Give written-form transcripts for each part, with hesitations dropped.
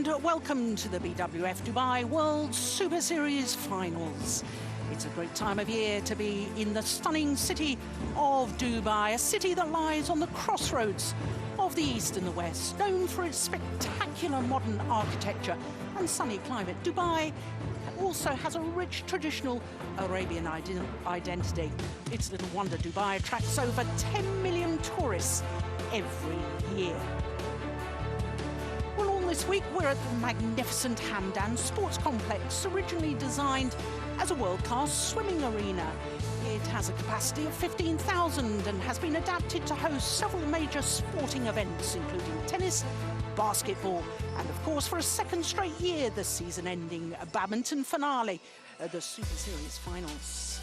and welcome to the BWF Dubai World Superseries Finals. It's a great time of year to be in the stunning city of Dubai, a city that lies on the crossroads of the East and the West, known for its spectacular modern architecture and sunny climate. Dubai also has a rich traditional Arabian identity. It's little wonder Dubai attracts over 10 million tourists every year. Well, all this week we're at the magnificent Hamdan Sports Complex, originally designed as a world-class swimming arena. It has a capacity of 15,000 and has been adapted to host several major sporting events, including tennis, basketball, and of course, for a second straight year, the season-ending badminton finale, the Super Series finals.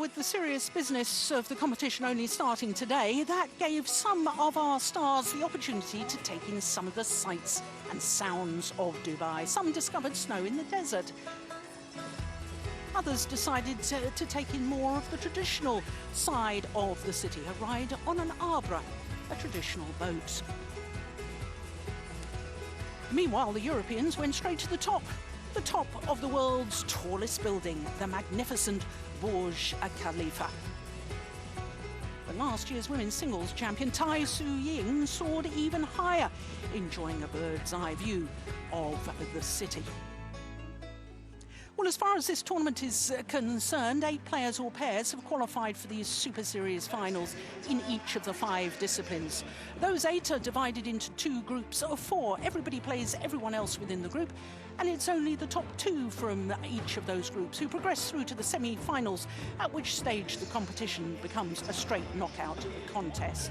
With the serious business of the competition only starting today, that gave some of our stars the opportunity to take in some of the sights and sounds of Dubai. Some discovered snow in the desert. Others decided to take in more of the traditional side of the city, a ride on an arbra, a traditional boat. Meanwhile, the Europeans went straight to the top of the world's tallest building, the magnificent Burj Khalifa. The last year's women's singles champion Tai Tzu-Ying soared even higher, enjoying a bird's eye view of the city. Well, as far as this tournament is concerned, 8 players or pairs have qualified for these Super Series finals in each of the 5 disciplines. Those 8 are divided into 2 groups of 4. Everybody plays everyone else within the group, and it's only the top 2 from each of those groups who progress through to the semi-finals, at which stage the competition becomes a straight knockout contest.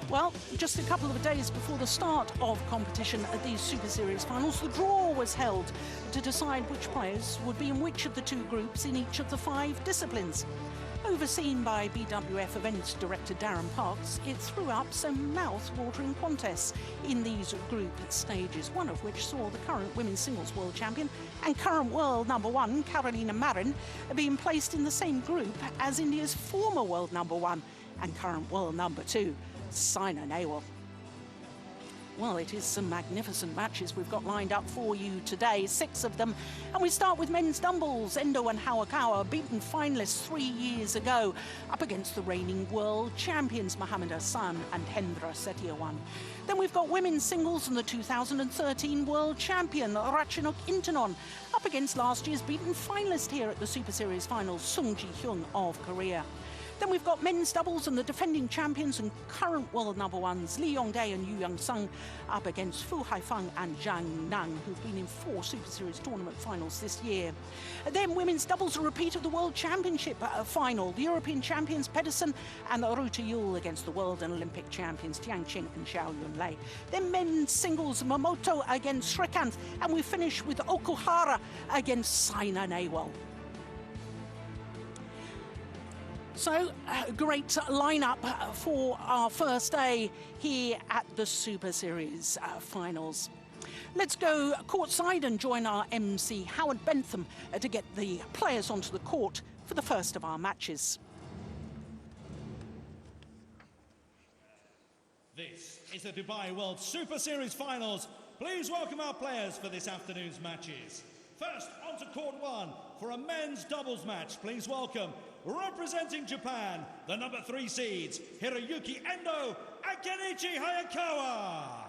Well, just a couple of days before the start of competition at these Super Series finals, the draw was held to decide which players would be in which of the 2 groups in each of the 5 disciplines. Overseen by BWF Events Director Darren Parks, it threw up some mouth-watering contests in these group stages, one of which saw the current women's singles world champion and current world number 1, Carolina Marin, being placed in the same group as India's former world number 1 and current world number 2, Saina Nehwal. Well, it is some magnificent matches we've got lined up for you today, 6 of them. And we start with men's doubles. Endo and Hayakawa, beaten finalists 3 years ago, up against the reigning world champions, Mohammad Ahsan and Hendra Setiawan. Then we've got women's singles and the 2013 world champion, Ratchanok Intanon, up against last year's beaten finalist here at the Super Series finals, Hyun of Korea. Then we've got men's doubles and the defending champions and current world number 1s, Yong and Yong up against Haifeng and Zhang, who've been in 4 Super Series tournament finals this year. And then women's doubles, a repeat of the World Championship final, the European champions Pedersen and Juhl against the world and Olympic champions Tian and Zhao Yunlei. Then men's singles, Momota against Srikanth, and we finish with Okuhara against Saina Nehwal. So, a great lineup for our first day here at the Super Series finals. Let's go courtside and join our MC Howard Bentham to get the players onto the court for the first of our matches. This is the Dubai World Super Series finals. Please welcome our players for this afternoon's matches. First, onto court 1 for a men's doubles match. Please welcome, representing Japan, the number 3 seeds, Hiroyuki Endo and Kenichi Hayakawa.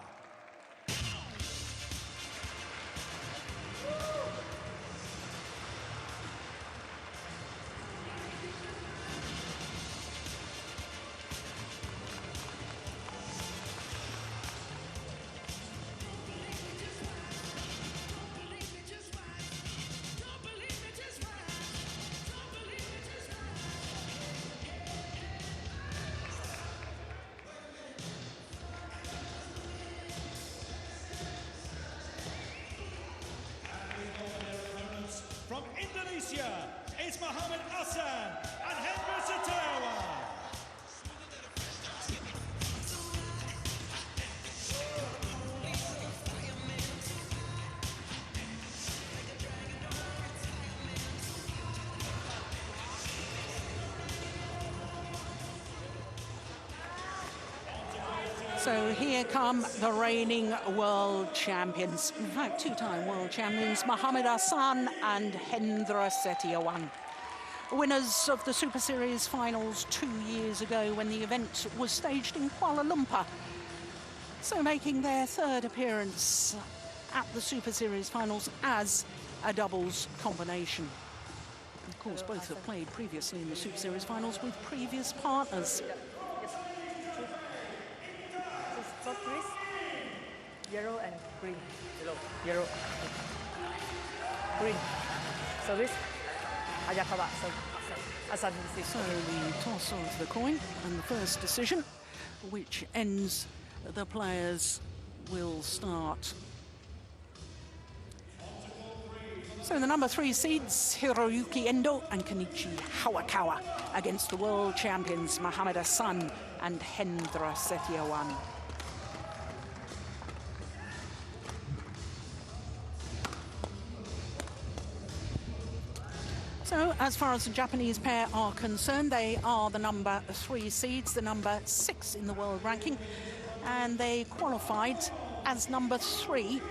Indonesia, it's Mohammad Ahsan and Hendra Setiawan. So here come the reigning world champions, in fact, two-time world champions, Mohammad Ahsan and Hendra Setiawan. Winners of the Super Series finals 2 years ago when the event was staged in Kuala Lumpur. So making their third appearance at the Super Series finals as a doubles combination. Of course, both have played previously in the Super Series finals with previous partners. Grease, yellow and green. Yellow. Green. Service. Hayakawa. Ahsan. So the toss of the coin and the first decision, which ends the players, will start. So the number 3 seeds, Hiroyuki Endo and Kenichi Hayakawa, against the world champions Mohammad Ahsan and Hendra Setiawan. So, as far as the Japanese pair are concerned, they are the number 3 seeds, the number 6 in the world ranking, and they qualified as number 3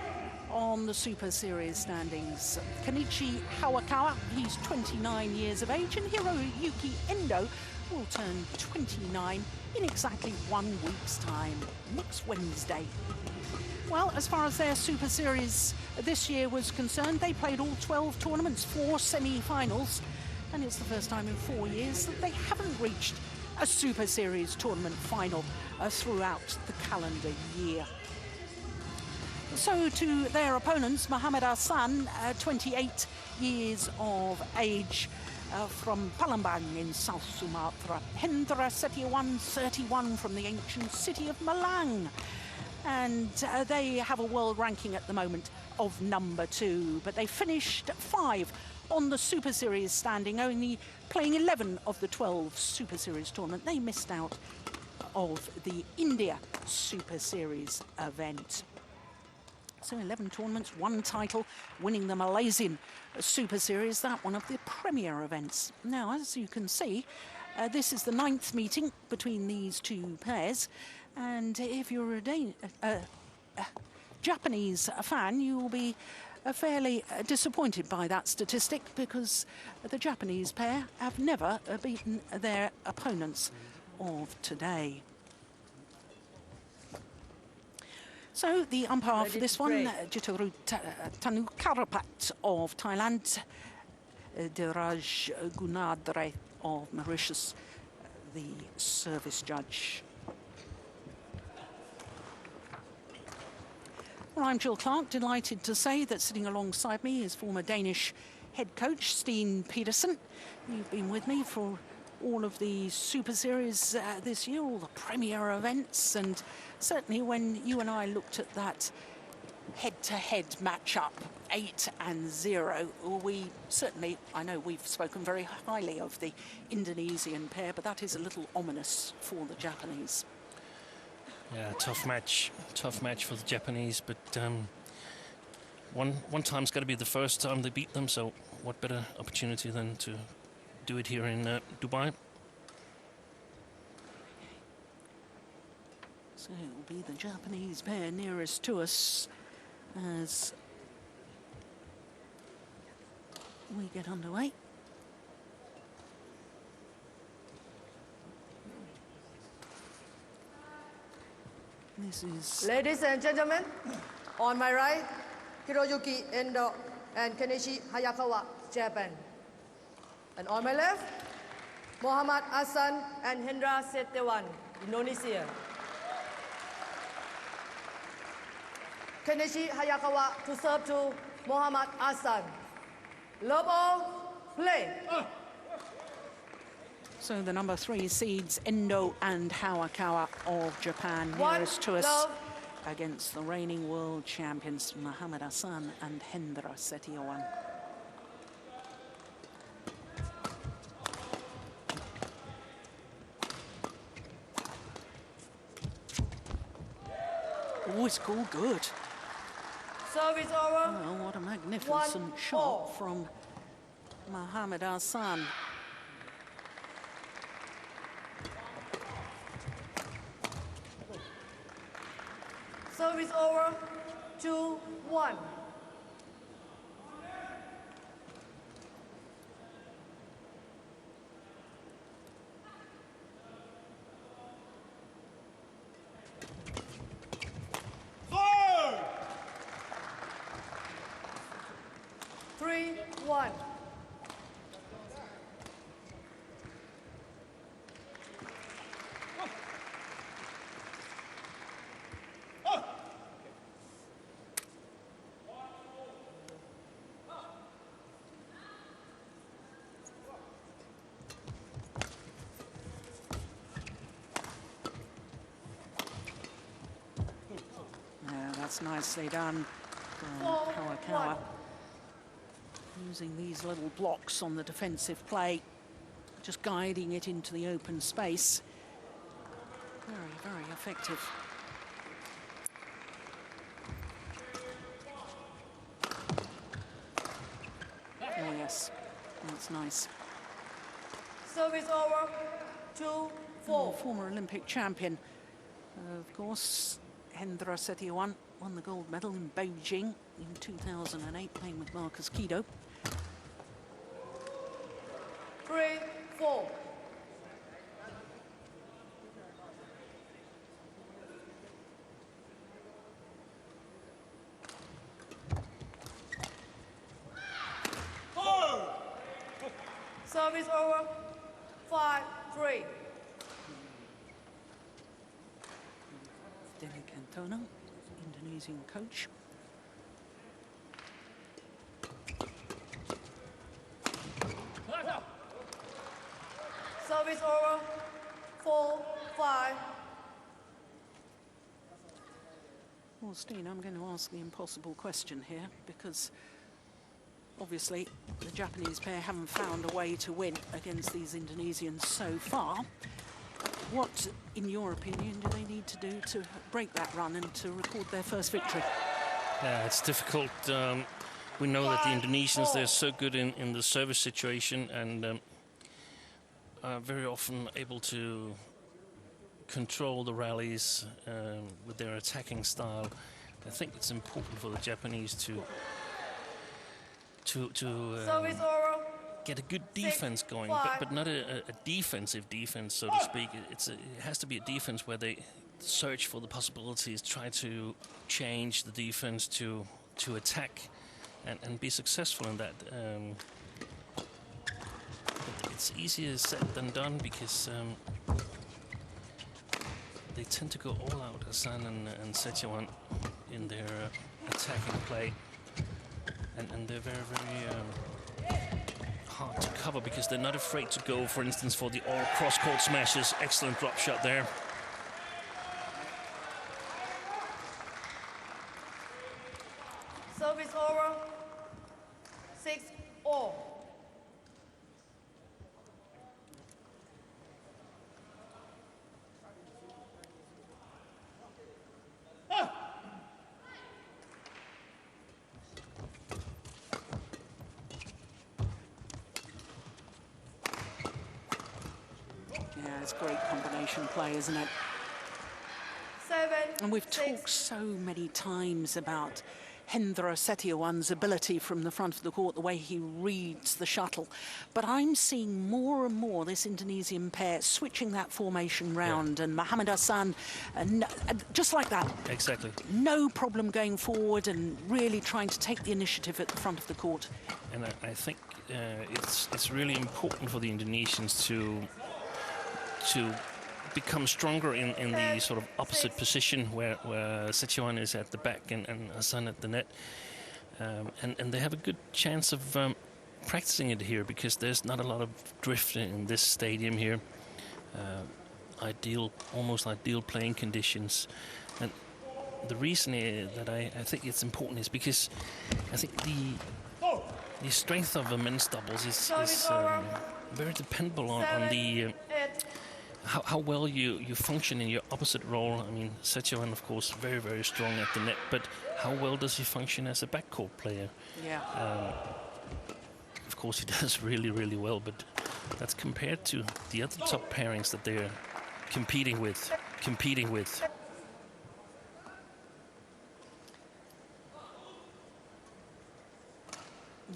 on the Super Series standings. Kenichi Hayakawa, he's 29 years of age, and Hiroyuki Endo will turn 29 in exactly 1 week's time, next Wednesday. Well, as far as their Super Series this year was concerned, they played all 12 tournaments, 4 semi-finals, and it's the first time in 4 years that they haven't reached a Super Series tournament final throughout the calendar year. So to their opponents, Mohammad Ahsan, 28 years of age, from Palembang in South Sumatra. Hendra Setiawan, 31, from the ancient city of Malang. And they have a world ranking at the moment of number 2, but they finished 5 on the Super Series standing, only playing 11 of the 12 Super Series tournament. They missed out of the India Super Series event. So 11 tournaments, 1 title, winning the Malaysian Super Series, that one of the premier events. Now, as you can see, this is the 9th meeting between these two pairs. And if you're a Japanese fan, you will be fairly disappointed by that statistic, because the Japanese pair have never beaten their opponents of today. So the umpire for this one, Jitaru Tanukarapat of Thailand, Diraj Gunadre of Mauritius, the service judge. Well, I'm Jill Clark, delighted to say that sitting alongside me is former Danish head coach Steen Pedersen. You've been with me for all of the Super Series this year, all the premier events, and certainly when you and I looked at that head-to-head matchup, 8-0, we certainly, I know we've spoken very highly of the Indonesian pair, but that is a little ominous for the Japanese. Yeah, tough match for the Japanese, but one time's got to be the first time they beat them, so what better opportunity than to do it here in Dubai. So it will be the Japanese pair nearest to us as we get underway. This is... Ladies and gentlemen, on my right, Hiroyuki Endo and Kenichi Hayakawa, Japan. And on my left, Mohammad Ahsan and Hendra Setiawan, Indonesia. Kenichi Hayakawa to serve to Mohammad Ahsan. Love all, play. So the number 3 seeds, Endo and Hayakawa of Japan, nearest to us, against the reigning world champions, Mohammad Ahsan and Hendra Setiawan. Oh, it's all good. Service over. Oh, what a magnificent shot from Mohammad Ahsan. Service over. 2-1. Four! 3-1. Yeah, that's nicely done from 4-1. Hayakawa. Using these little blocks on the defensive play, just guiding it into the open space. Very, very effective. Oh yes, that's nice. Service over. 2-4. Former Olympic champion, of course, Hendra Setiawan won the gold medal in Beijing in 2008, playing with Marcus Kido. 3-4. Service over. 5-3. Kento, Indonesian coach. Service over. 4-5. Well, Steen, I'm going to ask the impossible question here, because obviously the Japanese pair haven't found a way to win against these Indonesians so far. What, in your opinion, do they need to do to break that run and to record their first victory? Yeah, it's difficult. We know that the Indonesians, they're so good in the service situation and are very often able to control the rallies with their attacking style. I think it's important for the Japanese to Service over. get a good defense going, but not a defensive defense, so to speak. It has to be a defense where they search for the possibilities, try to change the defense to attack and be successful in that. But it's easier said than done, because they tend to go all out, Ahsan and Setiawan, in their attacking play. And they're very, very hard to cover, because they're not afraid to go, for instance, for the all cross-court smashes. Excellent drop shot there. Service over. 6-all. Yeah, it's great combination play, isn't it? 7. And we've 6. talked so many times about Hendra Setiawan's ability from the front of the court, the way he reads the shuttle. But I'm seeing more and more this Indonesian pair switching that formation round, and Mohammad Ahsan, just like that. Exactly. No problem going forward and really trying to take the initiative at the front of the court. And I think it's really important for the Indonesians to become stronger in the sort of opposite position where Setiawan is at the back and Ahsan at the net. And they have a good chance of practicing it here, because there's not a lot of drift in this stadium here. Almost ideal playing conditions. And the reason that I think it's important is because I think the strength of the men's doubles is very dependable on the how well you function in your opposite role. I mean, Setiawan, of course, very, very strong at the net, but how well does he function as a backcourt player? Yeah. Of course, he does really, really well, but that's compared to the other top pairings that they're competing with.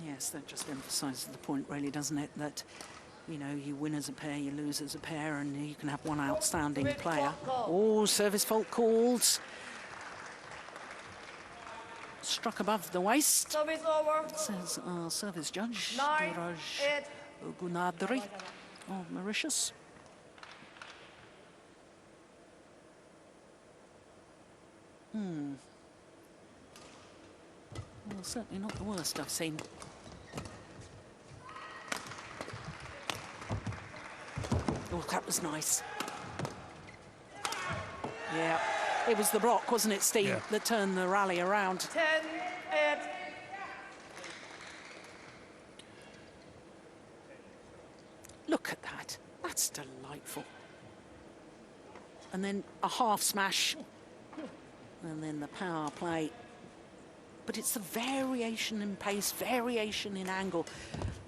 Yes, that just emphasises the point, really, doesn't it? That, you know, you win as a pair, you lose as a pair, and you can have one outstanding player. Oh, service fault called. Struck above the waist. Service over. Says our service judge, 9, 8. Gunadri of Mauritius. Well, certainly not the worst I've seen. Oh, that was nice. Yeah, it was the block, wasn't it, Steve, Yeah. that turned the rally around. 10, 8. Look at that. That's delightful. And then a half smash. And then the power play. But it's the variation in pace, variation in angle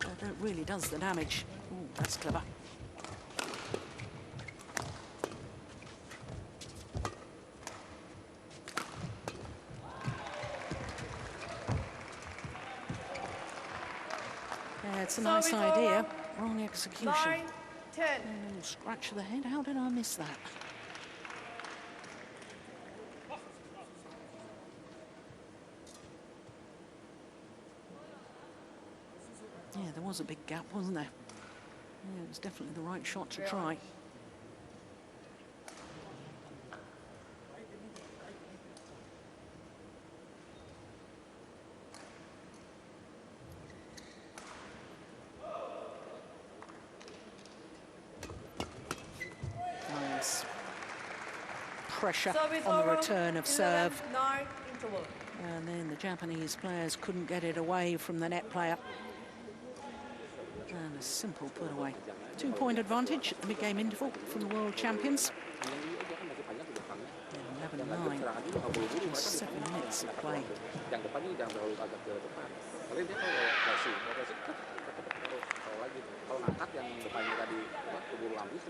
that really does the damage. Ooh, that's clever. Yeah, it's a nice Service idea. over. Wrong execution. 9, 10. A little scratch of the head. How did I miss that? Yeah, there was a big gap, wasn't there? Yeah, it was definitely the right shot to try. Nice. Pressure Service on the over. return of 11, serve. 9, interval. And then the Japanese players couldn't get it away from the net player. And a simple put away. 2-point advantage at the mid-game interval from the world champions. 11-9. Just 7 minutes of play. Yang depannya jangan terlalu agak ke depan. Paling dia kalau progresif kalau ngangkat yang depannya tadi keburu lambis.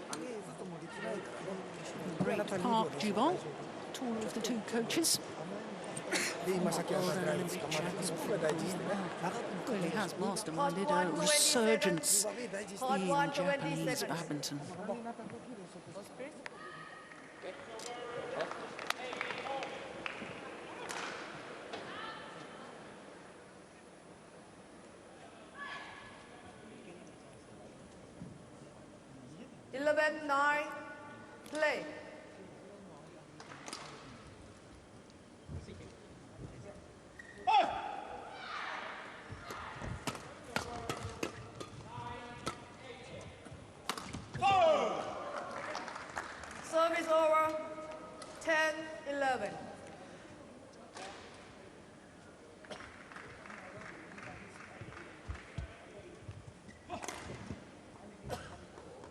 Great Park Juhl, taller of the two coaches. Really has masterminded a resurgence in Japanese badminton. Play. Service over. 10-11.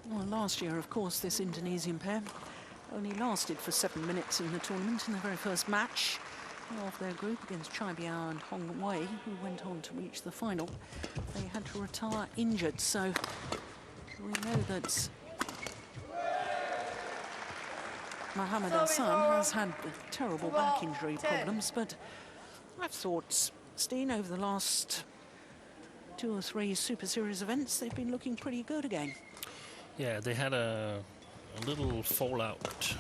Well, last year, of course, this Indonesian pair only lasted for 7 minutes in the tournament in the very first match of their group against Chai Biao and Hong Wei, who went on to reach the final. They had to retire injured, so we know that Mohammad Ahsan has had terrible back injury problems, but I've thought, Steen, over the last 2 or 3 Super Series events, they've been looking pretty good again. Yeah, they had a little fallout.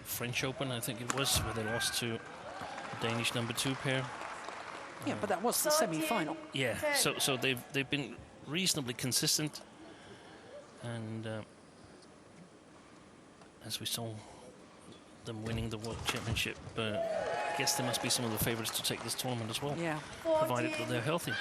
French Open, I think it was, where they lost to the Danish #2 pair. Yeah, but that was the semi-final. Yeah, so they've been reasonably consistent, and as we saw them winning the World Championship, I guess they must be some of the favourites to take this tournament as well. Yeah, provided that they're healthy. 10.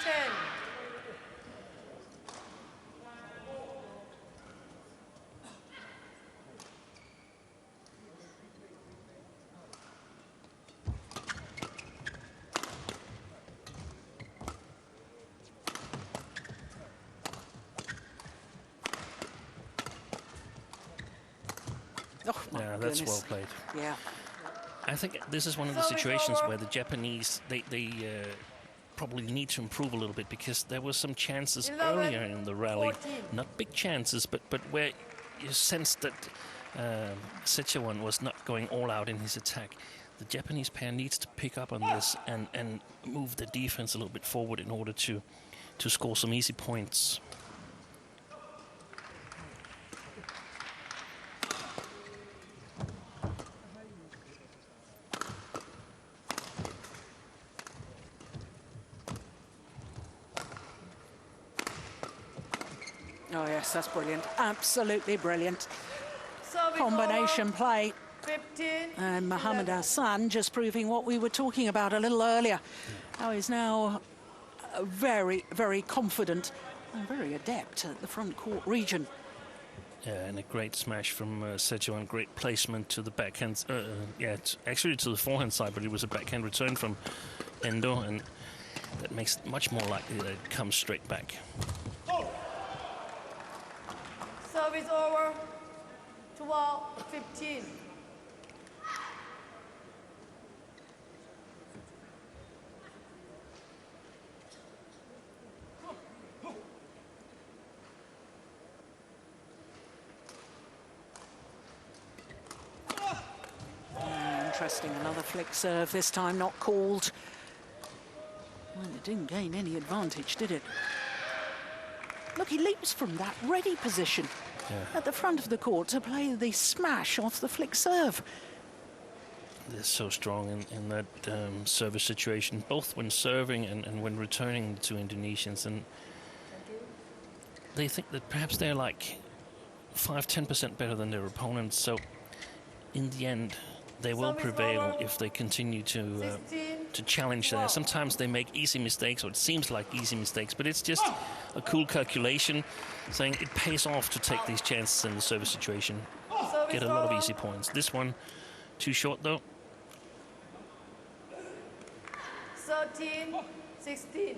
That's goodness. well played. Yeah. I think this is one of the situations where the Japanese, they probably need to improve a little bit, because there were some chances earlier in the rally, not big chances, but where you sensed that Setiawan was not going all out in his attack. The Japanese pair needs to pick up on this and move the defense a little bit forward in order to score some easy points. Oh, yes, that's brilliant. Absolutely brilliant. Service Combination over. play. 15. And Mohammad 11. Ahsan just proving what we were talking about a little earlier. How he's now very, very confident and very adept at the front court region. Yeah, and a great smash from Setiawan. Great placement to the backhand. Actually to the forehand side, but it was a backhand return from Endo, and that makes it much more likely that it comes straight back. Service over. 12-15. Interesting, another flick serve, this time not called. Well, it didn't gain any advantage, did it? Look, he leaps from that ready position at the front of the court to play the smash off the flick serve. They're so strong in that service situation, both when serving and when returning to Indonesians. And they think that perhaps they're like 5–10% better than their opponents. So in the end, they will prevail if they continue to challenge there. Sometimes they make easy mistakes, or it seems like easy mistakes, but it's just a cool calculation saying it pays off to take these chances in the service situation. Get a lot of easy points. This one, too short though. 13-16.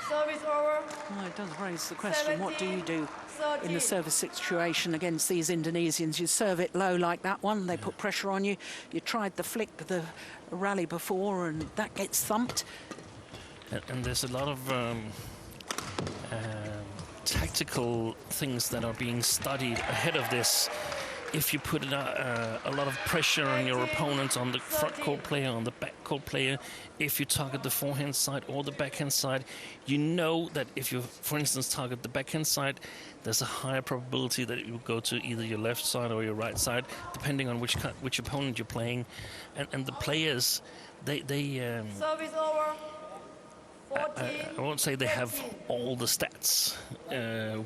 Service over. Well, it does raise the question, what do you do 13. in the service situation against these Indonesians? You serve it low like that one, they put pressure on you. You tried the flick, the rally before, and that gets thumped. And there's a lot of tactical things that are being studied ahead of this. If you put a lot of pressure on your opponent, on the front court player, on the back court player, if you target the forehand side or the backhand side, you know that if you, for instance, target the backhand side, there's a higher probability that it will go to either your left side or your right side, depending on which opponent you're playing. And the players, they Service over. 14, I won't say they have 13. all the stats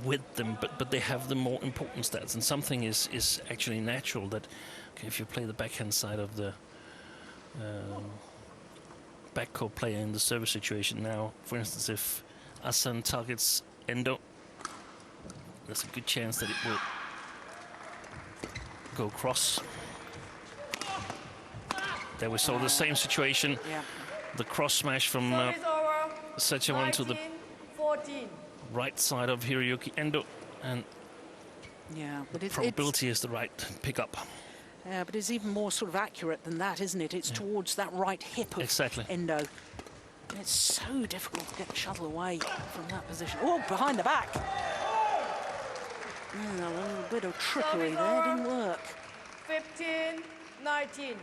with them, but they have the more important stats. And something is actually natural that, okay, if you play the backhand side of the backcourt player in the service situation now, for instance, if Ahsan targets Endo, there's a good chance that it will go cross. There we saw the same situation. Yeah. The cross smash from Service over. Setiawan to the 14. right side of Hiroyuki Endo, and Yeah, but probability is the right pickup. Yeah, but it's even more sort of accurate than that, isn't it? It's towards that right hip of Exactly. Endo. And it's so difficult to get the shuttle away from that position. Oh, behind the back. A little bit of trickery there, didn't work. 15-19.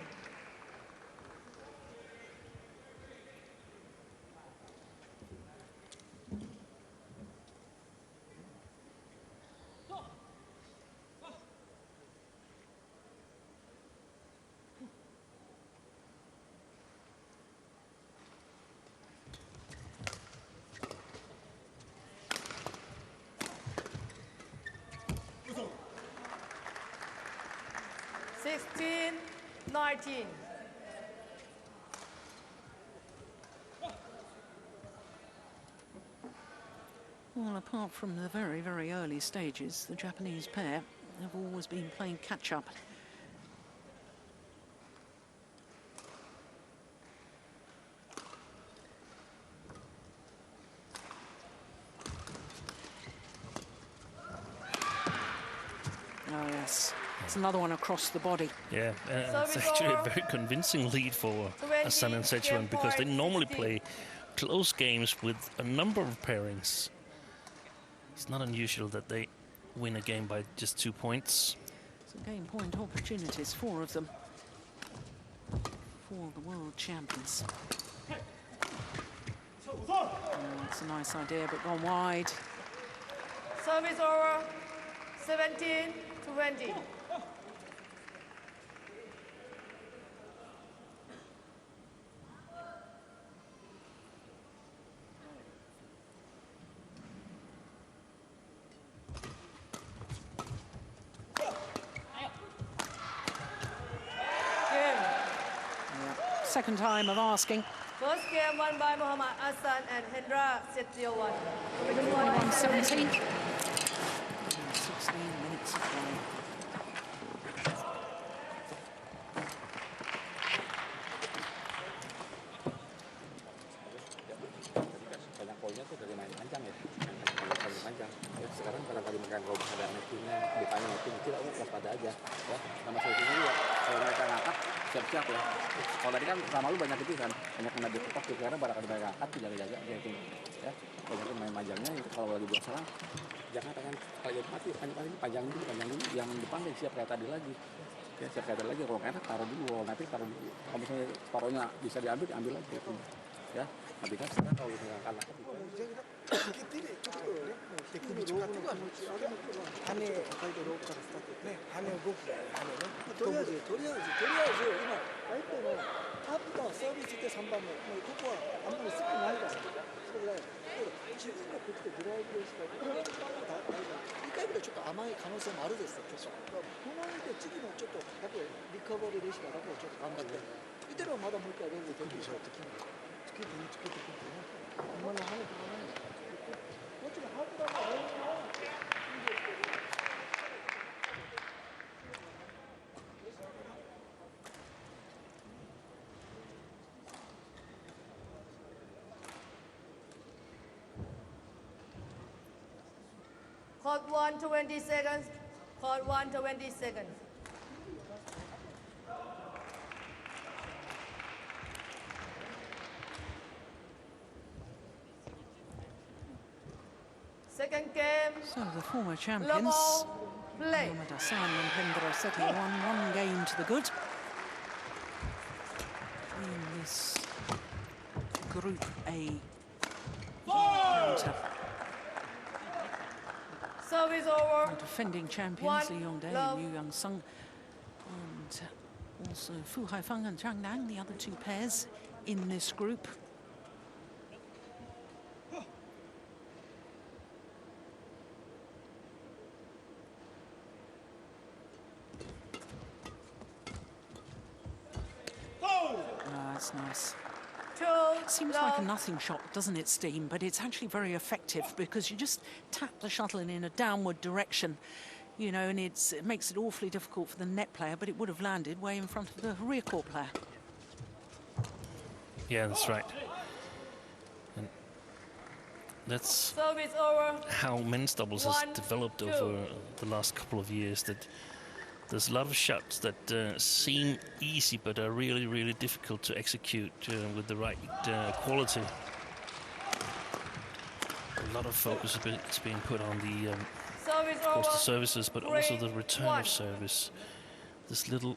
Well, apart from the very, very early stages, the Japanese pair have always been playing catch-up. Oh, yes. It's another one across the body. Yeah, it's actually a very convincing lead for Ahsan and Setiawan, because they normally play close games with a number of pairings. It's not unusual that they win a game by just 2 points. Some game point opportunities, 4 of them, for the world champions. It's a nice idea, but gone wide. Service over, 17-20. Second time of asking. First game won by Mohammad, Ahsan and Hendra, Setiawan. 21-17. 16 minutes of play. Banyak poinnya tuh dari main panjang ya, paling panjang. Sekarang barangkali mereka kalau ada matchingnya, bukannya matching kecil, aku waspada aja. Ya, sama solusinya juga. Kalau mereka ngangkat, siap-siap ya. Kalau tadi kan sama lu banyak itu kan, banyak kena diketok gitu. Karena barangkali mereka ngangkat, jaga-jaga gitu. Ya, banyak main panjangnya. Kalau lagi buat serang, jangan tangan kalau jadi mati, panjang dulu, yang depan deh siap kayak tadi lagi. Ya, siap kayak tadi lagi. Kalau enak taruh dulu, nanti taruh dulu. Kalau misalnya taruhnya bisa diambil, ambil aja. Gitu. Ya, tapi kan sekarang kalau misalnya kalah kan. 手首使って羽高いとローからスタートね、羽動く羽ね。とりあえず今相手のタップとサービスで3番目、もうここはあんまり少ないから、それぐらい。自分がこっちでドライブをしたり、2回ぐらいちょっと甘い可能性もあるですよ、決勝。この相手次のちょっとだけリカバリーレシーバーだけをちょっと頑張って、見てるはまだもう一回レンズできるでしょって決めて、つけてくってね。今の羽とかね。もちろんハーフダウンのレンズは。Court 1, 20 seconds. Court 1, 20 seconds. Second game. So the former champions, Level play. Mohammad Ahsan and Hendra Setiawan, 1 game to the good in this Group A encounter. Service over. The defending champions, One Yong love. and Yong, and also Haifeng and Zhang, the other 2 pairs in this group. That's nice. Seems like a nothing shot, doesn't it, Steam? But it's actually very effective because you just tap the shuttle in a downward direction, you know, and it makes it awfully difficult for the net player, but it would have landed way in front of the rear court player. Yeah, that's right. And that's Service over. how men's doubles has developed over the last couple of years, that there's a lot of shots that seem easy but are really, really difficult to execute with the right quality. A lot of focus is being put on the, of course, the services, but also the return of service. This little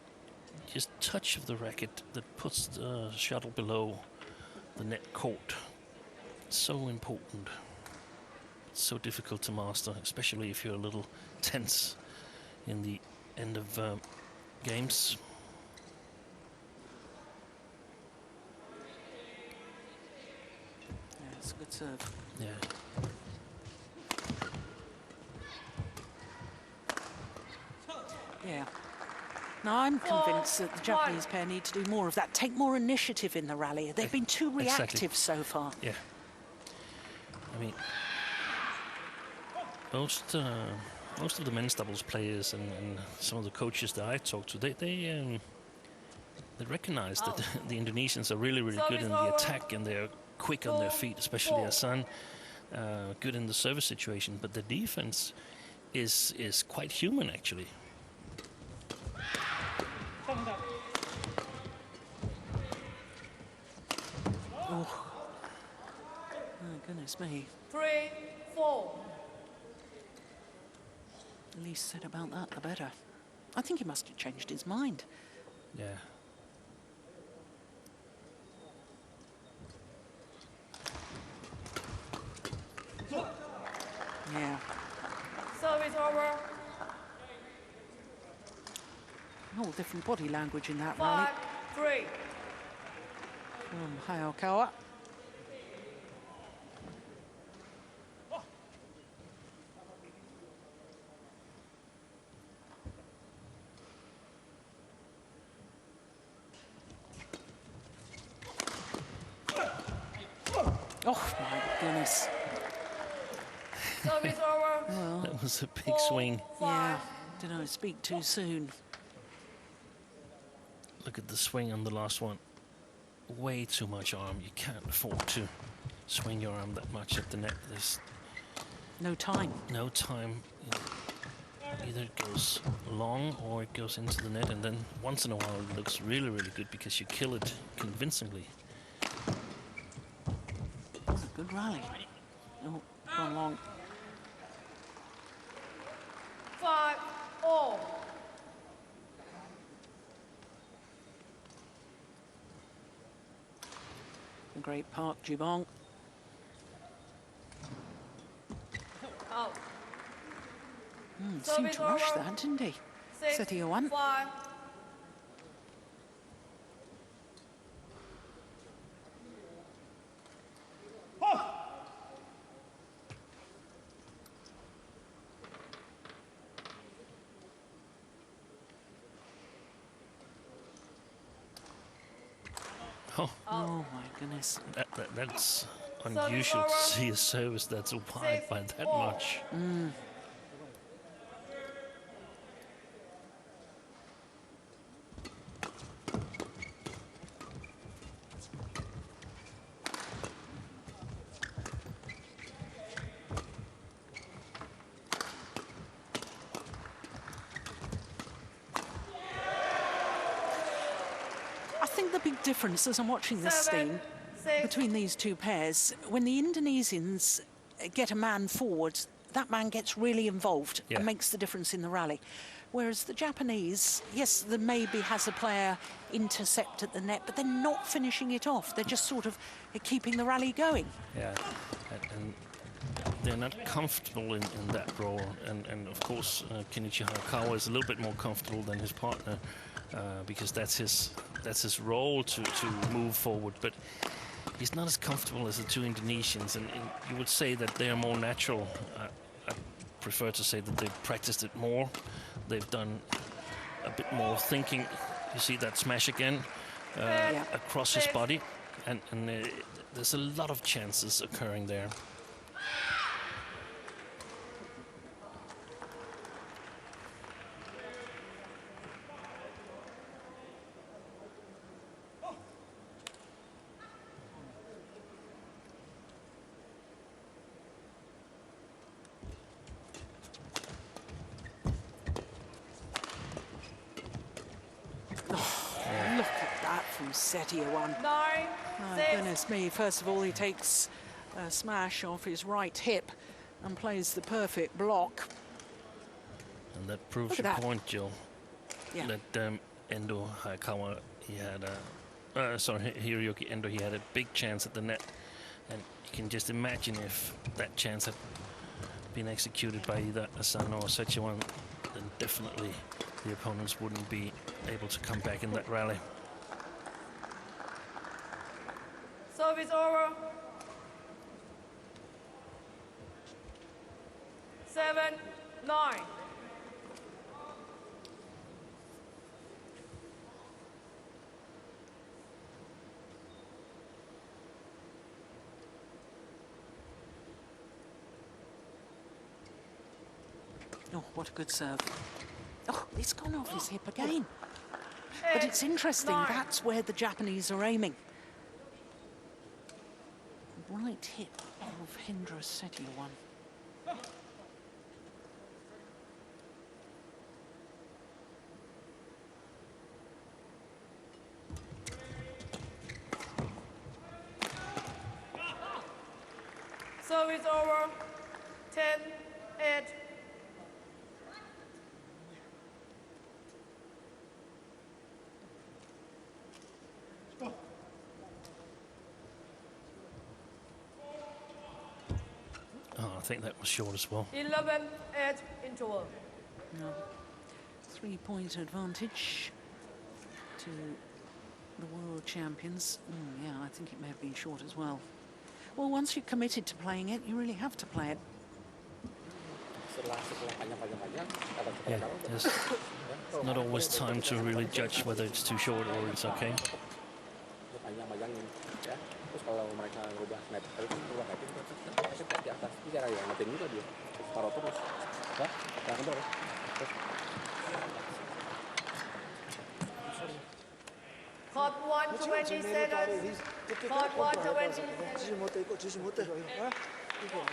just touch of the racket that puts the shuttle below the net court. It's so important. It's so difficult to master, especially if you're a little tense in the end of games. Yeah, it's a good serve. Yeah. Yeah. Now, I'm convinced that the Japanese pair need to do more of that, take more initiative in the rally. They've been too reactive so far. Yeah. I mean, most of the men's doubles players and some of the coaches that I talk to, they recognize that the Indonesians are really, really good in the attack, and they're quick on their feet, especially Ahsan, good in the service situation. But the defense is quite human, actually. Oh. Oh, goodness me. 3-4. The least said about that, the better. I think he must have changed his mind. Yeah. Yeah. Service over. All different body language in that rally 5-3. from Hayakawa. Oh my goodness. Service over. That was a big swing. Yeah, did I speak too soon? Look at the swing on the last one. Way too much arm. You can't afford to swing your arm that much at the net. There's No time. no time. Either it goes long or it goes into the net, and then once in a while it looks really, really good because you kill it convincingly. What a good rally. Oh, gone long. 5-all. The great Park Jibong. Out. Seemed Service to rush over. that, didn't he? 6-5. Setiawan. Oh, Oh my goodness. that's unusual to see a service that's wide by that much. I think the big difference as I'm watching this 7, scene 6. between these two pairs, when the Indonesians get a man forward, that man gets really involved Yeah. and makes the difference in the rally. Whereas the Japanese, yes, there maybe has a player intercept at the net, but they're not finishing it off. They're just sort of keeping the rally going. Yeah, and they're not comfortable in that role. And of course, Kenichi Hayakawa is a little bit more comfortable than his partner because that's his role to move forward. But he's not as comfortable as the two Indonesians, and you would say that they are more natural. I prefer to say that they've practiced it more. They've done a bit more thinking. You see that smash again across his body, and there's a lot of chances occurring there. Look at that from Setiawan. 9, My 6. goodness me. First of all, he takes a smash off his right hip and plays the perfect block. And that proves Look at your that. point, Jill. Yeah. That Endo Hayakawa, he had Hiroyuki Endo, he had a big chance at the net. And you can just imagine if that chance had been executed by either Ahsan or Setiawan, then definitely the opponents wouldn't be able to come back in that rally. Service over. 7-9. Oh, what a good serve. Oh, it's gone off his hip again. But it's interesting, 9. that's where the Japanese are aiming. Right hip of Hendra Setiawan. Service over. 10-8. Oh, I think that was short as well. 11-8 interval. No. 3-point advantage to the world champions. Yeah, I think it may have been short as well. Well, once you're committed to playing it, you really have to play it. Yeah, there's not always time to really judge whether it's too short or it's okay. Panjang-panjangin ya. Terus kalau mereka rubah snap terus rubah step di atas ini cara yang penting juga dia taruh terus ya jangan kendor terus Court 1 20 seconds. Court 1 20 seconds. 지시 못해 이거 지시 못해 이거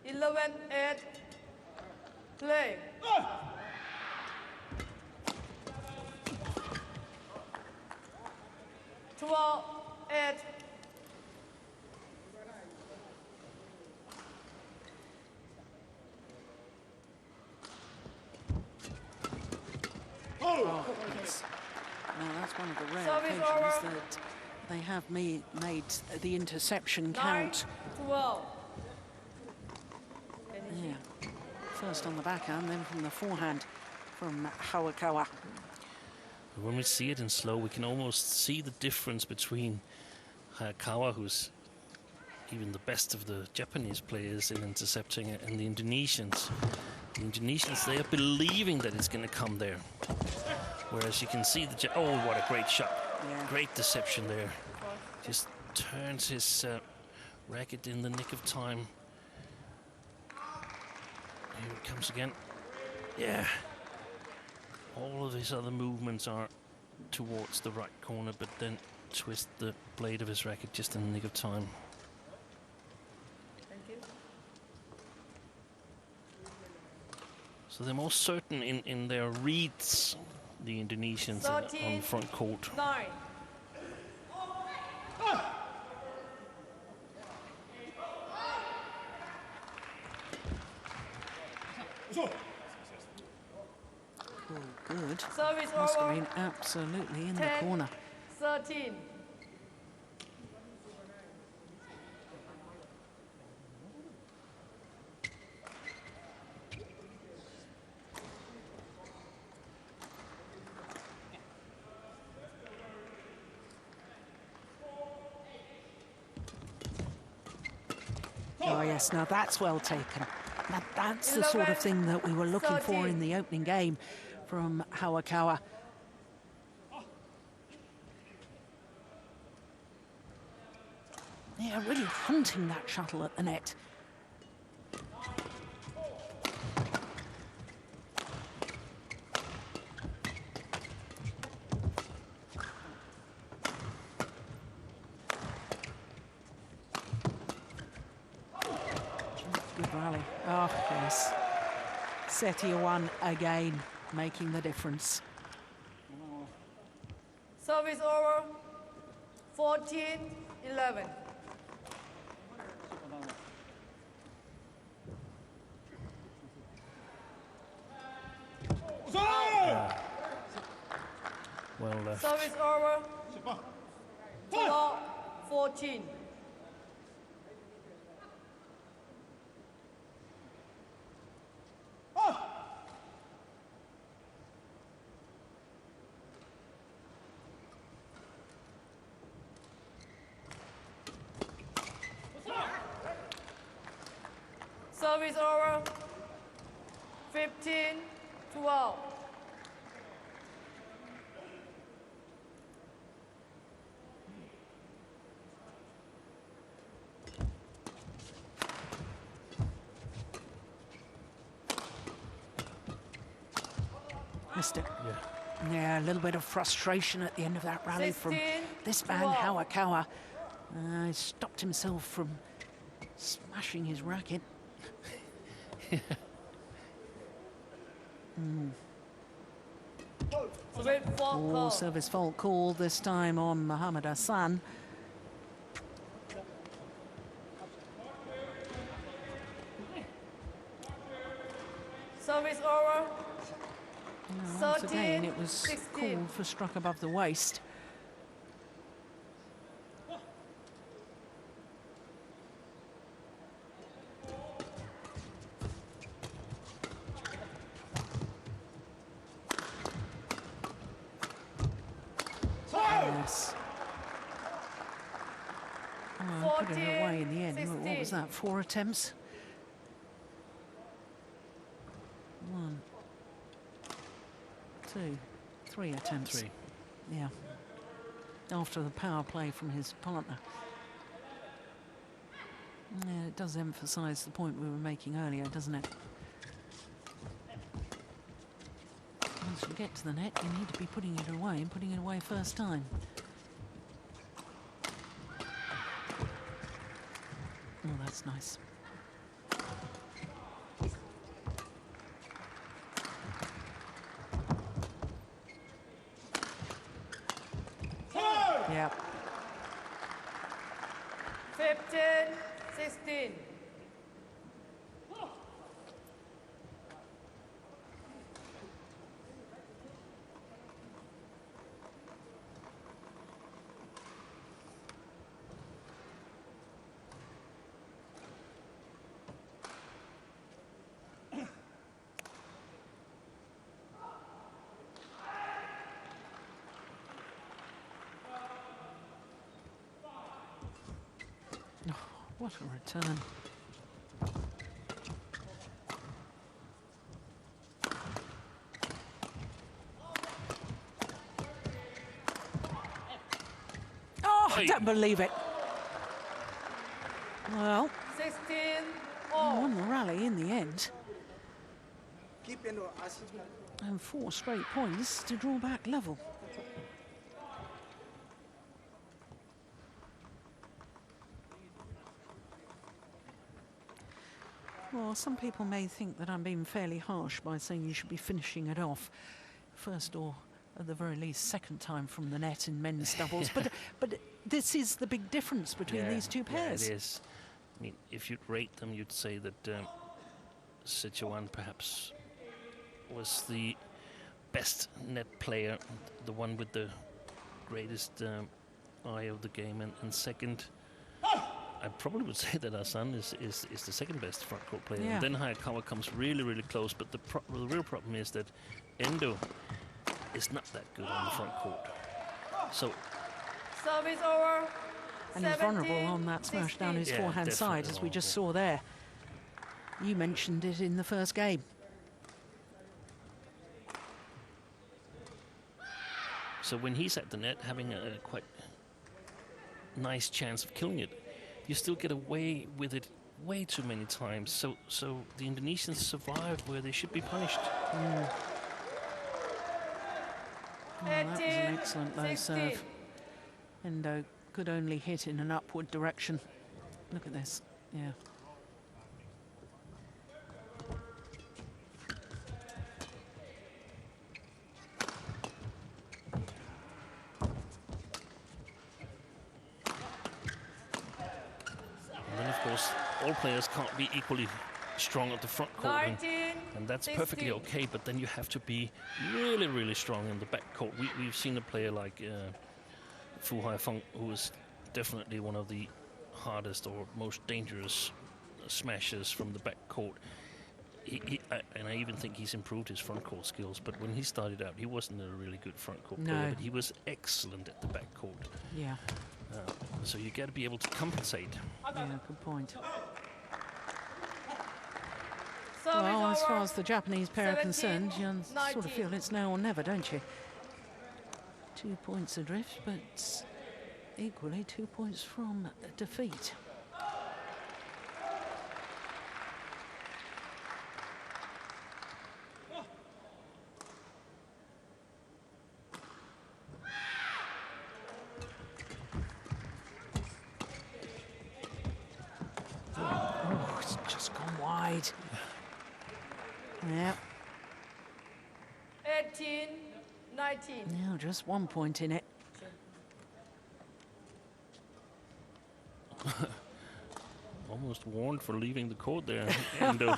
11-8. Play. Twelve, 8. Oh, that's one of the rare Service occasions over. that they have made the interception count. 9-12. Yeah. First on the backhand, then from the forehand from Hayakawa. When we see it in slow, we can almost see the difference between Hayakawa, who's even the best of the Japanese players in intercepting it, and the Indonesians. The Indonesians, they are believing that it's going to come there. Whereas you can see oh, what a great shot. Yeah. Great deception there. Just turns his racket in the nick of time. Here it comes again. Yeah. All of his other movements are towards the right corner, but then twist the blade of his racket just in the nick of time. Thank you. So they're more certain in their reads, the Indonesians, on front court. 9. Oh, good. Service Must have over. been absolutely in the 10, corner. 13. Oh, yes, now that's well taken. That's the sort of thing that we were looking for in the opening game from Hayakawa. Yeah, really hunting that shuttle at the net. Good rally. Oh, yes. Setiawan again, making the difference. Service over. 14-11. Well left. Service over. 4-14. Service over. 15-12. Missed it. Yeah. Yeah, a little bit of frustration at the end of that rally from 16, this man, 12. Hayakawa. He stopped himself from smashing his racket. Oh, service fault called this time on Mohammad Ahsan. Service over. Once again, it was called for struck above the waist. Yes. Oh, put it away in the end. What was that? 4 attempts? 1, 2, 3 attempts. 3. Yeah. After the power play from his partner. Yeah, it does emphasise the point we were making earlier, doesn't it? Once you get to the net, you need to be putting it away, and putting it away first time. Oh, that's nice. Yeah. 15, 16. What a return. Oh, I don't believe it. Well, 16, won the rally in the end. Keep Endo assist. And 4 straight points to draw back level. Well, some people may think that I'm being fairly harsh by saying you should be finishing it off first or at the very least second time from the net in men's doubles. But this is the big difference between these two pairs. Yeah, it is. I mean, if you'd rate them, you'd say that Setiawan perhaps was the best net player, the one with the greatest eye of the game, and second, I probably would say that Ahsan is the second best front court player. Yeah. And then Hayakawa comes really, really close, but the real problem is that Endo is not that good on the front court. So service over. And he's vulnerable on that smash down his forehand side, as we just saw there. You mentioned it in the first game. So when he's at the net, having a quite nice chance of killing it, you still get away with it way too many times. So the Indonesians survive where they should be punished. Oh, that was an excellent low serve. Endo could only hit in an upward direction. Look at this. Yeah. And then, of course, all players can't be equally strong at the front court, and that's perfectly okay, but then you have to be really, really strong in the back court. We've seen a player like Haifeng, who is definitely one of the hardest or most dangerous smashers from the back court. And I even think he's improved his front court skills, but when he started out, he wasn't a really good front court player, but he was excellent at the back court. Yeah. So you got to be able to compensate. Yeah, good point. Well, as far as the Japanese pair are concerned, you sort of feel it's now or never, don't you? 2 points adrift, but equally 2 points from defeat. Oh, it's just gone wide. Yep. 17-19. Now just 1 point in it. Almost warned for leaving the court there, Endo.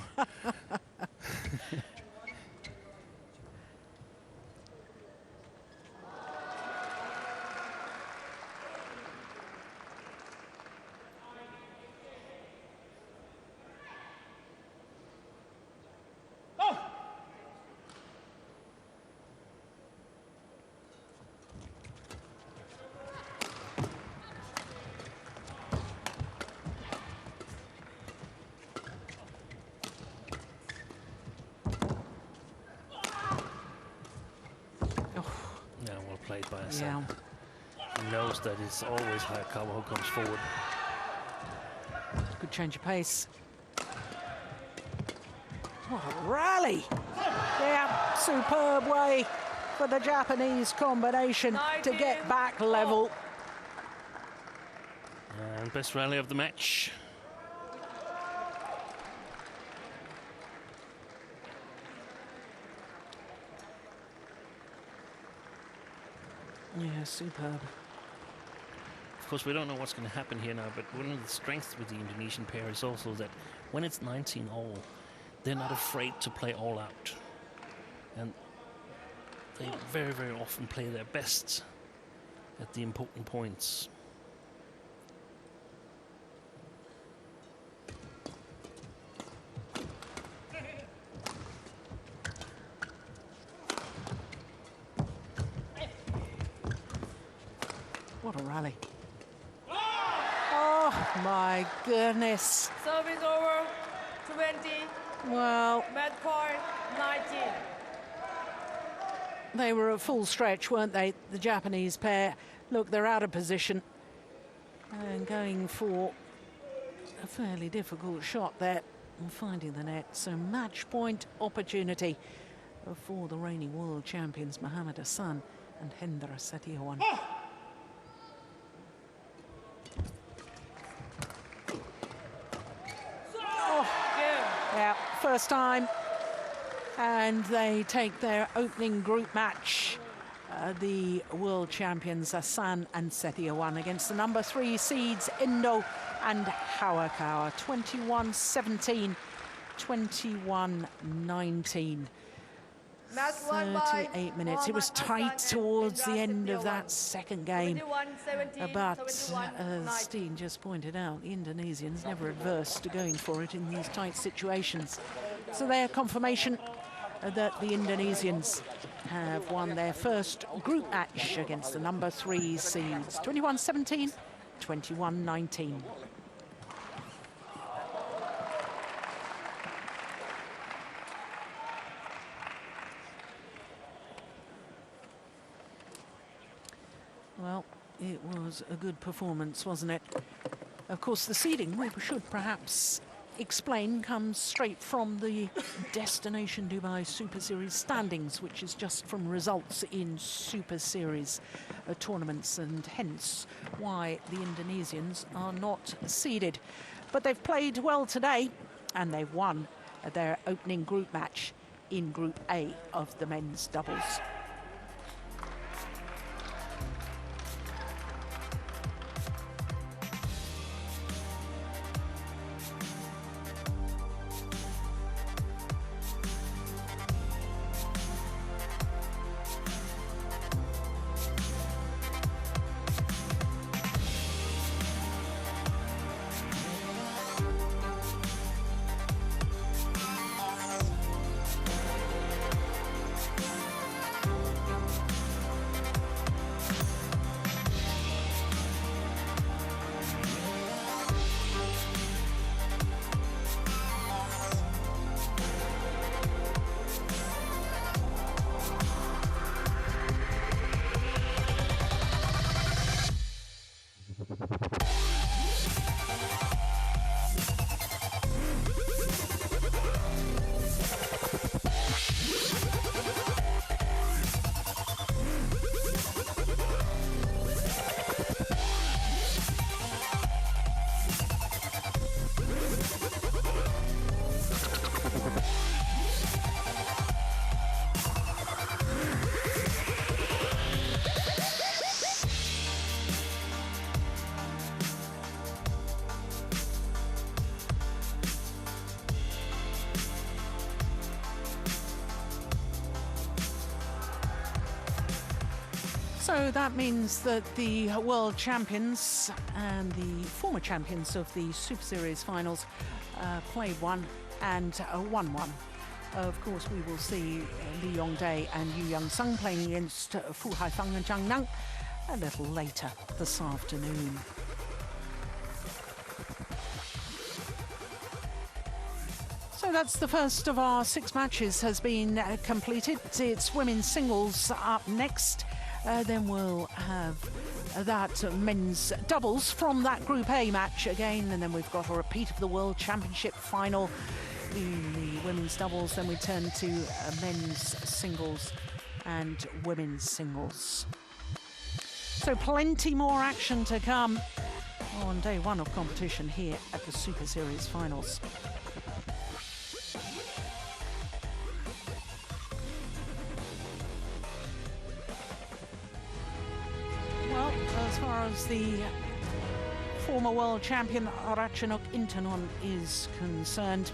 Played by Ahsan. Yeah. He knows that it's always Hayakawa who comes forward. Good change of pace. What a rally! Yeah, superb way for the Japanese combination to get back level. And best rally of the match. Yeah, superb. Of course, we don't know what's going to happen here now, but one of the strengths with the Indonesian pair is also that when it's 19-all, they're not afraid to play all out. And they very, very often play their best at the important points. What a rally. Oh, my goodness. Service over, 20. Well, Match point, 19. they were at full stretch, weren't they? The Japanese pair. Look, they're out of position. And going for a fairly difficult shot there and finding the net. So match point opportunity for the reigning world champions, Mohammad Ahsan and Hendra Setiawan. Yeah, first time, and they take their opening group match. The world champions Ahsan and Setiawan against the number 3 seeds Endo and Hayakawa. 21-17, 21-19. 38 minutes. It was tight towards the end of that second game. But as Steen just pointed out, the Indonesians never adverse to going for it in these tight situations. So their confirmation that the Indonesians have won their first group match against the number 3 seeds. 21-17, 21-19. Well, it was a good performance, wasn't it? Of course, the seeding, we should perhaps explain, comes straight from the Destination Dubai Super Series standings, which is just from results in Super Series tournaments, and hence why the Indonesians are not seeded. But they've played well today, and they've won their opening group match in Group A of the men's doubles. So that means that the world champions and the former champions of the Super Series finals played one and won one. Of course, we will see Yonglei and Yunsung playing against Haifeng and Zhang a little later this afternoon. So that's the first of our 6 matches has been completed. It's women's singles up next. Then we'll have that men's doubles from that Group A match again. And then we've got a repeat of the World Championship final in the women's doubles. Then we turn to men's singles and women's singles. So plenty more action to come on day 1 of competition here at the Super Series finals. Well, as far as the former world champion Ratchanok Intanon is concerned,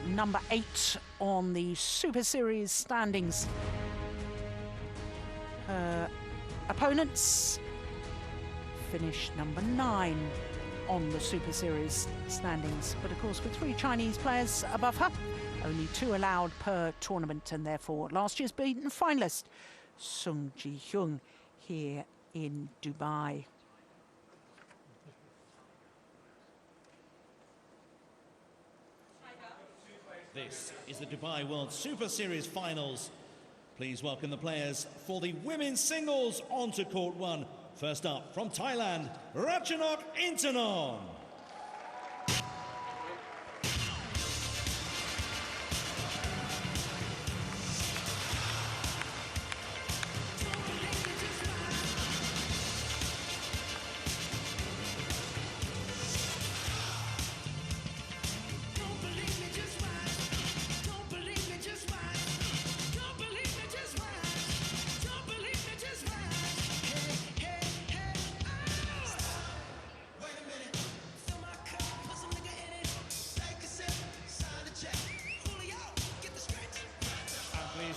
number 8 on the Super Series standings. Her opponents finished number 9 on the Super Series standings. But of course, with 3 Chinese players above her, only 2 allowed per tournament, and therefore last year's beaten finalist Sung Ji-hyun here in Dubai. This is the Dubai World Super Series finals. Please welcome the players for the women's singles onto court 1. First up from Thailand, Ratchanok Intanon.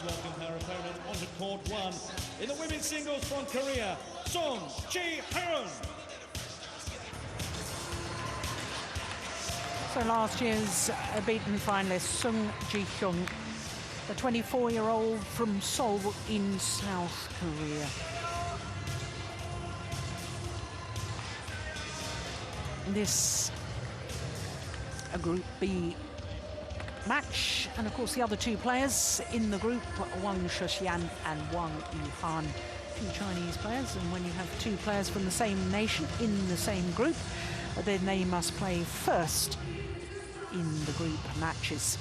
Welcome her opponent onto court 1 in the women's singles from Korea, Song Ji-hyun. So last year's beaten finalist Sung Ji-hyun, the 24-year-old from Seoul in South Korea. This a Group B match, and of course the other 2 players in the group, Wang Shixian and Wang Yihan, 2 Chinese players. And when you have 2 players from the same nation in the same group, then they must play first in the group matches,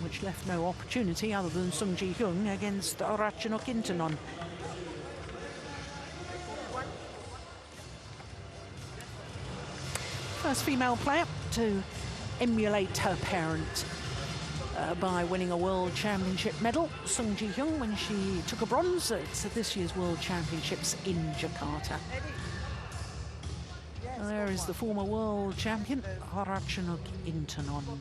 which left no opportunity other than Sung Ji-hyun against Ratchanok Intanon. First female player to emulate her parent by winning a World Championship medal, Sung Ji-hyun, when she took a bronze at this year's World Championships in Jakarta. There is the former world champion, Ratchanok Intanon.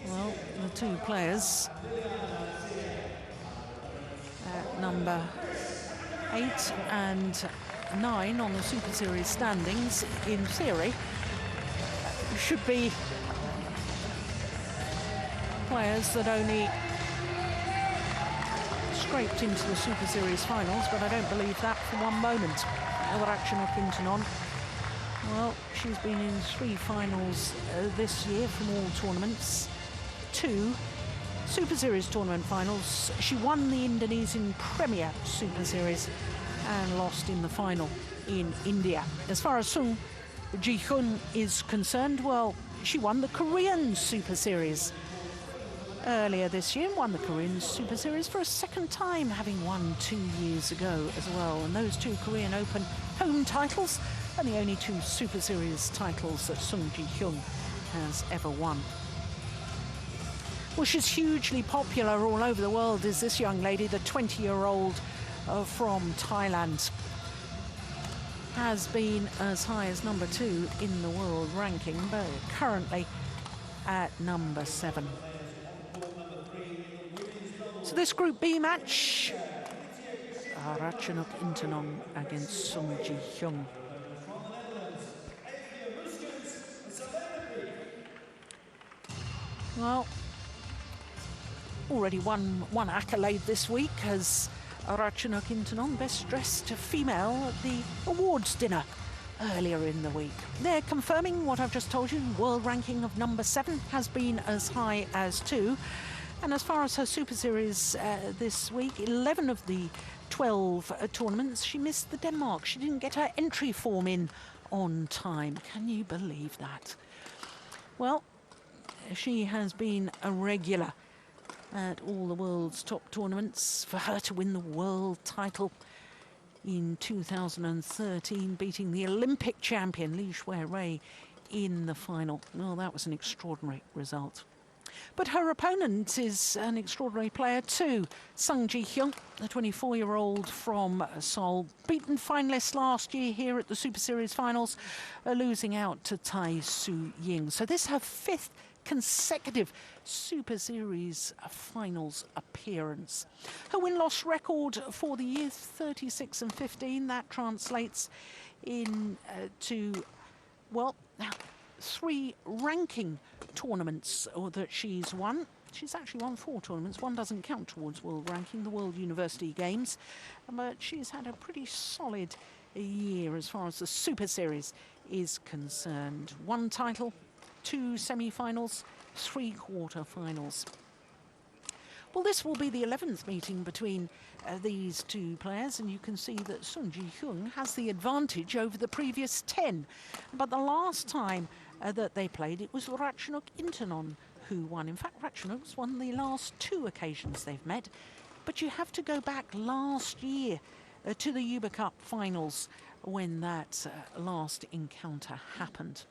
Well, the 2 players at number 8 and 9 on the Super Series standings, in theory, should be players that only scraped into the Super Series finals, but I don't believe that for one moment. Ratchanok Intanon, well, she's been in 3 finals this year from all tournaments, 2 Super Series tournament finals. She won the Indonesian Premier Super Series and lost in the final in India. As far as Sung Ji-hyun is concerned, well, she won the Korean Super Series earlier this year, won the Korean Super Series for a 2nd time, having won 2 years ago as well. And those 2 Korean Open home titles are the only 2 Super Series titles that Sung Ji-hyun has ever won. Well, she's hugely popular all over the world, is this young lady, the 20-year-old from Thailand, has been as high as number 2 in the world ranking, but currently at number 7. So this Group B match, Ratchanok Intanon against Sung Ji-hyun. Well, already won one accolade this week as Ratchanok Intanon, best dressed female at the awards dinner earlier in the week. They're confirming what I've just told you. World ranking of number 7 has been as high as 2. And as far as her Super Series this week, 11 of the 12 tournaments, she missed the Denmark. She didn't get her entry form in on time. Can you believe that? Well, she has been a regular at all the world's top tournaments. For her to win the world title in 2013, beating the Olympic champion Li Shui-rui in the final. Well, that was an extraordinary result. But her opponent is an extraordinary player too. Sung Ji-hyun, the 24-year-old from Seoul, beaten finalist last year here at the Super Series finals, losing out to Tai Su-ying. So this is her 5th consecutive Super Series finals appearance. Her win-loss record for the year, 36-15. That translates into, well, 3 ranking tournaments that she's won. She's actually won 4 tournaments. One doesn't count towards world ranking, the World University Games. But she's had a pretty solid year as far as the Super Series is concerned. 1 title, 2 semi-finals, 3 quarter-finals. Well, this will be the 11th meeting between these 2 players, and you can see that Sung Ji-hyun has the advantage over the previous 10. But the last time that they played, it was Ratchanok Intanon who won. In fact, Ratchanok's won the last 2 occasions they've met. But you have to go back last year to the Uber Cup finals when that last encounter happened.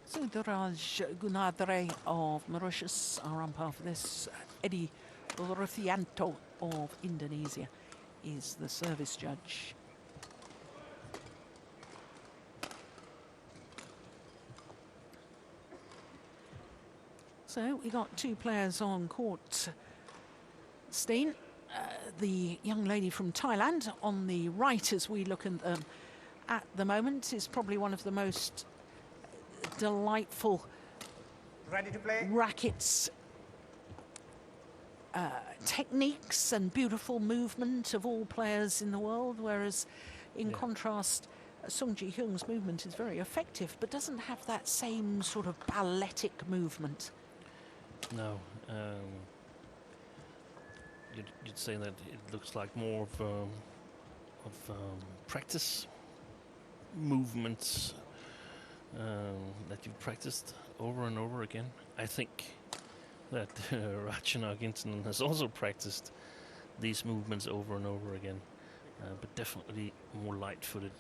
So Duraj Gunadre of Mauritius, our umpire for this. Eddie Ruthianto of Indonesia is the service judge. So we got 2 players on court. Steen, the young lady from Thailand, on the right as we look at them at the moment, is probably one of the most delightful Ready to play? rackets, techniques and beautiful movement of all players in the world, whereas in contrast, Sung Ji-hyun's movement is very effective but doesn't have that same sort of balletic movement. No, you'd say that it looks like more of practice movements that you've practiced over and over again. I think that Ratchanok Intanon has also practiced these movements over and over again, but definitely more light-footed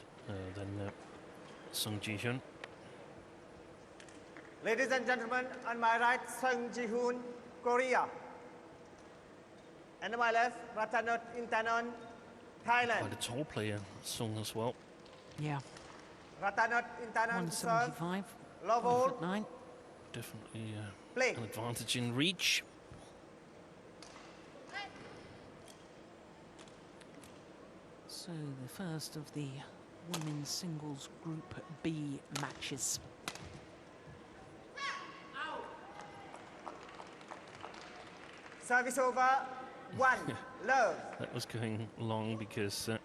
than Sung Ji-hyun. Ladies and gentlemen, on my right, Sung Ji-hyun, Korea. And on my left, Ratchanok Intanon, Thailand. Quite a tall player, Sung as well. Yeah, Ratchanok Intanon to serve. 175, Love all. 5'9". Definitely Play. an advantage in reach. So the first of the women's singles Group B matches. Service over. 1. Love. That was going long because the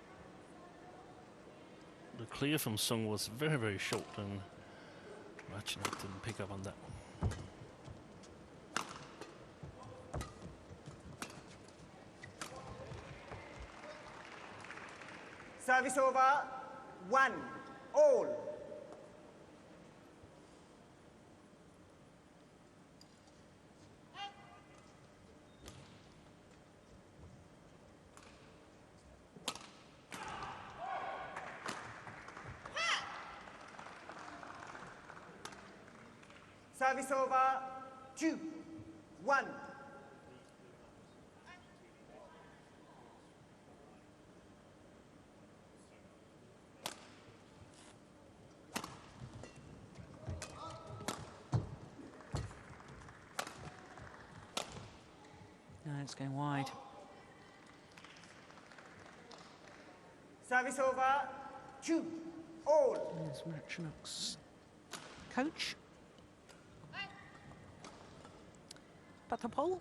clear from Sung was very, very short, and Ratchanok didn't pick up on that. Service over. 1. All. Service over. 2. 1. it's going wide. Service over. 2-all. There's Ratchanok's coach. Patapol.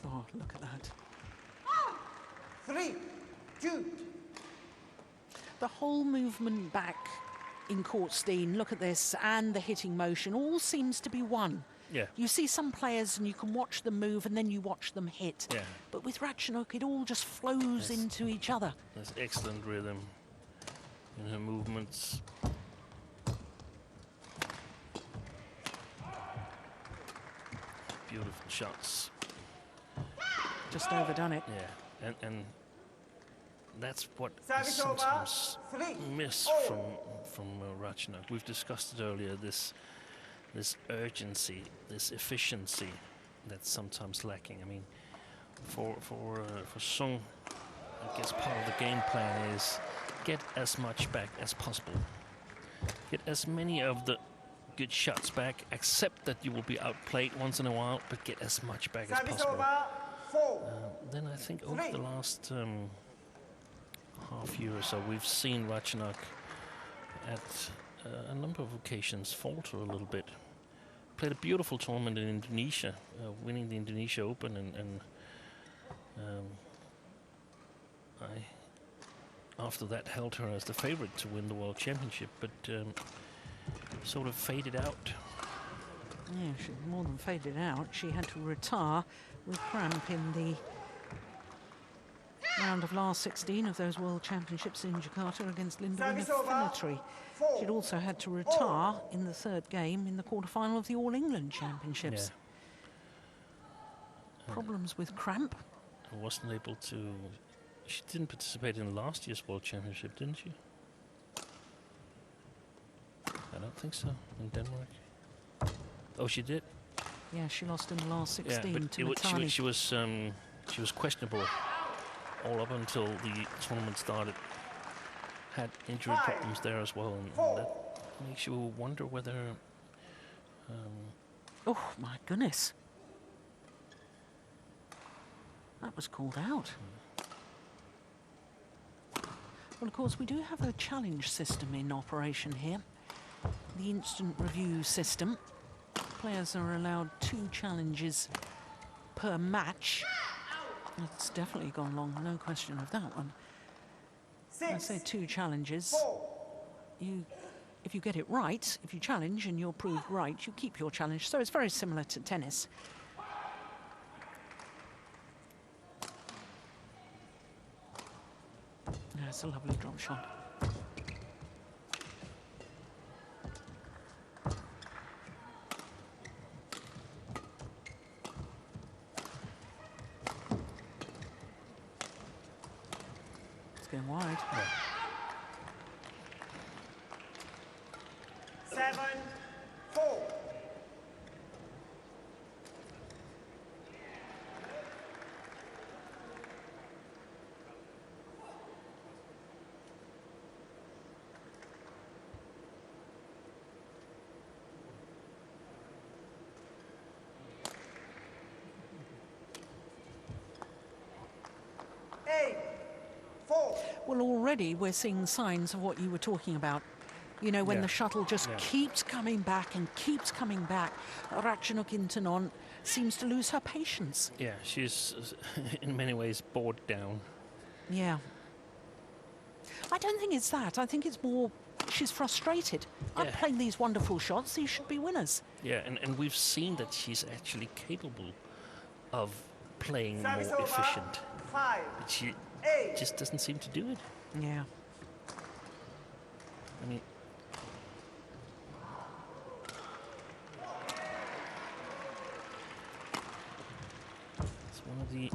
Oh, look at that. 3-2. The whole movement back in court, Steen, look at this, and the hitting motion all seems to be one. Yeah. You see some players and you can watch them move and then you watch them hit. Yeah. But with Ratchanok, it all just flows into each other. There's excellent rhythm in her movements. Beautiful shots. Just overdone it. Yeah, and that's what I Service over. sometimes 3. miss from Ratchanok. We've discussed it earlier. This urgency, this efficiency, that's sometimes lacking. I mean, for Seong, I guess part of the game plan is get as much back as possible. Get as many of the good shots back. Accept that you will be outplayed once in a while, but get as much back as Service possible. over. 4. Then I think over the last half year or so, we've seen Ratchanok at a number of occasions falter a little bit. Played a beautiful tournament in Indonesia, winning the Indonesia Open, and I, after that, held her as the favorite to win the World Championship, but sort of faded out. Yeah, she more than faded out. She had to retire with cramp in the round of last 16 of those World Championships in Jakarta against Linda Service over. Fenetry. She'd also had to retire in the third game in the quarterfinal of the All England Championships. Problems with cramp. I wasn't able to. She didn't participate in last year's World Championship, didn't she? I don't think so. In Denmark. Oh, she did. Yeah, she lost in the last 16 but to Matani. she was questionable all up until the tournament started. Had injury problems there as well, and that makes you wonder whether. Oh my goodness! That was called out. Well, of course, we do have a challenge system in operation here. The instant review system. Players are allowed 2 challenges per match. It's definitely gone long, no question of that one. I say 2 challenges. If you get it right, if you challenge and you're proved right, you keep your challenge. So it's very similar to tennis. That's a lovely drop shot. Going wide. 7-4. Well, already we're seeing signs of what you were talking about. You know, when the shuttle just keeps coming back and keeps coming back. Ratchanok Intanon seems to lose her patience. Yeah, she's in many ways bored down. Yeah. I don't think it's that. I think it's more she's frustrated. I'm playing these wonderful shots. These should be winners. Yeah, and we've seen that she's actually capable of playing more efficient. But she just doesn't seem to do it. Yeah. I mean, it's one of the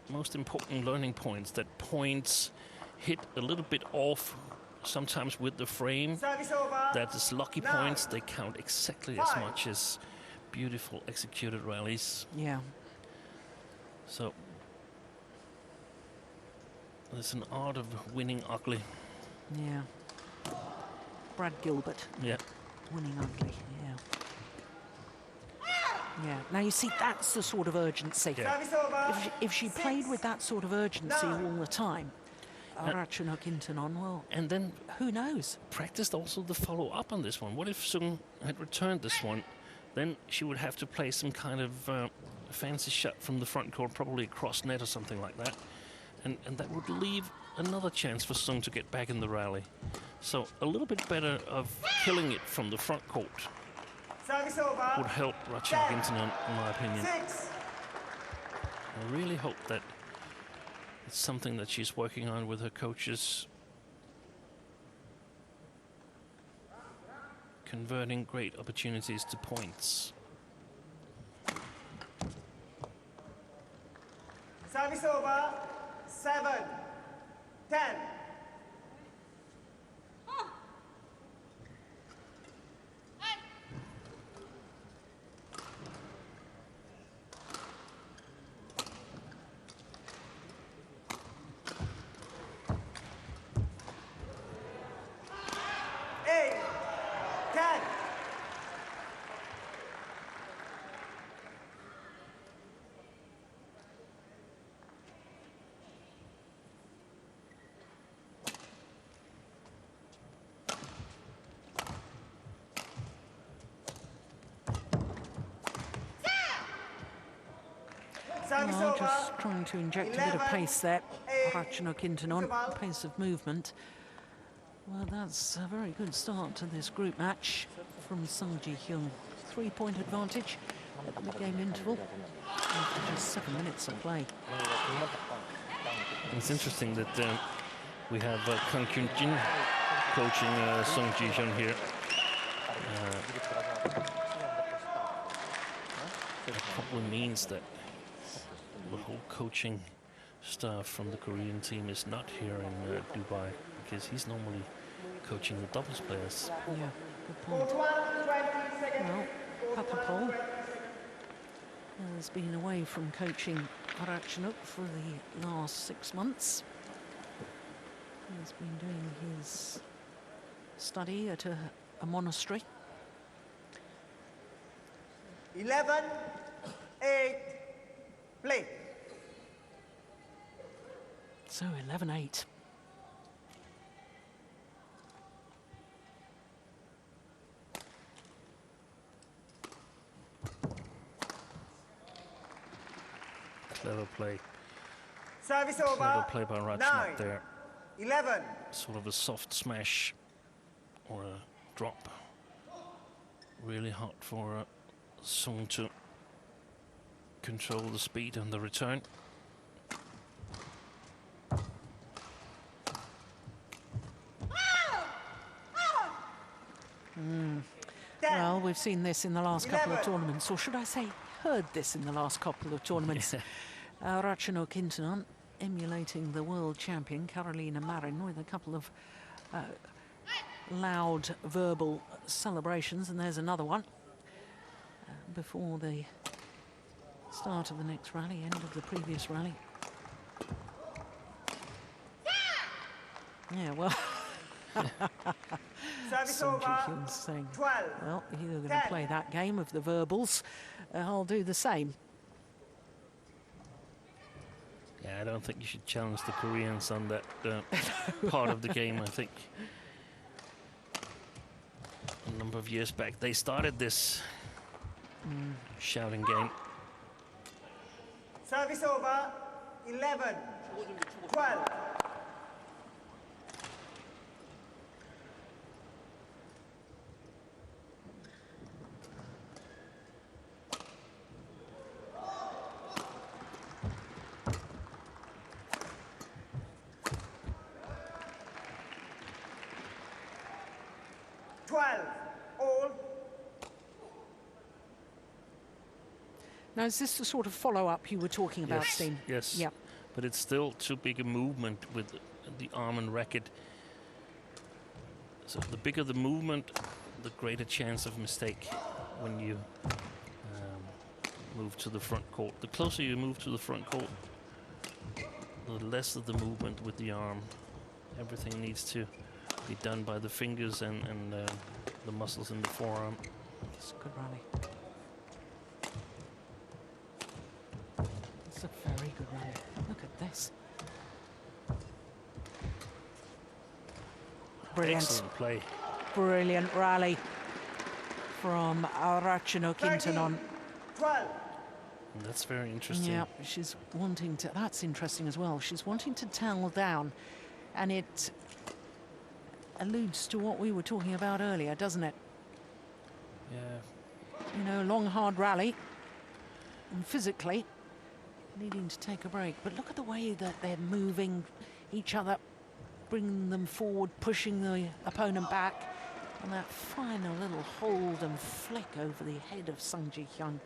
most important learning points, that points hit a little bit off sometimes with the frame. That is lucky points. They count exactly as much as beautiful executed rallies. Yeah. So there's an art of winning ugly. Yeah. Brad Gilbert. Yeah. Winning ugly, yeah. Yeah, now you see, that's the sort of urgency. Yeah. If she played with that sort of urgency all the time, Ratchanok Intanon, well, And then who knows? practiced also the follow-up on this one. What if Seong had returned this one? Then she would have to play some kind of fancy shot from the front court, probably a cross net or something like that. And that would leave another chance for Seong to get back in the rally. So a little bit better of killing it from the front court would help Ratchanok Intanon, in my opinion. I really hope that it's something that she's working on with her coaches. Converting great opportunities to points. Service over, 7, 10. Well, just trying to inject a bit of pace there. Ratchanok Intanon, pace of movement. Well, that's a very good start to this group match from Sungji Hyun. 3-point advantage at the game interval after just 7 minutes of play. It's interesting that we have Kang Kyun-jin coaching Sungji Hyun here. It probably means that the whole coaching staff from the Korean team is not here in Dubai, because he's normally coaching the doubles players. Yeah, good point. Well, Papapol has been away from coaching Ratchanok for the last 6 months. He's been doing his study at a monastery. 11, 8, play. So 11-8. Clever play. Service Clever over, play by 9, Ratchanok there. 11. Sort of a soft smash or a drop. Really hard for Seong to control the speed and the return. Well, we've seen this in the last couple of tournaments, or should I say, heard this in the last couple of tournaments. Ratchanok Intanon emulating the world champion Carolina Marin with a couple of loud verbal celebrations, and there's another one before the start of the next rally, end of the previous rally. Yeah, well, Hyun's saying, 12, well, if you're going to play that game of the verbals, I'll do the same. Yeah, I don't think you should challenge the Koreans on that part of the game. I think a number of years back they started this shouting game. Service over, 11, 12. Now, is this the sort of follow-up you were talking about, Steen? Yes. Yeah. But it's still too big a movement with the arm and racket. So the bigger the movement, the greater chance of mistake when you move to the front court. The closer you move to the front court, the less of the movement with the arm. Everything needs to be done by the fingers and the muscles in the forearm. It's a good rally. It's a very good rally. Look at this. Brilliant. Excellent play. Brilliant rally from Ratchanok Intanon. 12. That's very interesting. Yeah, she's wanting to, that's interesting as well. She's wanting to towel down, and it alludes to what we were talking about earlier, doesn't it? Yeah. You know, long, hard rally, and physically needing to take a break. But look at the way that they're moving each other, bringing them forward, pushing the opponent back, and that final little hold and flick over the head of Hyun.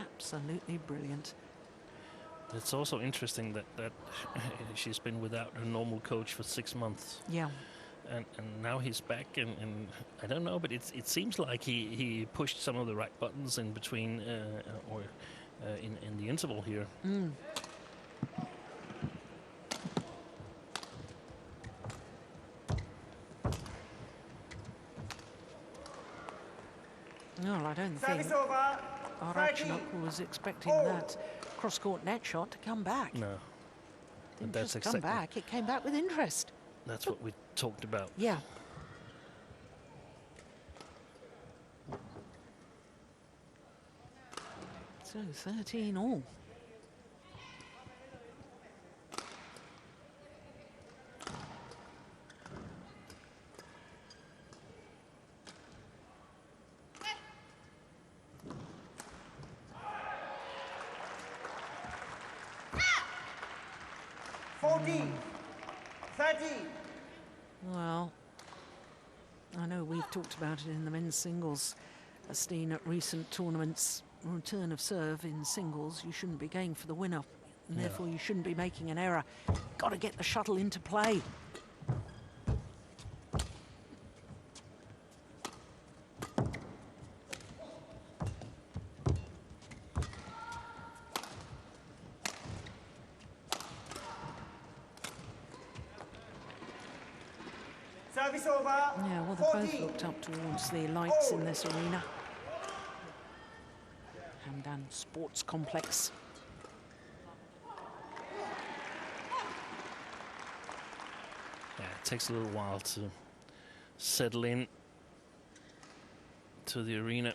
Absolutely brilliant. It's also interesting that she's been without her normal coach for 6 months. Yeah. And now he's back, and I don't know, but it seems like he pushed some of the right buttons in between in the interval here. Mm. No, I don't think Service over. Ratchanok was expecting that cross-court net shot to come back. No. Didn't That's just come exactly- back, it came back with interest. That's what we talked about. Yeah. So 13 all. Well, I know we've talked about it in the men's singles scene at recent tournaments. Return of serve in singles, you shouldn't be going for the winner, and therefore you shouldn't be making an error. Got to get the shuttle into play. Service over. Yeah, well, they both looked up towards the lights in this arena. Hamdan Sports Complex. Yeah, it takes a little while to settle in to the arena,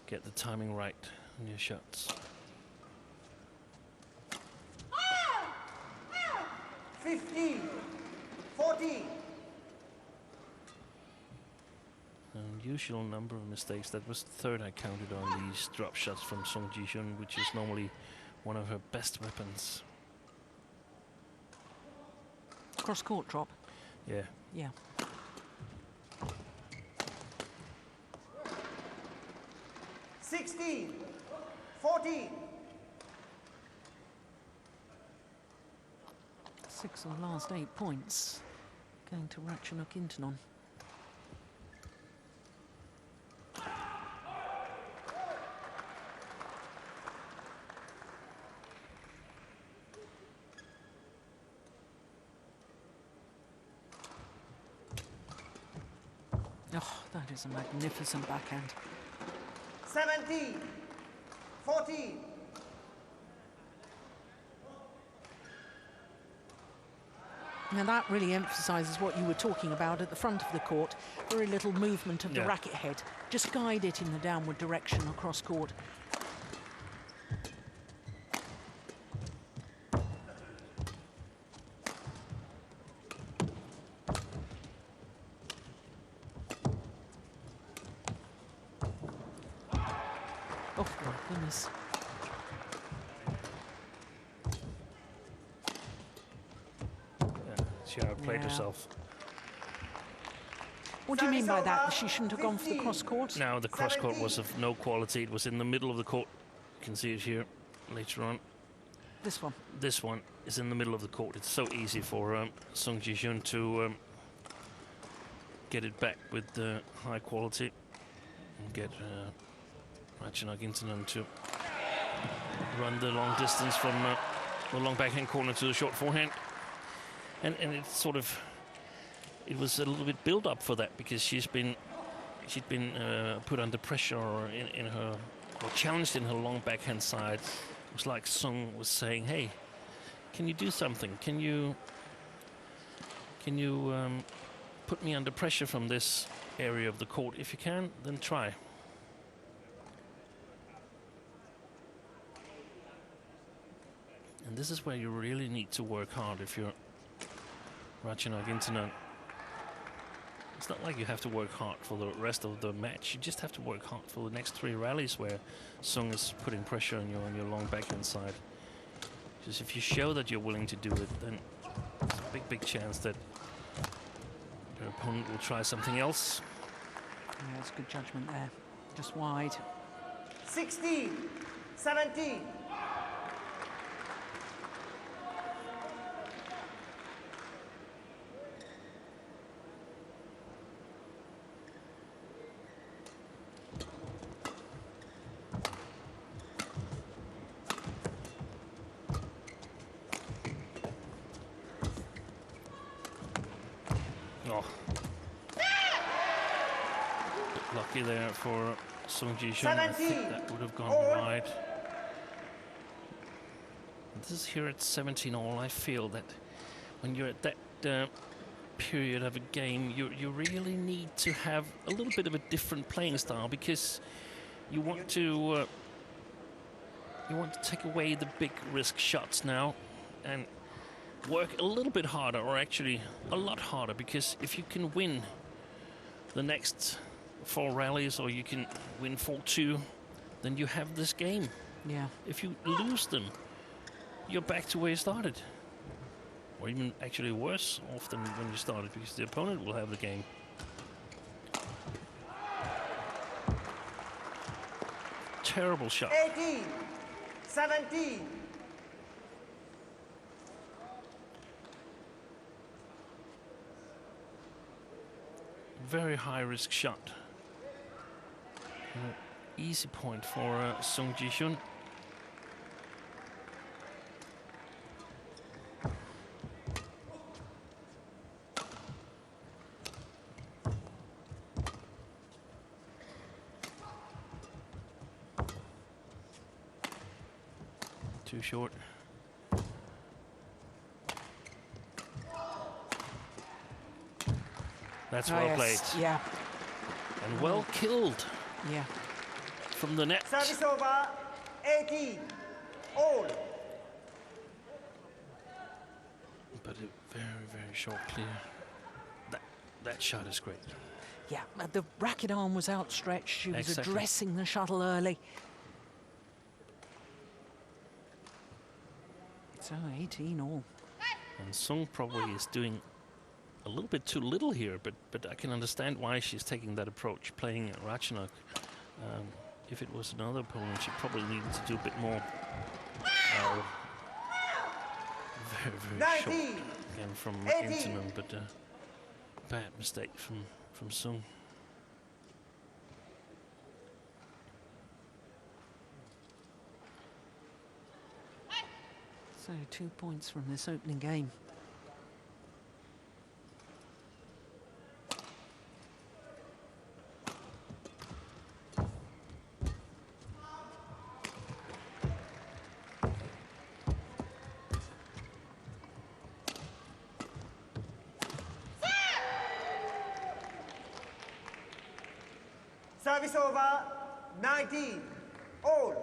get the timing right on your shots. 15, 14. Unusual number of mistakes. That was the third I counted on these drop shots from Song Ji-hyun, which is normally one of her best weapons. Cross-court drop. Yeah. Yeah. $16, 14. 6 of the last 8 points going to Ratchanok Intanon. Oh, that is a magnificent backhand. 17, 14. Now that really emphasises what you were talking about at the front of the court. Very little movement of the racket head. Just guide it in the downward direction across court. Oh, my goodness. She outplayed herself. What do you mean by that? She shouldn't have gone for the cross court? No, the cross court was of no quality. It was in the middle of the court. You can see it here later on. This one? This one is in the middle of the court. It's so easy for Song Ji-hyun to get it back with high quality and get Ratchanok Intanon to run the long distance from the long backhand corner to the short forehand. And it's sort of it was a little bit build up for that because she'd been put under pressure or in her or challenged in her long backhand side. It was like Seong was saying, "Hey, can you do something? Can you put me under pressure from this area of the court? If you can, then try." And this is where you really need to work hard if you're Ratchanok Intanon. It's not like you have to work hard for the rest of the match. You just have to work hard for the next 3 rallies where Seong is putting pressure on your long backhand side. Just if you show that you're willing to do it, then there's a big chance that your opponent will try something else. Yeah, it's good judgment there. Just wide. 16, 17. Lucky there for Seong Ji-hyun. I think that would have gone wide. This is here at 17 all. I feel that when you're at that period of a game, you really need to have a little bit of a different playing style because you want to take away the big risk shots now and work a little bit harder, or actually a lot harder, because if you can win the next 4 rallies or you can win 4-2, then you have this game. Yeah. If you lose them, you're back to where you started, or even actually worse off than when you started, because the opponent will have the game. Terrible shot. 18, 17. Very high risk shot. Easy point for Seong Ji-hyun. Too short. That's well played. Yeah. And well killed. Yeah. From the net. Service over, 18, all. But a very short clear. That shot is great. Yeah, the racket arm was outstretched. She was Exactly. addressing the shuttle early. So 18 all. And Seong probably is doing a little bit too little here, but I can understand why she's taking that approach, playing Ratchanok. If it was another opponent, she probably needed to do a bit more. Very 19, short again from 18. Intanon, but bad mistake from Seong. So 2 points from this opening game. Service over, 19, all.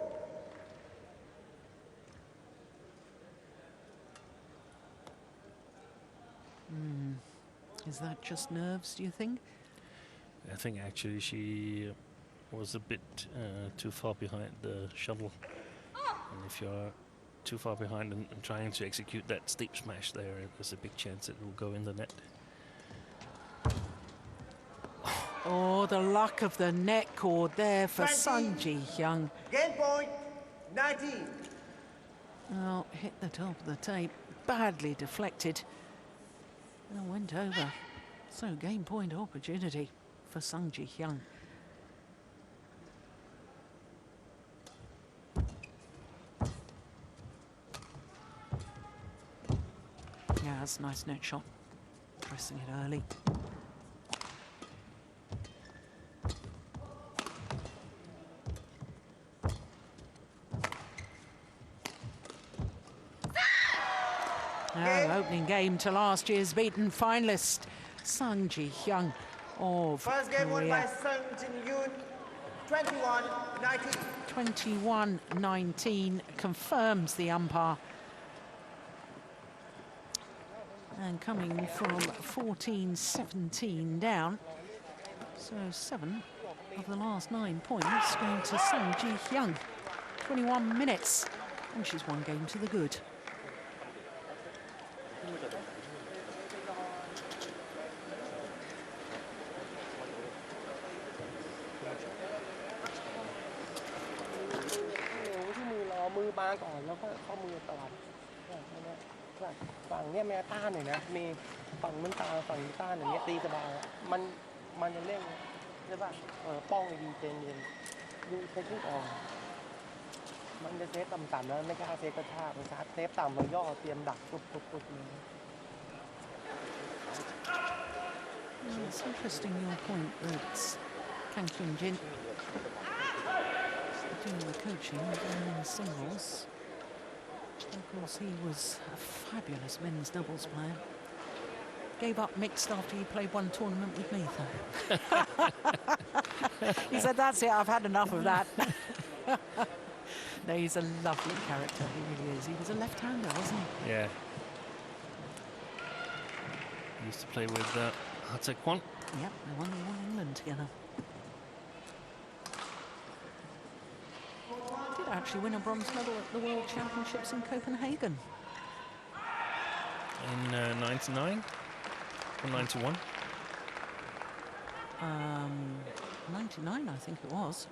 Is that just nerves, do you think? I think actually she was a bit too far behind the shuttle. And if you're too far behind and trying to execute that steep smash there, there's a big chance it will go in the net. Oh, the luck of the net cord there for 20. Seong Ji-hyun. Game point, 19. Oh, hit the top of the tape, badly deflected. And went over. So game point opportunity for Seong Ji-hyun. Yeah, that's a nice net shot. Pressing it early. Opening game to last year's beaten finalist, Sang Ji-hyun of First game won by Korea. Sang Jin-yoon, 21-19. 21-19 confirms the umpire. And coming from 14-17 down, so 7 of the last 9 points going to Sang Ji-hyun. 21 minutes, and she's 1 game to the good. It's interesting your point that Kang Kyung-jin doing the coaching in singles. Of course, he was a fabulous men's doubles player. Gave up mixed after he played 1 tournament with me, though. He said, "That's it, I've had enough of that." No, he's a lovely character, he really is. He was a left-hander, wasn't he? Yeah. He used to play with Hatsekwan. Yep, they won England together. Did actually win a bronze medal at the World Championships in Copenhagen. In 99 or 91? 99, I think it was.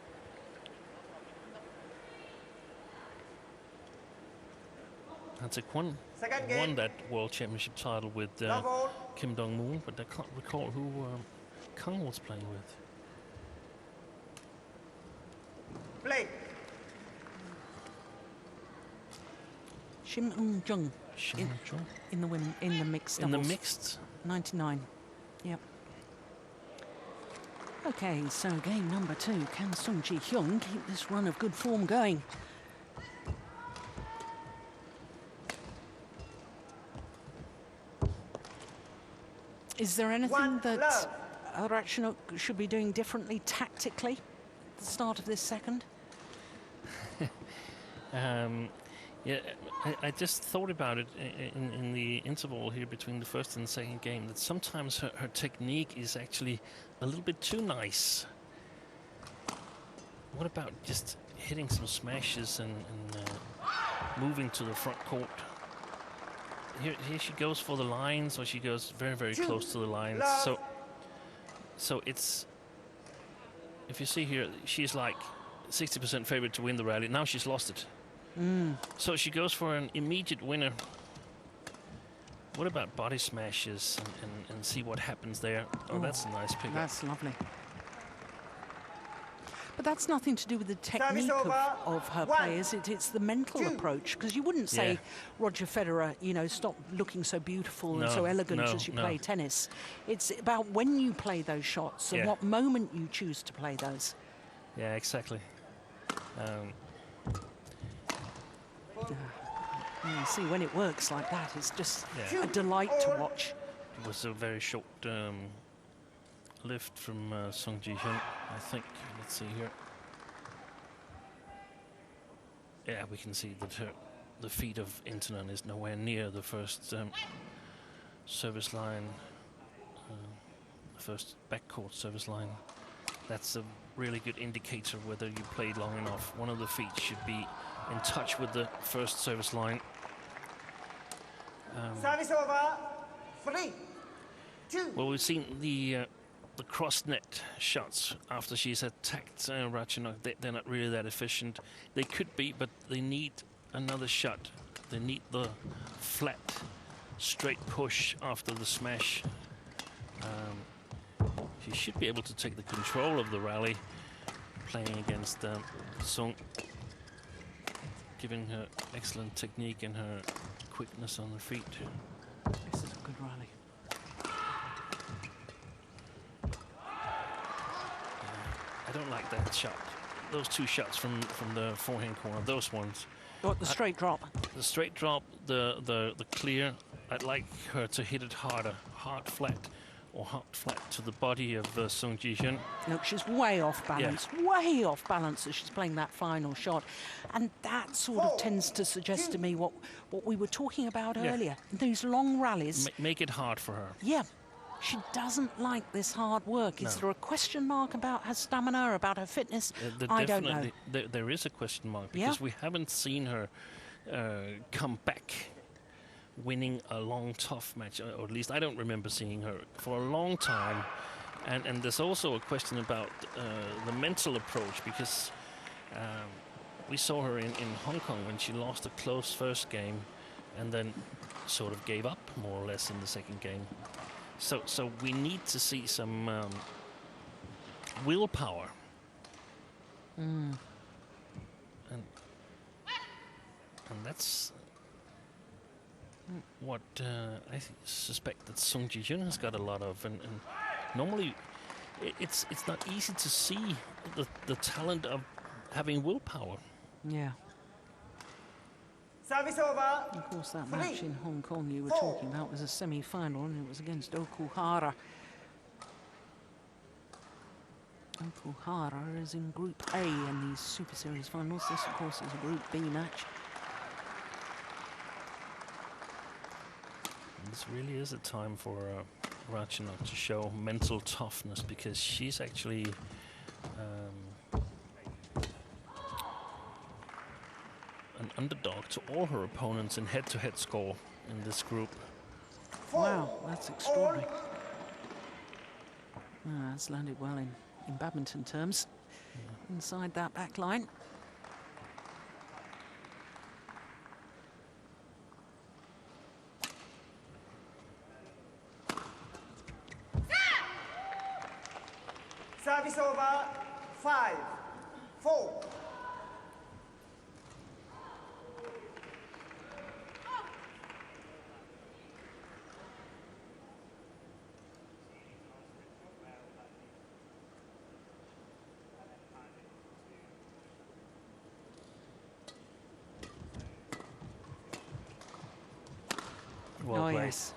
Hatsekwan Second game. won that World Championship title with Kim Dong-moon, but I can't recall who Kang was playing with. Play. Shim Eun-jung in the women in the mixed doubles. In the mixed? 99. Yep. Okay, so game number 2. Can Sang Ji-hyun keep this run of good form going? Is there anything that Ratchanok should be doing differently tactically at the start of this second? Yeah, I just thought about it in the interval here between the first and the second game, that sometimes her technique is actually a little bit too nice. What about just hitting some smashes and moving to the front court? Here she goes for the lines, or she goes very, very close to the lines. So it's, if you see here, she's like 60% favorite to win the rally. Now she's lost it. So she goes for an immediate winner. What about body smashes and see what happens there? Oh, that's a nice pickup. That's lovely. But that's nothing to do with the technique of her players. It's the mental approach, because you wouldn't say, Roger Federer, you know, stop looking so beautiful and so elegant as you play tennis. It's about when you play those shots and what moment you choose to play those. Yeah, exactly. You see, when it works like that, it's just a delight to watch. It was a very short lift from Sang Ji-hyun, I think. Let's see here. Yeah, we can see that the feet of Intanon is nowhere near the first service line, first backcourt service line. That's a really good indicator whether you played long enough. One of the feet should be in touch with the first service line. Service over. 3, 2. Well, we've seen the cross net shots after she's attacked Ratchanok. They're not really that efficient. They could be, but they need another shot. They need the flat, straight push after the smash. She should be able to take the control of the rally, playing against Seong, giving her excellent technique and her quickness on the feet. This is a good rally. I don't like that shot. Those two shots from the forehand corner, those ones. Got the straight drop. The straight drop, the clear. I'd like her to hit it harder, hard flat, or hard flat to the body of Sung Ji-hyun. Look, she's way off balance, way off balance as she's playing that final shot. And that sort of tends to suggest to me what we were talking about earlier. These long rallies. Make it hard for her. Yeah, she doesn't like this hard work. Is there a question mark about her stamina, about her fitness? I don't know. There is a question mark because we haven't seen her come back winning a long, tough match, or at least I don't remember seeing her for a long time. And there's also a question about the mental approach, because we saw her in Hong Kong when she lost a close first game and then sort of gave up more or less in the second game. So we need to see some willpower. And that's what I suspect that Sung Ji-hyun has got a lot of, and normally it's not easy to see the talent of having willpower. Yeah. Service over. Of course, that match in Hong Kong you were talking about was a semi-final, and it was against Okuhara. Okuhara is in Group A in these Super Series finals. This, of course, is a Group B match. This really is a time for Ratchanok to show mental toughness, because she's actually an underdog to all her opponents in head-to-head score in this group. Wow, that's extraordinary. That's landed well in badminton terms. Inside that back line. Service over. 5-4. Well played. Yes.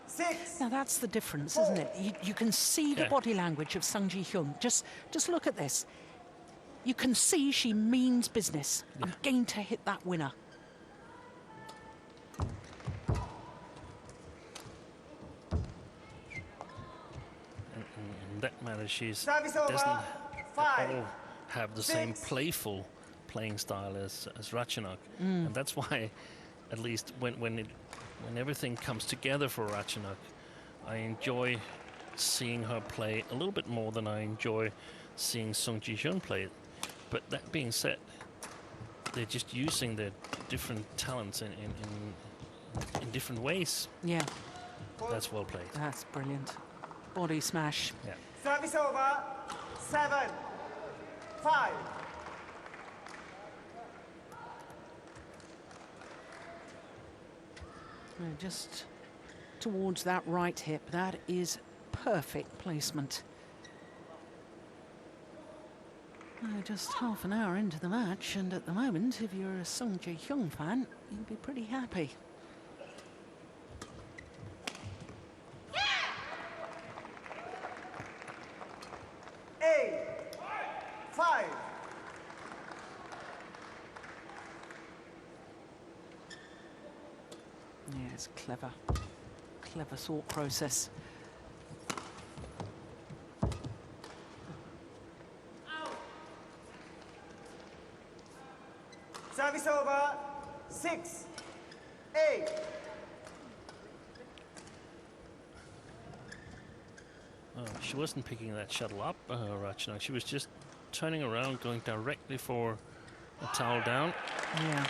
6. Now that's the difference, isn't it? You can see the body language of Sung Ji-hyun. Just look at this. You can see she means business. I'm going to hit that winner. In that matter, she's Service over. doesn't 5. all have the same playful playing style as Ratchanok, and that's why, at least when everything comes together for Ratchanok, I enjoy seeing her play a little bit more than I enjoy seeing Sung Ji-hyun play it. But that being said, they're just using their different talents in different ways. Yeah, That's well played. that's brilliant. Body smash. Yeah. Service over. 7-5. Just towards that right hip. That is perfect placement. Just half an hour into the match, and at the moment, if you're a Sung Ji-hyun fan, you'd be pretty happy. Eight. 5. Yeah, it's clever. Clever thought process. Service over. 6-8. She wasn't picking that shuttle up, Ratchanok. She was just turning around, going directly for a towel down. Yeah.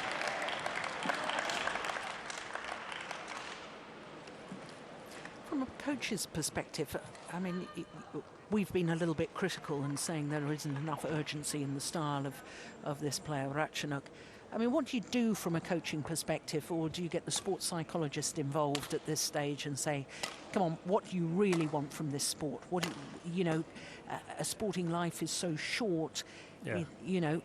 From a coach's perspective, I mean, we've been a little bit critical and saying there isn't enough urgency in the style of this player, Ratchanok. I mean, what do you do from a coaching perspective, or do you get the sports psychologist involved at this stage and say, come on, what do you really want from this sport? What do you know, a sporting life is so short, Yeah. you know.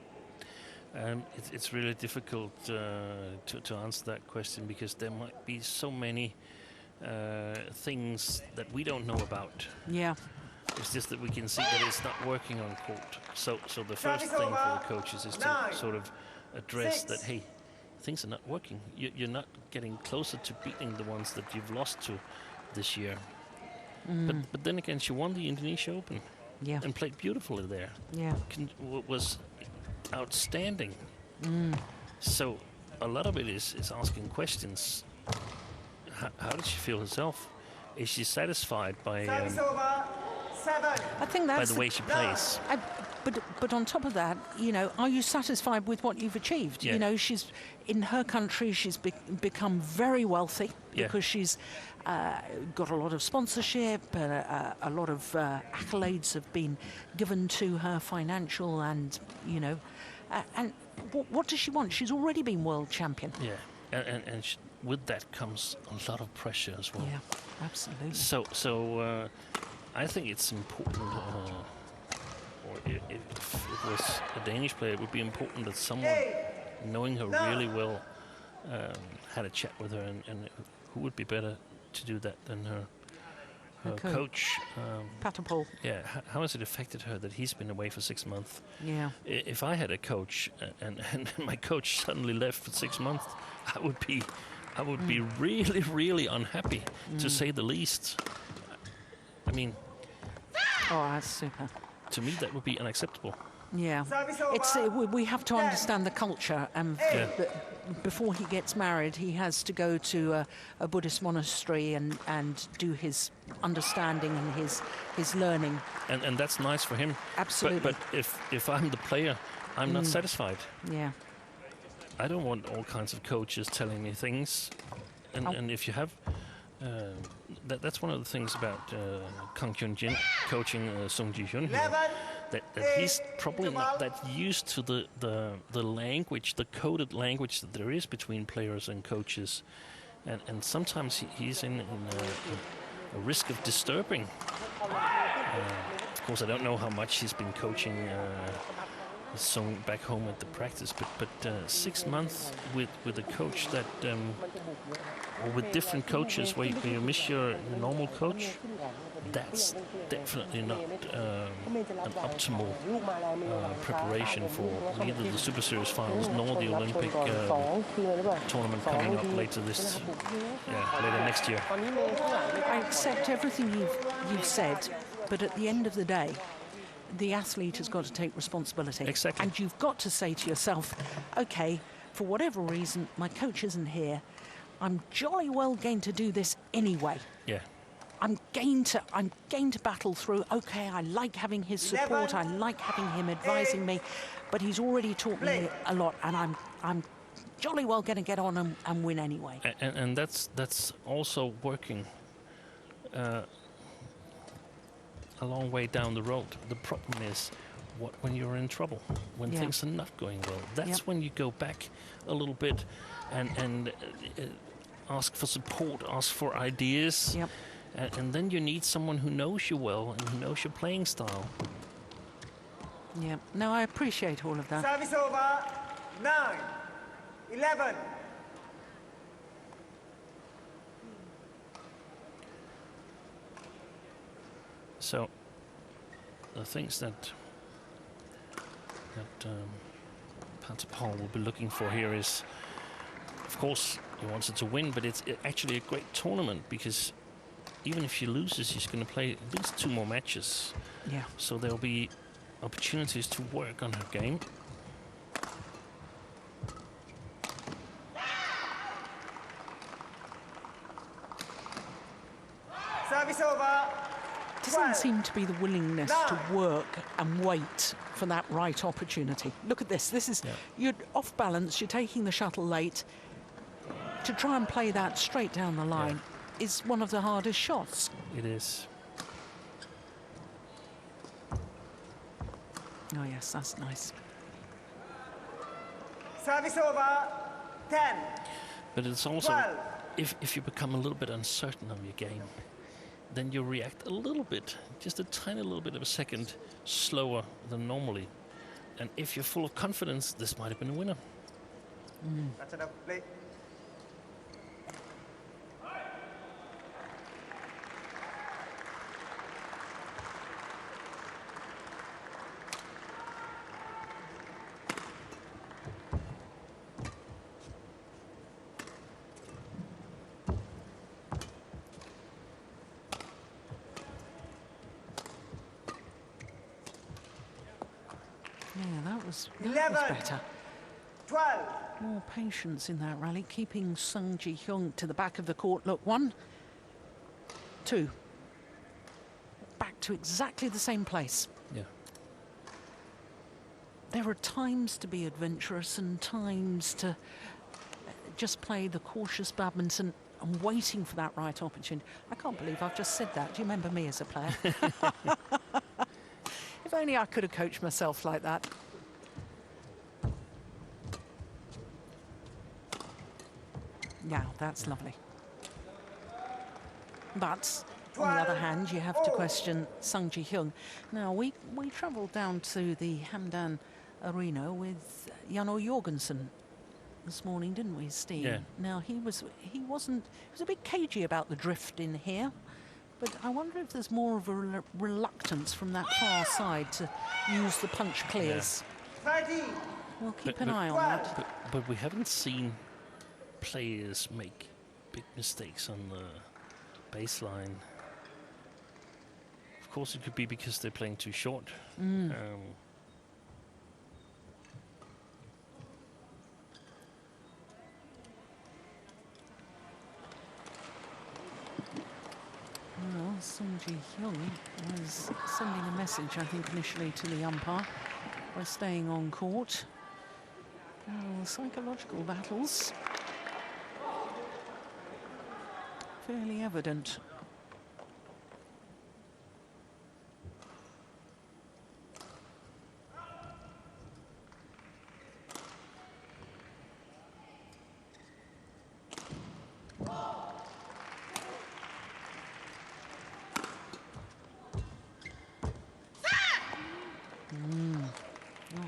It's really difficult to answer that question, because there might be so many things that we don't know about. Yeah. It's just that we can see that it's not working on court. So the first thing for the coaches is to sort of address that, hey, things are not working. You're not getting closer to beating the ones that you've lost to this year. But then again, she won the Indonesia Open. Yeah. And played beautifully there. Yeah. Was outstanding. So a lot of it is asking questions. How did she feel herself? Is she satisfied by I think that's the way she plays? But on top of that, you know, are you satisfied with what you've achieved? Yeah. You know, she's in her country. She's become very wealthy because she's got a lot of sponsorship. A lot of accolades have been given to her, financial and, you know. And what does she want? She's already been world champion. Yeah, and with that comes a lot of pressure as well. Yeah, absolutely. So I think it's important, or if it was a Danish player, it would be important that someone knowing her really well had a chat with her, and who would be better to do that than her coach. Patapol. Yeah, how has it affected her that he's been away for 6 months? Yeah. If I had a coach and my coach suddenly left for 6 months, I would be really, really unhappy, to say the least. I mean, oh, that's super. To me, that would be unacceptable. Yeah, it's we have to understand the culture, and before he gets married, he has to go to a Buddhist monastery and do his understanding and his learning. And that's nice for him. Absolutely. But if I'm the player, I'm not satisfied. Yeah. I don't want all kinds of coaches telling me things, and if you have. That's one of the things about Kang Hyun-jin coaching Sung Ji-hyun here, that he's probably not that used to the language, the coded language that there is between players and coaches, and sometimes he's in a risk of disturbing. Of course, I don't know how much he's been coaching Sung back home at the practice, but 6 months with a coach that. Or with different coaches where you miss your normal coach, that's definitely not an optimal preparation for either the Super Series finals nor the Olympic tournament coming up later next year. I accept everything you've said, but at the end of the day, the athlete has got to take responsibility. Exactly. And you've got to say to yourself, okay, for whatever reason, my coach isn't here. I'm jolly well going to do this anyway. Yeah. I'm going to battle through. Okay, I like having his support. I like having him advising me, but he's already taught me a lot, and I'm jolly well going to get on and win anyway. And that's also working a long way down the road. The problem is when you're in trouble, when things are not going well. That's when you go back a little bit and ask for support, ask for ideas. Yep. And then you need someone who knows you well and who knows your playing style. Yeah. No, I appreciate all of that. Service over. 9, 11. So the things that Patapol will be looking for here is, of course, he wants it to win, but it's actually a great tournament, because even if she loses, she's going to play at least 2 more matches. Yeah. So there'll be opportunities to work on her game. Service over. Doesn't seem to be the willingness to work and wait for that right opportunity. Look at this. This is you're off balance. You're taking the shuttle late. To try and play that straight down the line is one of the hardest shots. It is. Oh yes, that's nice. Service over. 10. But it's also, 12. if you become a little bit uncertain of your game, then you react a little bit, just a tiny little bit of a second slower than normally. And if you're full of confidence, this might have been a winner. Ratchanok, play. Yeah, that was 11. better. 12. More patience in that rally, keeping Sung Ji-hyung to the back of the court. Look, 1, 2. Back to exactly the same place. Yeah. There are times to be adventurous and times to just play the cautious badminton and waiting for that right opportunity. I can't believe I've just said that. Do you remember me as a player? If only I could have coached myself like that. Yeah, that's lovely. But on the other hand, you have to question Sung Ji-hyung. Now, we travelled down to the Hamdan Arena with Jan Jorgensen this morning, didn't we, Steve? Yeah. Now, he was a bit cagey about the drift in here, but I wonder if there's more of a reluctance from that far side to use the punch clears. 30. We'll keep But- an eye on that. But we haven't seen players make big mistakes on the baseline. Of course, it could be because they're playing too short. Well, Sung Ji-hyung was sending a message, I think, initially to the umpire by staying on court. Oh, psychological battles. Fairly evident.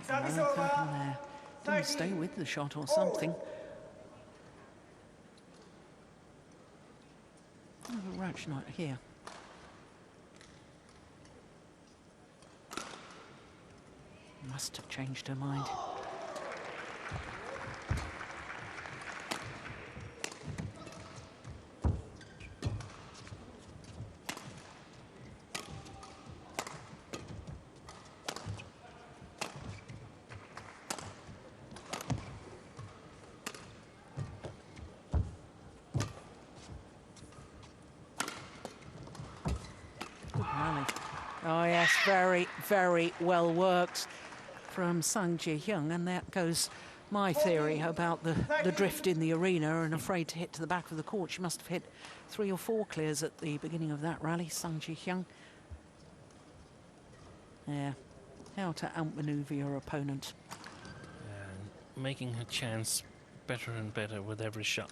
Service What over. happened there? Didn't stay with the shot or something. Oh, but Ratchanok here. Must have changed her mind. Oh yes, very, very well worked from Sung Ji-hyung, and that goes my theory about the drift in the arena and afraid to hit to the back of the court. She must have hit 3 or 4 clears at the beginning of that rally, Sung Ji-hyung. Yeah, how to outmaneuver your opponent. And making her chance better and better with every shot.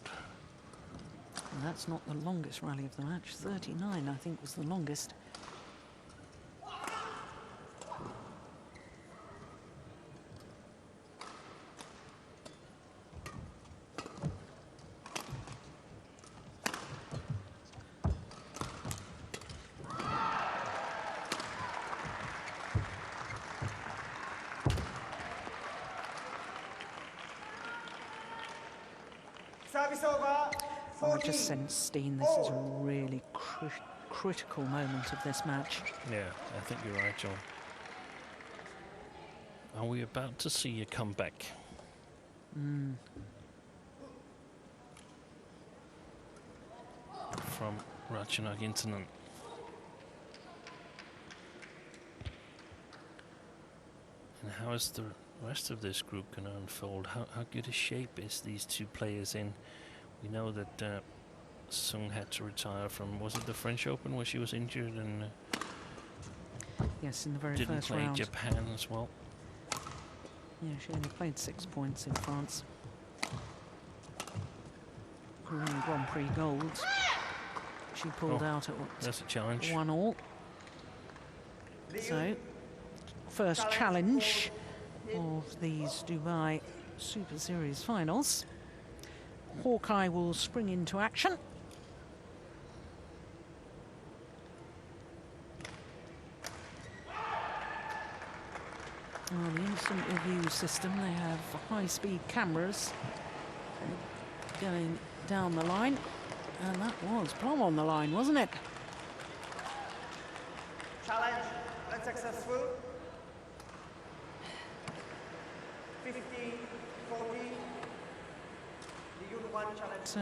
And that's not the longest rally of the match. 39, I think, was the longest. Service over. Oh, I 14. just sense, Steen, this is a really critical moment of this match. Yeah, I think you're right, John. Are we about to see a comeback? From Ratchanok Intanon. And how is the rest of this group going to unfold? How good a shape is these two players in? We know that Seong had to retire from, was it the French Open where she was injured and Yes, in the very didn't first play round. Japan as well? Yeah, she only played 6 points in France. Korean Grand Prix gold. She pulled out at That's a challenge. 1-1. So, first challenge of these Dubai Super Series finals. Hawkeye will spring into action. Well, the instant review system, they have high-speed cameras going down the line, and that was plumb on the line, wasn't it? Challenge unsuccessful. 50, 40. The Yun one challenge. So,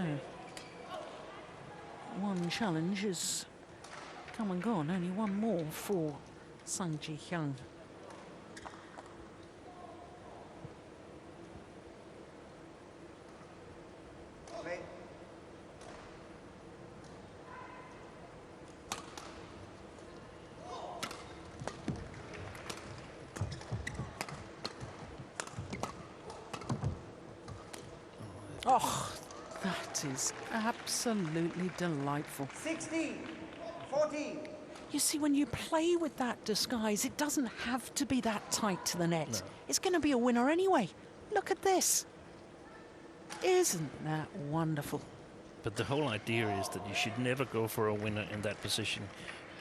one challenge has come and gone, only one more for Sang Ji-hyun. Play. Oh, that is absolutely delightful. 60, 40. You see, when you play with that disguise, it doesn't have to be that tight to the net. No. It's going to be a winner anyway. Look at this. Isn't that wonderful? But the whole idea is that you should never go for a winner in that position.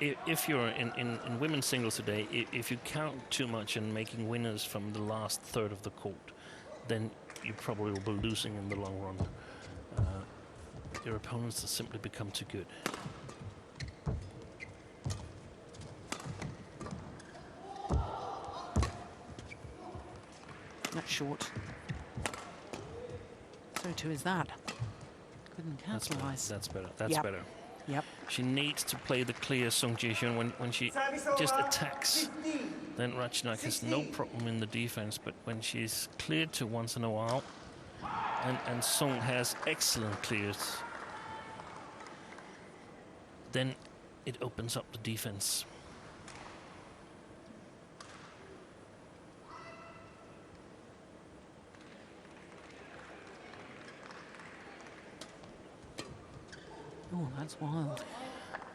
If you're in women's singles today, if you count too much on making winners from the last third of the court, then you probably will be losing in the long run. Your opponents have simply become too good. That's short. So too is that. Couldn't That's better. capitalise. That's better. That's Yep. better. Yep. She needs to play the clear Song Ji-hyun when she Service just over. attacks. 50. Then Ratchanok has no problem in the defense, but when she's cleared to once in a while, and Song has excellent clears, then it opens up the defense. Oh, that's wild.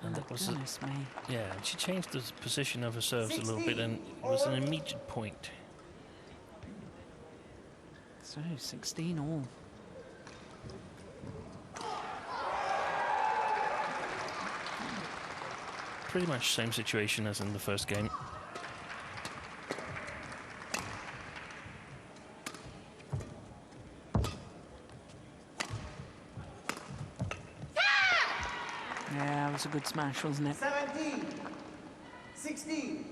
And that was goodness me. yeah, and she changed the position of her serves a little bit, and it was an immediate point. So 16 all. Pretty much same situation as in the first game. Yeah, it was a good smash, wasn't it? 17, 16.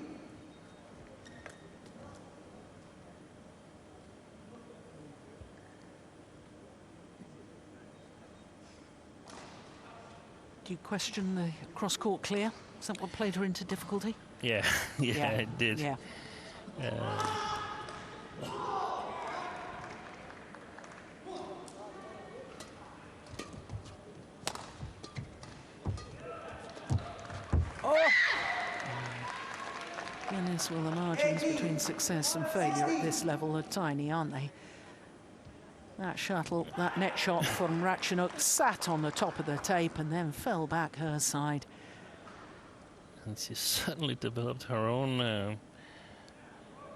Do you question the cross-court clear? Is that what played her into difficulty? Yeah, yeah, it did. Yeah. Oh! Goodness, well, the margins between success and failure at this level are tiny, aren't they? That shuttle, that net shot from Ratchanok sat on the top of the tape and then fell back her side. And she certainly developed her own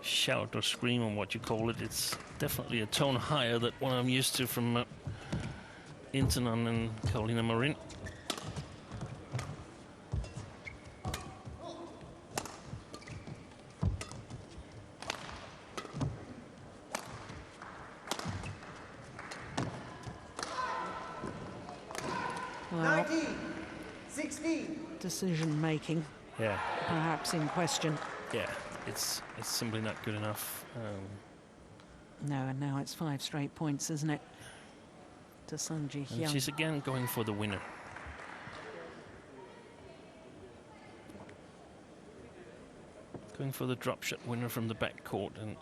shout or scream, or what you call it. It's definitely a tone higher than what I'm used to from Intanon and Carolina Marin. Well, 19, 16. decision making Yeah, perhaps in question. yeah, it's simply not good enough. No, and now it's 5 straight points, isn't it? To Sang And Ji-hyun. she's again going for the winner. Going for the drop shot winner from the backcourt, and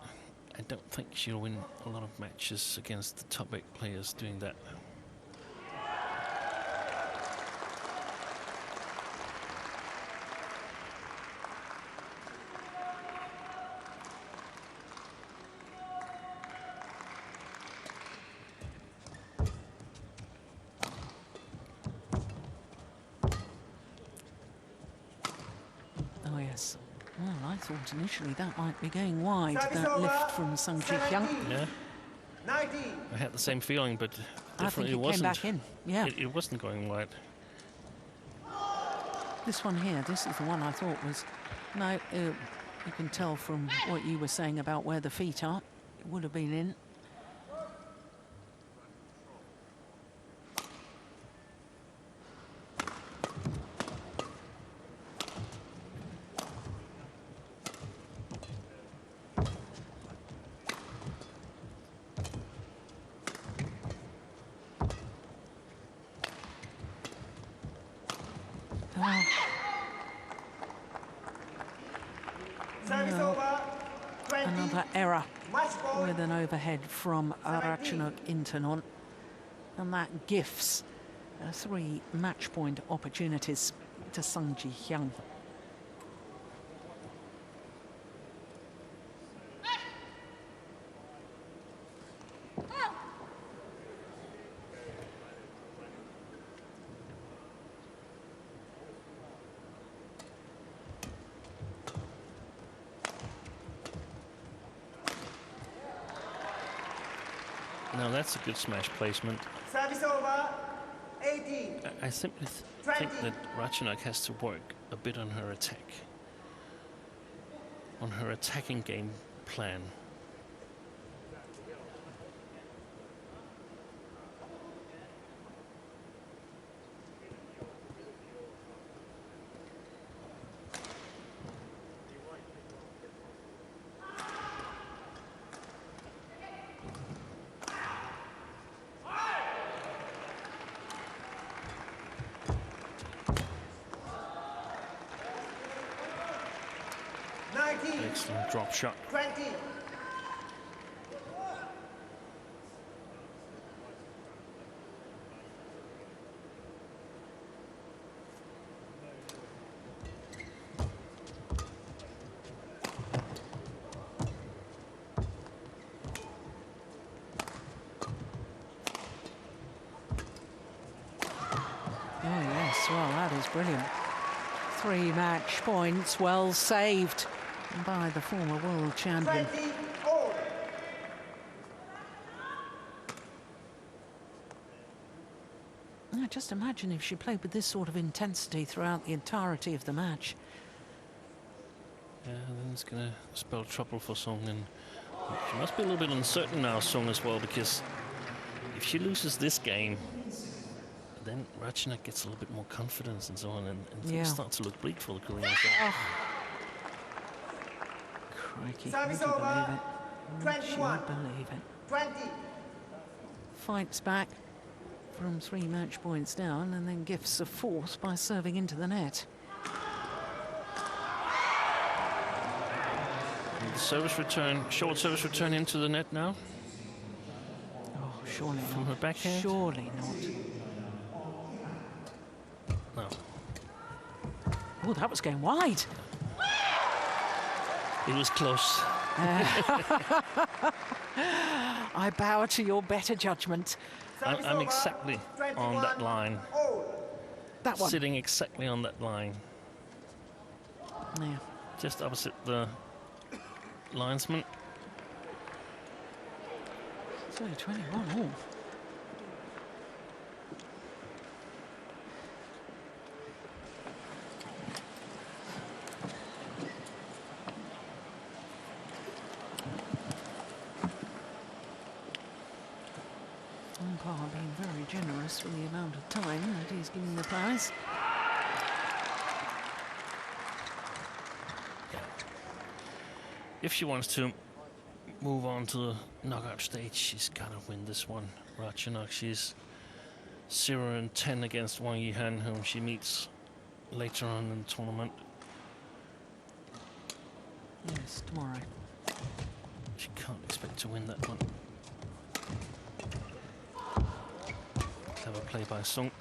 I don't think she'll win a lot of matches against the top 8 players doing that. yes. Well, I thought initially that might be going wide, Service that over. lift from Sung Ji Hyun. 17. Yeah, 19. I had the same feeling, but I think definitely it wasn't. came back in. Yeah. It wasn't going wide. This one here, this is the one I thought was... No, you can tell from what you were saying about where the feet are. It would have been in. Service over. 20. Another error Match ball. with an overhead from Ratchanok Intanon. And that gifts 3 match point opportunities to Sung Ji Hyun. Now that's a good smash placement. Service over. 18. I simply think that Ratchanok has to work a bit on her attack, on her attacking game plan. Excellent drop shot. 20. Oh yes, well that is brilliant. 3 match points, well saved by the former world champion. 20 all. Now, just imagine if she played with this sort of intensity throughout the entirety of the match. Yeah, then it's going to spell trouble for Seong, and she must be a little bit uncertain now, Seong, as well, because if she loses this game, then Ratchanok gets a little bit more confidence and so on, and things start to look bleak for the Koreans. Crikey, Service would you over. believe it? 21. Would you believe it? 20. Fights back from 3 match points down and then gifts a 4th by serving into the net. And the service return, short service return into the net now. Oh, surely From not. her backhand? Surely not. No. Oh, that was going wide. It was close. I bow to your better judgment. I'm exactly on that line. That one. Sitting exactly on that line. Yeah. Just opposite the linesman. So 21 all. Umpire being very generous with the amount of time that he's giving the players. If she wants to move on to the knockout stage, she's got to win this one. Ratchanok, she's 0-10 against Wang Yihan, whom she meets later on in the tournament. Yes, tomorrow. She can't expect to win that one. Clever play by Seong.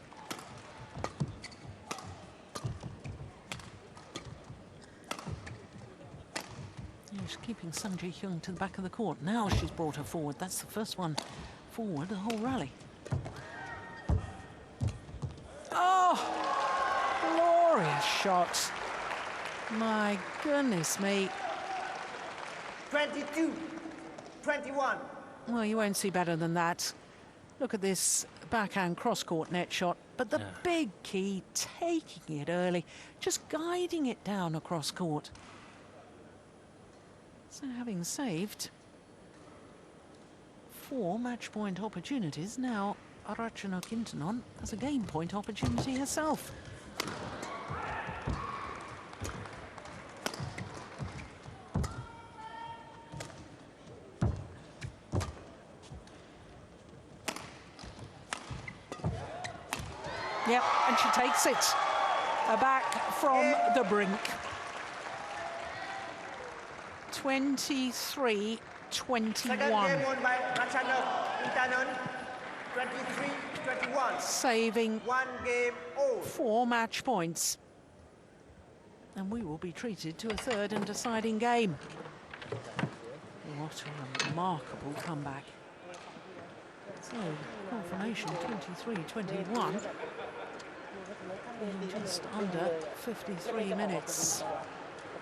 She's keeping Sung Ji Hyun to the back of the court. Now she's brought her forward. That's the first one forward the whole rally. Oh! Glorious shot. My goodness me. 22-21. Well, you won't see better than that. Look at this backhand cross-court net shot, but the big key, taking it early, just guiding it down across court. So having saved 4 match point opportunities, now Ratchanok Intanon has a game point opportunity herself. Yep, and she takes it back from the brink. 23-21. Second game won by Ratchanok Intanon. 23-21. Saving 1 game all. 4 match points. And we will be treated to a third and deciding game. What a remarkable comeback. So, confirmation 23-21. In just under 53 minutes.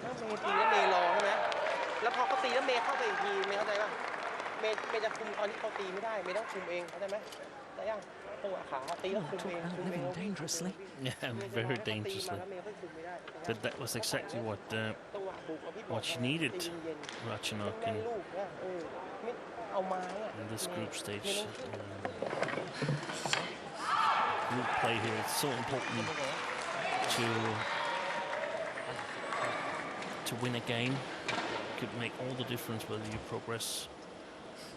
เมย์ตีแล้วเมย์รอใช่ไหมแล้วพอเขาตีแล้วเมย์เข้าไปอีกทีเมย์เข้าใจป่ะเมย์จะคุมตอนที่เขาตีไม่ได้เมย์ต้องคุมเองเข้าใจไหมแต่ยังจังหวะขาตีแล้วคุมเอง Living dangerously. Yeah, very dangerously. But that was exactly what she needed, Ratchanok, in this group stage. Group play here, it's so important to win a game. It could make all the difference whether you progress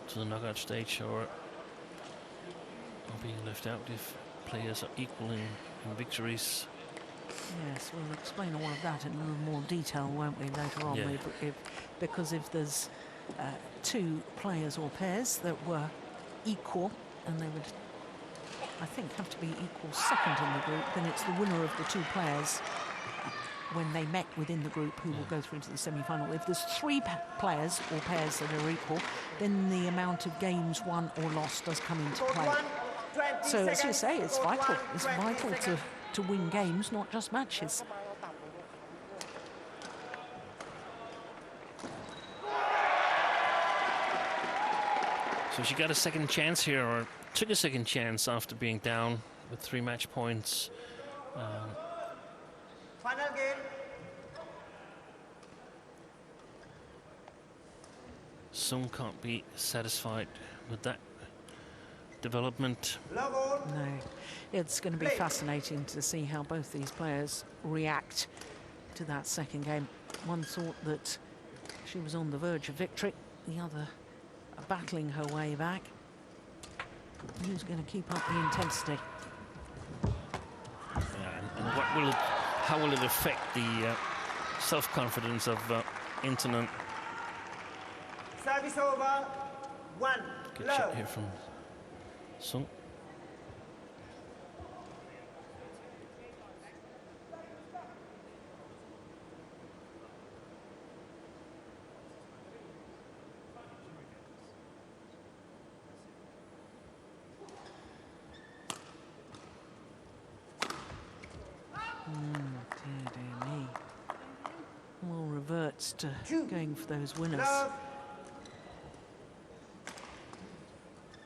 to the knockout stage or being left out if players are equal in victories. Yes, we'll explain all of that in a little more detail, won't we, later on? Yeah. Because if there's 2 players or pairs that were equal, and they would, I think, have to be equal second in the group, then it's the winner of the 2 players when they met within the group who will go through to the semi-final. If there's 3 players or pairs that are equal, then the amount of games won or lost does come into play. So, as you say, it's vital. It's vital to win games, not just matches. So she got a second chance here, or took a second chance after being down with 3 match points. Final game. Seong can't be satisfied with that development. No, it's going to be fascinating to see how both these players react to that second game. One thought that she was on the verge of victory, the other battling her way back. Who's going to keep up the intensity? And how will it affect the self-confidence of Intanon? Service over. 1. Good shot here from Seong. Dear me. Well, reverts to going for those winners.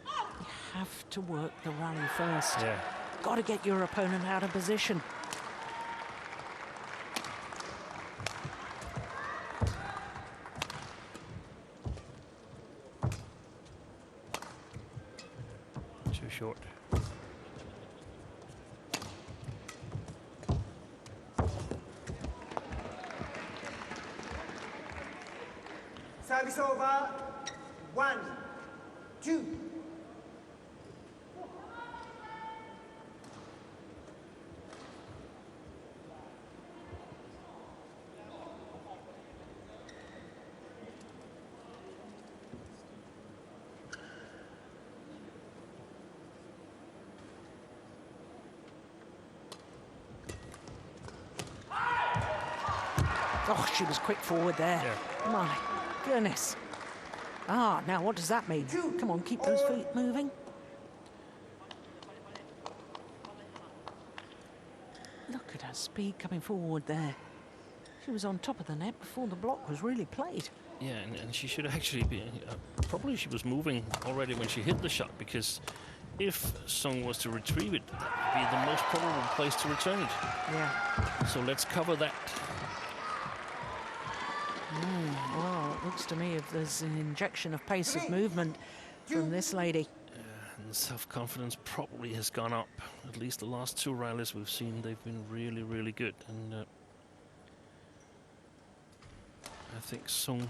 You have to work the rally first. Yeah. Got to get your opponent out of position. Too short. Service over. 1, 2. Oh, she was quick forward there. Yeah. My goodness. Ah, now what does that mean? Come on, keep those feet moving. Look at her speed coming forward there. She was on top of the net before the block was really played. Yeah, and she should actually be... probably she was moving already when she hit the shot, because if Seong was to retrieve it, that would be the most probable place to return it. Yeah. So let's cover that. Well, it looks to me if there's an injection of pace of movement from this lady. And self-confidence probably has gone up. At least the last two rallies we've seen, they've been really, really good. And I think Seong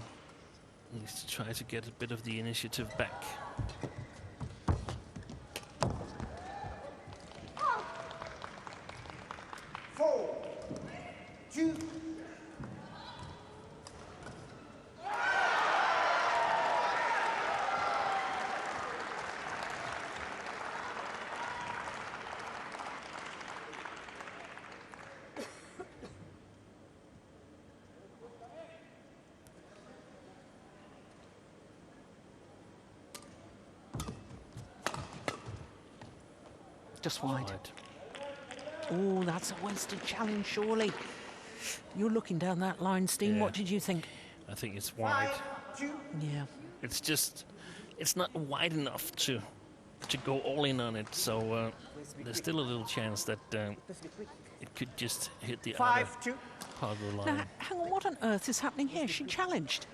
needs to try to get a bit of the initiative back. Just wide. Oh, that's a wasted challenge, surely. You're looking down that line, Steen. Yeah. What did you think? I think it's wide. Yeah. It's just, it's not wide enough to go all in on it. So there's still a little chance that it could just hit the other part of the line. Now, hang on, what on earth is happening here? She challenged.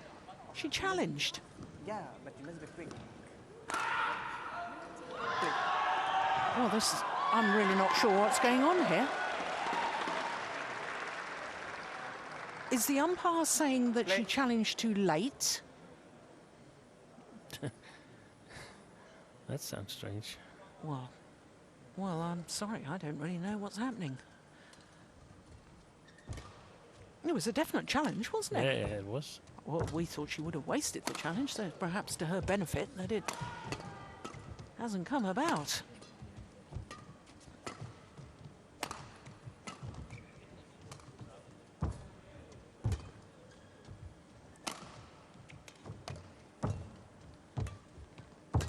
She challenged. Yeah, but you must be quick. Well, I'm really not sure what's going on here. Is the umpire saying that she challenged too late? That sounds strange. Well, I'm sorry, I don't really know what's happening. It was a definite challenge, wasn't it? Yeah, it was. Well, we thought she would have wasted the challenge, so perhaps to her benefit that it hasn't come about.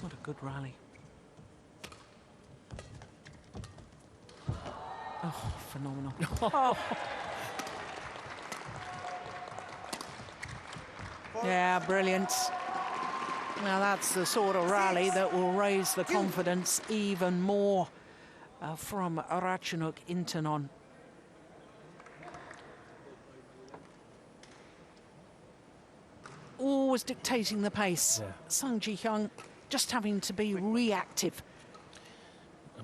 What a good rally. Oh, phenomenal. Oh. Yeah, brilliant. Now that's the sort of rally that will raise the confidence even more from Ratchanok Intanon. Always dictating the pace. Yeah. Sung Ji-hyun just having to be reactive.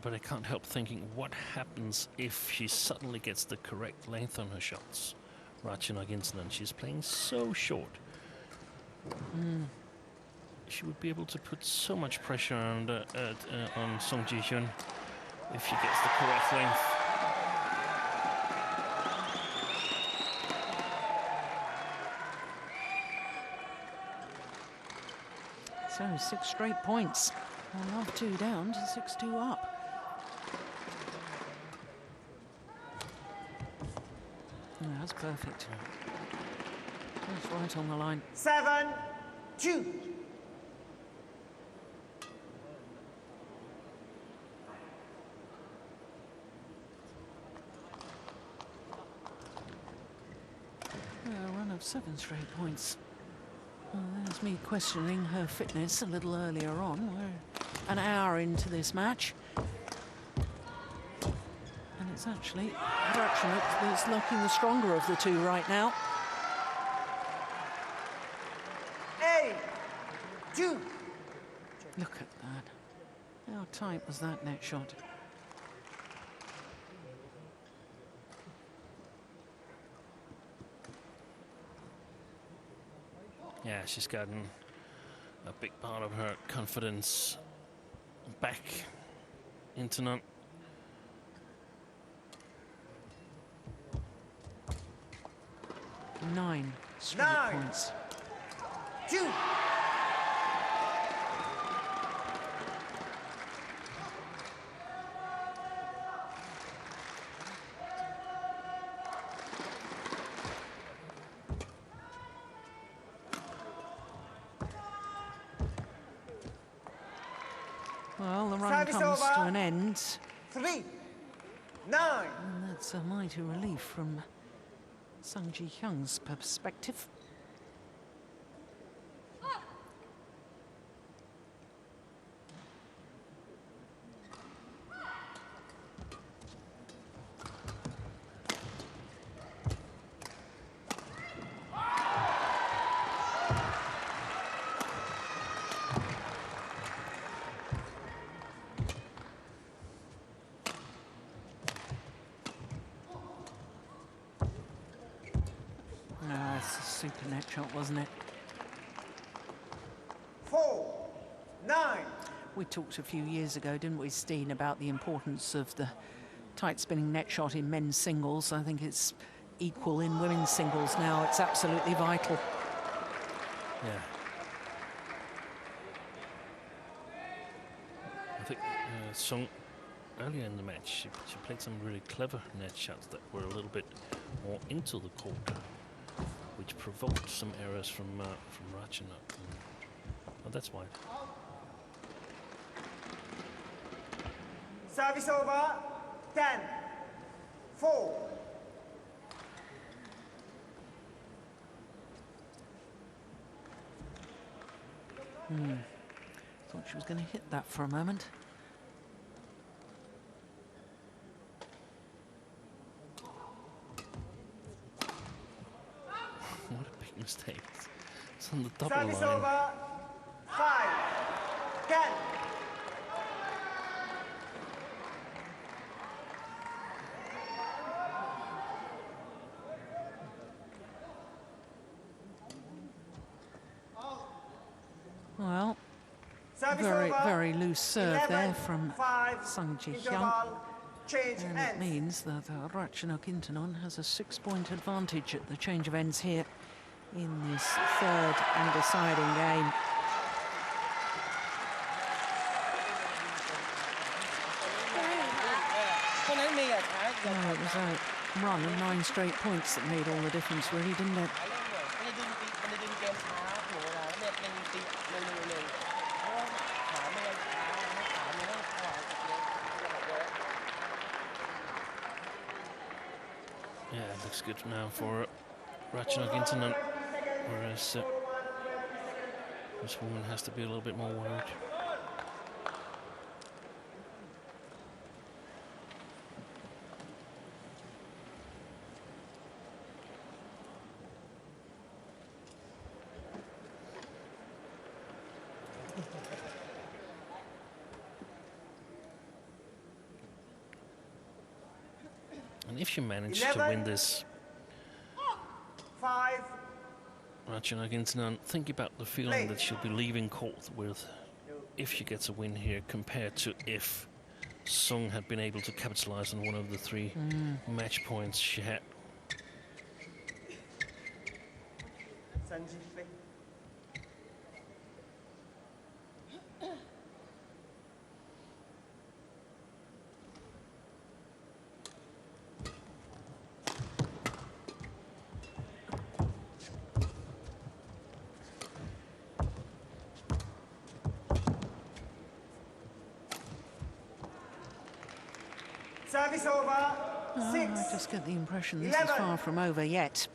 But I can't help thinking, what happens if she suddenly gets the correct length on her shots? Ratchanok Intanon, she's playing so short. She would be able to put so much pressure on Sung Ji-hyun if she gets the correct length. So 6 straight points. Well, off 2 down to 6-2 up. Yeah, that's perfect. That's right on the line. 7-2. A run of 7 straight points. Well, there's me questioning her fitness a little earlier on. We're an hour into this match. And it's actually Ratchanok that's looking the stronger of the two right now. 8-2. Look at that. How tight was that net shot? Yeah, she's gotten a big part of her confidence back. Intanon. Nine straight points. 2. Well, the run Service comes over. to an end. 3-9. And that's a mighty relief from Sung Ji-hyung's perspective. It's a super net shot, wasn't it? 4-9. We talked a few years ago, didn't we, Steen, about the importance of the tight spinning net shot in men's singles. I think it's equal in women's singles now. It's absolutely vital. Yeah. I think Seong, earlier in the match, she played some really clever net shots that were a little bit more into the court, which provoked some errors from Ratchanok. Well, that's why. Service over. 10-4. Thought she was going to hit that for a moment. What a big mistake. It's on the double Service line. over. 5-10. Well, Service very, over. very loose serve there 11, from 5, Sung Ji-hyung. interval, change And it ends. means that Ratchanok Intanon has a 6-point advantage at the change of ends here in this third and deciding game. Oh, it was a run of 9 straight points that made all the difference, really, didn't it? Yeah, it looks good now for Ratchanok Intanon, whereas this woman has to be a little bit more worried. And if she managed to 11, win this 5. Ratchanok Intanon, think about the feeling that she'll be leaving court with if she gets a win here compared to if Seong had been able to capitalize on one of the 3 match points she had. Sanji, play. Service over. 6. I just get the impression this is 11. far from over yet.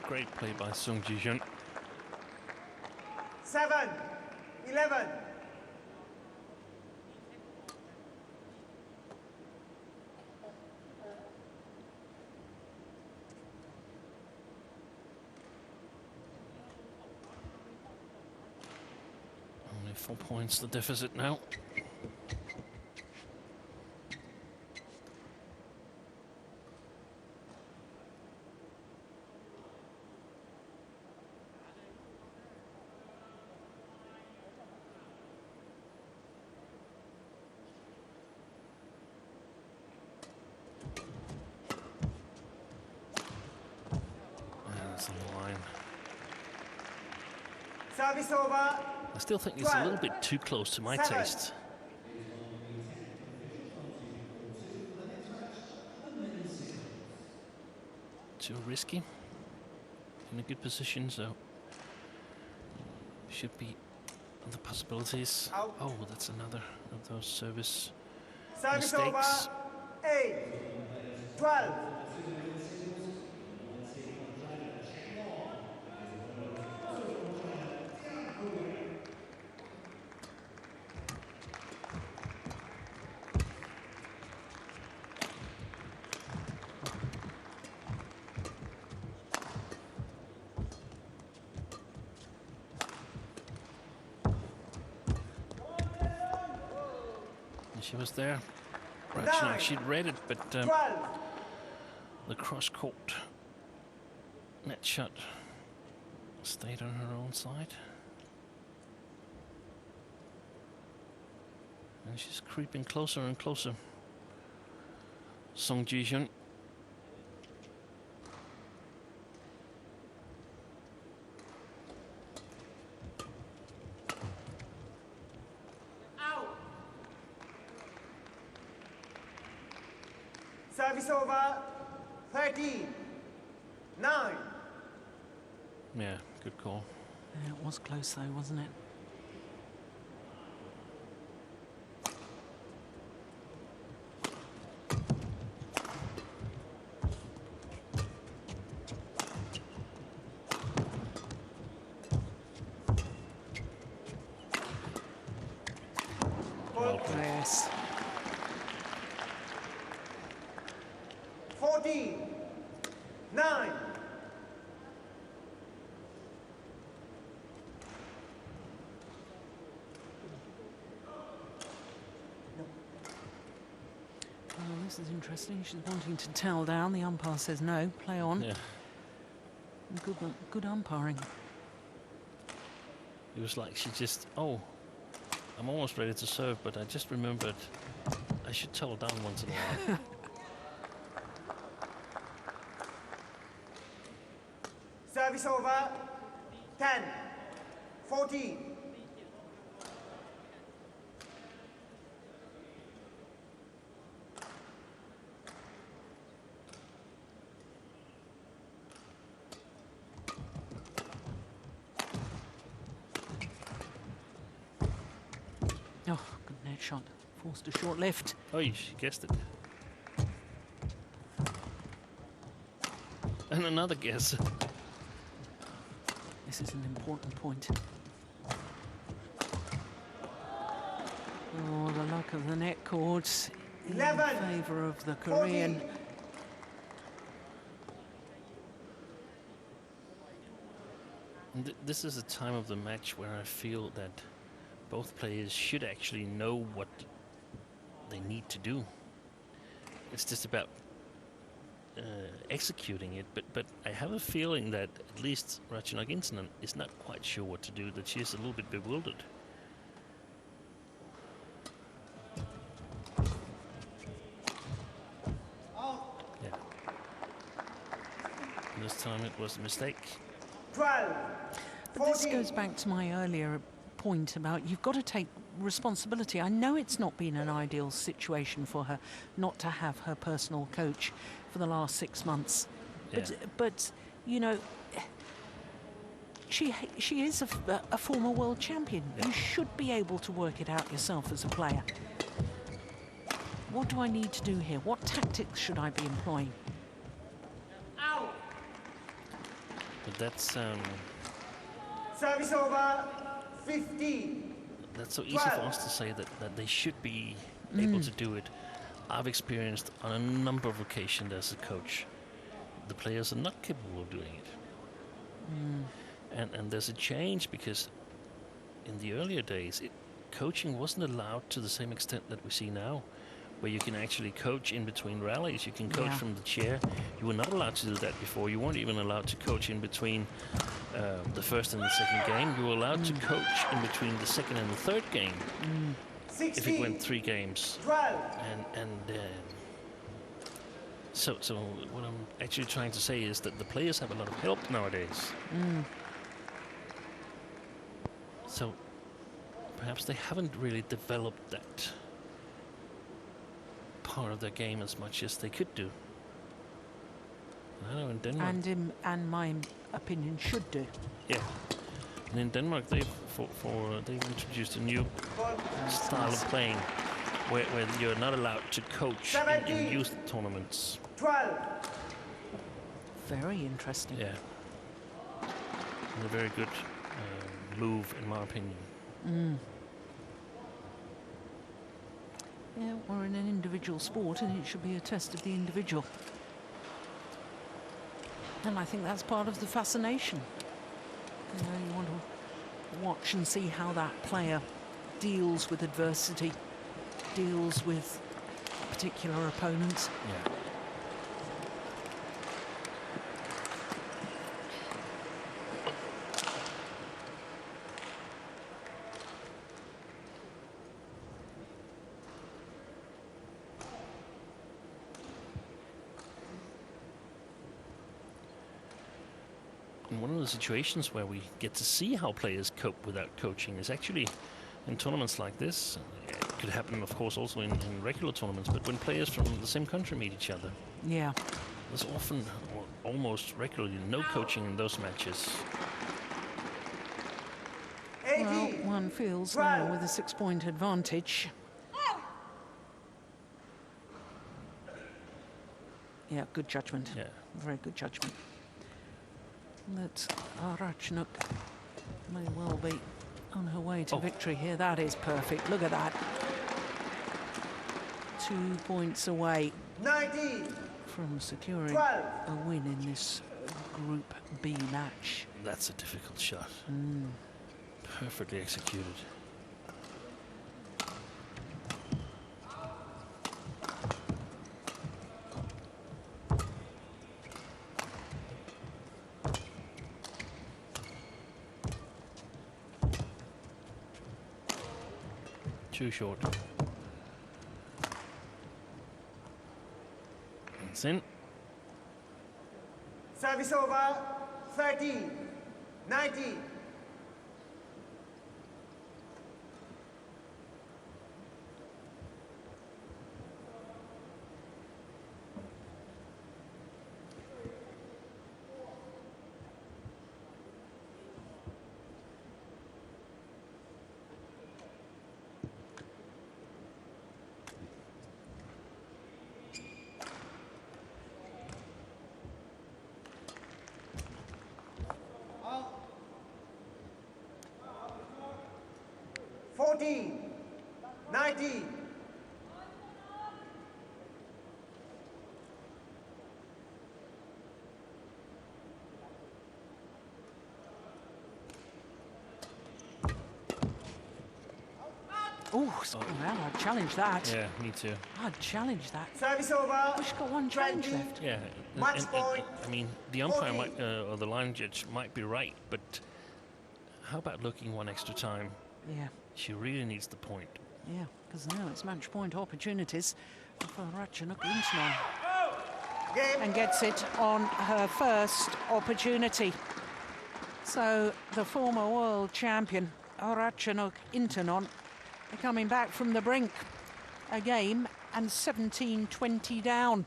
Great play by Sung Ji-hyun. 7-11. Only 4 points the deficit now. Service over. I still think it's a little bit too close to my taste. Too risky. In a good position, so should be the possibilities. Out. Oh, that's another of those service Service mistakes. over. 8, 12. She was there. Ratchanok, she'd read it, but the cross-court net shot stayed on her own side. And she's creeping closer and closer. Song Ji-hyun. Service over. 13, 9. Yeah, good call. Yeah, it was close though, wasn't it? Yes. 14, 9. Oh, this is interesting. She's wanting to towel down. The umpire says no. Play on. Yeah. Good umpiring. It was like she just, oh, I'm almost ready to serve, but I just remembered I should towel down once in a while. Service over. 10, 14. Oh, good net shot. Forced a short lift. Oh, she guessed it. And another guess. This is an important point. Oh, the luck of the net cords in 11, favour of the Korean. 14. And this is a time of the match where I feel that both players should actually know what they need to do. It's just about executing it, but I have a feeling that at least Ratchanok Intanon is not quite sure what to do, that she's a little bit bewildered. Yeah. And this time it was a mistake. 12, But this 14. goes back to my earlier point about you've got to take responsibility. I know it's not been an ideal situation for her not to have her personal coach for the last 6 months. Yeah. But you know, she is a former world champion. Yeah. You should be able to work it out yourself as a player. What do I need to do here? What tactics should I be employing? But that's Service over. 15. that's so easy for us to say that they should be able to do it. I've experienced on a number of occasions as a coach, the players are not capable of doing it. And there's a change because in the earlier days, coaching wasn't allowed to the same extent that we see now, where you can actually coach in between rallies. You can coach from the chair. You were not allowed to do that before. You weren't even allowed to coach in between the first and the second game. You were allowed to coach in between the second and the third game. 16, If it went 3 games. 12. So what I'm actually trying to say is that the players have a lot of help nowadays. So perhaps they haven't really developed that part of their game as much as they could do. I know in Denmark, and my opinion should do. yeah, and in Denmark they've they've introduced a new style of playing where you're not allowed to coach in youth tournaments. 12. Very interesting. Yeah, and a very good move in my opinion. Yeah, we're in an individual sport and it should be a test of the individual. And I think that's part of the fascination. You know, you want to watch and see how that player deals with adversity, deals with particular opponents. Yeah. One of the situations where we get to see how players cope without coaching is actually in tournaments like this. It could happen, of course, also in regular tournaments, but when players from the same country meet each other. Yeah. There's often, or almost regularly, no coaching in those matches. Well, one feels now with a 6-point advantage. Yeah, good judgment. Yeah. Very good judgment. That Ratchanok may well be on her way to victory here. That is perfect. Look at that. 2 points away 19. from securing 12. a win in this Group B match. That's a difficult shot. Perfectly executed. Too short. It's in. Service over. 13. 19. Fourteen. 19. Oh, well, I'd challenge that. Yeah, me too. I'd challenge that. Service over. We've got one challenge 20. left. Yeah. Match point. I mean, the umpire 40. might, or the line judge might be right, but how about looking one extra time? Yeah, She really needs the point. yeah, because now it's match point opportunities for Ratchanok Intanon. Game. And gets it on her first opportunity. So the former world champion, Ratchanok Intanon, coming back from the brink. A game and 17-20 down.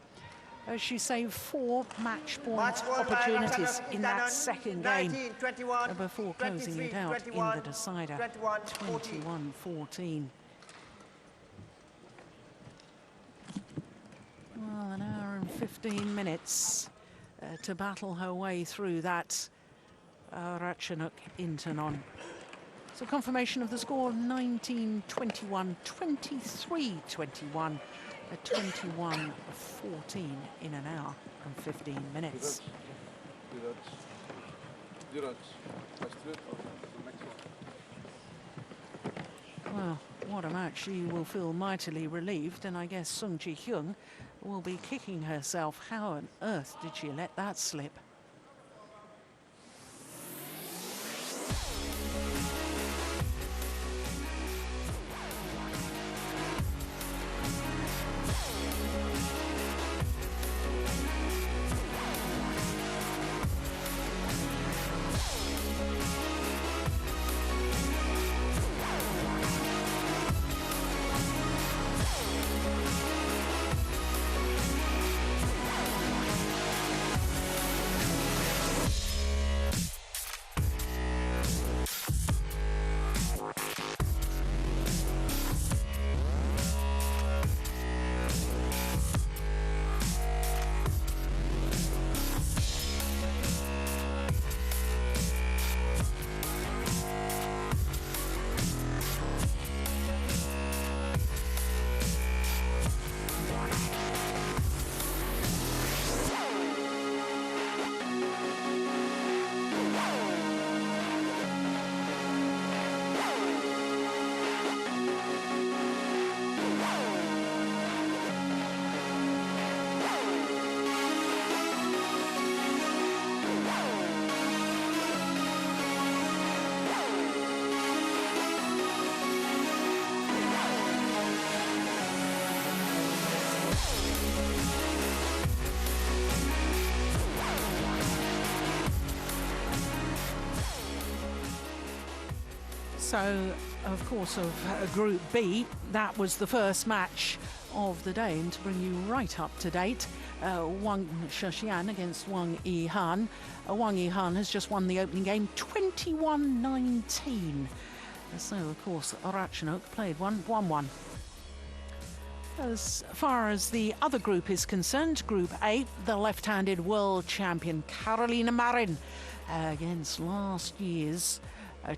As she saved 4 match point Match ball by opportunities Ratchanok in that Intanon. second game 19-21. before closing it out 23-21, in the decider. 21-14. 21-14. Well, an hour and 15 minutes to battle her way through that Ratchanok Intanon. So confirmation of the score, 19-21, 23-21, 21-14 in an hour and 15 minutes. Well, what a match. She will feel mightily relieved, and I guess Sung Ji-hyun will be kicking herself. How on earth did she let that slip? So, of course, of Group B, that was the first match of the day. And to bring you right up to date, Wang Sheshian against Wang Yihan. Wang Yihan has just won the opening game 21-19. So, of course, Ratchanok played 1-1. As far as the other group is concerned, Group A, the left-handed world champion Karolina Marin against last year's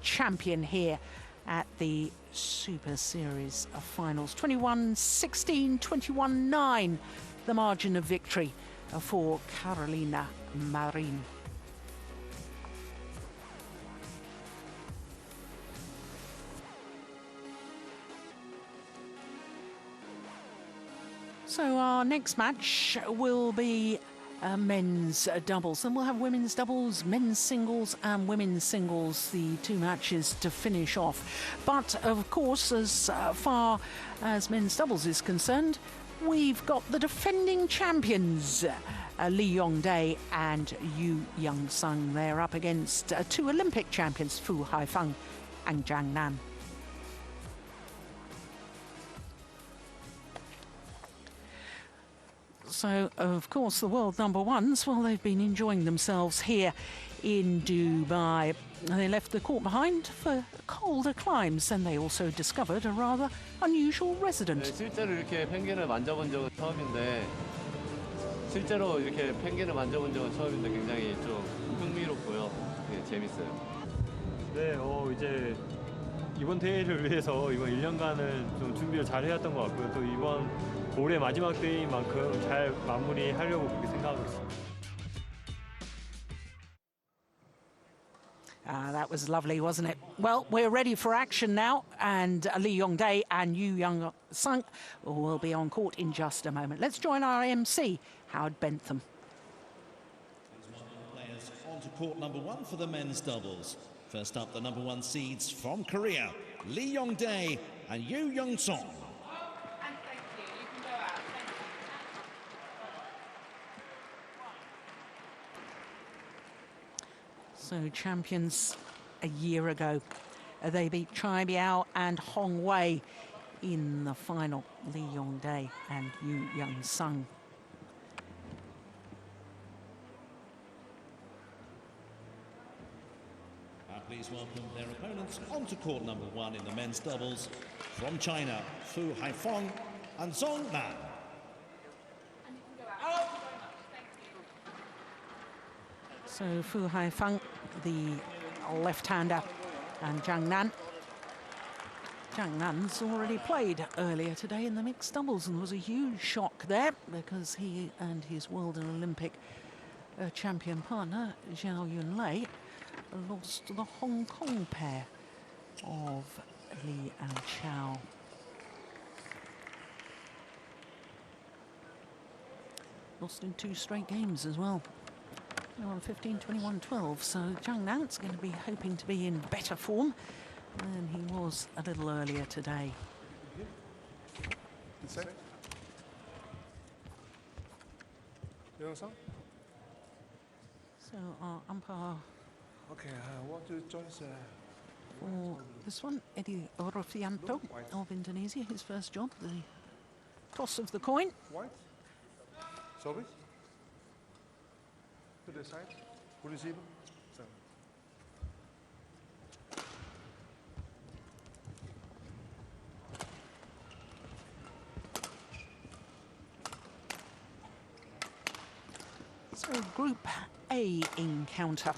champion here at the Super Series of finals. 21-16, 21-9, the margin of victory for Karolina Marin. So our next match will be men's doubles, and we'll have women's doubles, men's singles and women's singles, the two matches to finish off. But of course, as far as men's doubles is concerned, we've got the defending champions, Lee Yong-dae and Yu Young-sung. They're up against two Olympic champions, Fu Haifeng and Zhang Nan. So, of course, the world number ones, well, they've been enjoying themselves here in Dubai. They left the court behind for colder climes, and they also discovered a rather unusual resident. 실제로 이렇게 펭귄을 만져본 적은 처음인데 실제로 이렇게 펭귄을 만져본 적은 처음인데 굉장히 좀 흥미롭고요. 네, 재밌어요. 네, 이제 이번 대회를 위해서 이번 1년간은 좀 준비를 잘 해왔던 것 같고요. 또 이번 올해 마지막 대회인 만큼 잘 마무리하려고 그렇게 생각하고 있습니다. That was lovely, wasn't it? Well, we're ready for action now, and Lee Yong-dae and Yu Young-sung will be on court in just a moment. Let's join our MC, Howard Bentham. Players on to court number one for the men's doubles. First up, the number one seeds from Korea, Lee Yong-dae and Yu Young-sung. So champions a year ago. They beat Chai Biao and Hong Wei in the final, Lee Yong-dae and Yu Young-sung. Please welcome their opponents onto court number one in the men's doubles from China, Fu Haifeng and Zhang. So Fu Haifeng, the left-hander, and Zhang Nan. Zhang Nan's already played earlier today in the mixed doubles, and there was a huge shock there because he and his world and Olympic champion partner, Zhao Yunlei, lost to the Hong Kong pair of Li and Chao. Lost in two straight games as well. 21-15, 21-12. So Zhang Nan's going to be hoping to be in better form than he was a little earlier today. So our umpire. Okay, what to choice? For this one, Eddie Orofianto of Indonesia, his first job, the toss of the coin. White? Sorry? To the side? Who receiver? So. So Group A encounter.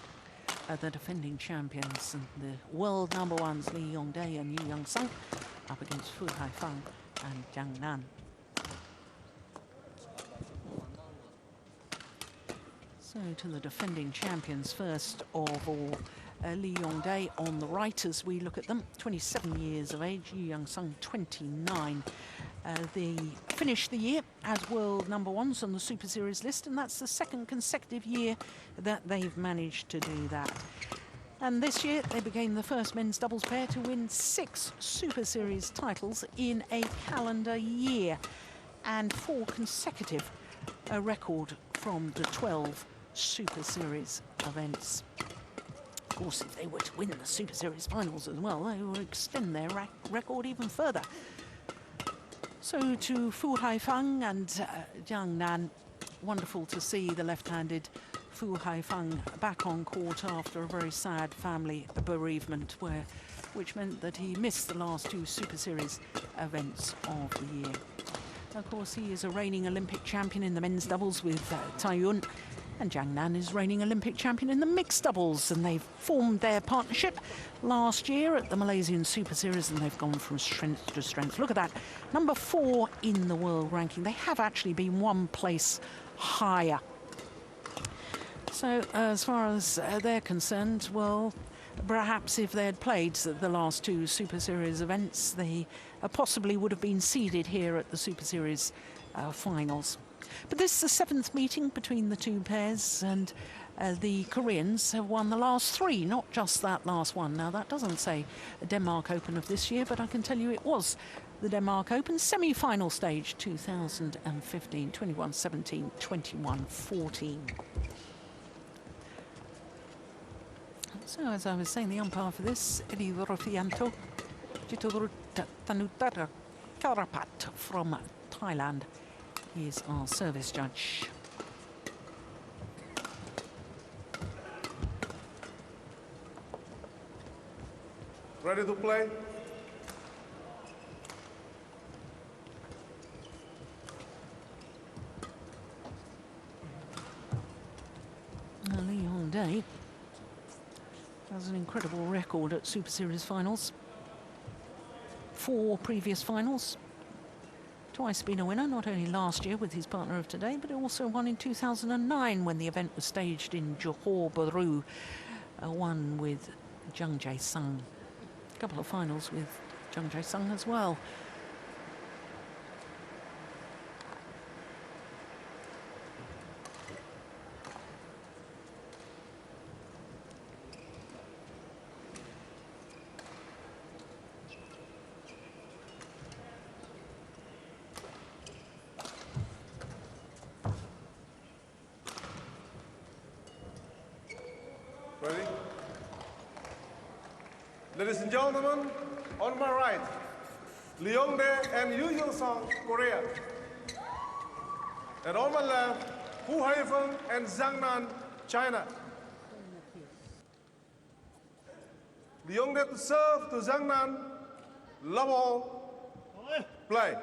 The defending champions and the world number ones, Lee Yong-dae and Yu Young-sung, up against Fu Haifeng and Zhang Nan. So to the defending champions first of all, Lee Yong-dae on the right as we look at them, 27 years of age, Yu Young-sung 29. They finished the year as world number ones on the Super Series list, and that's the second consecutive year that they've managed to do that. And this year they became the first men's doubles pair to win 6 Super Series titles in a calendar year, and 4 consecutive, a record from the 12 Super Series events. course, if they were to win the Super Series finals as well, they will extend their record even further. So to Fu Haifeng and Zhang Nan, wonderful to see the left-handed Fu Haifeng back on court after a very sad family bereavement, which meant that he missed the last two Super Series events of the year. Of course, he is a reigning Olympic champion in the men's doubles with Hyun, and Zhang Nan is reigning Olympic champion in the mixed doubles, and they've formed their partnership last year at the Malaysian Super Series, and they've gone from strength to strength. Look at that, number 4 in the world ranking. They have actually been one place higher. So as far as they're concerned, well, perhaps if they had played the last two Super Series events, they possibly would have been seeded here at the Super Series finals. But this is the 7th meeting between the two pairs, and the Koreans have won the last 3, not just that last one. Now, that doesn't say the Denmark Open of this year, but I can tell you it was the Denmark Open semi-final stage 2015, 21-17, 21-14. So, as I was saying, the umpire for this, Eli Rofianto Tanutara Karapat from Thailand, is our service judge. Ready to play? Lee Yong has an incredible record at Super Series finals. 4 previous finals. Twice been a winner, not only last year with his partner of today, but also won in 2009 when the event was staged in Johor Bahru. One with Zhang Jae-sung. A couple of finals with Zhang Jae-sung as well. Ready? Ladies and gentlemen, on my right, Yeon and Seong, Korea. And on my left, Haifeng and Zhang Nan, China. Yeon to serve to Zhang Nan, love all, play.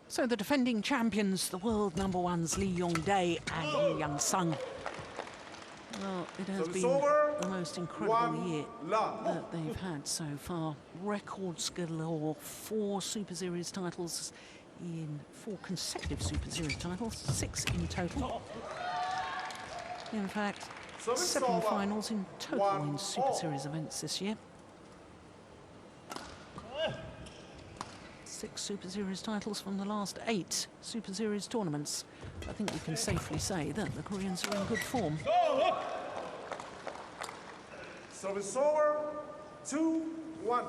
So the defending champions, the world number 1s, Lee Yong-dae and Lee Young-sung. Well, it has been the most incredible year that they've had so far. Records galore, 4 Super Series titles in 4 consecutive Super Series titles, 6 in total. In fact, 7 finals in total in Super Series events this year. 6 Super Series titles from the last 8 Super Series tournaments. I think we can safely say that the Koreans are in good form. Service over, 2-1.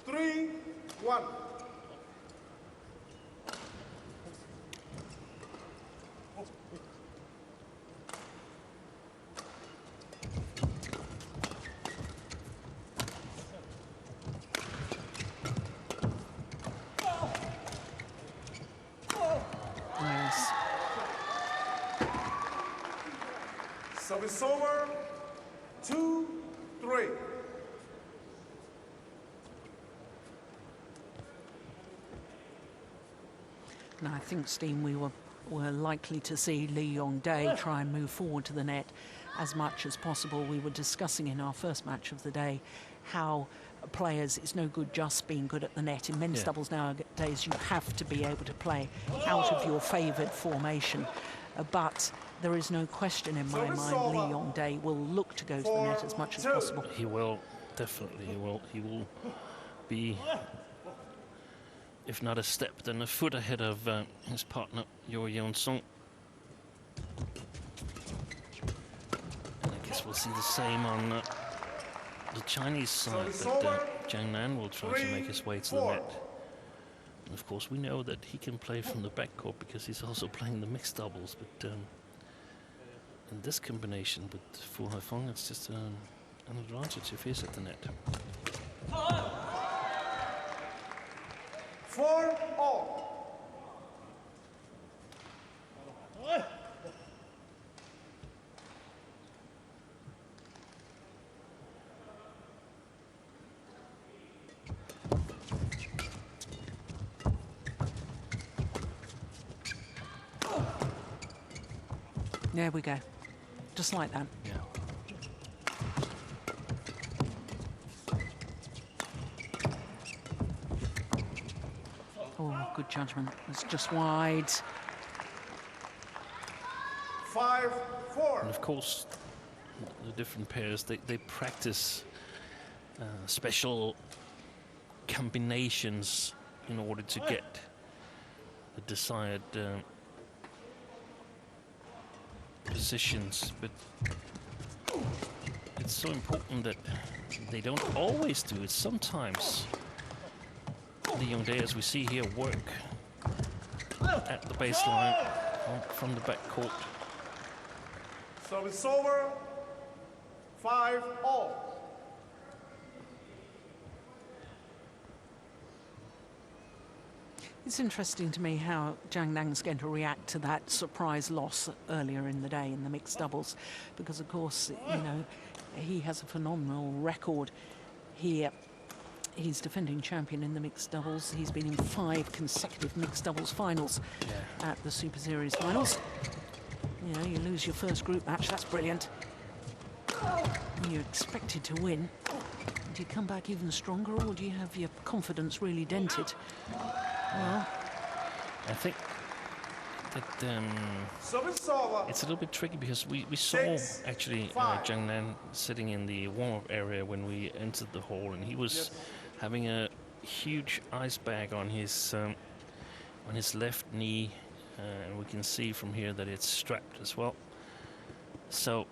Three, 1. Service over, 2-3. And I think, Steen, we were likely to see Lee Yong-dae try and move forward to the net as much as possible. We were discussing in our first match of the day how players, it's no good just being good at the net. In men's doubles nowadays, you have to be able to play out of your favoured formation. But there is no question in my mind Lee Yong-dae will look to go to the net as much as possible. He will, definitely he will. He will be, if not a step, then a foot ahead of his partner, Yeon. And I guess we'll see the same on the Chinese side that Zhang Nan will try to make his way to the net. And of course, we know that he can play from the backcourt because he's also playing the mixed doubles. But in this combination with Fu Haifeng, it's just an advantage if he's at the net. 4-all. There we go. Just like that. Yeah. Oh, good judgment. It's just wide. 5-4. And of course, the different pairs, they practice special combinations in order to get the desired positions, but it's so important that they don't always do it. Sometimes the Yunlei, as we see here, work at the baseline from the backcourt. So it's over. 5-all. It's interesting to me how Zhang Nan's going to react to that surprise loss earlier in the day in the mixed doubles, because of course, you know, he has a phenomenal record here. He's defending champion in the mixed doubles. He's been in 5 consecutive mixed doubles finals at the Super Series finals. You know, you lose your first group match, that's brilliant. You're expected to win. Do you come back even stronger, or do you have your confidence really dented? Well, I think that it's a little bit tricky because we saw actually Zhang Nan sitting in the warm-up area when we entered the hall, and he was having a huge ice bag on his left knee, and we can see from here that it's strapped as well. So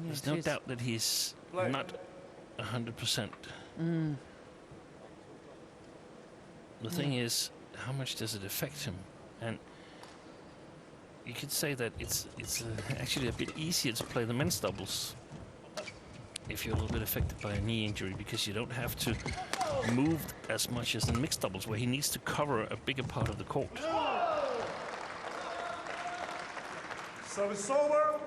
there's no doubt that he's not 100%. The thing is, how much does it affect him? And you could say that it's actually a bit easier to play the men's doubles if you're a little bit affected by a knee injury, because you don't have to move as much as in mixed doubles, where he needs to cover a bigger part of the court. So it's over.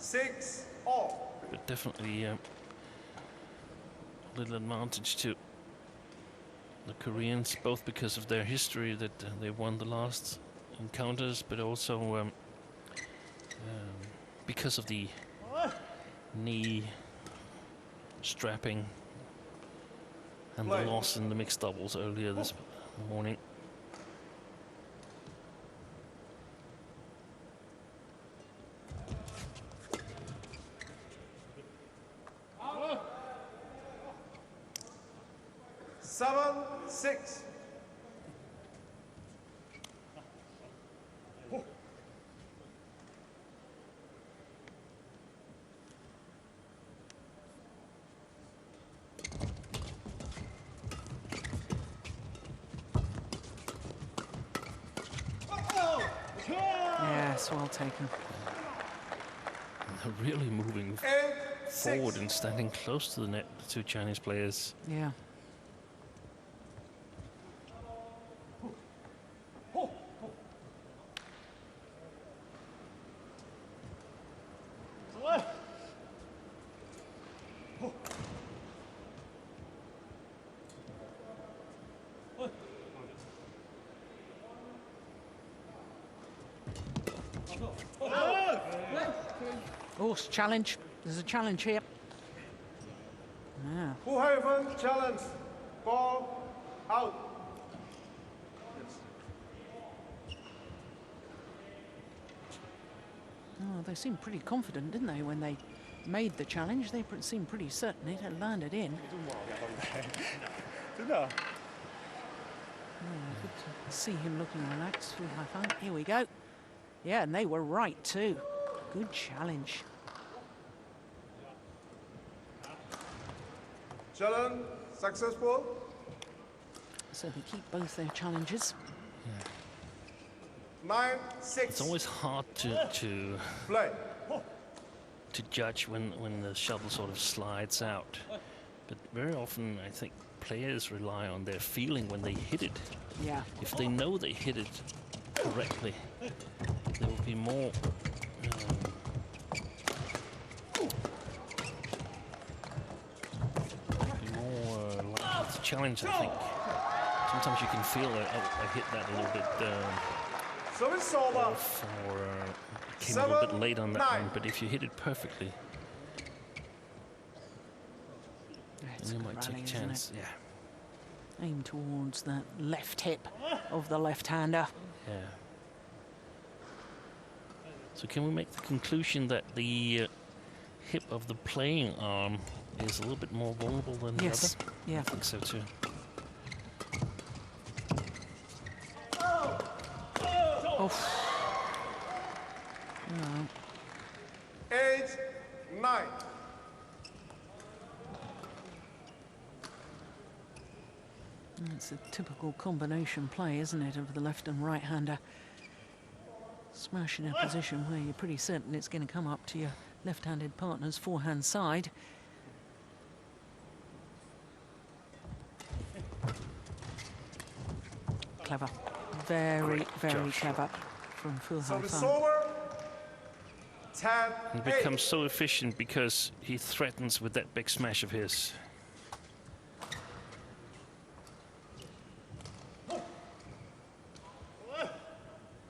6-all. But definitely a little advantage to the Koreans, both because of their history that they won the last encounters, but also because of the knee strapping and the loss in the mixed doubles earlier this morning. Six. Yes, well taken. They're really moving forward and standing close to the net, the two Chinese players. Yeah. Oh, challenge. There's a challenge here. Yeah. Fu Haifeng challenge. Ball out. Oh, they seemed pretty confident, didn't they, when they made the challenge? They seemed pretty certain it had landed in. Good to see him looking relaxed. Here we go. Yeah, and they were right too. Good challenge. Challenge successful. So they keep both their challenges. 9-6. It's always hard to Play. judge when the shuttle sort of slides out. But very often, I think players rely on their feeling when they hit it. Yeah. If they know they hit it correctly, there will be more likely to challenge, I think. Sometimes you can feel I hit that a little bit Service over. off, or came a little bit late on that one. But if you hit it perfectly, then you might take a chance. Yeah. Aim towards that left hip of the left-hander. Yeah. So can we make the conclusion that the hip of the playing arm is a little bit more vulnerable than the other? Yeah. I think so too. Oh. No. 8-9. It's a typical combination play, isn't it, of the left and right-hander. Smash in a position where you're pretty certain it's going to come up to your left-handed partner's forehand side. Clever. Very, very clever from Fu Service Haifeng. over. 10-8. He becomes so efficient because he threatens with that big smash of his.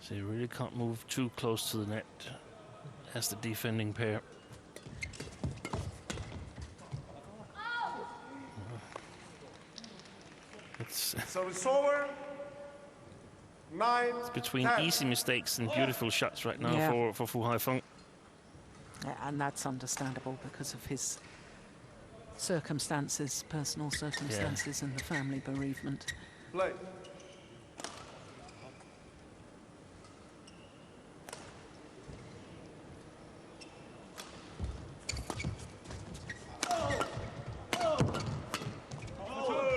So you really can't move too close to the net as the defending pair. It's Service over. 9. It's between 10. easy mistakes and beautiful shots right now Yeah. for Fu Haifeng. Yeah, and that's understandable because of his circumstances, personal circumstances, and the family bereavement. Play.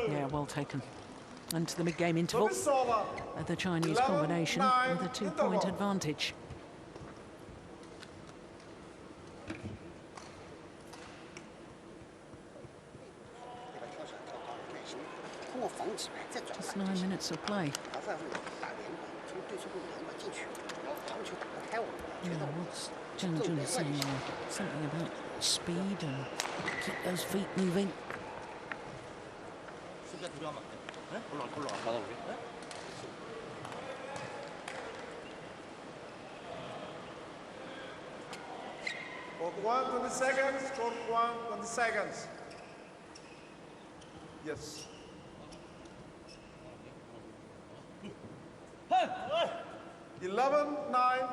Yeah, well taken. And to the mid-game interval, Service over. the Chinese 11-9 combination with a 2-point interval. advantage. Just 9 minutes of play. Yeah, what's Zhang saying? Something about speed and keep those feet moving. Court 1, 20 seconds. Court 1, 20 seconds. Yes. Hey! 11-9.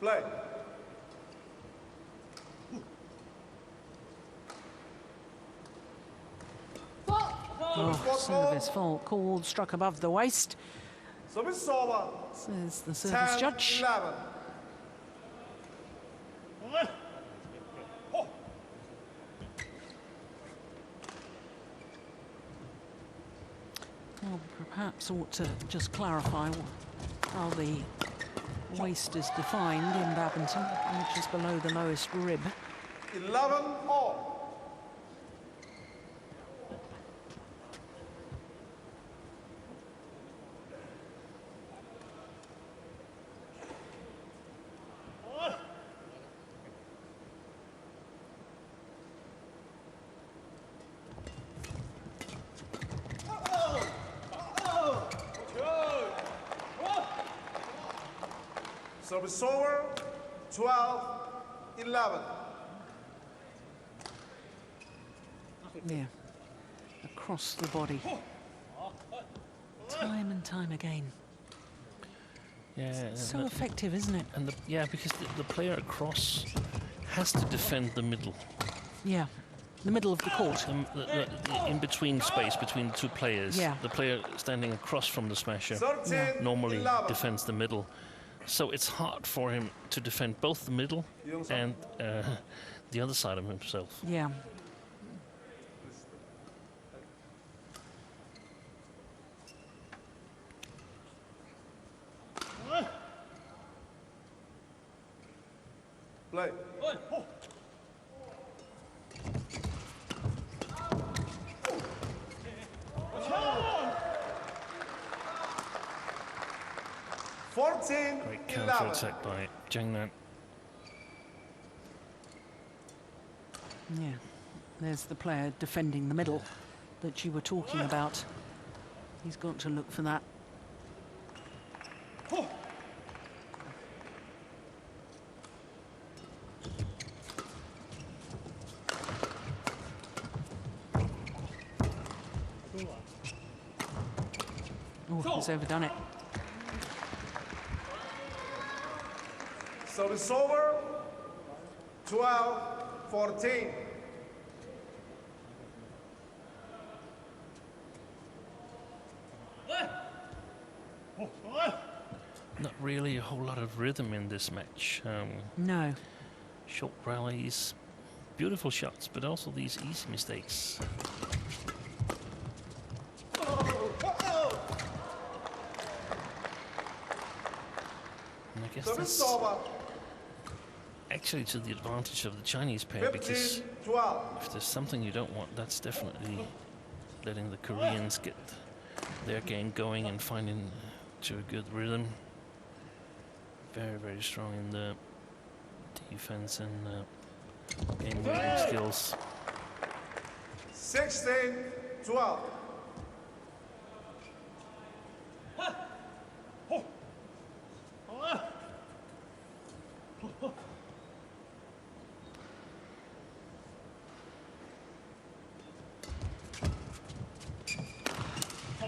Play. Oh, service fault called, struck above the waist, Service over. says the service 10, judge. 11. Well, perhaps ought to just clarify how the waist is defined in badminton, which is below the lowest rib. 11-all. Service over. 12-11. Yeah, across the body. Time and time again. Yeah, So effective, isn't it? and because the player across has to defend the middle. Yeah, the middle of the court. The in-between space between the two players. Yeah. The player standing across from the smasher 13, normally 11. defends the middle. So it's hard for him to defend both the middle and the other side of himself. Yeah, Play. 14. Great counter attack by Zhang. Yeah, there's the player defending the middle that you were talking about. He's got to look for that. Oh, he's overdone it. So it's over. 12-14. Not really a whole lot of rhythm in this match. No. Short rallies, beautiful shots, but also these easy mistakes. And I guess that's actually to the advantage of the Chinese pair, because if there's something you don't want, that's definitely letting the Koreans get their game going and finding to a good rhythm. Very, very strong in the defense and game reading skills. 16-12.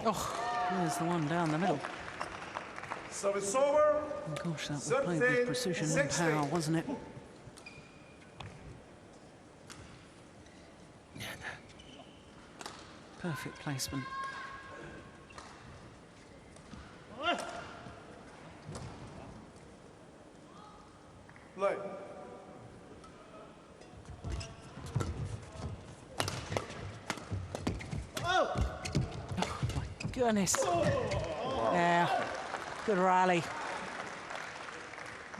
Oh, there's the one down the middle. So it's over. Oh, gosh, that was played with precision and power, wasn't it? Perfect placement. Play. Oh my goodness. Yeah, good rally.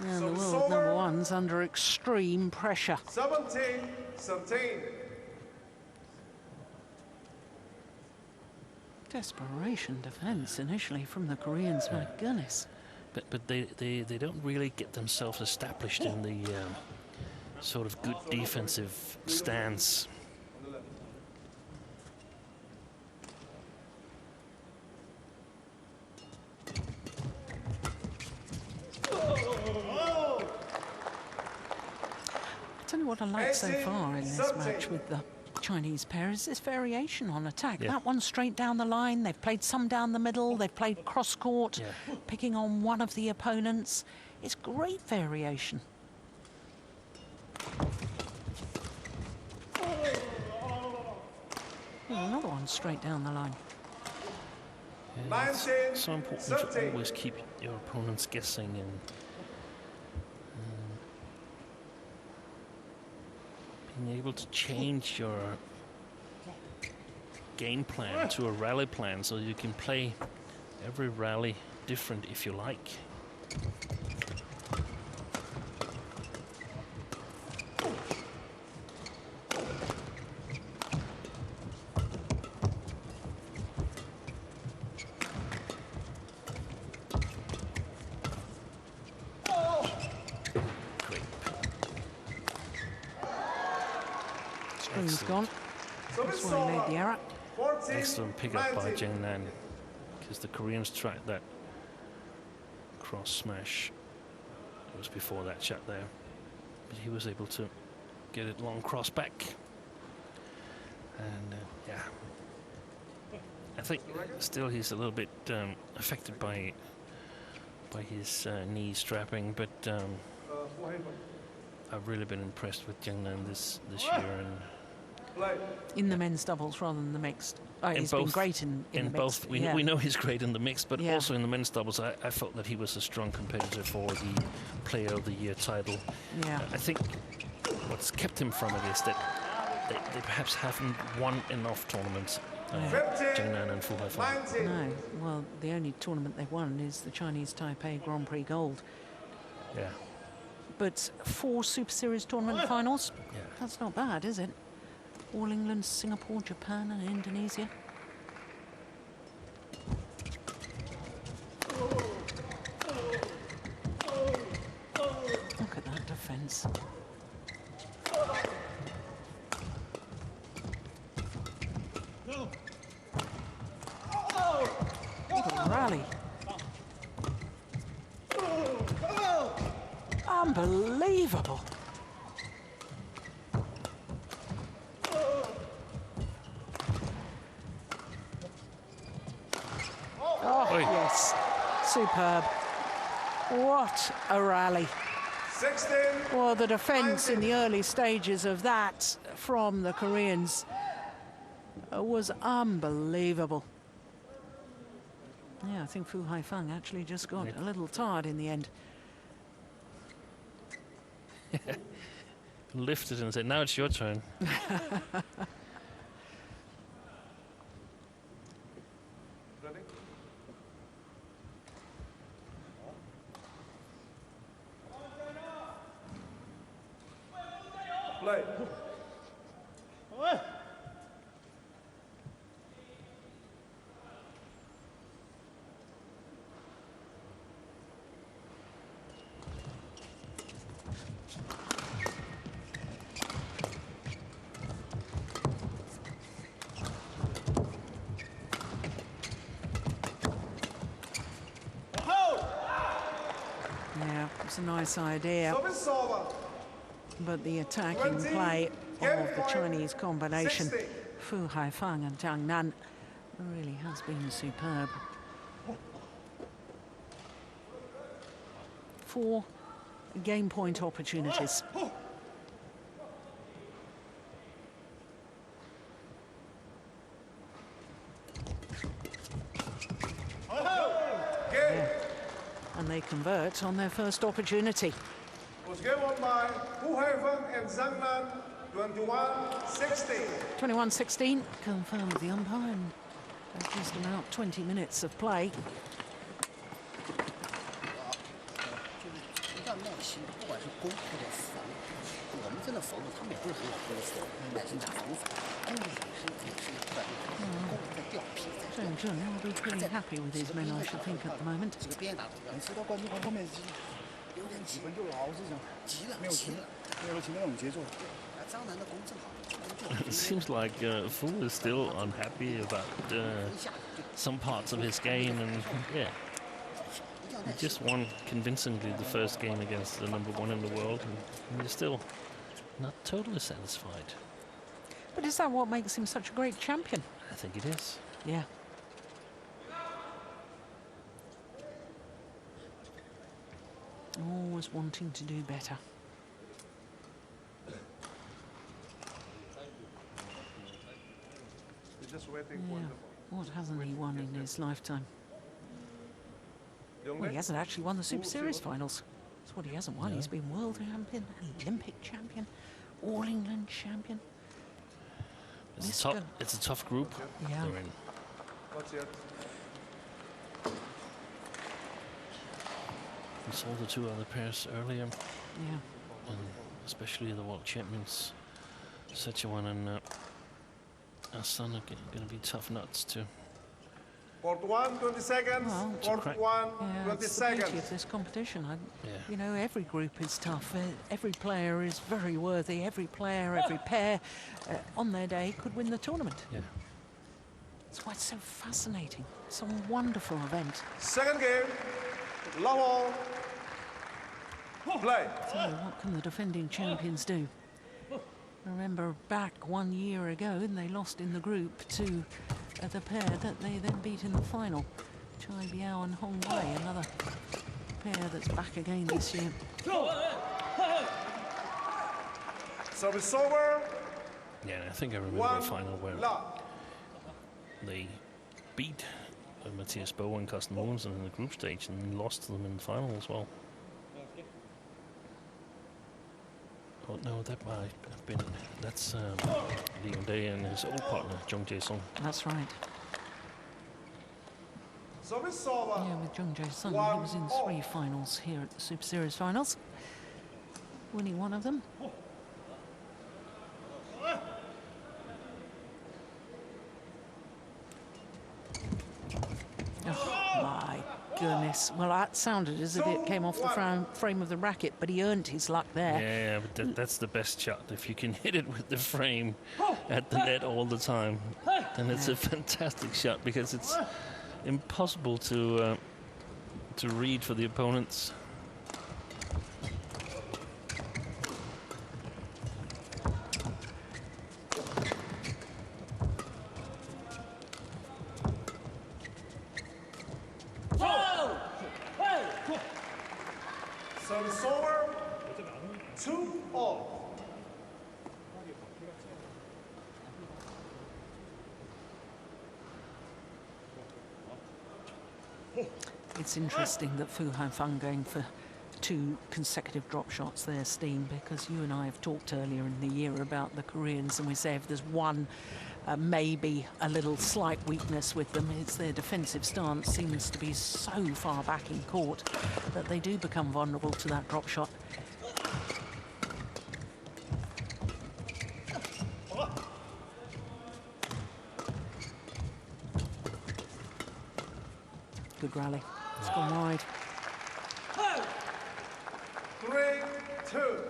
And the world number one's under extreme pressure. 17-17. Desperation defense initially from the Koreans, my goodness. But they don't really get themselves established in the sort of good defensive stance. I'll tell you what I like so far in this match with the Chinese pair is this variation on attack. Yeah. That one straight down the line, they've played some down the middle, they've played cross-court, picking on one of the opponents. It's great variation. There's another one straight down the line. Yeah, it's so important to always keep your opponents guessing and being able to change your game plan to a rally plan so you can play every rally different if you like. Screen's gone. That's why he made the error. Excellent pick up by Zhang, because the Koreans tried that cross smash. It was before that shot there, but he was able to get it long cross back. And yeah, I think still he's a little bit affected by his knee strapping, but I've really been impressed with Zhang this year. And in the men's doubles rather than the mixed. Oh, he's been great in the both. mixed. We know he's great in the mixed, but also in the men's doubles, I felt that he was a strong competitor for the Player of the Year title. Yeah. I think what's kept him from it is that they perhaps haven't won enough tournaments. Zhang and Fu Haifeng. No, well, the only tournament they've won is the Chinese Taipei Grand Prix Gold. Yeah. but 4 Super Series tournament finals. That's not bad, is it? All England, Singapore, Japan and Indonesia. Look at that defence. What a rally. Unbelievable. Oh, yes. Superb. What a rally. 16. Well, the defence in the early stages of that from the Koreans was unbelievable. Yeah, I think Fu Haifeng actually just got a little tired in the end. Lifted and said, now it's your turn. Play. Yeah, it's a nice idea. Service over. But the attacking play of the Chinese combination, Fu Haifeng and Zhang Nan, really has been superb. 4 game point opportunities. Yeah. And they convert on their first opportunity. Was game won by Fu Haifeng and Zhang Nan, 21-16. 21-16, confirmed with the umpire, and just about 20 minutes of play. Zhang will be pretty happy with his men, I should think, at the moment. It seems like Fu is still unhappy about some parts of his game, and yeah, he just won convincingly the first game against the #1 in the world, and he's still not totally satisfied. But is that what makes him such a great champion? I think it is. Yeah. Always wanting to do better. Yeah. What hasn't he won in his lifetime? Well, he hasn't actually won the Super Series finals. That's what he hasn't won. He's been world champion, Olympic champion, All England champion. It's a tough group Yeah. they're in. We saw the 2 other pairs earlier. Yeah. And especially the world champions, Setiawan and Ahsan, are going to be tough nuts too. Court 1, 20 seconds. Well, Court 1, yeah, 20 it's the beauty seconds. of this competition. You know, every group is tough. Every player is very worthy. Every player, every pair on their day could win the tournament. Yeah. That's why it's so fascinating. It's a wonderful event. Second game, love all. Play. So what can the defending champions do? Remember back 1 year ago, and they lost in the group to the pair that they then beat in the final. Chai Biao and Hong Wei, another pair that's back again this year. Service over. Yeah, I think I remember a final where they beat Matthias Bo and Carsten Mogensen in the group stage and lost to them in the final as well. Oh no, that might have been, that's Yunlei and his old partner, Jung Jae-sung. That's right. Service over. Yeah, with Jung Jae-sung, he was in 3 finals here at the Super Series finals. winning one of them. Oh, my goodness. Well, that sounded as if it came off the frame of the racket, but he earned his luck there. Yeah, but that's the best shot. If you can hit it with the frame at the net all the time, then it's a fantastic shot, because it's impossible to read for the opponents. Service over. 2-all. It's interesting that Fu Haifeng going for 2 consecutive drop shots there, Steen, because you and I have talked earlier in the year about the Koreans, and we say if there's one maybe a little slight weakness with them, it's their defensive stance seems to be so far back in court that they do become vulnerable to that drop shot. Good rally. It's gone wide. 3-2.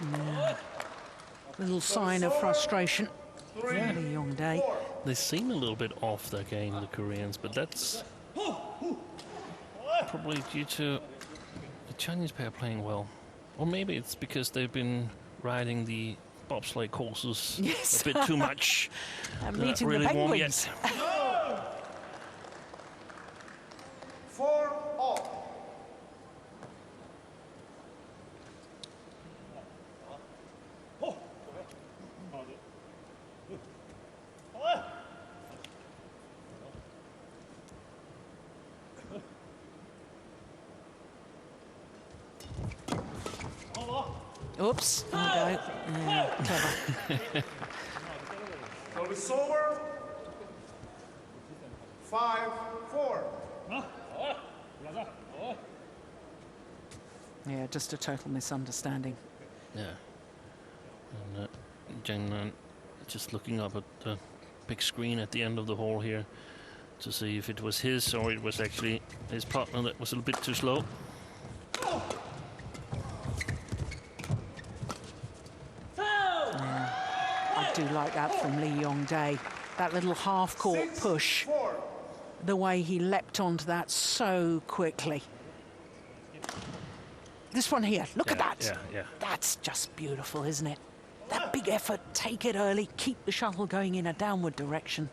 Yeah. Little sign of frustration. Really young day. They seem a little bit off their game, the Koreans, but that's probably due to the Chinese pair playing well. Or maybe it's because they've been riding the bobsleigh courses a bit too much. And They're meeting not really the warm penguins. yet. 4-all. Oops, there we go. Yeah, clever. Service over. 5-4. Yeah, just a total misunderstanding. Yeah. And Zhang just looking up at the big screen at the end of the hall here to see if it was his or it was actually his partner that was a little bit too slow. I do like that from Lee Yong-dae. That little half-court push. The way he leapt onto that so quickly. This one here, look at that. Yeah. That's just beautiful, isn't it? That big effort, take it early, keep the shuttle going in a downward direction.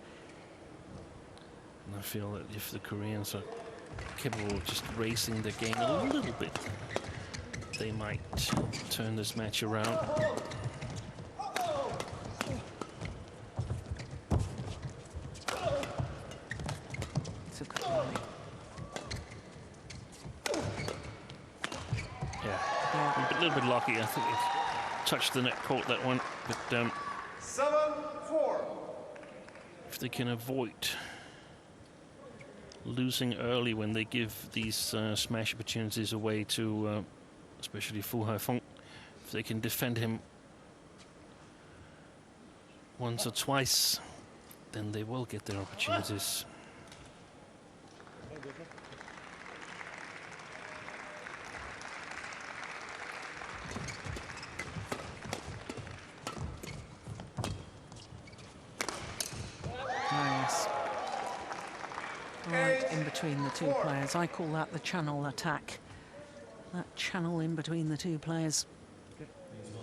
And I feel that if the Koreans are capable of just racing the game a little bit, they might turn this match around. It's a good rally. Yeah, a little bit lucky. I think it touched the net court, that one. But 7-4. if they can avoid losing early when they give these smash opportunities away to especially Fu Haifeng, if they can defend him once or twice, then they will get their opportunities. right in between the two players. I call that the channel attack. That channel in between the two players.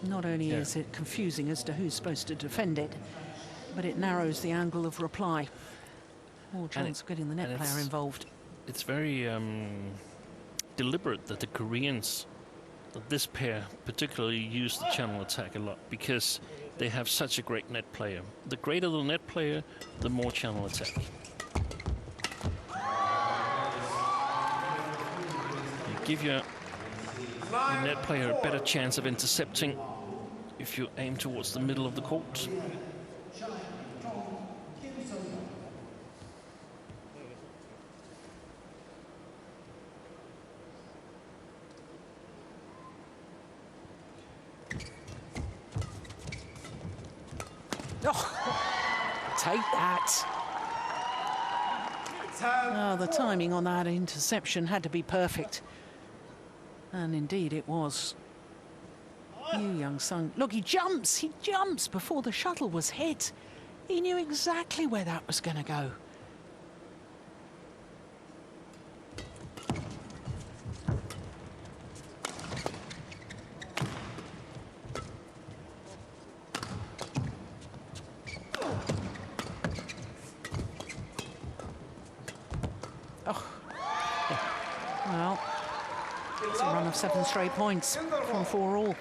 Not only is it confusing as to who's supposed to defend it, but it narrows the angle of reply. More chance of getting the net player involved. It's very deliberate that the Koreans, that this pair particularly use the channel attack a lot, because they have such a great net player. The greater the net player, the more channel attack. You give your net player a better chance of intercepting if you aim towards the middle of the court. Take that. Oh, the timing on that interception had to be perfect. And indeed it was. Young-sung. Look, he jumps before the shuttle was hit. He knew exactly where that was going to go. Well, it's a run of 7 straight points from 4-all.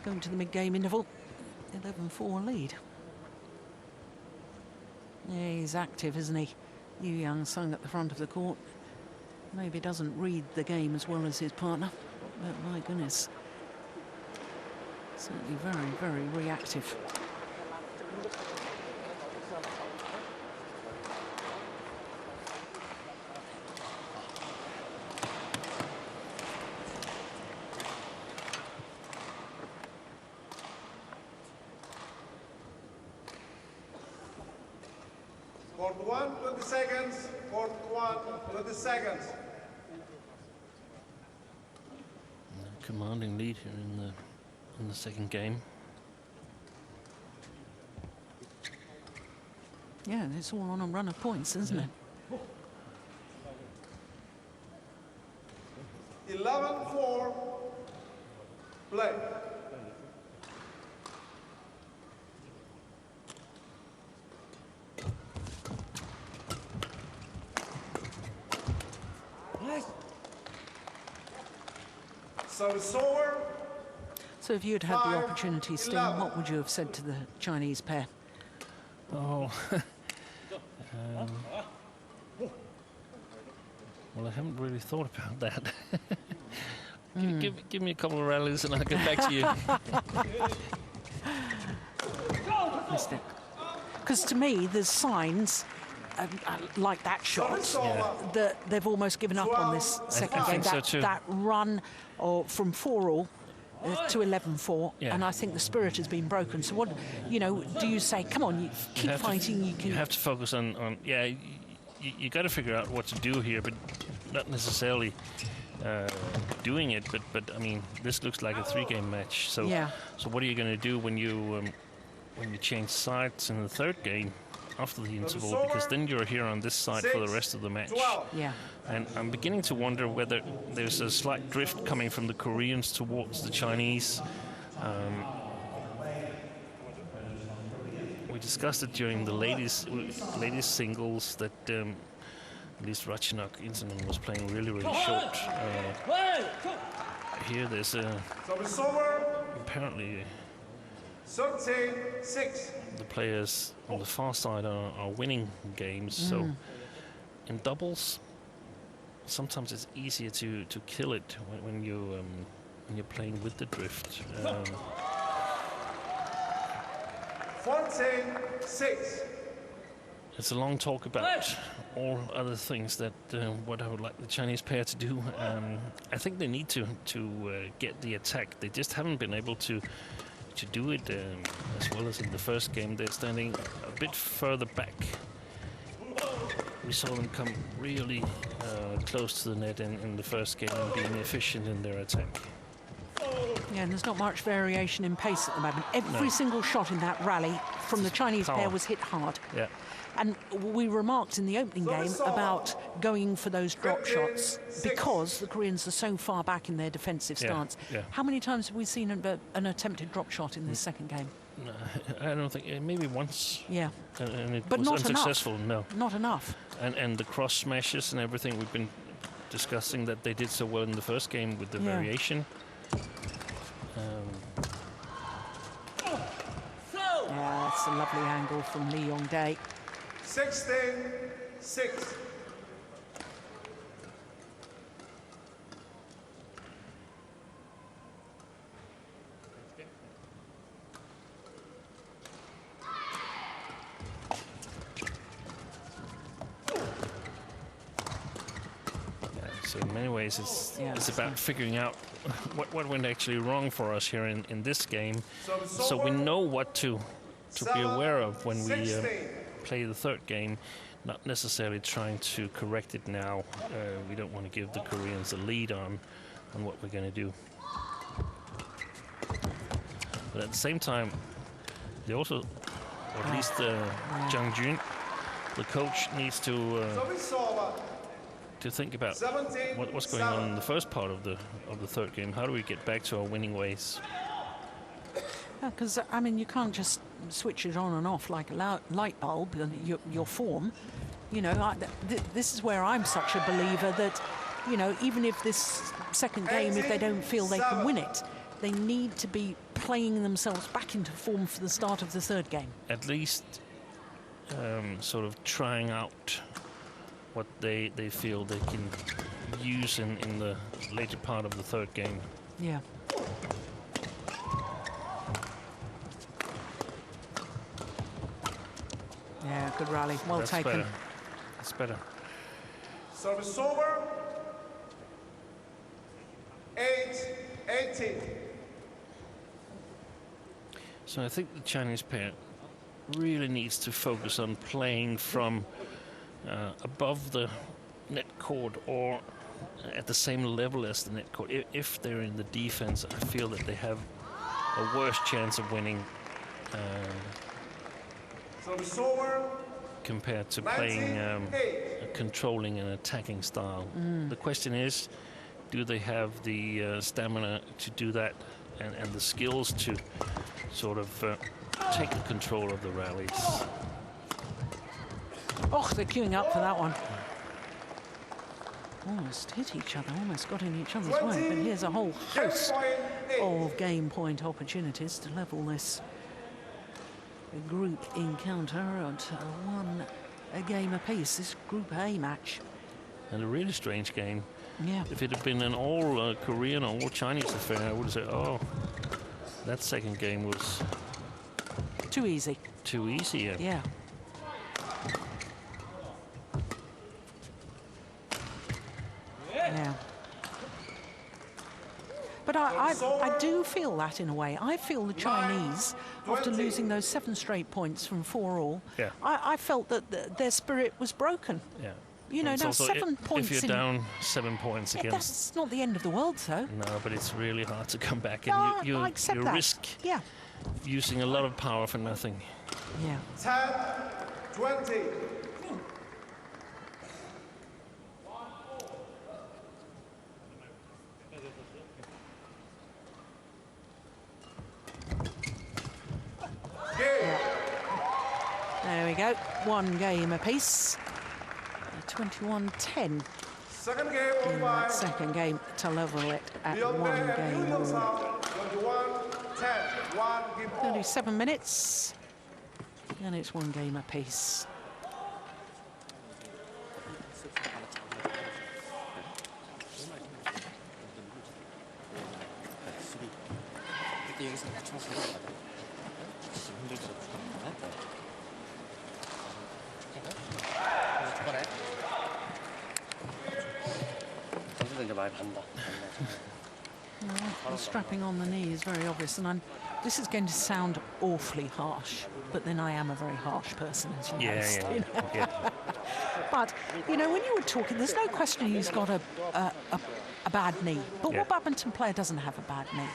Going to the mid-game interval, 11-4 lead. Yeah, he's active, isn't he? Young-sung at the front of the court. Maybe doesn't read the game as well as his partner, but my goodness. Certainly very, very reactive. Court 1, 20 seconds. Court 1, 20 seconds. Commanding lead here in the second game. Yeah, it's all on a run of points, isn't it? 11-4. Play. Service over. So if you'd had the opportunity, Sting, what would you have said to the Chinese pair? Oh, well, I haven't really thought about that. Give me a couple of rallies and I'll get back to you. Missed it. Because to me, there's signs, like that shot, that they've almost given up on this second game. So too. That run from 4-all to 11-4, and I think the spirit has been broken. So what, do you say, come on, you keep fighting, You have to focus on you got to figure out what to do here, but not necessarily doing it, but I mean, this looks like a 3-game match. So so what are you going to do when you change sides in the third game after the interval? Because then you're here on this side for the rest of the match. Yeah. And I'm beginning to wonder whether there's a slight drift coming from the Koreans towards the Chinese. We discussed it during the ladies singles that at least Ratchanok Intanon was playing really, really short. Here there's apparently 13-6. the players on the far side are winning games. So in doubles, sometimes it's easier to kill it when you're playing with the drift. 14-6. It's a long talk about all other things that what I would like the Chinese pair to do. I think they need to get the attack. They just haven't been able to do it as well as in the first game. They're standing a bit further back. We saw them come really close to the net in the first game and being efficient in their attack. Yeah, and there's not much variation in pace at the moment. Every single shot in that rally from the Chinese pair was hit hard. Yeah. And we remarked in the opening game about going for those drop shots because the Koreans are so far back in their defensive stance. Yeah. How many times have we seen an attempted drop shot in this second game? No, I don't think, maybe once. Yeah. And it but was not unsuccessful, enough. no. Not enough. And the cross smashes and everything we've been discussing that they did so well in the first game with the variation. Yeah, that's a lovely angle from Lee Yong-dae. 16-6. So in many ways, it's about figuring out what went actually wrong for us here in this game, so we know what to be aware of when we play the third game. Not necessarily trying to correct it now. We don't want to give the Koreans a lead on what we're going to do. But at the same time, they also, or at least Zhang, the coach, needs to think about what's going on in the first part of the third game. How do we get back to our winning ways? Because, I mean, you can't just switch it on and off like a light bulb, your form. You know, this is where I'm such a believer that, you know, even if this second game, if they don't feel they can win it, they need to be playing themselves back into form for the start of the third game. At least sort of trying out what they feel they can use in the later part of the third game. Yeah. Yeah, good rally. Well That's taken. Better. That's better. Service over. 8-18. So I think the Chinese pair really needs to focus on playing from above the net court or at the same level as the net court. If they're in the defense, I feel that they have a worse chance of winning compared to playing a controlling and attacking style. The question is, do they have the stamina to do that and the skills to sort of take the control of the rallies? Oh, they're queuing up for that one. Almost hit each other, almost got in each other's way. But here's a whole host of game point opportunities to level this group encounter at a game apiece. This Group A match. And a really strange game. Yeah. If it had been an all Korean or all Chinese affair, I would have said, oh, that second game was too easy. Too easy, yeah. Yeah. But I do feel that in a way. I feel the Chinese, after losing those 7 straight points from 4-all, I felt that their spirit was broken. Yeah. You know, now 7 points. If you're down 7 points against, that's not the end of the world, though. No, but it's really hard to come back, and you risk using a lot of power for nothing. Yeah. 10-20. There we go. 1 game apiece. 21-10. Second game in that second game to level it at 1 game all. 37 minutes. And it's 1 game apiece. The strapping on the knee is very obvious, and this is going to sound awfully harsh, but then I am a very harsh person, as you know. Yeah. But, you know, when you were talking, there's no question he's got a bad knee. But what badminton player doesn't have a bad knee?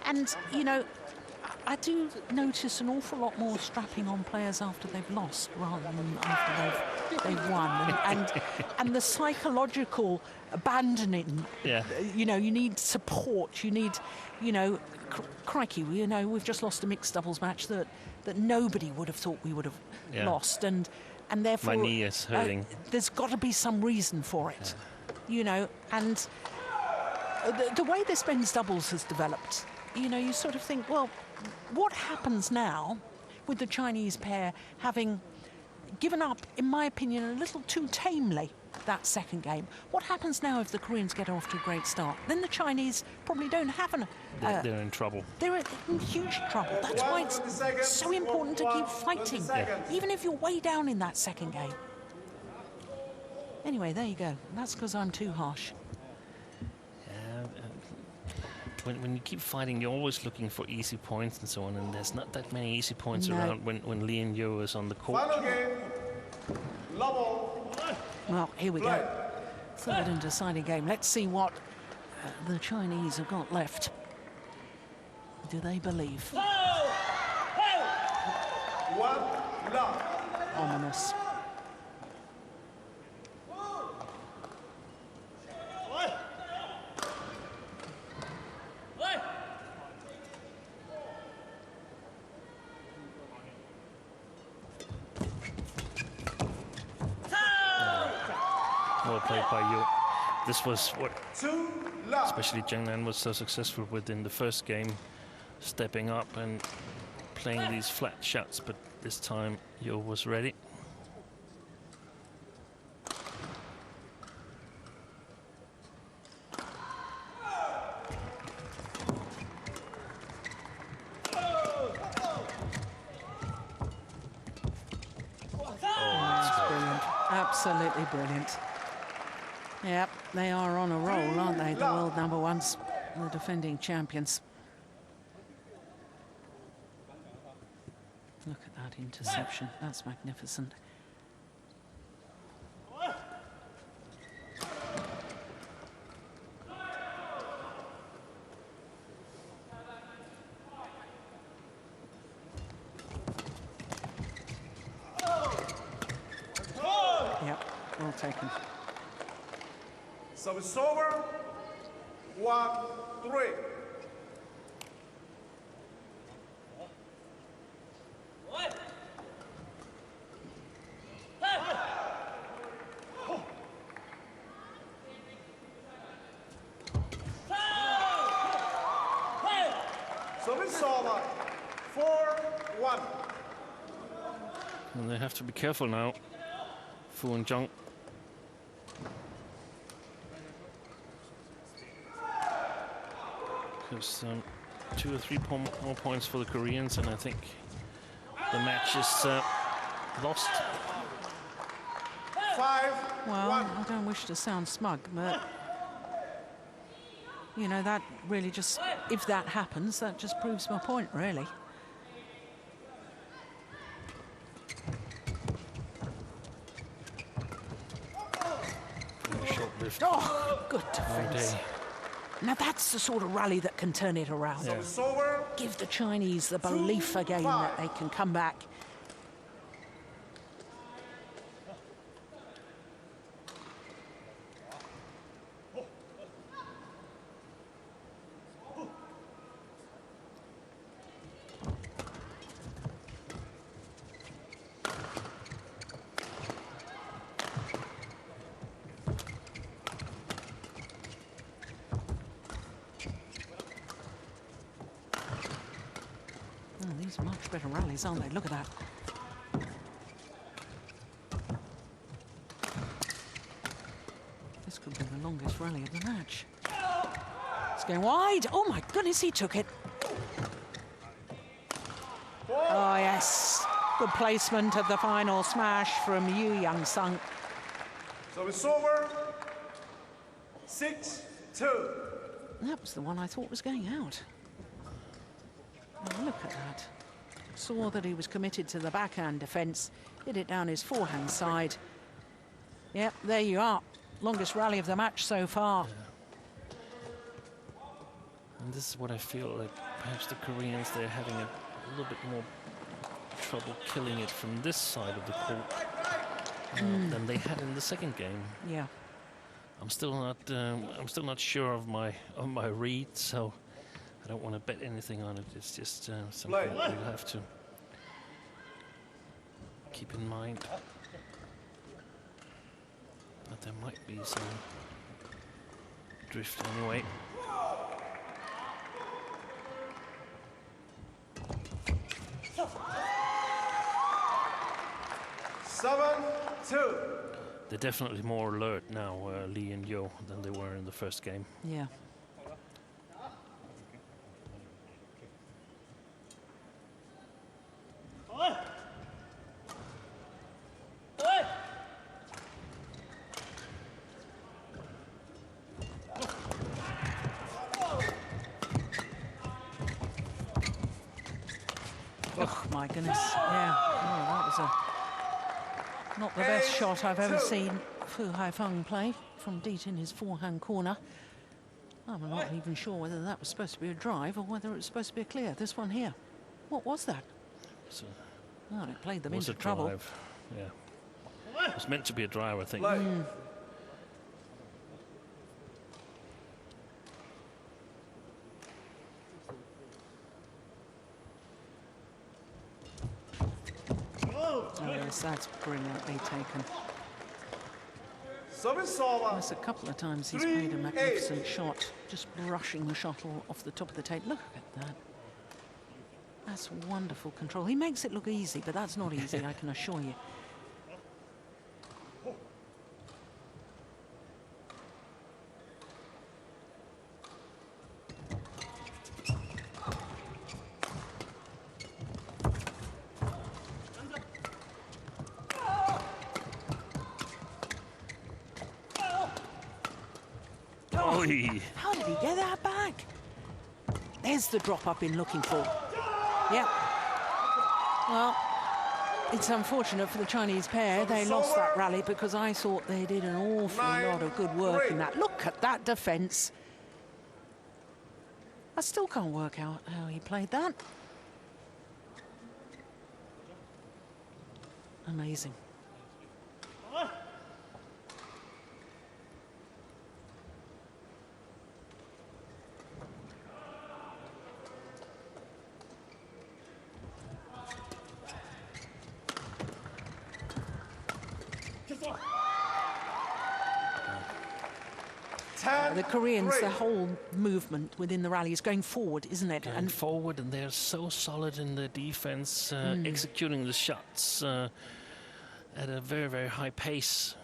And, you know, I do notice an awful lot more strapping on players after they've lost rather than after they've won, and the psychological abandoning. Yeah. You know, you need support. You need, you know, crikey. You know, we've just lost a mixed doubles match that nobody would have thought we would have lost, and therefore my knee is hurting. There's got to be some reason for it. You know, and the way this men's doubles has developed, you know, you sort of think, well, what happens now with the Chinese pair having given up, in my opinion, a little too tamely that second game? What happens now if the Koreans get off to a great start? Then the Chinese probably don't have an... they're in trouble. They're in huge trouble. That's why it's so important to keep fighting, even if you're way down in that second game. Anyway, there you go. That's because I'm too harsh. When you keep fighting, you're always looking for easy points and so on, and there's not that many easy points around when Lee and Yeon is on the court. Final game, level. Well, here we go. Third and deciding game. Let's see what the Chinese have got left. Do they believe? One love. Ominous. Well played by Juhl. This was what especially Zhang was so successful with in the first game, stepping up and playing these flat shots, but this time Juhl was ready. Absolutely brilliant. Yep, they are on a roll, aren't they? The world number ones, the defending champions. Look at that interception. That's magnificent. Well taken. So it's over. 1-3. So it's over. 4-1. And they have to be careful now, Fu and Zhang. Because 2 or 3 more points for the Koreans, and I think the match is lost. 5-1. Well, I don't wish to sound smug, but you know, that really just, if that happens, that just proves my point, really. Short lift. Oh, good defense. Now that's the sort of rally that can turn it around. So it's over. Give the Chinese the belief again that they can come back. These are much better rallies, aren't they? Look at that. This could be the longest rally of the match. It's going wide. Oh my goodness, he took it. Oh yes, good placement of the final smash from Young-sung. So it's over. 6-2. That was the one I thought was going out. Oh, look at that. Saw that he was committed to the backhand defence, hit it down his forehand side. Yep, there you are. Longest rally of the match so far. And this is what I feel like Perhaps the Koreans, they're having a little bit more trouble killing it from this side of the court than they had in the second game. Yeah. I'm still not sure of my read, so I don't want to bet anything on it. It's just something we'll have to keep in mind. But there might be some drift anyway. They're definitely more alert now, Lee and Yeon, than they were in the first game. Yeah. Oh my goodness, yeah. Oh, that was not the best shot I've ever seen Fu Haifeng play from deep in his forehand corner. I'm not even sure whether that was supposed to be a drive or whether it was supposed to be a clear. This one here. What was that? Oh, it played them into trouble. Drive. Yeah. It was meant to be a drive, I think. Oh yes, that's brilliantly taken. Yes, a couple of times he's made a magnificent shot, just brushing the shuttle off the top of the tape. Look at that. That's wonderful control. He makes it look easy, but that's not easy, I can assure you. How did he get that back? There's the drop I've been looking for. Yeah. Well, it's unfortunate for the Chinese pair. They lost that rally because I thought they did an awful lot of good work in that. Look at that defense. I still can't work out how he played that. Amazing. The Koreans, the whole movement within the rally is going forward, isn't it? And forward, and they're so solid in their defense, executing the shots at a very, very high pace.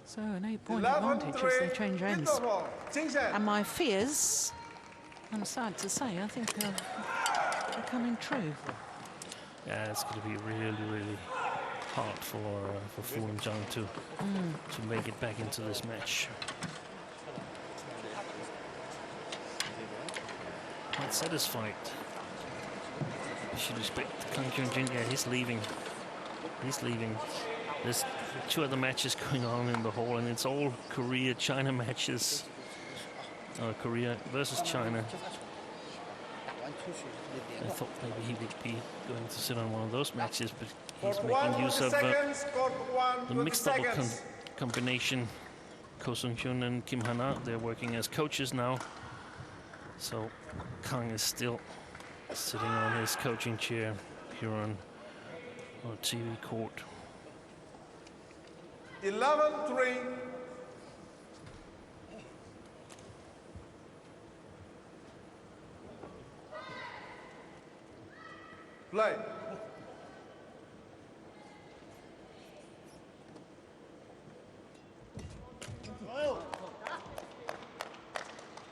So an 8-point advantage as they change ends. And my fears, I'm sad to say, I think are coming true. Yeah, it's going to be really, really hard for Fu and Zhang to make it back into this match. Quite satisfied. You should respect Kang Kyung-jin. Yeah, he's leaving. He's leaving. There's 2 other matches going on in the hall, and it's all Korea-China matches. Korea versus China. I thought maybe he would be going to sit on one of those matches, but he's making use of the mixed double combination. Ko Sung-hyun and Kim Han-ah, they're working as coaches now. So Kang is still sitting on his coaching chair here on our TV court. 11-3. Play.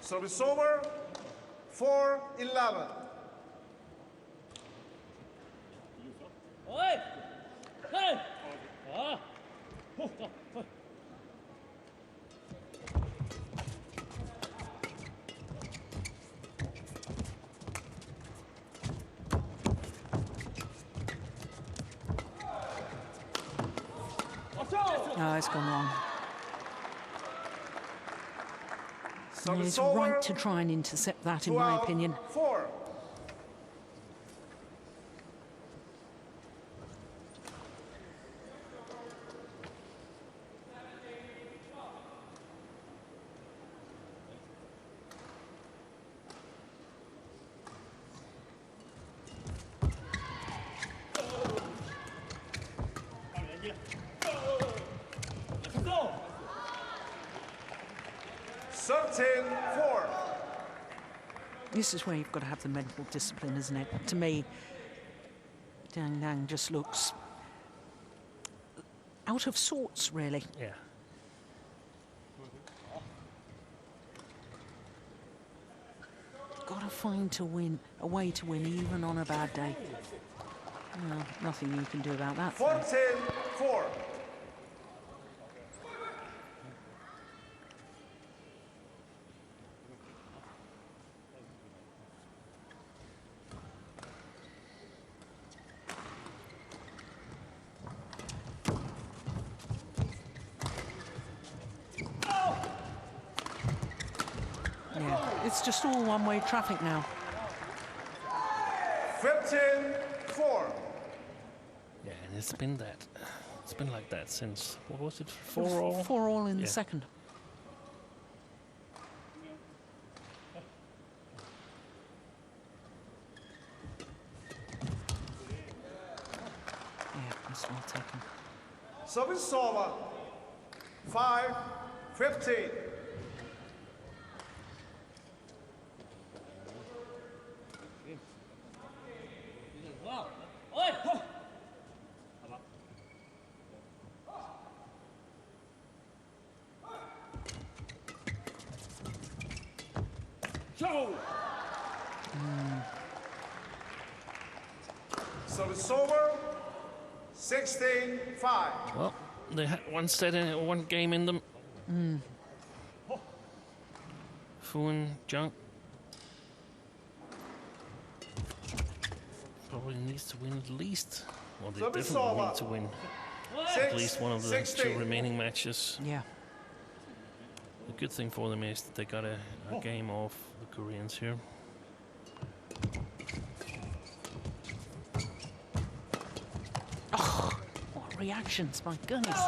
Service over. 4-11. No, it's gone wrong. And it's right to try and intercept that, in my opinion. 4. This is where you've got to have the mental discipline, isn't it? To me, Zhang just looks out of sorts, really. Yeah. Got to find a way to win, even on a bad day. Well, nothing you can do about that. 14-4. It's just all one-way traffic now. 15-4. Yeah, and it's been like that since, what was it, 4-all? 4-all in the second. Yeah, that's well taken. Service over. 5-15. Service over. 16-5. Well, they had one game in them. Fuan, Zhang. Probably needs to win at least. Well, they definitely need to win at least one of the 2 remaining matches. Yeah. The good thing for them is that they got a game off the Koreans here. Oh, what reactions, my goodness.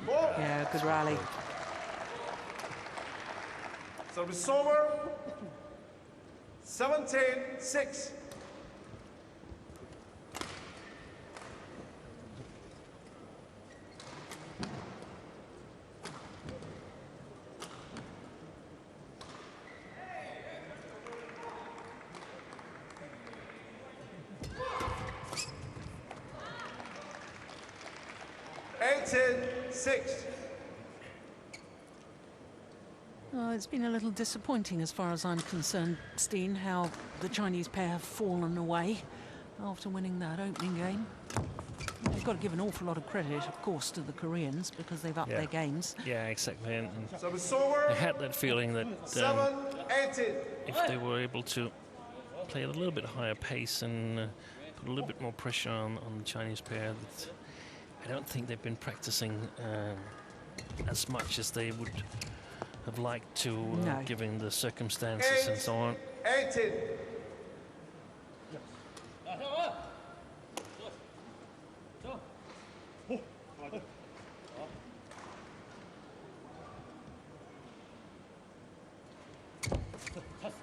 Yeah, good rally. Service over. 17-6. Well, it's been a little disappointing as far as I'm concerned, Steen, how the Chinese pair have fallen away after winning that opening game. You've got to give an awful lot of credit, of course, to the Koreans because they've upped their games. Yeah, exactly. And I had that feeling that if they were able to play at a little bit higher pace and put a little bit more pressure on the Chinese pair, that I don't think they've been practicing as much as they would have liked to, given the circumstances and so on. 18.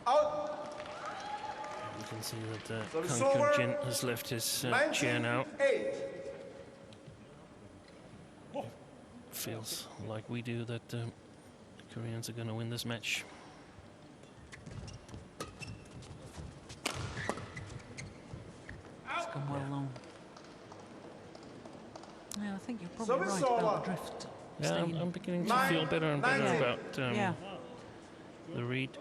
Out. You can see that Kang Jin has left his chair now. Feels like we do that the Koreans are going to win this match. It's gone well long. Yeah, I think you're probably right about the drift. Yeah, I'm beginning to feel better and better about the read.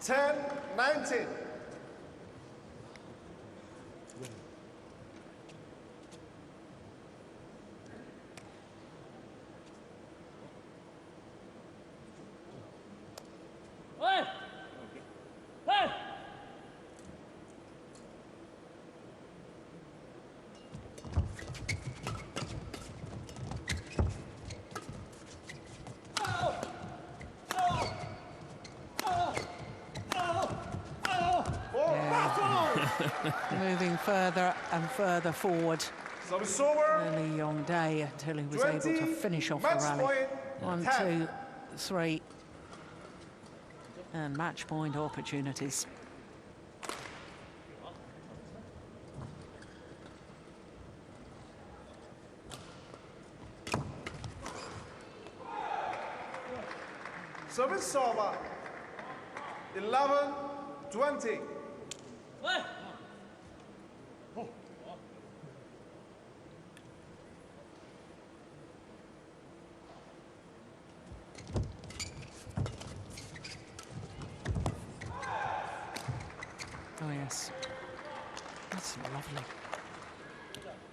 10-19. moving further and further forward. Service over. Early Yong Day until he was able to finish off the Match rally. point, 1, 10. 2, 3. And match point opportunities. Service over. 11-20. Oh yes, that's lovely.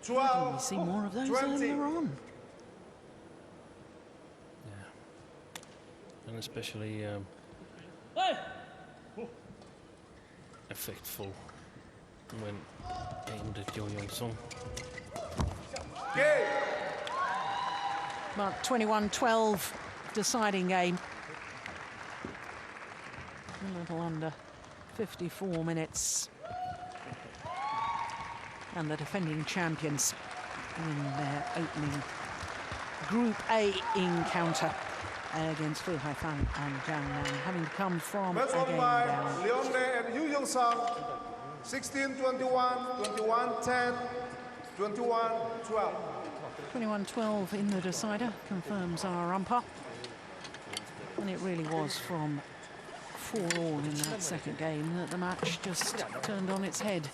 12. We see more of those 20. earlier on. And especially effectful when aimed at Yong. Game. Mark 21-12 deciding game. A little under 54 minutes. And the defending champions in their opening Group A encounter against Haifeng and Zhang, having come from Match a won game by down. Yunlei and Hyun 16-21, 21-10, 21-12. 21-12 in the decider, confirms our umpire. And it really was from 4-all in that second game that the match just turned on its head.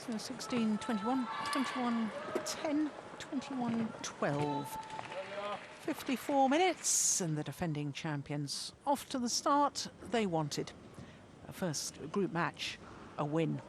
So 16-21, 21-10, 21-12. 54 minutes, and the defending champions off to the start they wanted. A first group match, a win.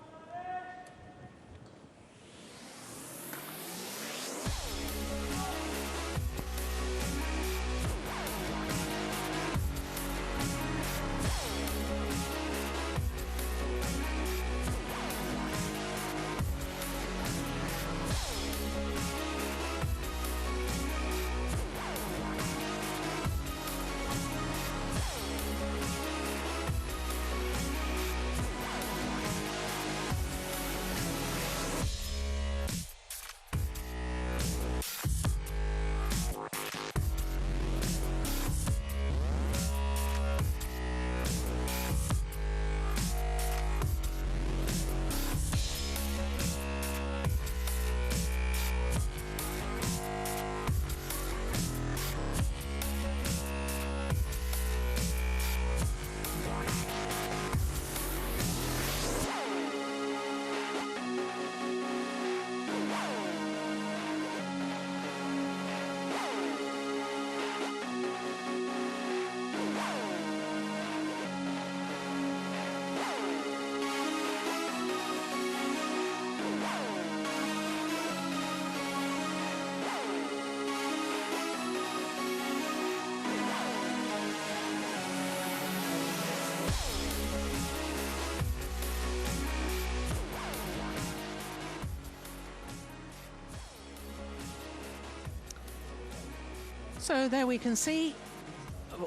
So there we can see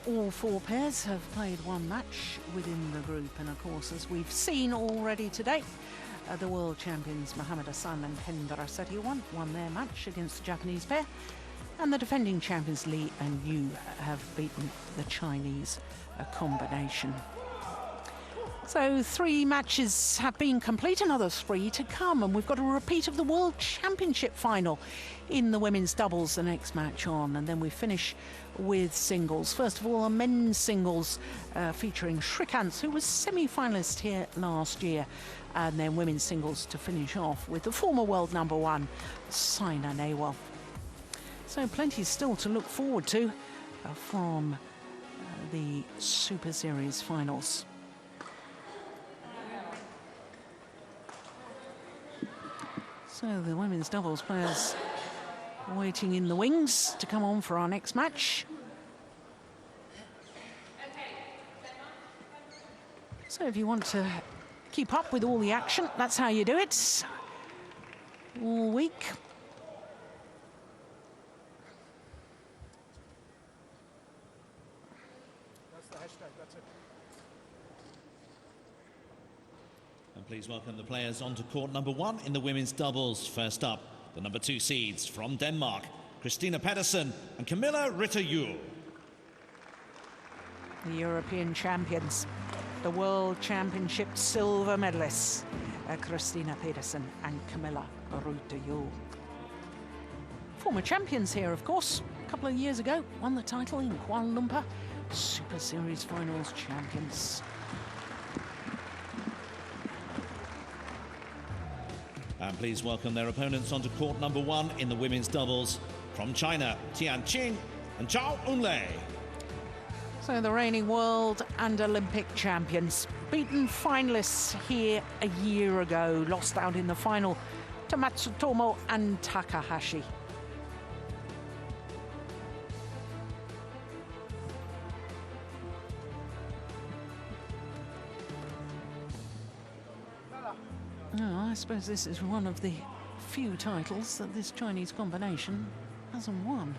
all four pairs have played one match within the group, and of course, as we've seen already today, the world champions Mohammad, Ahsan and Hendra Setiawan won their match against the Japanese pair, and the defending champions Lee and Yu have beaten the Chinese combination. So 3 matches have been complete, another 3 to come, and we've got a repeat of the World Championship final in the women's doubles, the next match on, and then we finish with singles. First of all, a men's singles featuring Srikanth, who was semi-finalist here last year, and then women's singles to finish off with the former world number 1, Saina Nehwal. So plenty still to look forward to from the Super Series finals. So the women's doubles players waiting in the wings to come on for our next match. So if you want to keep up with all the action, that's how you do it. all week. That's the hashtag, that's it. And please welcome the players onto court number 1 in the women's doubles. First up, the number 2 seeds from Denmark, Christinna Pedersen and Kamilla Rytter. The European champions, the World Championship silver medalists, Christinna Pedersen and Kamilla Rytter. Former champions here, of course. A couple of years ago, won the title in Kuala Lumpur. Super Series finals champions. And please welcome their opponents onto court number 1 in the women's doubles. From China, Tian Qing and Zhao Yunlei. So the reigning world and Olympic champions, beaten finalists here a year ago, lost out in the final to Matsutomo and Takahashi. Oh, I suppose this is one of the few titles that this Chinese combination hasn't won.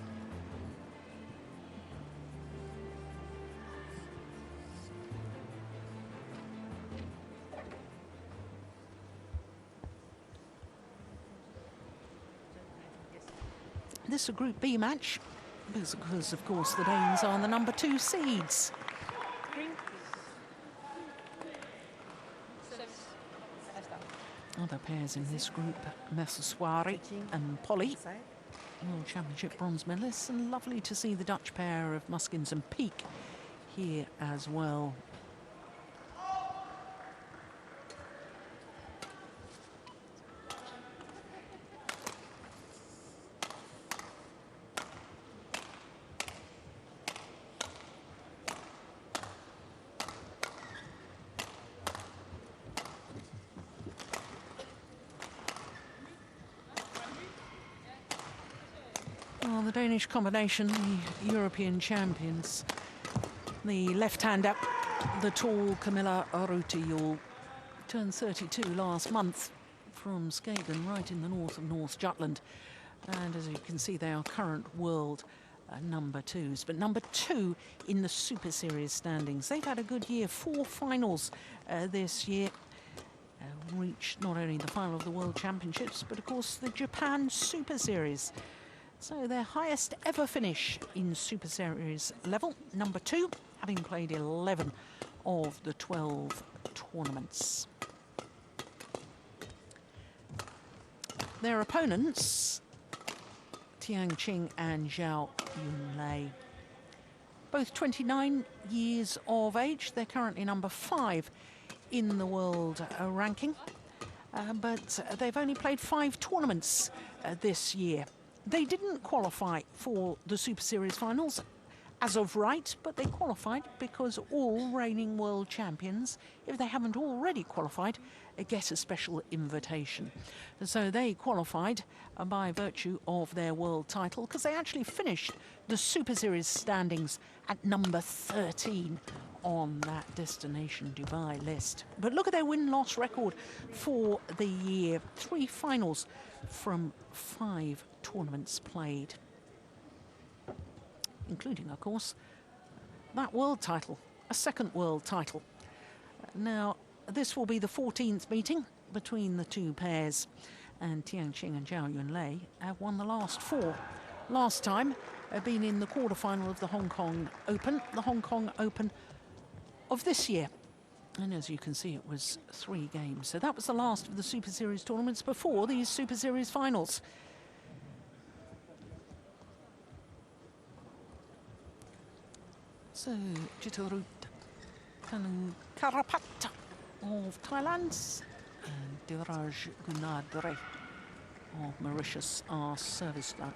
This is a Group B match because, of course, the Danes are the number 2 seeds. Other pairs in this group, Messersoiri and Polly, World Championship bronze medalists, and lovely to see the Dutch pair of Muskins and Peak here as well. Well, the Danish combination, the European champions. The left-hander, the tall Kamilla Rytter, turned 32 last month from Skagen, right in the north of North Jutland. And as you can see, they are current world number 2s, but number 2 in the Super Series standings. They've had a good year, 4 finals this year. Reached not only the final of the World Championships, but of course the Japan Super Series. So their highest ever finish in Super Series level, number 2, having played 11 of the 12 tournaments. Their opponents, Tian Qing and Zhao Yunlei. Both 29 years of age. They're currently number 5 in the world ranking, but they've only played 5 tournaments this year. They didn't qualify for the Super Series finals as of right, but they qualified because all reigning world champions, if they haven't already qualified, get a special invitation. So they qualified by virtue of their world title because they actually finished the Super Series standings at number 13 on that Destination Dubai list. But look at their win-loss record for the year. 3 finals from 5 tournaments played, including, of course, that world title, a second world title. Now, this will be the 14th meeting between the 2 pairs, and Tian Qing and Zhao Yunlei have won the last 4. Last time, been in the quarterfinal of the Hong Kong Open, of this year. And as you can see, it was 3 games. So that was the last of the Super Series tournaments before these Super Series finals. So, Jitarut Kanu Karapat of Thailand and Diraj Gunadre of Mauritius are service lunch.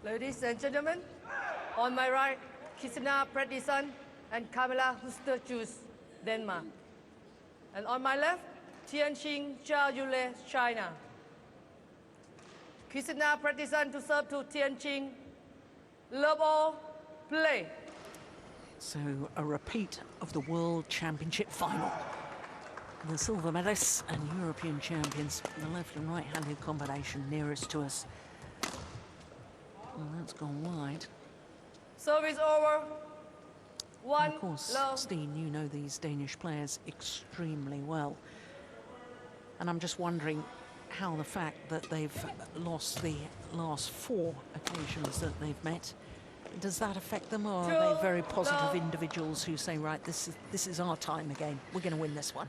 Ladies and gentlemen, on my right, Christinna Pedersen and Kamilla Denmark. And on my left, Tian, Zhao, Yunlei, China. Christinna Pedersen to serve to Tian. Love all, play. So a repeat of the World Championship final. The silver medalists and European champions, the left and right-handed combination nearest to us. Well, that's gone wide. Service over. And of course, Steen, you know these Danish players extremely well. And I'm just wondering how the fact that they've lost the last 4 occasions that they've met, does that affect them, or are they very positive individuals who say, right, this is our time again, we're going to win this one?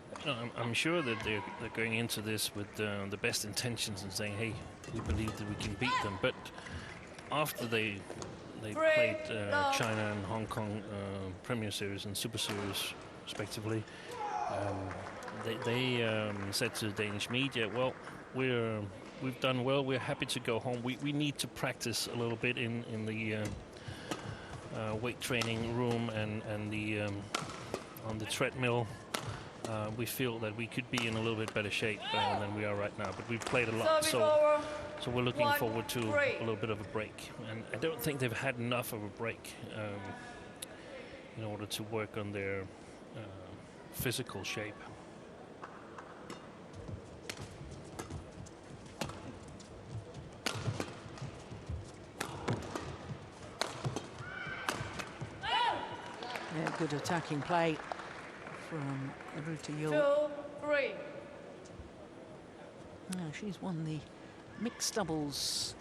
I'm sure that they're going into this with the best intentions and saying, hey, we believe that we can beat them. But after they played China and Hong Kong Premier Series and Super Series, respectively, they said to the Danish media, well, we've done well, we're happy to go home. We need to practice a little bit in the weight training room and the on the treadmill. We feel that we could be in a little bit better shape than we are right now, but we've played a lot, so we're looking forward to a little bit of a break. And I don't think they've had enough of a break in order to work on their physical shape. Yeah, good attacking play from Rytter. 2-3. She's won the mixed doubles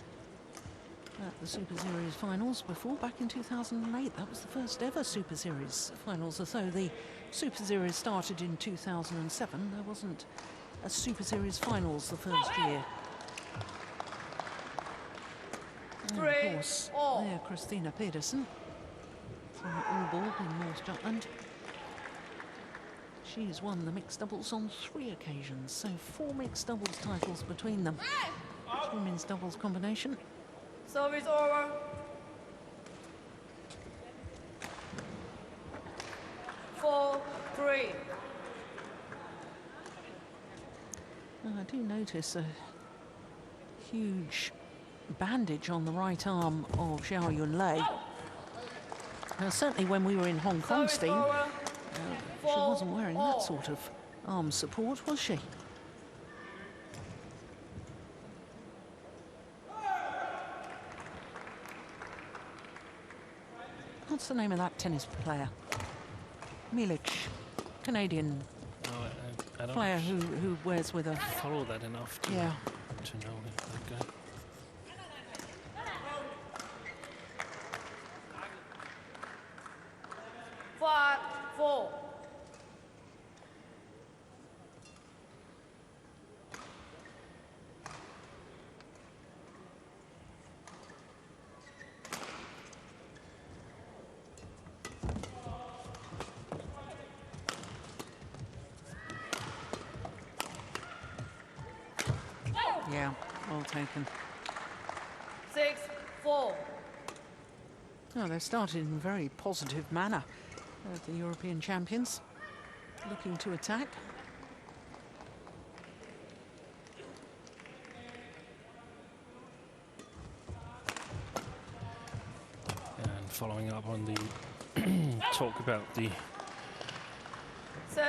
at the Super Series finals before, back in 2008. That was the first ever Super Series finals. Although the Super Series started in 2007, there wasn't a Super Series finals the first year. And of course, there, Christinna Pedersen from Aalborg in North Jutland. She's won the mixed doubles on 3 occasions, so 4 mixed doubles titles between them. Women's doubles combination. Service over. 4-3. I do notice a huge bandage on the right arm of Zhao Yunlei. Now, certainly when we were in Hong Kong, Steen, she wasn't wearing that sort of arm support, was she? What's the name of that tennis player? Milic, Canadian I don't player who wears with a... follow that enough to know that guy. Four. Yeah, well taken. 6-4. Oh, they started in a very positive manner. The European champions looking to attack. And following up on the talk about the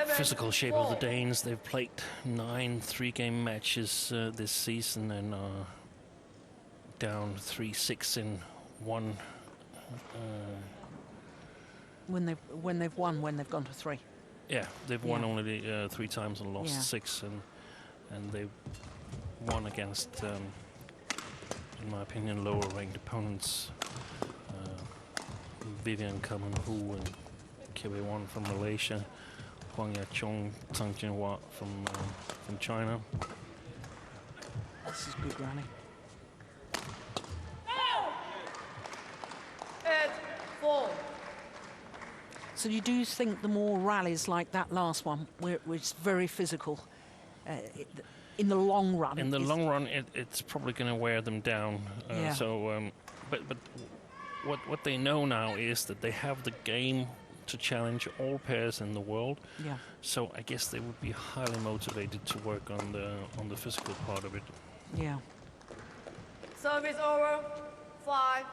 physical shape of the Danes, they've played 9 3-game matches this season and are down 3-6 in 1. When they've gone to 3. Yeah, they've won only 3 times and lost 6, and they've won against, in my opinion, lower ranked opponents. Vivian Kamen Hu and KW1 from Malaysia, Huang Yachong, Tang Jinhua from China. This is good rally. 8-4. So you do think the more rallies like that last one, where it was very physical, in the long run? In the long run, it's probably going to wear them down. So, but what they know now is that they have the game to challenge all pairs in the world. Yeah. So I guess they would be highly motivated to work on the physical part of it. Yeah. Service over. 5-8.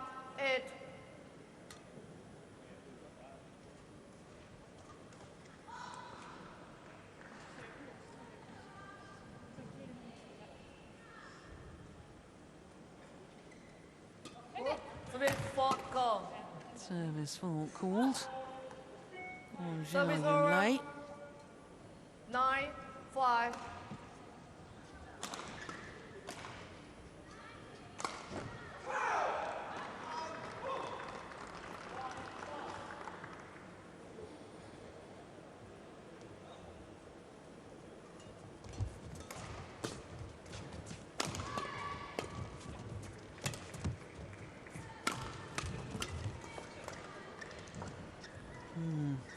Service fault call. Service fault called. Service Zhao over. Yunlei. 9-5.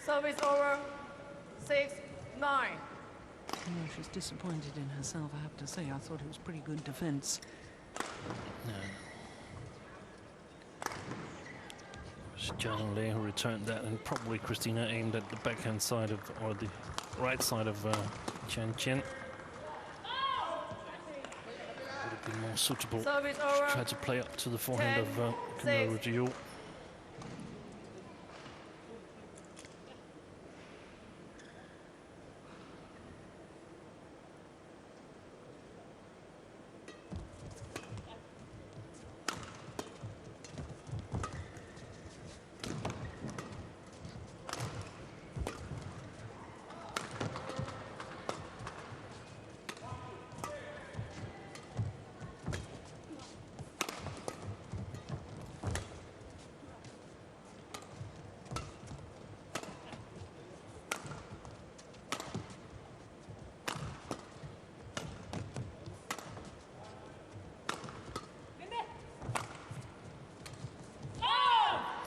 Service over. 6-9. She's disappointed in herself, I have to say. I thought it was pretty good defense. Yunlei who returned that, and probably Christinna aimed at the backhand side of, or the right side of Tian. Would have been more suitable. Service She over. tried to play up to the forehand 10, of Kamilla Juhl.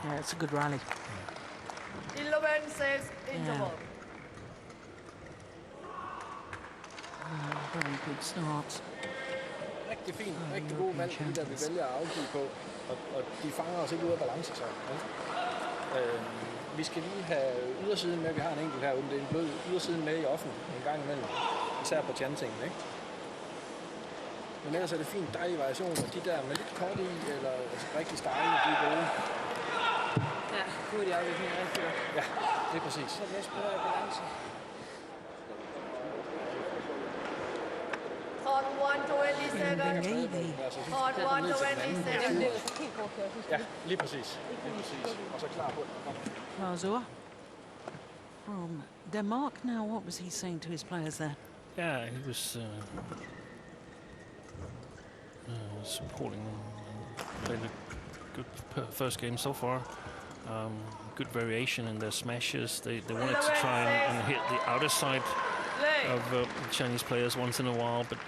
Yeah, it's a good rally. 11-6 interval. Very good start. Rigtig fint, rigtig god valg, de der vi vælger at afgive på, og de fanger os ikke ud af balance så. Vi skal lige have ydersiden med, vi har en enkelt herude, det er en blød ydersiden med i offen en gang imellem, især på Tian-tingene, ikke? Men ellers er det fint, dejlige variationer, de der med lidt kort i, eller altså, rigtig stejle, de er gode. Ja, god i afvikling, rigtig godt. Ja, det er præcis. Så det er bedre i balance. Hot 127. Hot 127. Ja, lige præcis. Lige præcis. Og så klar på det. Kazuha from Denmark now. What was he saying to his players there? Yeah, he was supporting them. Played a good first game so far. Good variation in their smashes. They wanted to try and hit the outer side of Chinese players once in a while, but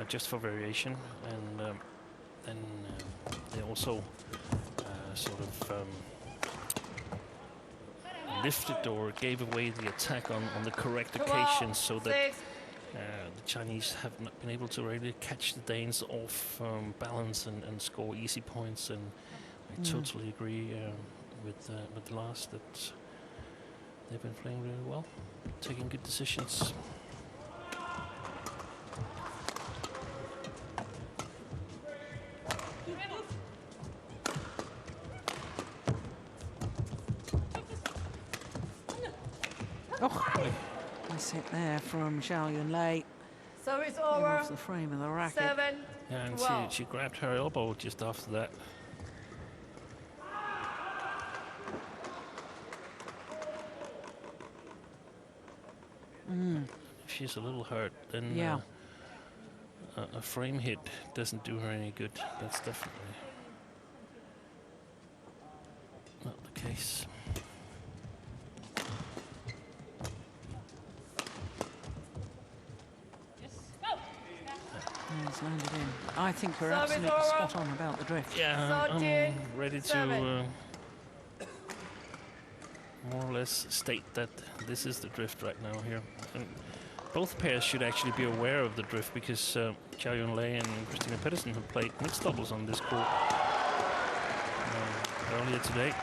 just for variation. And then they also sort of lifted or gave away the attack on the correct occasions, so that the Chinese have not been able to really catch the Danes off balance and score easy points. And I totally agree with Lars that they've been playing really well, taking good decisions. Oh, nice hit there from Zhao Yunlei. So it's over. Off the frame of the racket. 7. Yeah, and she grabbed her elbow just after that. If she's a little hurt, then a frame hit doesn't do her any good. That's definitely not the case. He's landed in. I think you're absolutely spot on about the drift. Yeah, I'm ready to more or less state that this is the drift right now here. And both pairs should actually be aware of the drift, because Zhao Yunlei and Christinna Pedersen have played mixed doubles on this court. here today.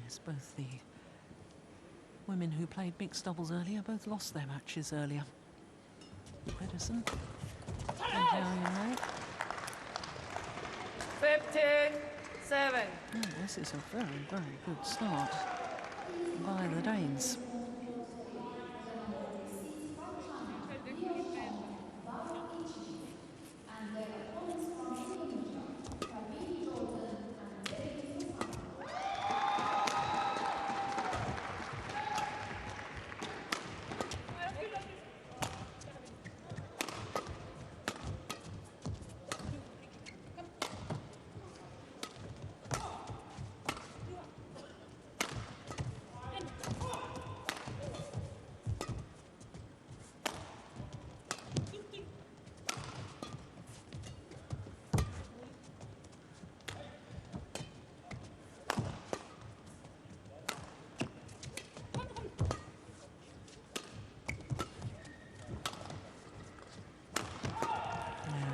Yes, both the women who played mixed doubles earlier both lost their matches earlier. Pedersen and Yunlei. 15-7. This is a very, very good start by the Danes.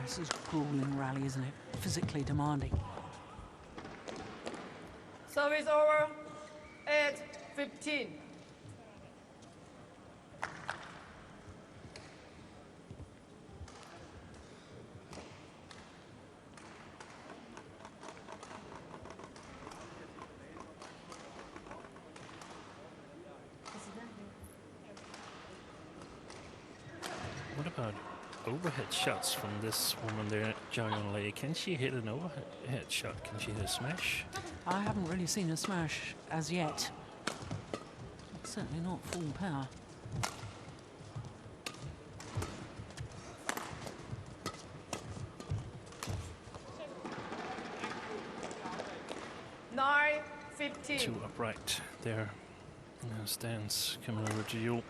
This is a grueling rally, isn't it? Physically demanding. Service over. 8-15. What about overhead shots from this woman there, Yunlei? Can she hit an overhead shot? Can she hit a smash? I haven't really seen a smash as yet. It's certainly not full power. Two upright there. Now stands Kamilla Juhl.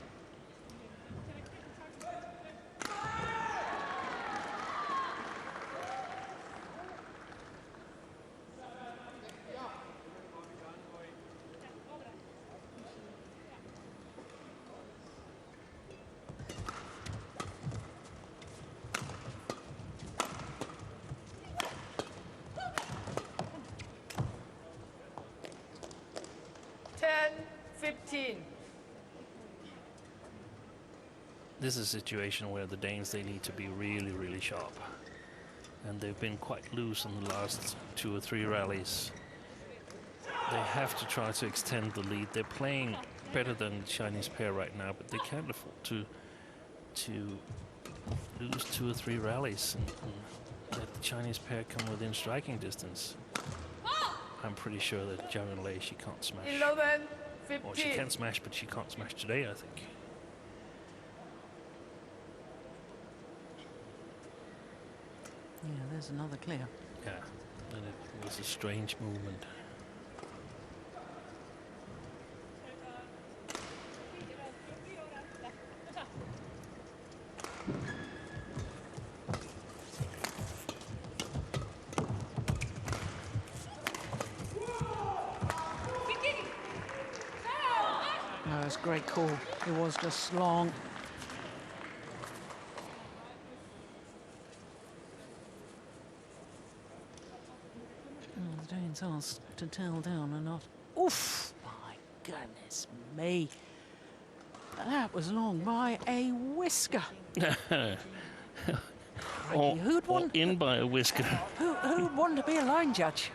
This is a situation where the Danes, they need to be really, really sharp. And they've been quite loose in the last 2 or 3 rallies. They have to try to extend the lead. They're playing better than the Chinese pair right now, but they can't afford to lose 2 or 3 rallies and let the Chinese pair come within striking distance. I'm pretty sure that Yunlei, she can't smash. 11-15. Or she can smash, but she can't smash today, I think. Yeah, there's another clear. Yeah, and it was a strange movement. No, it's a great call. It was just long. Asked to tell down and not. Oof! My goodness me. That was long by a whisker. or in by a whisker. Who'd want to be a line judge?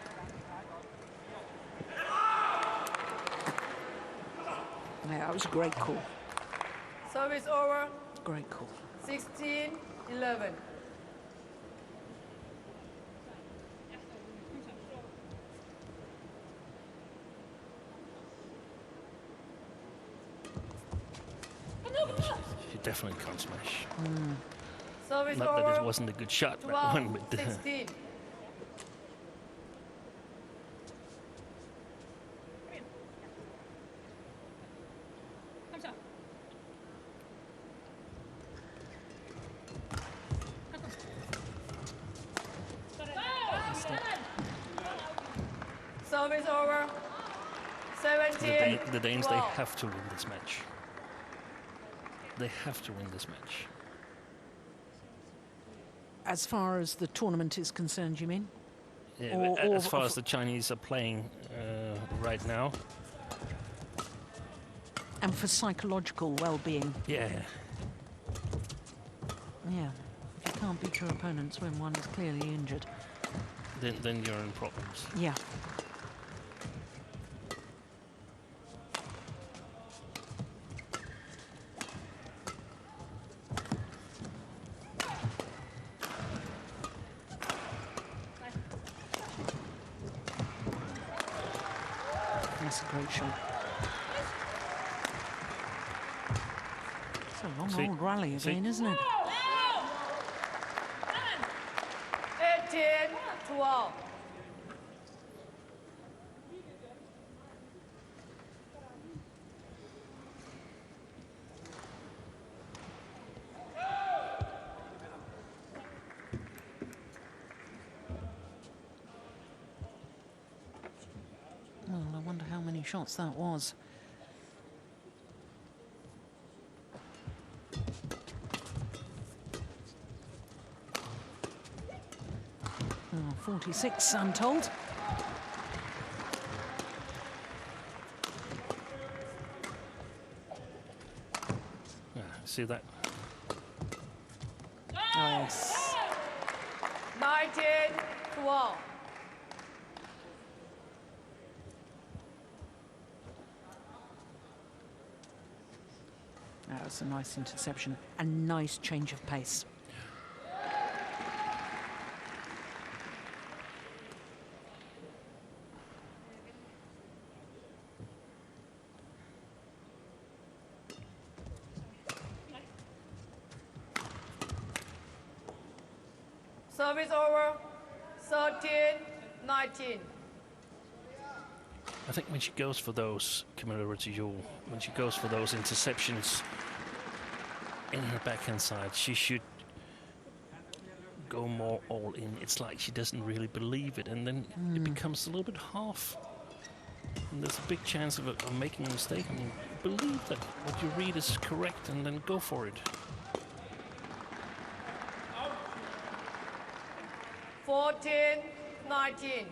Yeah, that was a great call. Service over. Great call. 16-11. She definitely can't smash. Service Not over. that it wasn't a good shot, that one, but 16. she Service over. 17. The Danes, they 12. have to win this match. They have to win this match. As far as the tournament is concerned, you mean? Yeah, Or as far as the Chinese are playing right now. And for psychological well-being. Yeah. Yeah. If you can't beat your opponents when one is clearly injured. Then you're in problems. Yeah. That's a great shot. It's a long old rally again, isn't it? 18. 12. Well, I wonder how many shots that was. Oh, 46, I'm told. Yeah, see that? Oh, yes. 19. 12. That was a nice interception and nice change of pace. Service over. 13. 19. I think when she goes for those, Kamilla Juhl, when she goes for those interceptions in her backhand side, she should go more all in. It's like she doesn't really believe it, and then it becomes a little bit half. And there's a big chance of making a mistake. I mean, believe that what you read is correct, and then go for it. 14. 19.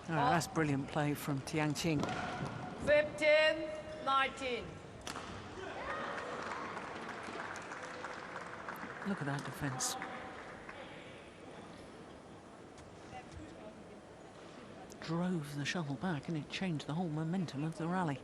Oh, that's brilliant play from Tian. 15. 19. Look at that defence. Drove the shuttle back and it changed the whole momentum of the rally.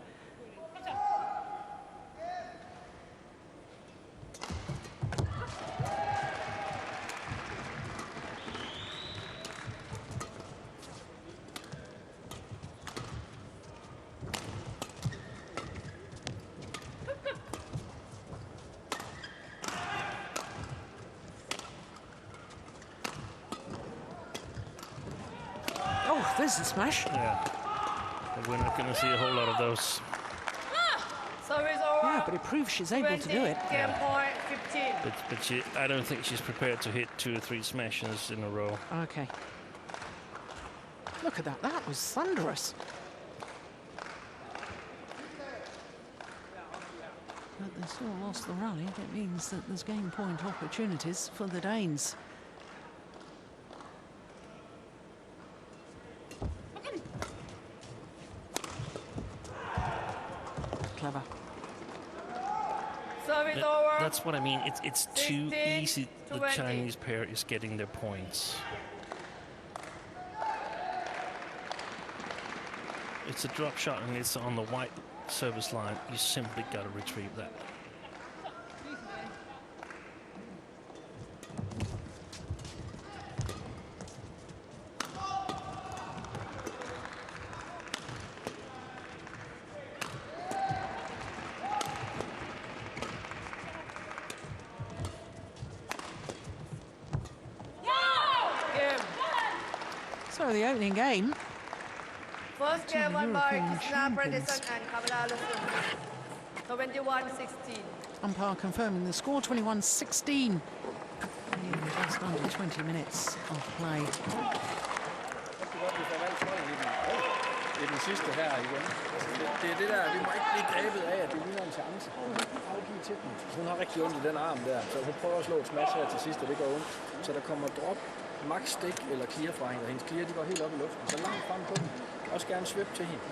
Oh, there's the smash. Yeah. But we're not going to see a whole lot of those. Service over. Yeah, but it proves she's able to do it. 10 point 15. But I don't think she's prepared to hit 2 or 3 smashes in a row. Okay. Look at that. That was thunderous. But they still lost the rally. That means that there's game point opportunities for the Danes. Clever. Service over. That's what I mean. It's too 16, easy. The 20. Chinese pair is getting their points. It's a drop shot and it's on the white service line. You simply got to retrieve that. So the opening game First to game the won by European Christinna champions. Pedersen and Kamilla 21-16. Umpire confirming the score, 21-16. Just under 20 minutes of play. Det er den sidste her igen. Det er det der, vi må ikke blive grebet af, at det ligner en chance. Afgive til den. Hun har rigtig ondt i den arm der, så hun prøver at slå et smash her til sidst, og det går ondt. Så der kommer drop, max stik eller clear fra hende, og hendes clear, de går helt op i luften. Så langt frem på den. Også gerne svøb til hende.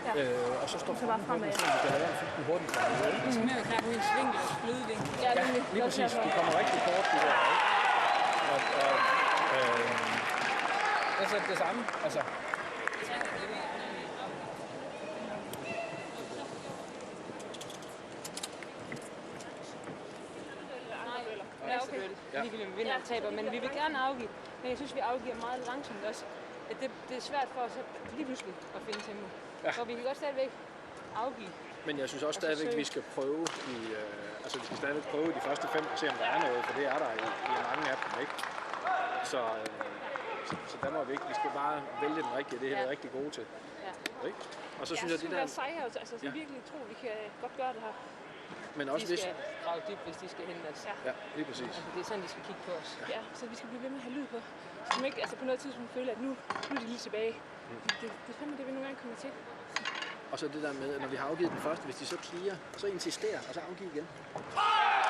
Ja. Og så står frem på den, så vi kan lade være at hurtigt fra hende. Det er mere klart, hendes vinkel og flødevinkel. Ja, lige præcis. De kommer rigtig kort, de der. Og så det samme, altså. Ja, okay. Ligegyldigt med vinder og taber, men vi vil gerne afgive. Men jeg synes, vi afgiver meget langsomt også. At det er svært for os lige pludselig at finde tempo. Ja. Og vi kan godt stadigvæk afgive. Men jeg synes også stadigvæk, at vi skal prøve vi skal stadigvæk prøve de første 5 og se, om der er noget, for det er der i mange af dem, ikke? Så der må vi ikke. Vi skal bare vælge den rigtige. Det er vi rigtig gode til. Ja. Ikke? Og så synes jeg, det der... sejre, altså virkelig tro, vi kan godt gøre det her. Men også de skal grave dybt, hvis de skal hente os. Ja, lige præcis. Altså, det er sådan, de skal kigge på os. Ja, så vi skal blive ved med at have lyd på. Så man ikke på noget tidspunkt føle, at nu er de lige tilbage. Det er fandme det, vi nogle gange kommer til. Og så det der med, at når vi har afgivet den første, hvis de så clear, så insisterer, og så afgive igen.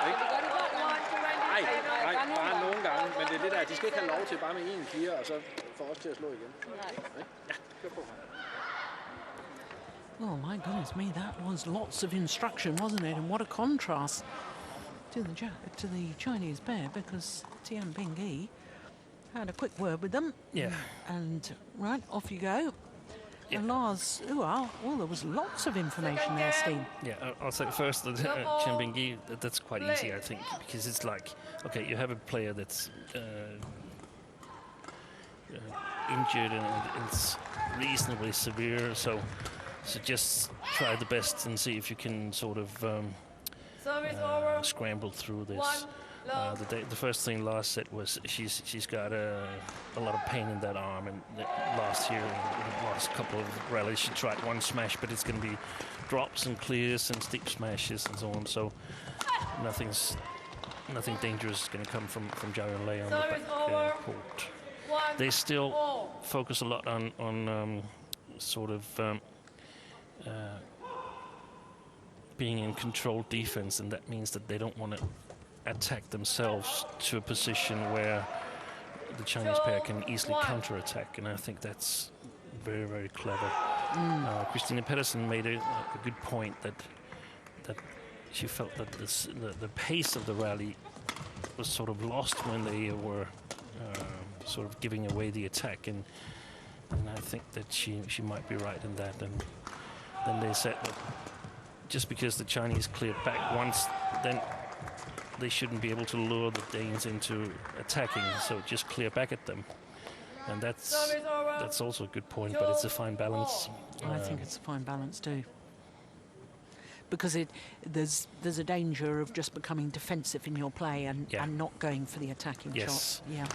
Ikke? Nej, bare nogle gange. Men det er det der, de skal ikke have lov til bare med én clear, og så få os til at slå igen. Nej. Ja, kør på her. Oh my goodness me, that was lots of instruction, wasn't it? And what a contrast to the Chinese pair, because Tian Pingyi had a quick word with them. Yeah. And right, off you go. Yeah. And Lars, well, there was lots of information there, Steen. Yeah, I'll say first that Tian Pingyi, that's quite easy, I think, because it's like, okay, you have a player that's injured and it's reasonably severe, so just try the best and see if you can sort of scramble through this. The first thing Lars said was she's got a lot of pain in that arm, and last year, in the last couple of rallies, she tried one smash, but it's going to be drops and clears and steep smashes and so on. So nothing dangerous is going to come from Zhao and Yunlei on the back court. They still focus a lot on sort of being in controlled defense, and that means that they don't want to attack themselves to a position where the Chinese pair can easily counterattack, and I think that's very, very clever. Christinna Pedersen made a good point that she felt that the pace of the rally was sort of lost when they were sort of giving away the attack, and I think that she might be right in that. And then they said that just because the Chinese cleared back once, then they shouldn't be able to lure the Danes into attacking, so just clear back at them. And that's also a good point, but it's a fine balance. I think it's a fine balance too, because there's a danger of just becoming defensive in your play and not going for the attacking shot. Yeah.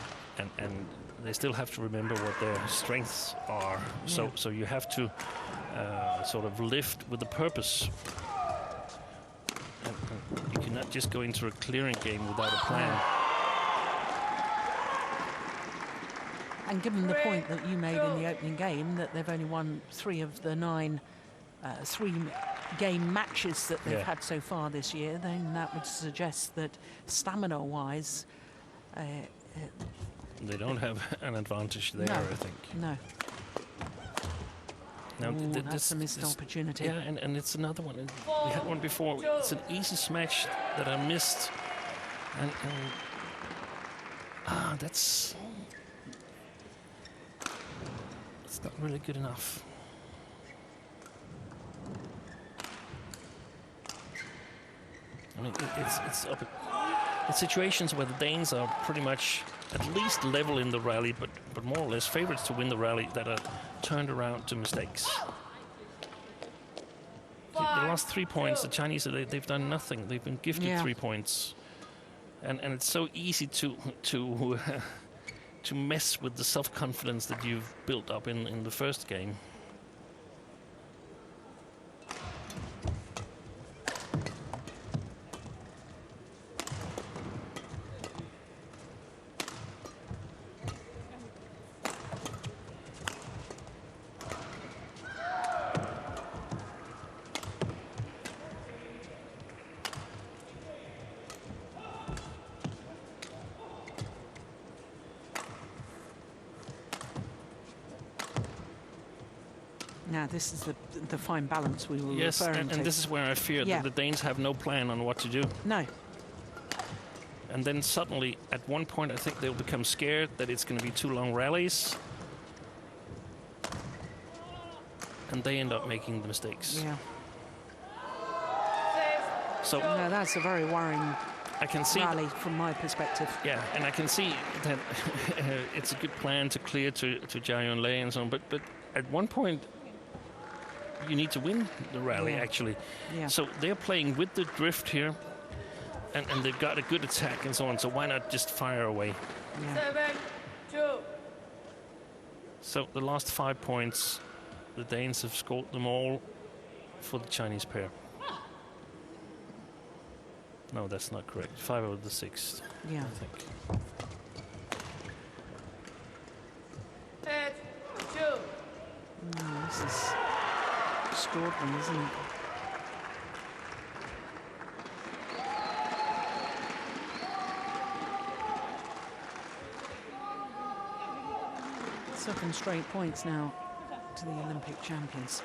And they still have to remember what their strengths are. So you have to sort of lift with a purpose. And you cannot just go into a clearing game without a plan. And given the point that you made in the opening game, that they've only won 3 of the 9 three-game matches that they've had so far this year, then that would suggest that stamina-wise... they don't have an advantage there, I think. No. Now, that's a missed opportunity. Yeah, and it's another one. We had one before. It's an easy smash that I missed. And that's not really good enough. I mean, it's situations where the Danes are pretty much at least level in the rally, but more or less favorites to win the rally, that are turned around to mistakes. The last 3 points, the Chinese, they've done nothing. They've been gifted 3 points. And it's so easy to mess with the self-confidence that you've built up in the first game. Now, this is the fine balance we were yes, referring to. And this is where I fear that the Danes have no plan on what to do. No. And then suddenly, at one point, I think they'll become scared that it's going to be 2 long rallies. And they end up making the mistakes. Yeah. So no, that's a very worrying rally from my perspective. Yeah, and I can see that it's a good plan to clear to Zhao Yunlei and so on. But at one point, you need to win the rally, actually. Yeah. So they're playing with the drift here. And they've got a good attack and so on, so why not just fire away? Yeah. 7-2. So the last 5 points, the Danes have scored them all for the Chinese pair. No, that's not correct. 5 out of the 6, yeah. I think. 8-2. This is extraordinary, isn't it? Second straight points now to the Olympic champions.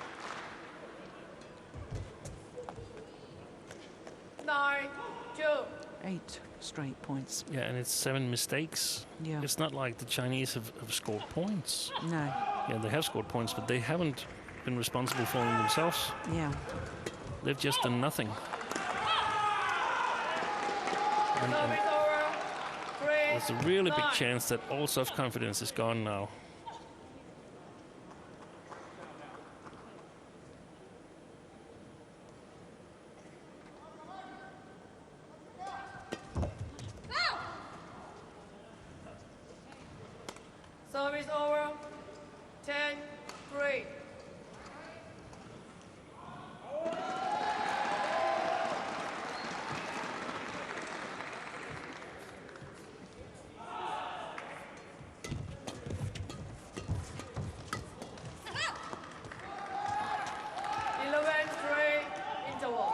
9-2. 8 straight points. Yeah, and it's 7 mistakes. Yeah. It's not like the Chinese have scored points. No. Yeah, they have scored points, but they haven't been responsible for them themselves. Yeah. They've just done nothing. And there's a really big chance that all self-confidence is gone now. Service over. 10-3. Interval.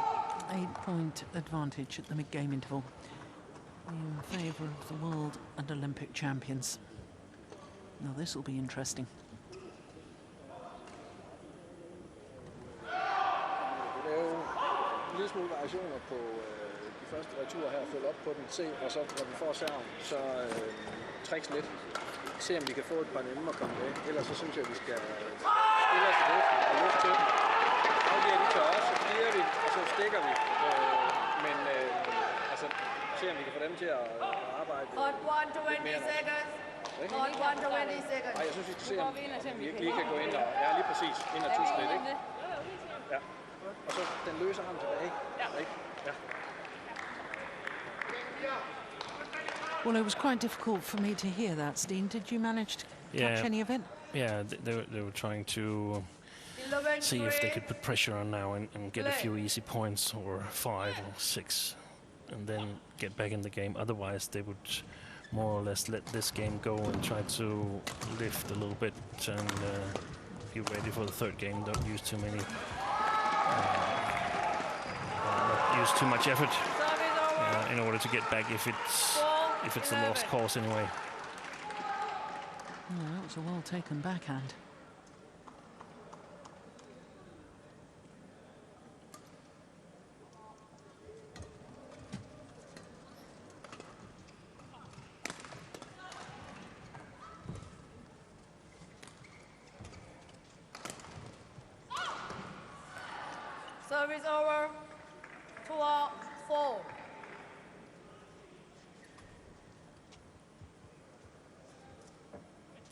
8-point advantage at the mid-game interval in favour of the world and Olympic champions. Now this will be interesting. Det er jo en lille smule variationer på de første returer her, følge op på den, se, og så når vi får serven, så tricks lidt, se om vi kan få et par nemme at komme med, ellers så synes jeg, at vi skal spille os til og løfte til den. Afgiver de til os, så stiger vi, og så stikker vi, men altså, se om vi kan få dem til at arbejde lidt mere. On 120 seconds. Nej, jeg synes, vi skal se, om vi ikke lige kan gå ind og... Ja, lige præcis. Ind og tusse lidt, ikke? Ja. Og så den løser ham tilbage. Ja. Ikke? Ja. Well, it was quite difficult for me to hear that, Steen. Did you manage to catch any of it? Yeah, they were trying to see if they could put pressure on now and get a few easy points, or 5 or 6, and then get back in the game. Otherwise, they would more or less let this game go and try to lift a little bit and be ready for the third game. Don't use too many, not use too much effort in order to get back if it's a lost cause anyway. Oh, that was a well taken backhand. Service over. 12-4.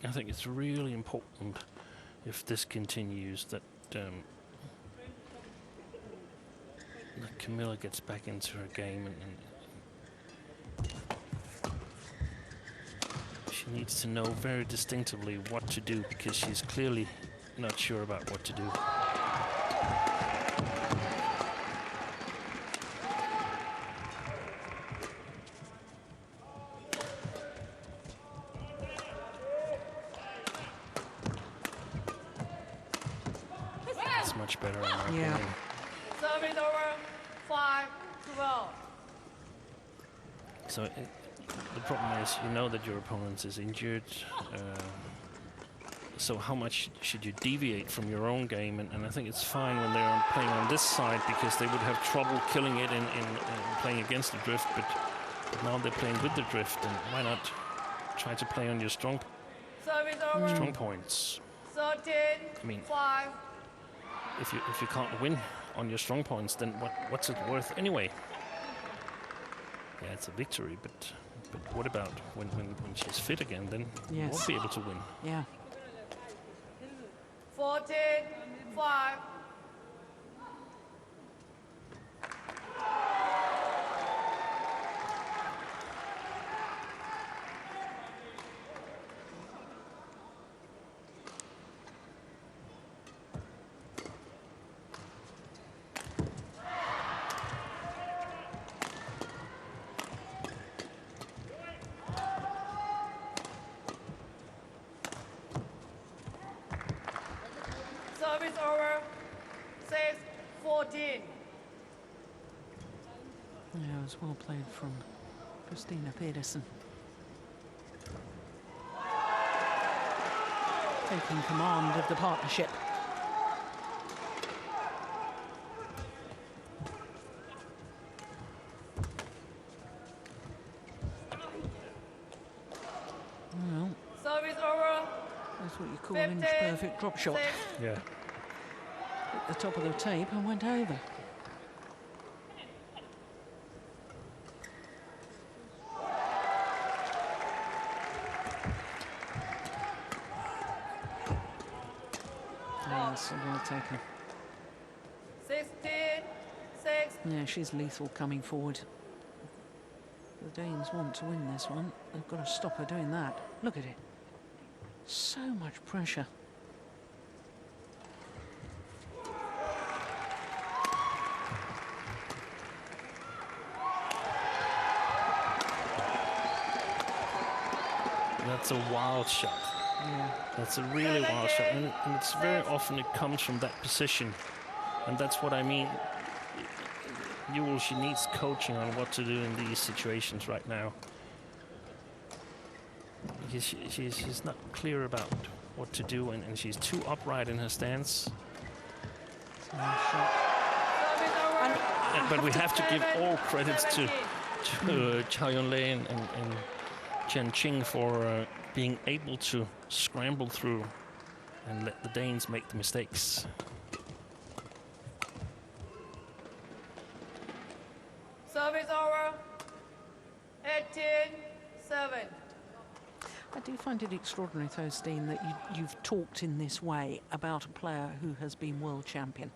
I think it's really important, if this continues, that Kamilla gets back into her game, and she needs to know very distinctively what to do, because she's clearly not sure about what to do. Much better, in my opinion. Service over. 5-12. So the problem is, you know that your opponent is injured. So how much should you deviate from your own game? And I think it's fine when they're playing on this side, because they would have trouble killing it in playing against the drift. But now they're playing with the drift, and why not try to play on your strong points? 13, I mean, 5. if you can't win on your strong points, then what's it worth anyway? Yeah, it's a victory, but what about when she's fit again? Then you won't be able to win. Yeah. 14, 5. Service over. 6-14. Yeah, it was well played from Christinna Pedersen. Taking command of the partnership. Well, service over. That's what you call an inch-perfect drop shot. Yeah. Hit the top of the tape and went over. Yes, well taken. 16-6. Yeah, she's lethal coming forward. The Danes want to win this one. They've got to stop her doing that. Look at it. So much pressure. That's a wild shot. Yeah. That's a really wild shot, and it's very often it comes from that position, and that's what I mean. Juhl, she needs coaching on what to do in these situations right now, because she's not clear about what to do, and she's too upright in her stance. But we have to give all credits to Yunlei and Qing for being able to scramble through and let the Danes make the mistakes. Service over. 18-7. I do find it extraordinary, though, Steen, that you've talked in this way about a player who has been world champion.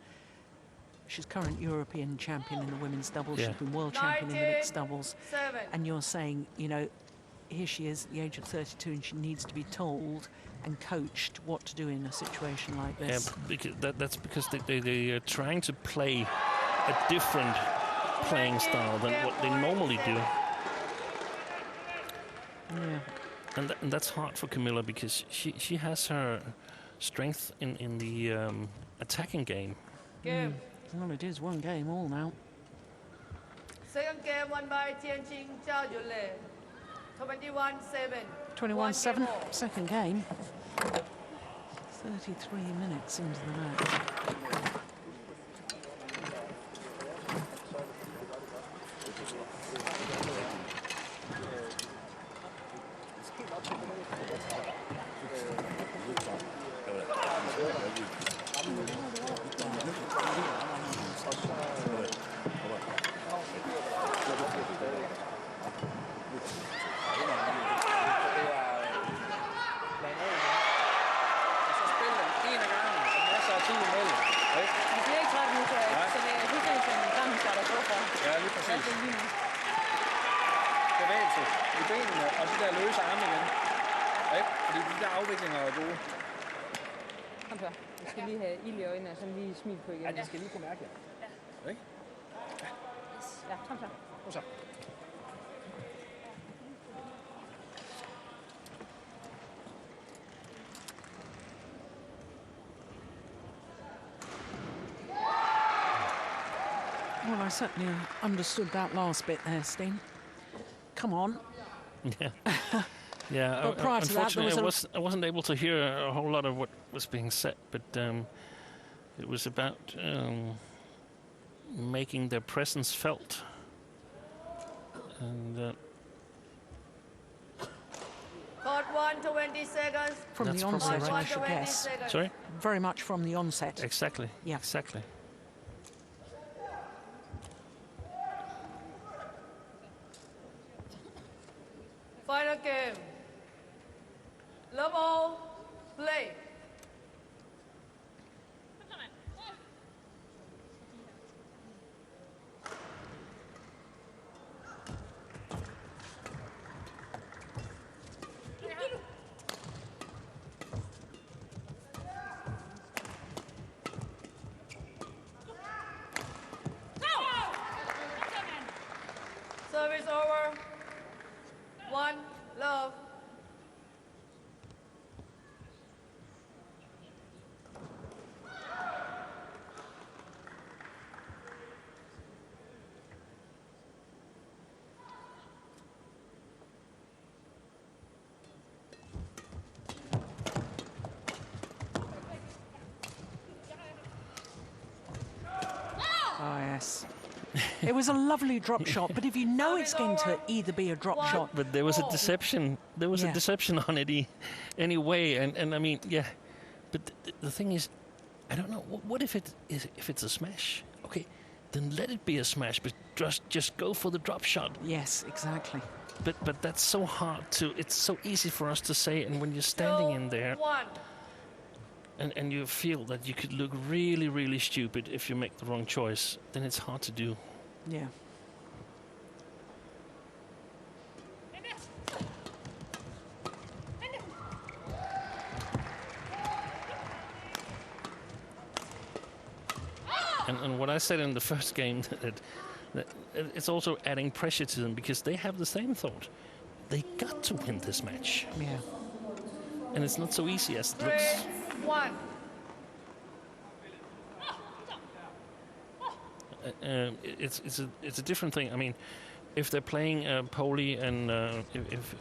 She's current European champion in the women's doubles. Yeah. She's been world champion in the mixed doubles. 7. And you're saying, you know, here she is at the age of 32 and she needs to be told and coached what to do in a situation like this. Yeah, because that's because they are trying to play a different playing style than what they normally do. Yeah. And that's hard for Kamilla, because she has her strength in the attacking game. Game. Well, it is one game all now. Second game won by Tian, Zhao, Yunlei. 21-7. 21-7, second game. 33 minutes into the match. skal lige have ild i øjnene og sådan lige smil på igen. Ja, det skal lige kunne mærke jer. Ja. Ikke? Ja, kom så. Kom så. Well, I certainly understood that last bit there, Steen. Come on. Yeah. Yeah, But prior to that, there unfortunately, I wasn't able to hear a whole lot of what was being said, but it was about making their presence felt. And Court 1, 20 seconds. from That's the probably onset, right. I should 20 guess. seconds. sorry? Very much from the onset. Exactly. Yeah. Exactly. Final game. Love all, play. Service over. 1, love. Oh, yes. It was a lovely drop shot, but if you know it's going to either be a drop shot... But there was a deception. There was Yeah. a deception on it anyway. And I mean, yeah. But the thing is, I don't know. What if it's a smash? Okay, then let it be a smash. But just go for the drop shot. Yes, exactly. But that's so hard to. It's so easy for us to say. And when you're standing in there, 1. and you feel that you could look really, really stupid if you make the wrong choice, then it's hard to do. Yeah. And what I said in the first game, that it's also adding pressure to them because they have the same thought. They got to win this match. Yeah. And it's not so easy as it 3, looks. 1. It's a different thing. I mean, if they're playing Poli and if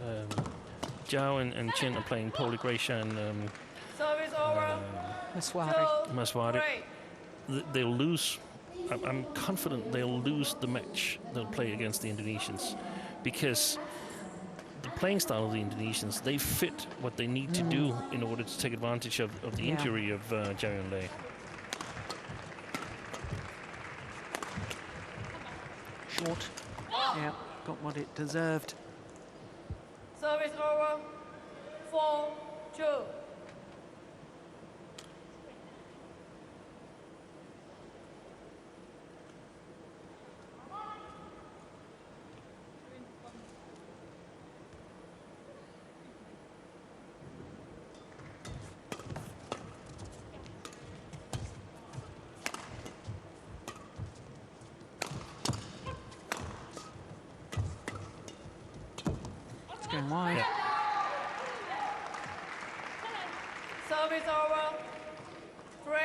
Zhao and Qing are playing Poli Gracia and Service over. Maswari, they'll lose. I'm confident they'll lose the match they'll play against the Indonesians because the playing style of the Indonesians, they fit what they need to do in order to take advantage of the injury of Zhao Yunlei. Short. Yeah, got what it deserved. Service over. 4, 2. Going wide. Yeah. Service over. 3,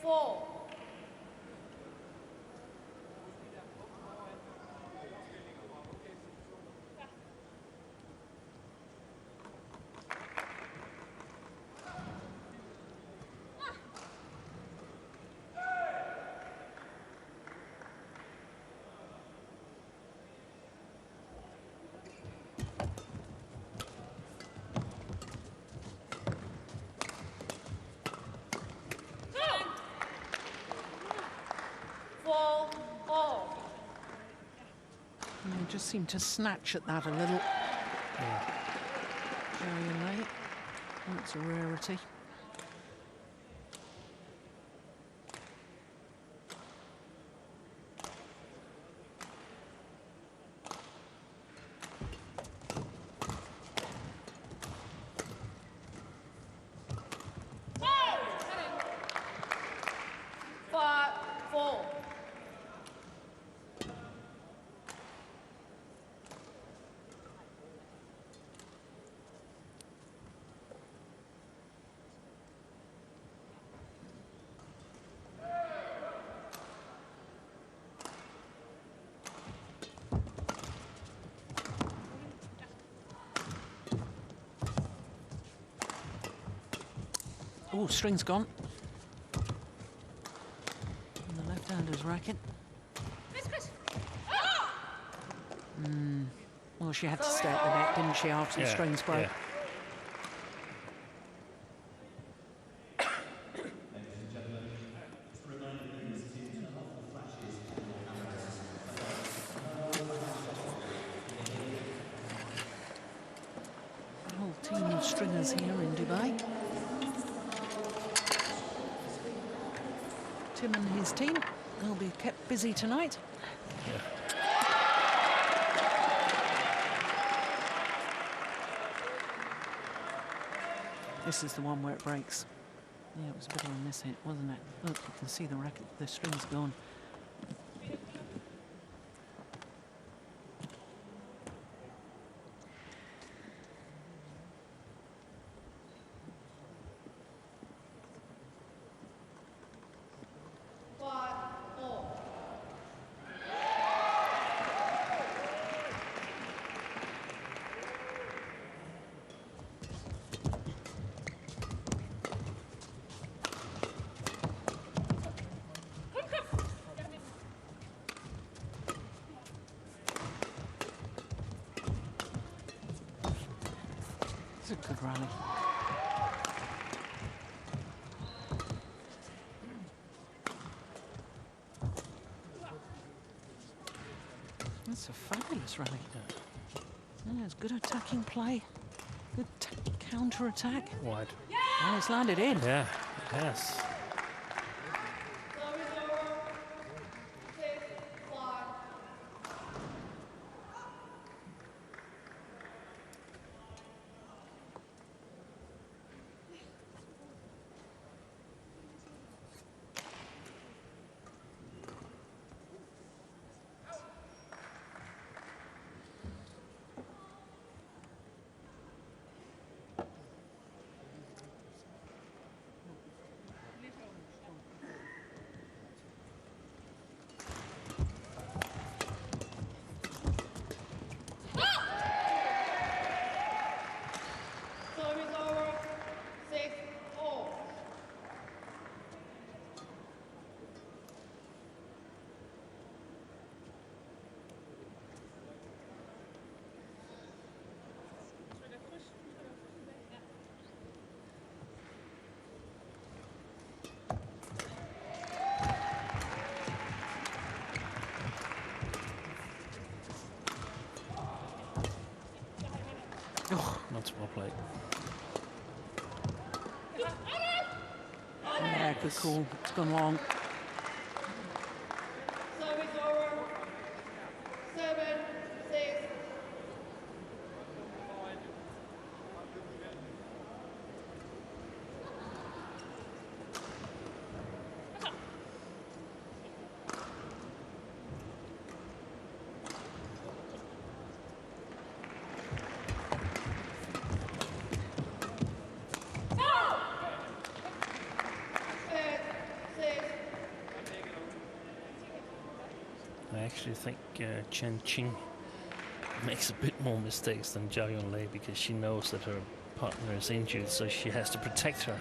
4. Just seemed to snatch at that a little. Yunlei. That's a rarity. Oh, string's gone. And the left-hander's racket. Well, she had to stay at the net, didn't she, after the strings broke? Yeah. A whole team of stringers here in Dubai. Tim and his team, they'll be kept busy tonight. Yeah. This is the one where it breaks. Yeah, it was a bit on this hit, wasn't it? Look, you can see the racket, the string's gone. It's a good rally. That's a fabulous rally. Yeah, it's good attacking play. Good counter-attack. Wide. Oh, it's landed in. Yeah, yes. Oh, not well played. Yeah, good call. It's gone long. Service over. 7-6. I actually think Qing makes a bit more mistakes than Zhao Yunlei because she knows that her partner is injured, so she has to protect her.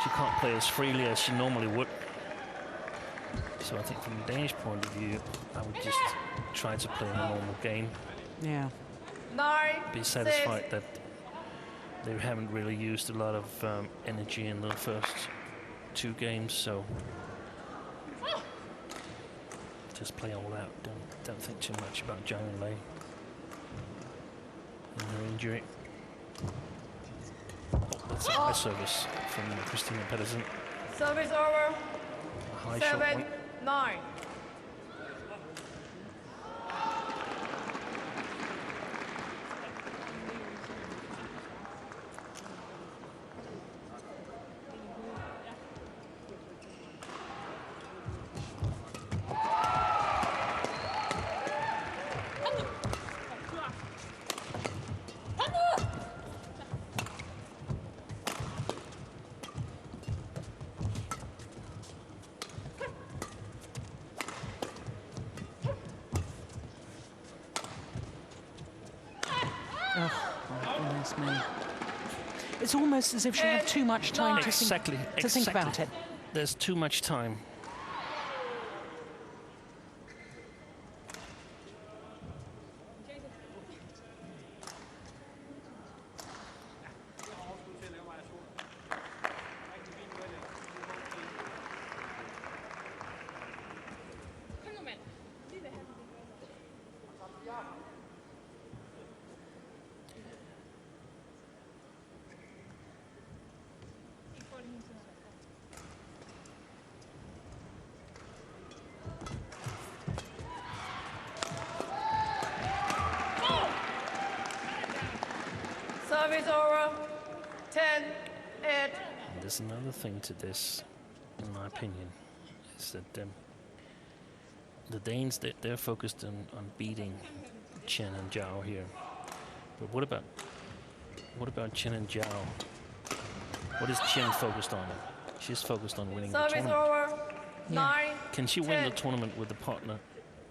She can't play as freely as she normally would. So I think from a Danish point of view, I would just try to play a normal game. Yeah. Be satisfied that they haven't really used a lot of energy in the first 2 games, so just play all out. Don't think too much about Zhang and Lei and her injury. Oh, that's a high service from Christinna Pedersen. Service over. A high shot point. 7-9. It's almost as if she had too much time to think about it. There's too much time. Service over. 10, 8. There's another thing to this, in my opinion, is that the Danes, they're focused on beating Tian and Zhao here. But what about Tian and Zhao? What is Tian focused on? She's focused on winning the tournament. Over. 9. Can she win the tournament with a partner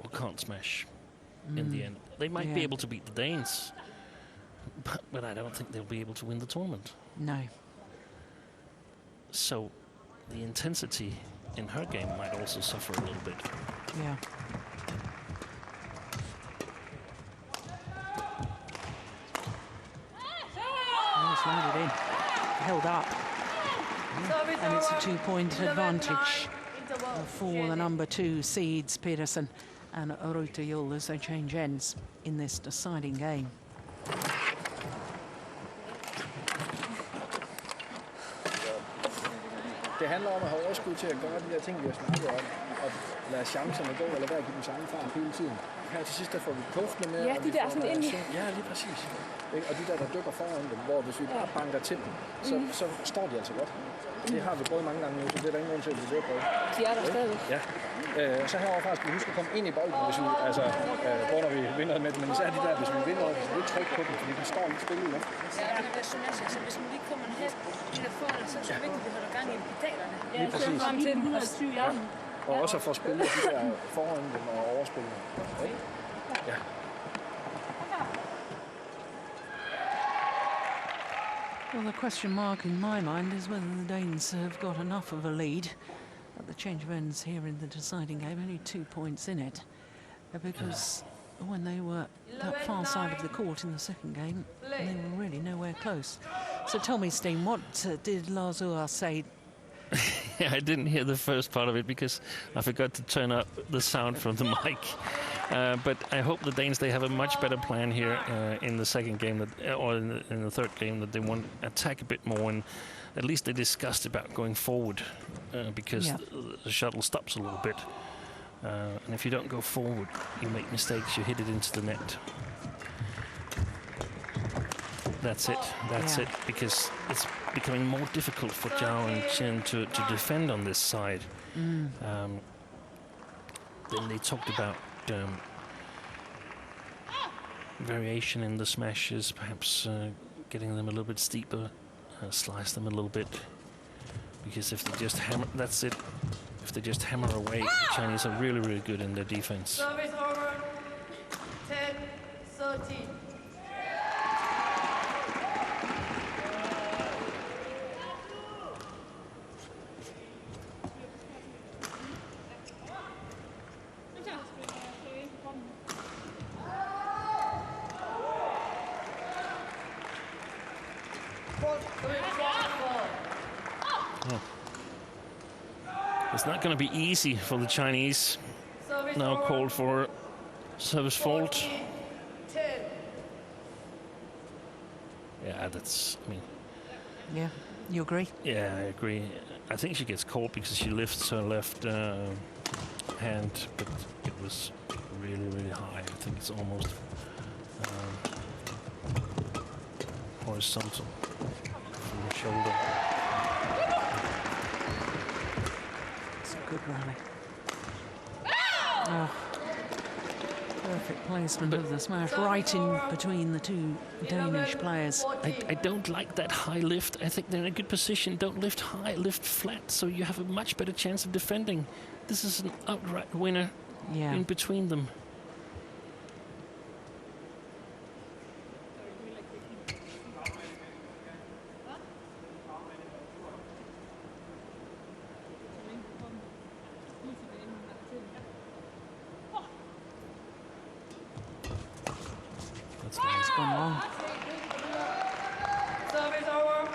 or can't smash in the end? They might be able to beat the Danes, but I don't think they'll be able to win the tournament. No. So the intensity in her game might also suffer a little bit. Yeah. Slid it in. Held up. And it's a 2-point advantage for the number 2 seeds, Pedersen and Rytter Juhl, as they change ends in this deciding game. Det handler om at have overskud til at gøre de der ting, vi har snakket om, og lade chancerne gå, eller være at give dem samme fart hele tiden. Her til sidst, der får vi puftene med. Ja, de der sådan ind i. Ja, lige præcis. Og de der dykker foran dem, hvor hvis vi bare banker til dem, så står de altså godt. Det har vi prøvet mange gange nu, så det er der ingen grund til, at vi vil prøve. De er der stadig. Ja. Så heroverfra skal vi huske at komme ind i bolden, hvis vi, altså, både når vi vinder med dem, men især de der, hvis vi vinder, hvis vi ikke trykker på dem, fordi de står lidt stille i luften. Ja, det er sådan, altså, hvis man lige kommer hen, de der får det, så er det vigtigt, at vi holder gang i pedalerne. Lige præcis. Frem til 120 ja. Og også at få spillet de der foran dem og overspillet. Ja. Well, the question mark in my mind is whether the Danes have got enough of a lead at the change of ends here in the deciding game. Only 2 points in it, because when they were that far side of the court in the second game, they were really nowhere close. So tell me, Steen, what did Lazur say? Yeah, I didn't hear the first part of it because I forgot to turn up the sound from the mic. But I hope the Danes, they have a much better plan here in the second game, or in the third game, that they want to attack a bit more, and at least they discussed about going forward, because the shuttle stops a little bit. And if you don't go forward, you make mistakes, you hit it into the net. That's it, because it's becoming more difficult for Zhao and Tian to defend on this side. Then they talked about variation in the smashes, perhaps getting them a little bit steeper, slice them a little bit, because if they just hammer, that's it. If they just hammer away, the Chinese are really, really good in their defense. Service over. 10-13. It's not going to be easy for the Chinese. Now called for service fault. Yeah, that's, I mean... Yeah, you agree? Yeah, I agree. I think she gets called because she lifts her left hand, but it was really, really high. I think it's almost horizontal from the shoulder. Good rally. Oh, perfect placement of the smash right in between the two Danish players. I don't like that high lift. I think they're in a good position. Don't lift high, lift flat, so you have a much better chance of defending. This is an outright winner in between them. gone wrong. Service over.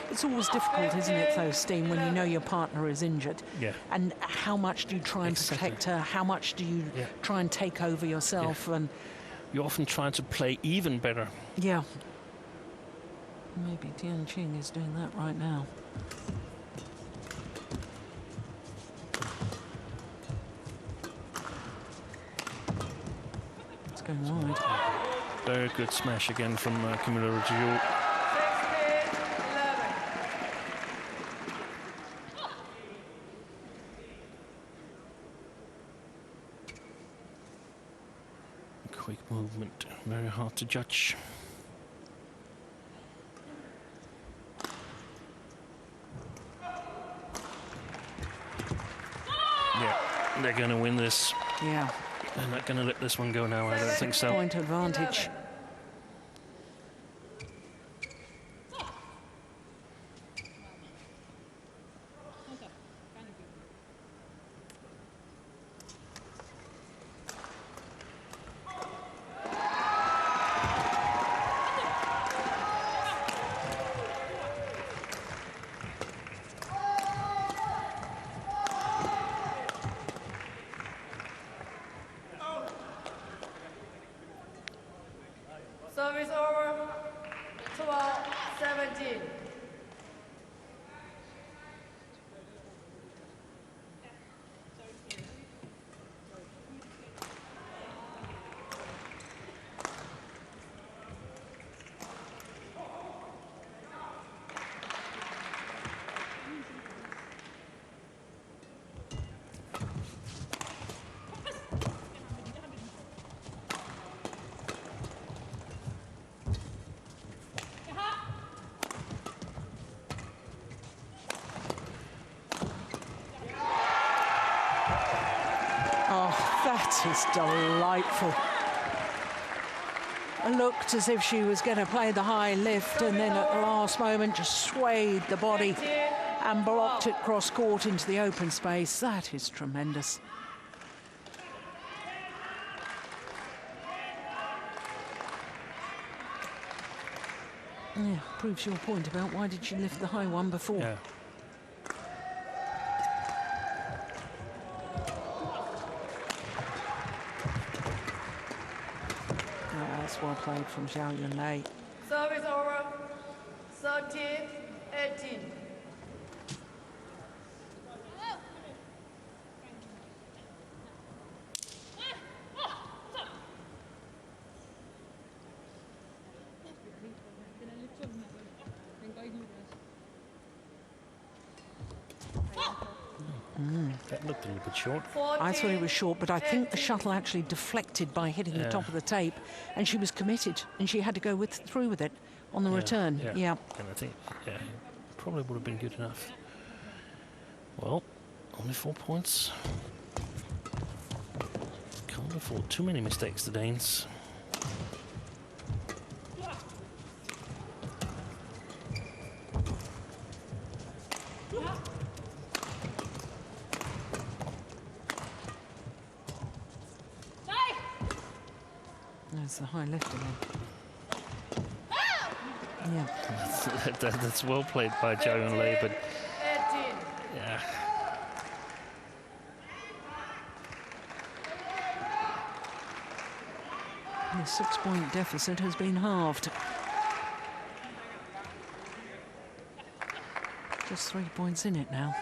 It's always difficult, isn't it, though, Steen, when you know your partner is injured? Yeah. And how much do you try and protect her? How much do you try and take over yourself? Yeah. And you're often trying to play even better. yeah. Maybe Tian Qing is doing that right now. It's going wide. Very good smash again from Kamilla Juhl. 16-11. Quick movement, very hard to judge. Yeah, they're going to win this. Yeah. They're not going to let this one go now, I don't think so. Point advantage. Service over. 12-17. That is delightful. It looked as if she was going to play the high lift, and then at the last moment just swayed the body and blocked it cross court into the open space. That is tremendous. Yeah, proves your point about why did she lift the high one before. Yeah. Well played from Zhao Yunlei. Service over. 13-18. That looked a little bit short. I thought it was short, but I think the shuttle actually deflected by hitting the top of the tape, and she was committed, and she had to go through with it on the return. Yeah. And I think, probably would have been good enough. Well, only 4 points. Can't afford too many mistakes, the Danes. That's the high lift again. Yeah. That's well played by Zhao Yunlei, but 18. yeah. The 6-point deficit has been halved. Just 3 points in it now.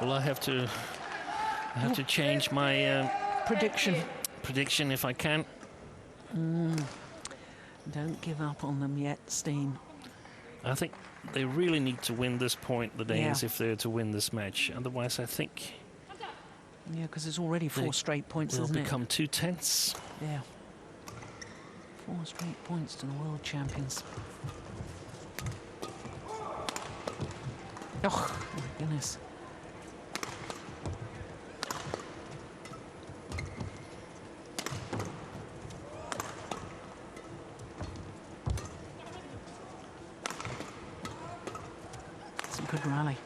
Well, I have to change my prediction if I can. Don't give up on them yet, Steen. I think they really need to win this point, the Danes, if they're to win this match. Otherwise, I think... Yeah, because it's already 4 straight points, They'll isn't it? become too tense. Yeah. 4 straight points to the world champions. Oh, my goodness. It's a good rally.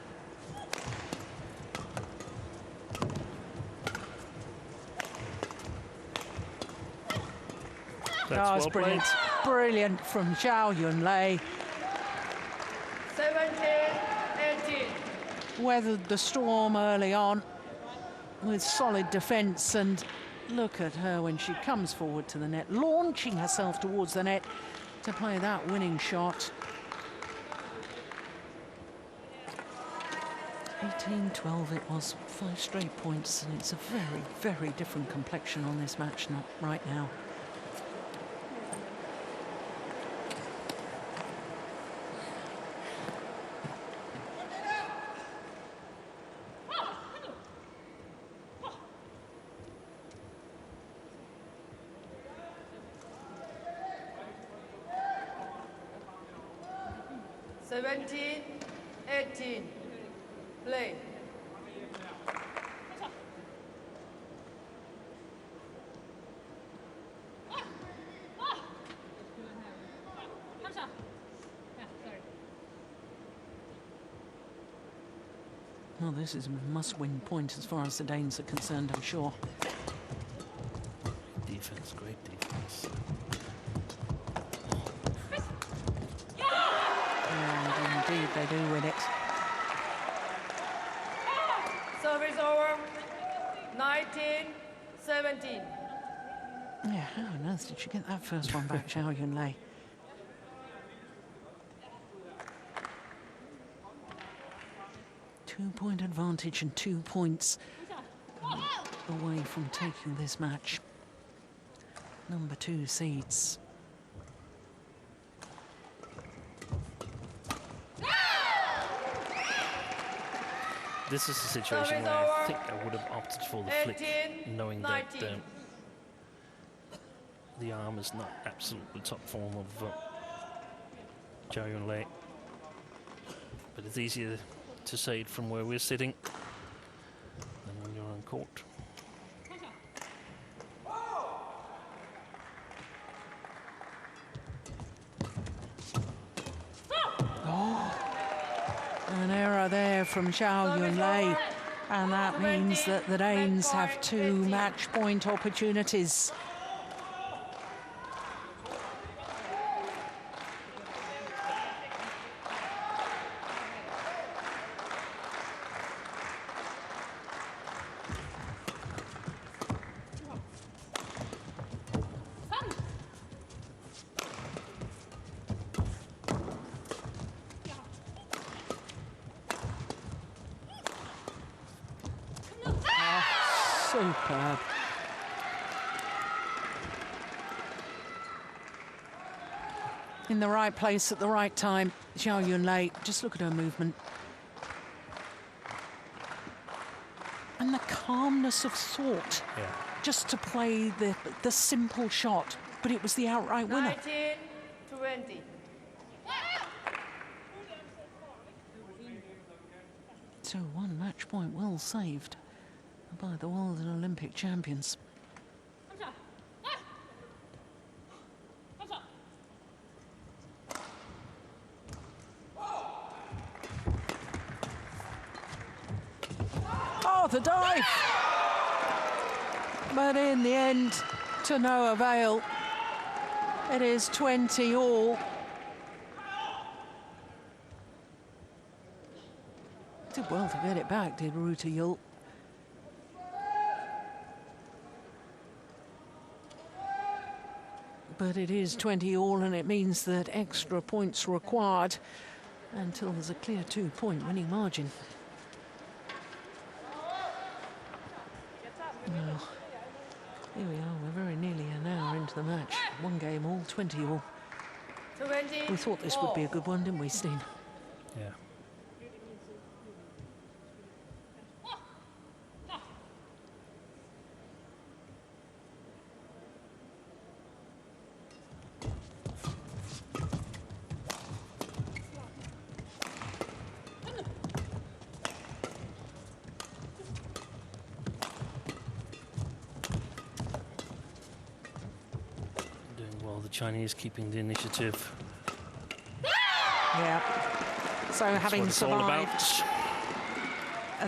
That's it's brilliant. Brilliant from Zhao Yunlei. 17-18. Weathered the storm early on with solid defence, and look at her when she comes forward to the net, launching herself towards the net to play that winning shot. 18-12 it was, 5 straight points, and it's a very, very different complexion on this match right now. Play. Well, this is a must-win point as far as the Danes are concerned, I'm sure. Defense, great defense. And indeed they do win it. Service over. 19-17. Yeah, how on earth did she get that first one back, Zhao Yunlei? Two-point advantage and 2 points away from taking this match. Number 2 seeds. This is a situation where I think I would have opted for the flick, knowing that the arm is not absolutely top form of Zhao Yunlei. But it's easier to say it from where we're sitting than when you're on court. An error there from Zhao Yunlei, and that means that the Danes have 2 match point opportunities. Superb. In the right place at the right time, Zhao Yunlei. Just look at her movement. And the calmness of thought. Yeah. Just to play the simple shot, but it was the outright winner. 19-20. So 1 match point well saved by the world and Olympic champions. Oh, the dive! But in the end, to no avail. It is 20 all. Did well to get it back, did Rytter. But it is 20 all, and it means that extra points required until there's a clear 2-point winning margin. Well, here we are, we're very nearly an hour into the match. 1 game all, 20 all. We thought this would be a good one, didn't we, Steen? Yeah. Chinese keeping the initiative. Yeah. So having survived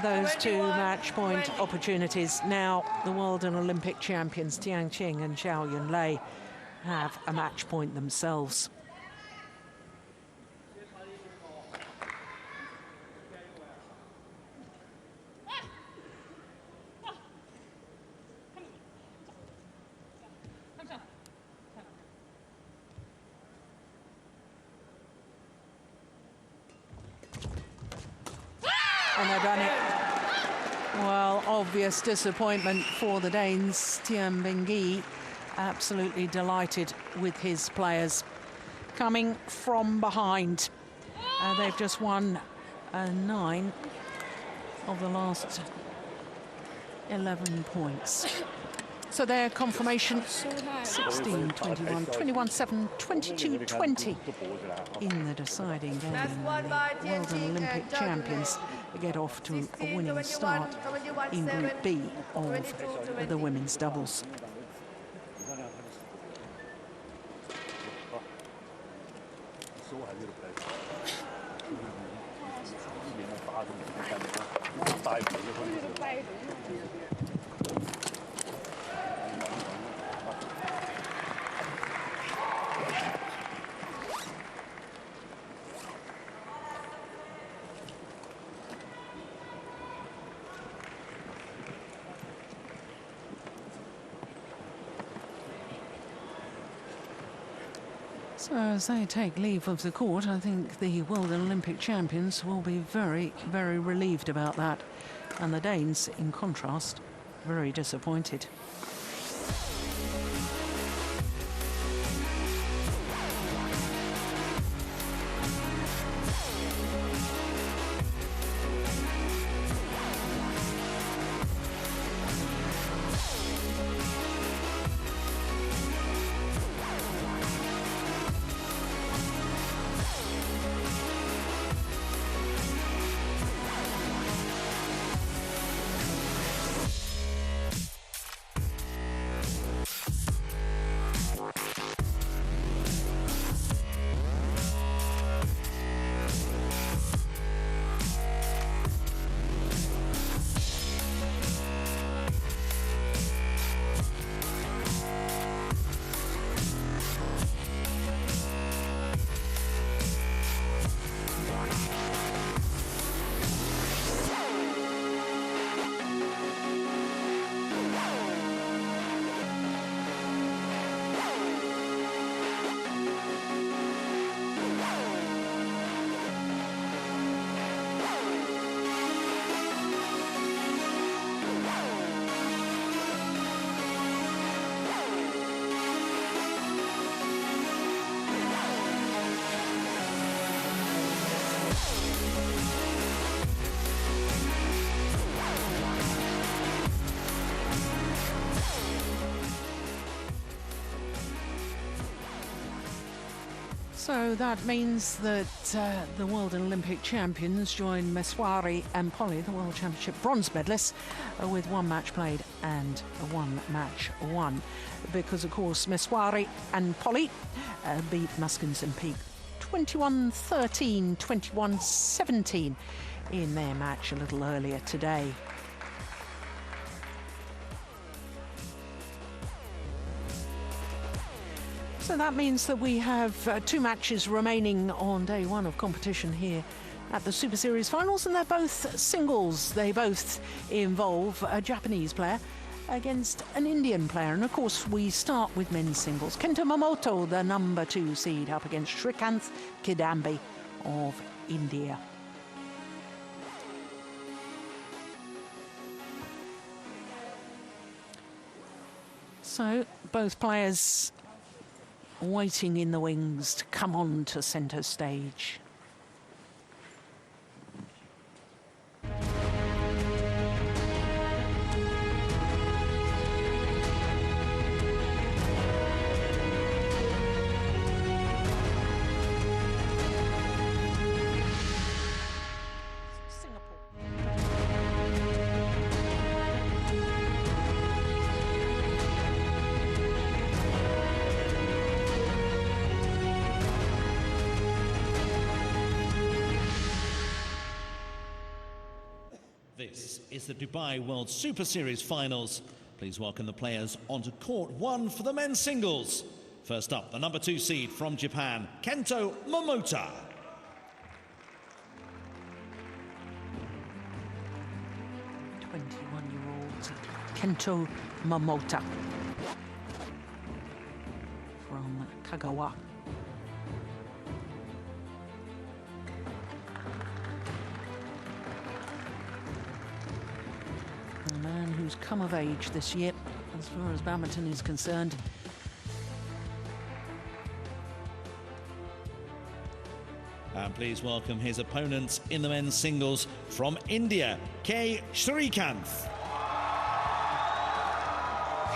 those two match point opportunities, now the world and Olympic champions Tian Qing and Zhao Yunlei have a match point themselves. And they've done it. Well, obvious disappointment for the Danes. Tian Bengi absolutely delighted with his players coming from behind. They've just won 9 of the last 11 points. So their confirmation, 16-21, 21-7, 22-20 in the deciding game. The World and Olympic champions get off to a winning start in Group B of the women's doubles. So as they take leave of the court, I think the World and Olympic champions will be very, very relieved about that. And the Danes, in contrast, very disappointed. So that means that the World and Olympic champions join Meshwari and Polly, the World Championship bronze medalists, with 1 match played and 1 match won. Because, of course, Meshwari and Polly beat Muskins and Peak 21-13, 21-17 in their match a little earlier today. So that means that we have 2 matches remaining on day 1 of competition here at the Super Series finals, and they're both singles. They both involve a Japanese player against an Indian player. And of course, we start with men's singles. Kento Momota, the number 2 seed, up against Srikanth Kidambi of India. So both players waiting in the wings to come on to centre stage. This is the Dubai World Super Series finals. Please welcome the players onto court one for the men's singles. First up, the number 2 seed from Japan, Kento Momota. Kento Momota from Kagawa. A man who's come of age this year, as far as badminton is concerned. And please welcome his opponents in the men's singles from India, Srikanth.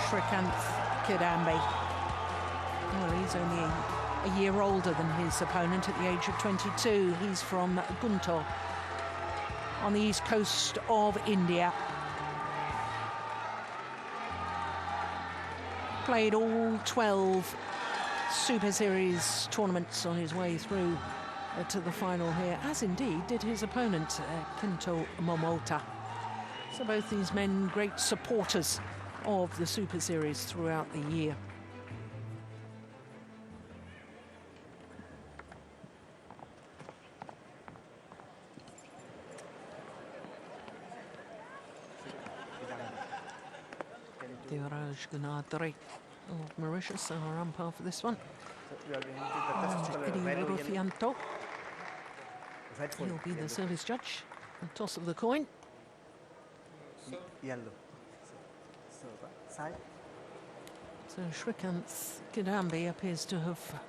Srikanth Kidambi. Well, he's only a year older than his opponent at the age of 22. He's from Guntur on the east coast of India. Played all 12 Super Series tournaments on his way through to the final here, as indeed did his opponent, Kento Momota. So both these men great supporters of the Super Series throughout the year. Gunadri of Mauritius, our umpire for this one. Hiroyuki. He'll be the service judge. The toss of the coin. Yellow. Side. So Srikanth Kidambi appears to have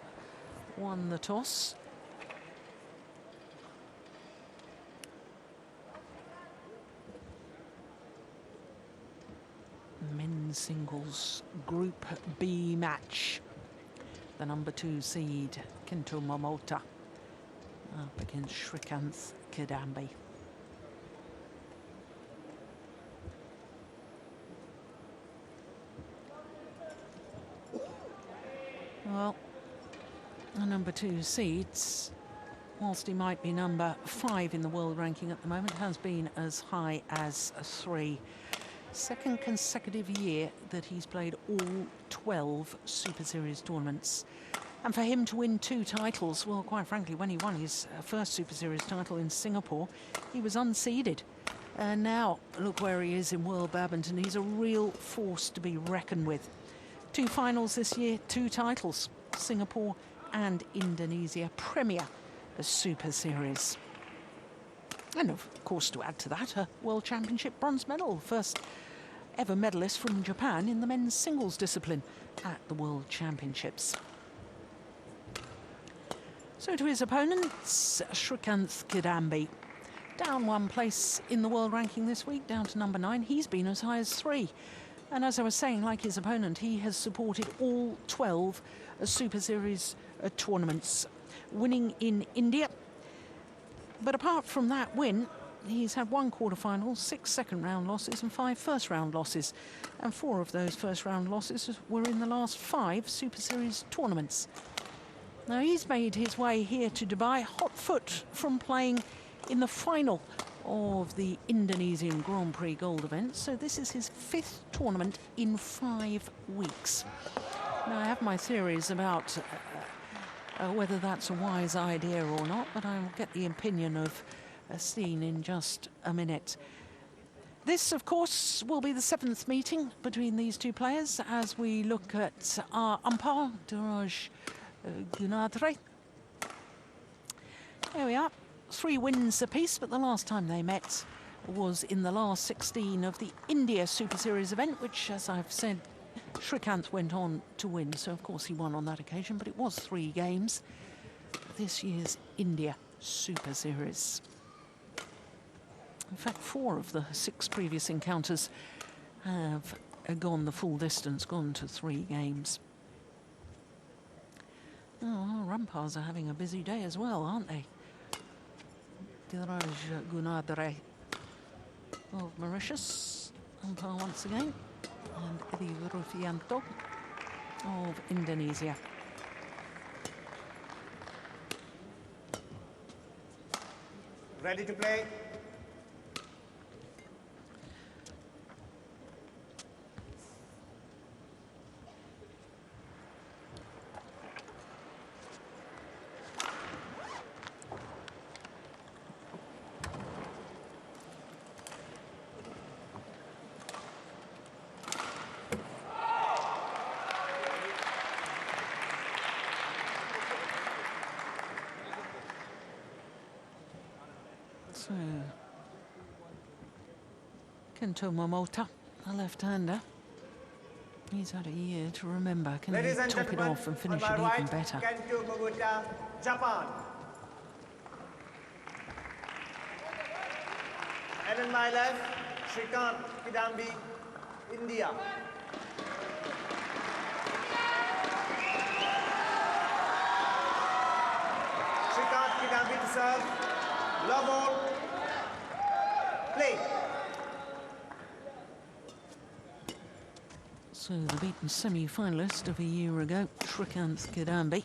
won the toss. Men's singles Group B match. The number 2 seed, Kento Momota, up against Srikanth Kidambi. Well, the number 2 seeds, whilst he might be number 5 in the world ranking at the moment, has been as high as 3. Second consecutive year that he's played all 12 Super Series tournaments. And for him to win 2 titles, well, quite frankly, when he won his first Super Series title in Singapore, he was unseeded. And now, look where he is in world badminton. He's a real force to be reckoned with. 2 finals this year, 2 titles, Singapore and Indonesia, Premier Super Series. And of course, to add to that, a World Championship bronze medal, first ever medalist from Japan in the men's singles discipline at the World Championships. So to his opponents, Srikanth Kidambi, down 1 place in the world ranking this week, down to number 9. He's been as high as 3. And as I was saying, like his opponent, he has supported all 12 Super Series tournaments, winning in India. But apart from that win, he's had 1 quarter-final, 6 second-round losses and 5 first-round losses. And 4 of those first-round losses were in the last 5 Super Series tournaments. Now, he's made his way here to Dubai hot foot from playing in the final of the Indonesian Grand Prix Gold event. So this is his 5th tournament in 5 weeks. Now, I have my theories about whether that's a wise idea or not, but I'll get the opinion of Ahsan in just a minute. This, of course, will be the 7th meeting between these 2 players as we look at our umpire, Gunadri. There we are, 3 wins apiece, but the last time they met was in the last 16 of the India Super Series event, which, as I've said, Srikanth went on to win, so of course he won on that occasion, but it was 3 games. This year's India Super Series. In fact, 4 of the 6 previous encounters have gone the full distance, gone to 3 games. Oh, our umpires are having a busy day as well, aren't they? Gunadri of Mauritius, umpire once again, and Hiroyuki of Indonesia. Ready to play? So, Kento Momota, a left-hander. He's had a year to remember. Can he top it off and finish it even better? Kento Momota, Japan. And on my left, Srikanth Kidambi, India. Srikanth Kidambi to serve. Love all. Play. So the beaten semi-finalist of a year ago, Srikanth Kidambi.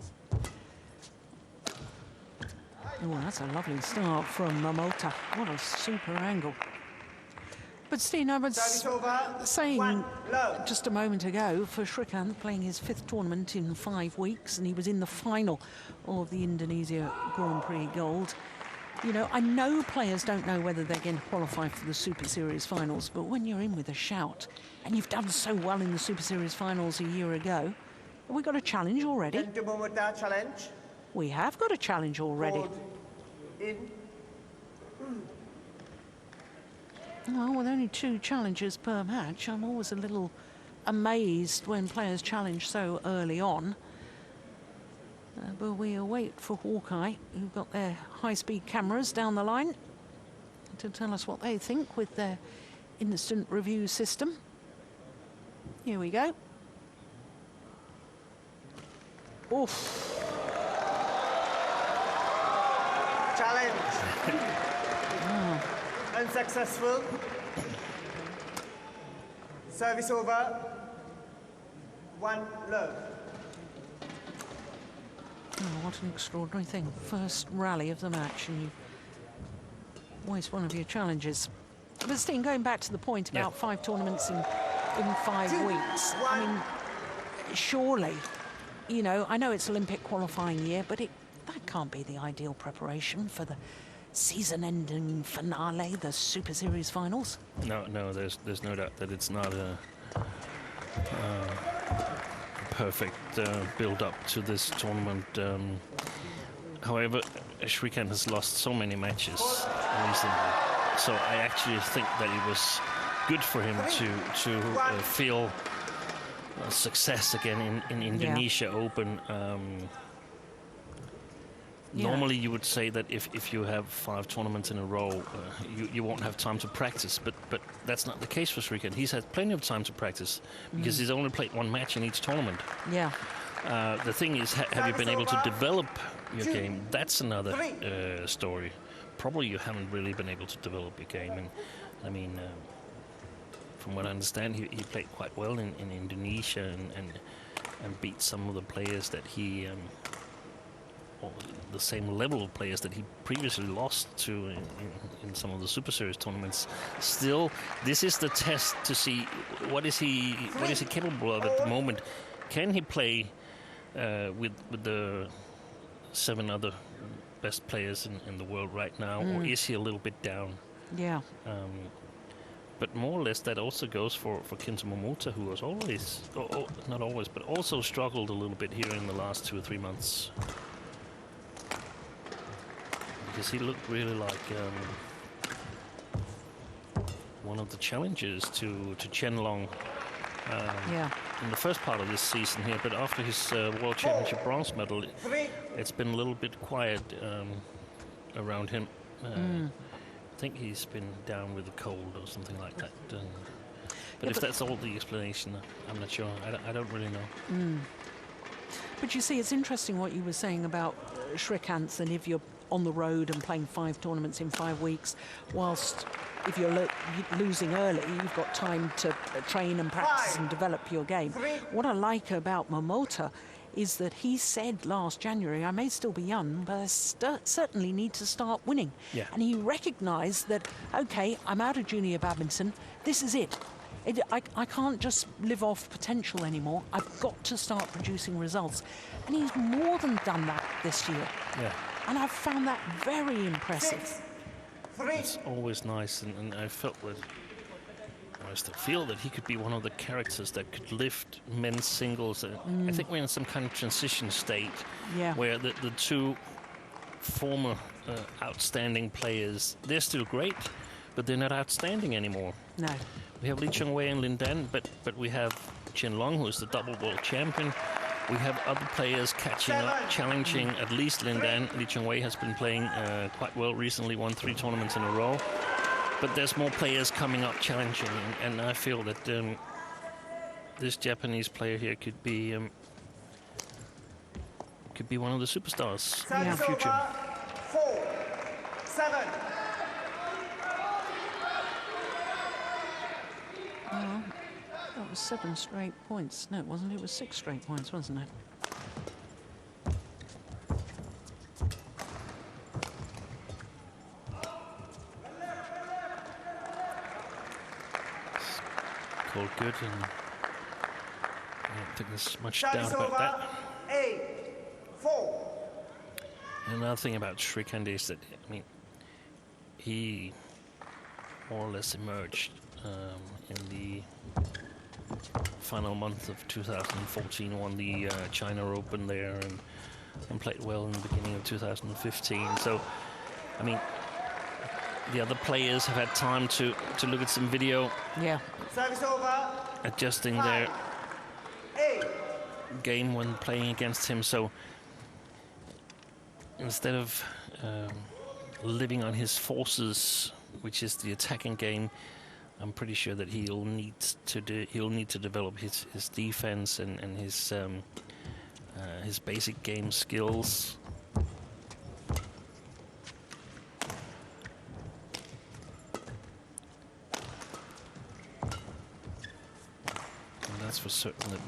Oh, that's a lovely start from Momota. What a super angle. But Steve, I was saying just a moment ago, for Srikanth playing his 5th tournament in 5 weeks, and he was in the final of the Indonesia Grand Prix Gold. You know, I know players don't know whether they're going to qualify for the Super Series finals, but when you're in with a shout, and you've done so well in the Super Series finals a year ago, have we got a challenge already? Momota challenge. We have got a challenge already. Hold in. Well, with only 2 challenges per match, I'm always a little amazed when players challenge so early on. But we await for Hawkeye, who've got their high-speed cameras down the line, to tell us what they think with their instant review system. Here we go. Oof. Challenge. Unsuccessful. Service over. 1 love. Oh, what an extraordinary thing. First rally of the match, and you waste one of your challenges. But Steen, going back to the point about 5 tournaments in 5 weeks, I mean, surely, you know, I know it's Olympic qualifying year, but that can't be the ideal preparation for the season-ending finale, the Super Series finals. No, there's no doubt that it's not a perfect build-up to this tournament. However, Srikanth has lost so many matches recently, so I actually think that it was good for him to feel success again in Indonesia Open. Normally you would say that if you have 5 tournaments in a row, you won't have time to practice, but that's not the case for Srikanth. He's had plenty of time to practice because he's only played 1 match in each tournament. Yeah. The thing is, have you been able to develop your game? That's another story. Probably you haven't really been able to develop your game. And I mean, from what I understand, he played quite well in Indonesia and beat some of the players that he... the same level of players that he previously lost to in some of the Super Series tournaments. Still, this is the test to see what is he capable of at the moment. Can he play with the 7 other best players in the world right now, or is he a little bit down? Yeah. But more or less that also goes for Kento Momota, who was always, not always, but also struggled a little bit here in the last 2 or 3 months. Because he looked really like one of the challengers to Qianlong in the first part of this season here. But after his World Championship bronze medal, it's been a little bit quiet around him. I think he's been down with a cold or something like that. But if that's all the explanation, I'm not sure. I don't really know. But you see, it's interesting what you were saying about Srikanth, and if you're on the road and playing 5 tournaments in 5 weeks, whilst if you're losing early, you've got time to train and practice and develop your game. What I like about Momota is that he said last January, I may still be young, but I certainly need to start winning. Yeah. And he recognised that, okay, I'm out of junior badminton, this is it. I can't just live off potential anymore. I've got to start producing results. And he's more than done that this year. Yeah. And I've found that very impressive. It's always nice, and I felt that, I still feel that he could be one of the characters that could lift men's singles. I think we're in some kind of transition state where the 2 former outstanding players. They're still great, but they're not outstanding anymore. No. We have Lee Chong-wei and Lin Dan, but we have Chen Long, who is the double world champion. We have other players catching up, challenging at least Lin Dan. Lee Chong-wei has been playing quite well recently, won 3 tournaments in a row. But there's more players coming up challenging, and I feel that this Japanese player here could be one of the superstars in the future. 4-7. Well, that was 7 straight points. No, it wasn't. It was 6 straight points, wasn't it? Called good, and I don't think there's much doubt about that. 8-4. Another thing about Srikanth is that, I mean, he more or less emerged in the final month of 2014, won the China Open there, and played well in the beginning of 2015. So, I mean, the other players have had time to look at some video, adjusting their game when playing against him. So instead of living on his forces, which is the attacking game, I'm pretty sure that he'll need to develop his defense and his basic game skills. And that's for certain that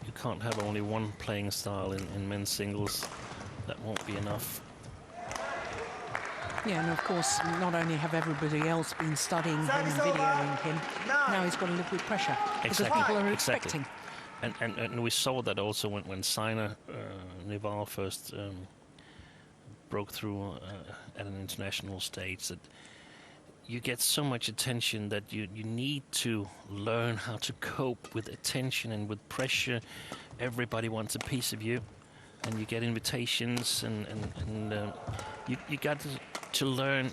you can't have only one playing style in men's singles. That won't be enough. Yeah, and of course, not only have everybody else been studying him and videoing him, now he's got to live with pressure. Because people are expecting. And we saw that also when Sina Neval first broke through at an international stage, that you get so much attention that you need to learn how to cope with attention and with pressure. Everybody wants a piece of you, and you get invitations, and you got to learn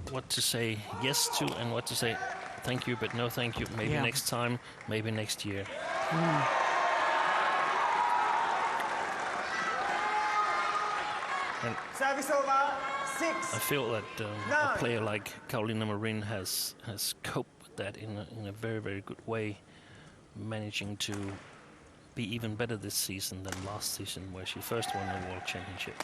what to say yes to and what to say thank you, but no thank you. Maybe next time, maybe next year. And Service over, 6. I feel that a player like Carolina Marin has coped with that in a very, very good way, managing to be even better this season than last season, where she first won the World Championship.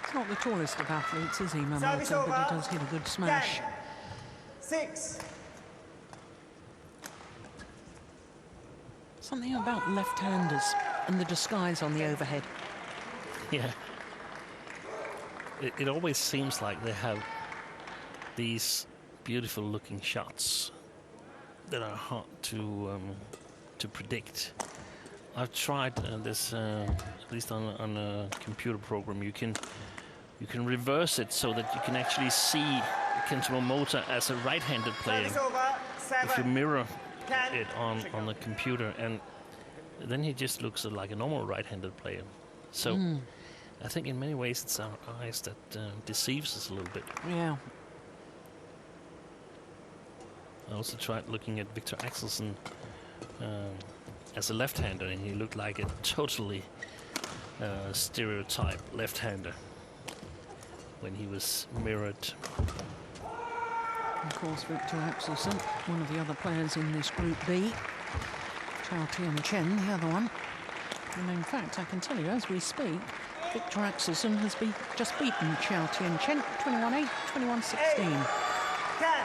He's not the tallest of athletes, is he, Momota? But he does hit a good smash. 10-6. Something about left-handers and the disguise on the overhead. Yeah. It always seems like they have these beautiful-looking shots that are hard to predict. I've tried this, at least on a computer program. You can reverse it so that you can actually see Kento Momota as a right-handed player. If you mirror it on the computer, and then he just looks like a normal right-handed player. So I think in many ways it's our eyes that deceives us a little bit. Yeah. I also tried looking at Victor Axelsen as a left-hander, and he looked like a totally stereotype left-hander when he was mirrored. Of course, Victor Axelsen, one of the other players in this Group B. Zhao Tian, the other one. And in fact, I can tell you, as we speak, Victor Axelsen has just beaten Zhao Tian, 21-8, 21-16. 10.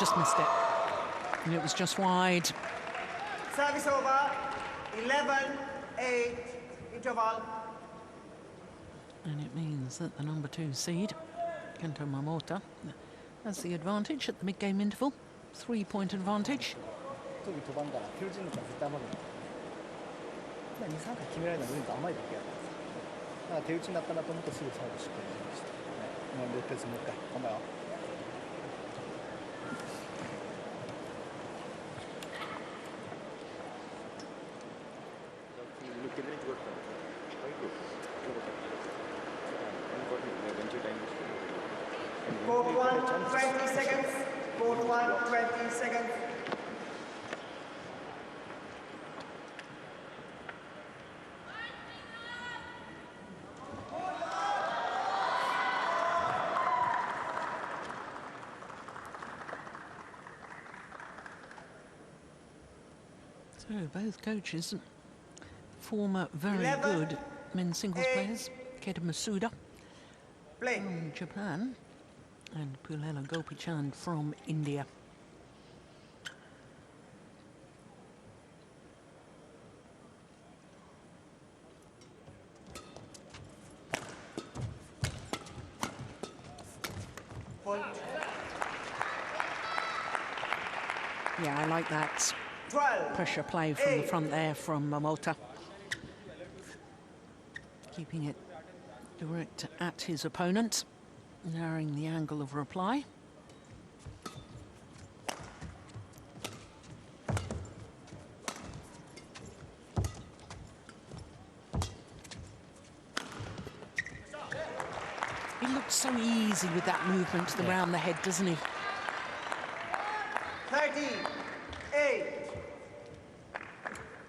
just missed it. And it was just wide. Service over. 11-8 interval. And it means that the number 2 seed, Kento Momota, has the advantage at the mid-game interval. 3-point advantage. 飛ぶ飛ばんだら標準のから絶対甘くない。まあ2、3回決められたら無理と甘いだけやからさ。だから手打ちになったなと思ってすぐ最後しっかりやりました。なんでペースもう一回頑張ろう。Court 1, 20 seconds. Court 1, 20 seconds. So both coaches, former very good men's singles players, Kenta Masuda from Japan and Pulela Gopichan from India. Yeah, I like that. 12, Pressure play from the front there from Momota. Keeping it direct at his opponent, narrowing the angle of reply. He looks so easy with that movement to the round the head, doesn't he? 38.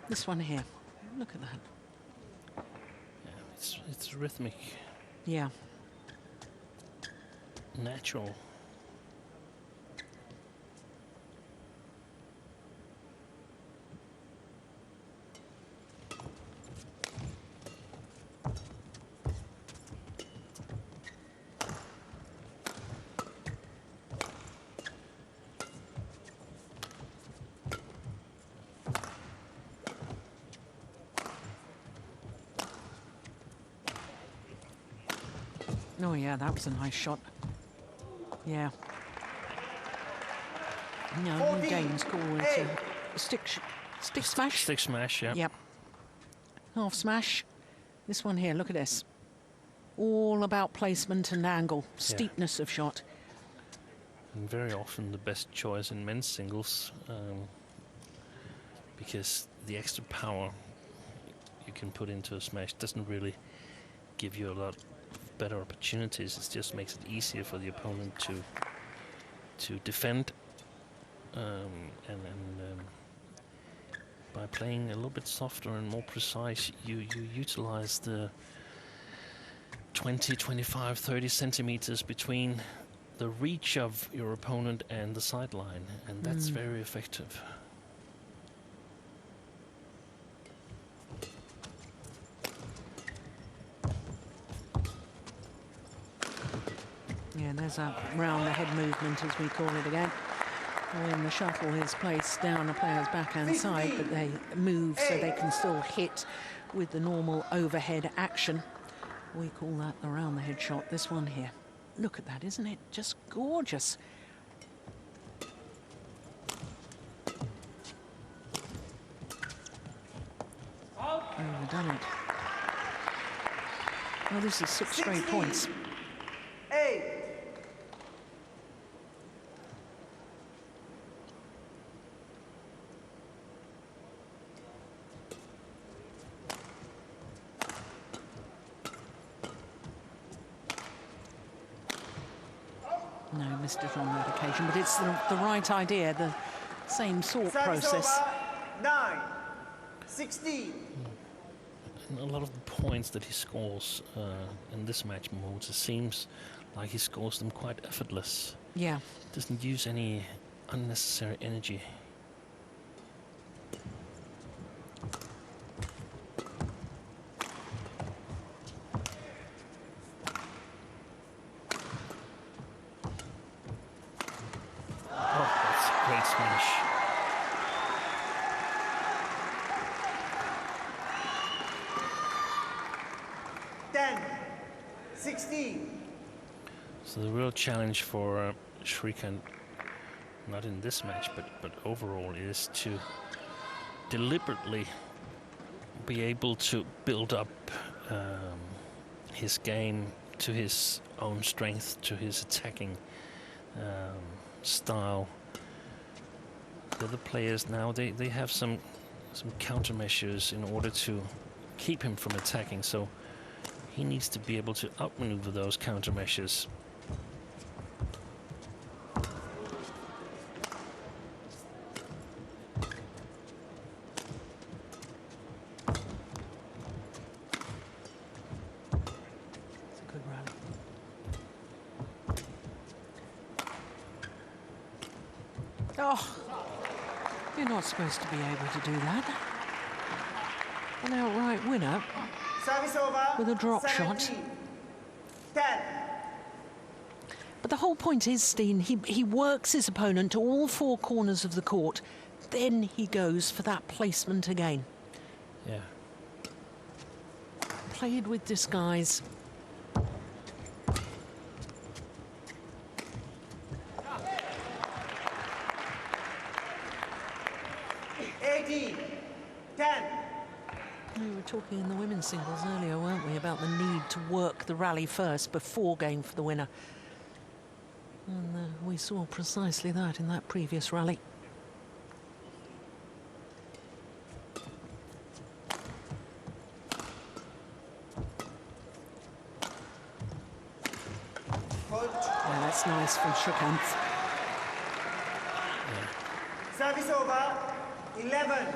This one here, look at that. Yeah, it's rhythmic. Yeah. Natural. Oh yeah, that was a nice shot. Yeah. No, games call it stick smash. Stick smash, yeah. Yep. Half smash. This one here, look at this. All about placement and angle, steepness of shot. And very often the best choice in men's singles, because the extra power you can put into a smash doesn't really give you a lot better opportunities. It just makes it easier for the opponent to defend, and by playing a little bit softer and more precise, you utilize the 20, 25, 30 centimeters between the reach of your opponent and the sideline, and that's very effective. Yeah, there's a round the head movement, as we call it again, when the shuttle is placed down a player's backhand side, but they move so they can still hit with the normal overhead action. We call that the round the head shot. This one here, look at that, isn't it just gorgeous? Overdone it. Well, this is 6 straight points. 8. No, missed it on that occasion, but it's the right idea, the same thought process. 9, 16. And a lot of the points that he scores in this match, Momota, seems like he scores them quite effortless. Yeah. Doesn't use any unnecessary energy. So the real challenge for Srikanth, not in this match, but overall, is to deliberately be able to build up his game to his own strength, to his attacking style. The other players now, they have some countermeasures in order to keep him from attacking, so he needs to be able to outmaneuver those countermeasures. Oh, you're not supposed to be able to do that. An outright winner with a drop shot. 10. But the whole point is, Steen, he works his opponent to all four corners of the court. Then he goes for that placement again. Yeah. Played with disguise. We were talking in the women's singles earlier, weren't we, about the need to work the rally first before going for the winner. And we saw precisely that in that previous rally. Yeah, that's nice from Srikanth. Service over. 11.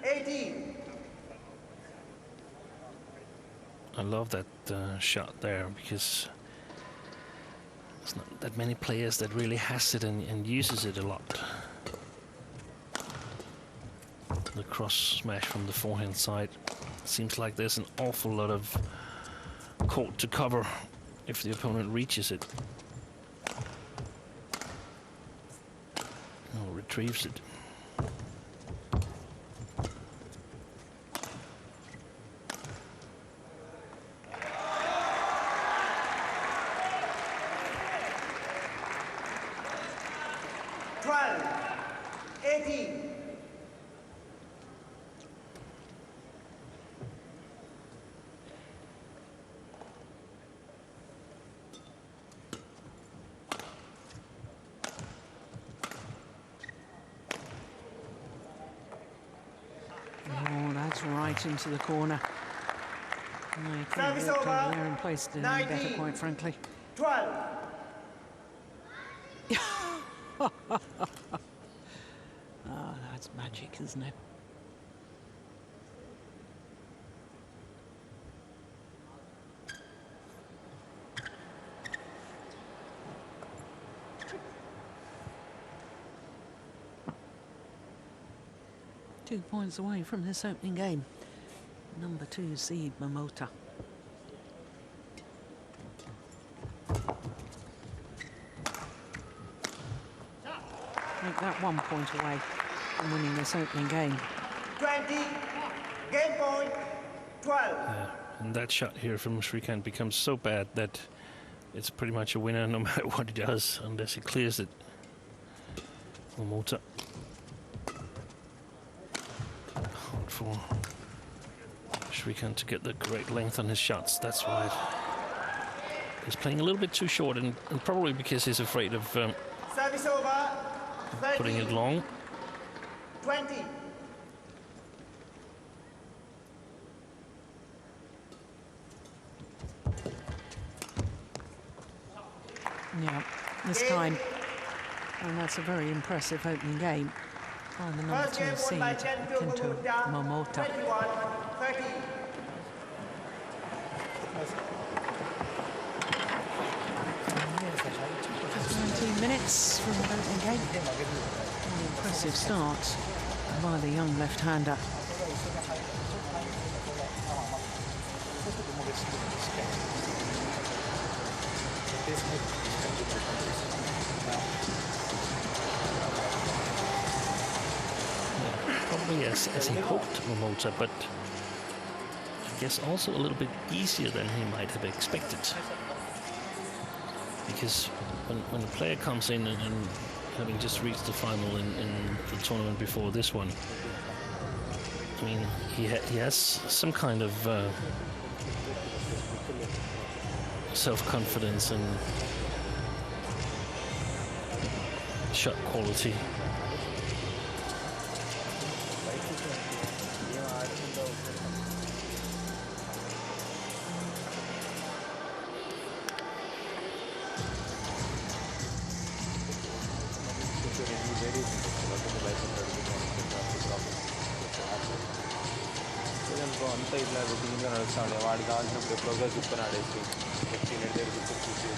18. I love that shot there, because there's not that many players that really has it and uses it a lot. The cross smash from the forehand side. Seems like there's an awful lot of court to cover if the opponent reaches it. Or retrieves it. Right into the corner. I could have walked over there and placed it in better, quite frankly. 12. Oh, that's magic, isn't it? Two points away from this opening game. Number 2 seed Momota. Make that 1 point away from winning this opening game. 20. Game point. 12. And that shot here from Srikanth becomes so bad that it's pretty much a winner no matter what he does, unless he clears it. Momota. Hard for Srikanth to get the correct length on his shots. That's why he's playing a little bit too short, and probably because he's afraid of Service over. 30. putting it long. 20. Yeah, this time. And that's a very impressive opening game by the number 2 seed, Kento Momota. 30. 19 minutes from the opening game. An impressive start by the young left-hander. Probably as he hoped, Momota, but I guess also a little bit easier than he might have expected. because when a player comes in and having just reached the final in the tournament before this one, I mean, he has some kind of self-confidence and shot quality. అంతా ఇట్లా రొటీన్గా నడుస్తాడు వాడు కావాల్సినప్పుడు ఎప్పుడోగా చూసుకొని ఆడేసి net దగ్గర కూర్చొని చూసి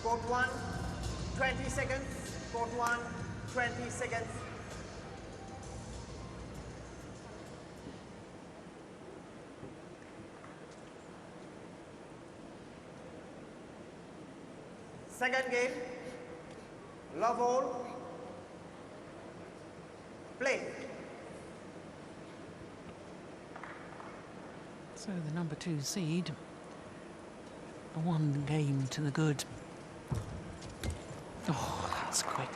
Court 1, 20 seconds. Court 1, 20 seconds. Second game, love all, play. So the number 2 seed, one game to the good. Oh, that's quick.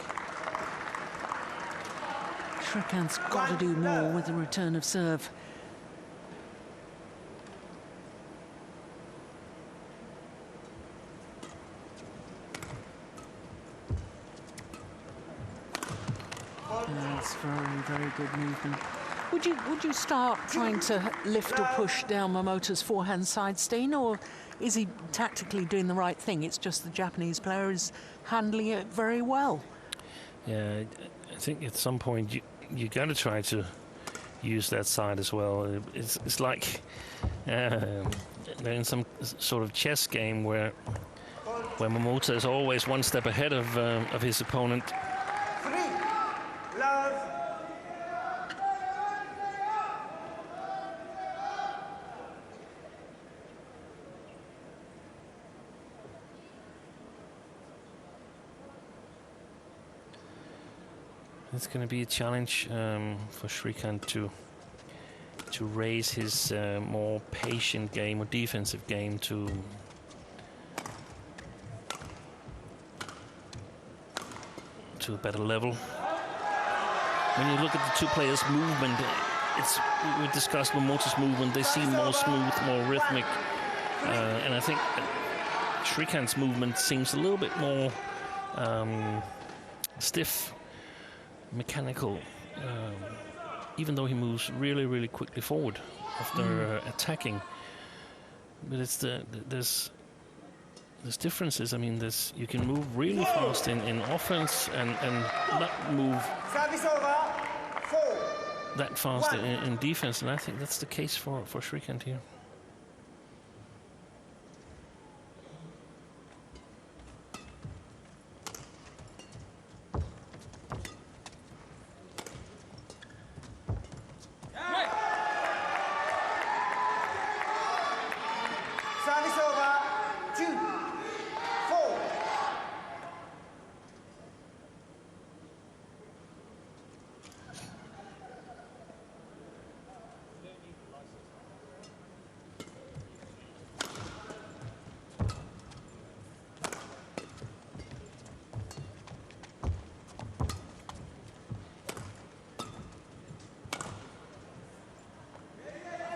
Srikanth's got to do more with the return of serve. That's very good movement. Would you start trying to lift or push down Momota's forehand side, Steen, or is he tactically doing the right thing? It's just the Japanese player is handling it very well. Yeah, I think at some point you got to try to use that side as well. It's like they're in some sort of chess game where Momota is always one step ahead of his opponent. It's going to be a challenge for Srikanth to raise his more patient game or defensive game to a better level. When you look at the two players' movement, we discussed Momota's movement. They seem more smooth, more rhythmic, and I think Srikanth's movement seems a little bit more stiff, mechanical, even though he moves really quickly forward after attacking. But it's there's differences. I mean, you can move really fast in offense and not move that fast in defense, and I think that's the case for Srikanth here.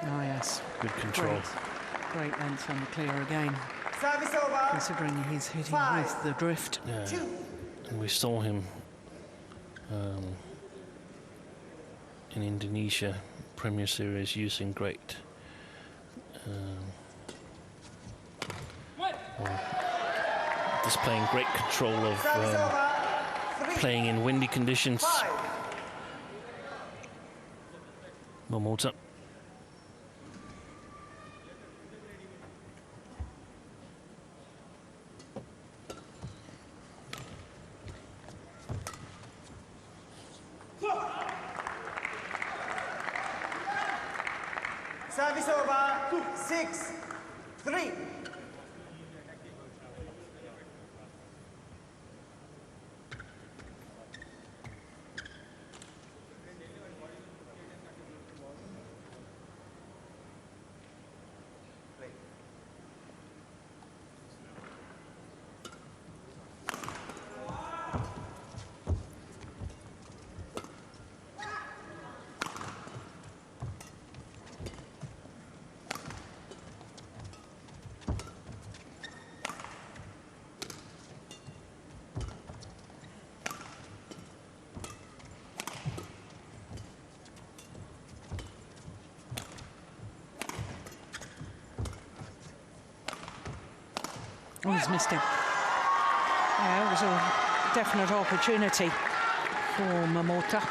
Oh yes. Good control. Great length on the clear again. Service over. Considering he's hitting with the drift. Yeah. And we saw him in Indonesia Premier Series using great displaying great control of playing in windy conditions. Momota. Service over, 6-3. Oh, he's missed it. Yeah, it was a definite opportunity for Momota.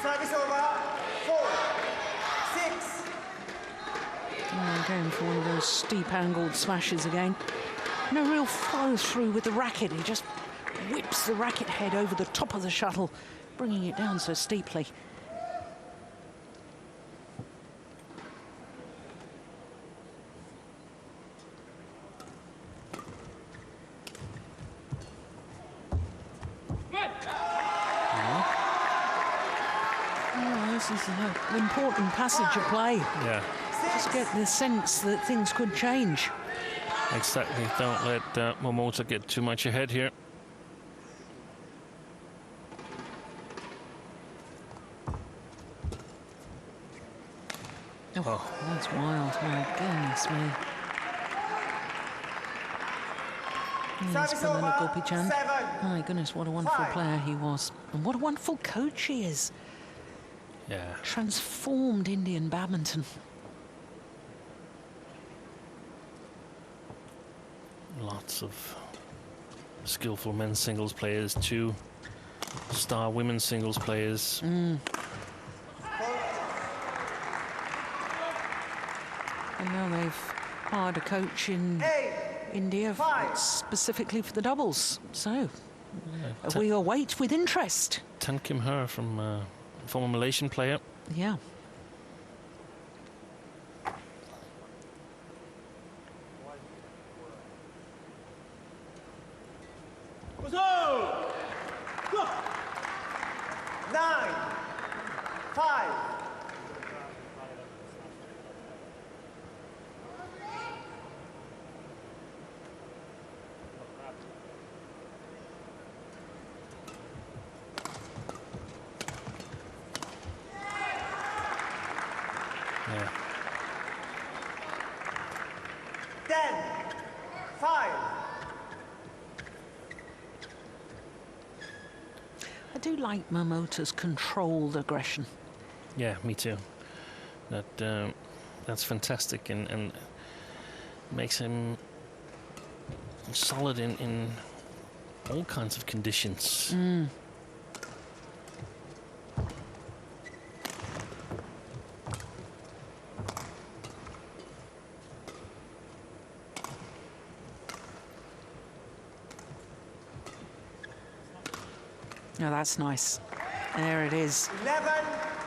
Service over. 4-6. Going for one of those steep angled smashes again. No real follow through with the racket. He just whips the racket head over the top of the shuttle, bringing it down so steeply. This is an important passage of play. Yeah. Just get the sense that things could change. Exactly. Don't let Momota get too much ahead here. Oh, that's wild. My goodness me. Here's Kamilla Gopi-chan. My goodness, what a wonderful player he was. And what a wonderful coach he is. Yeah. Transformed Indian badminton. Lots of skillful men's singles players, 2 star women's singles players. And now they've hired a coach in India specifically for the doubles. So we await with interest. Tan Kim Her from former Malaysian player. Yeah. Go! 9, 5. Yeah. 10, 5. I do like Momota's controlled aggression. Yeah, me too. That's fantastic and makes him solid in all kinds of conditions. Oh, that's nice. There it is. 11.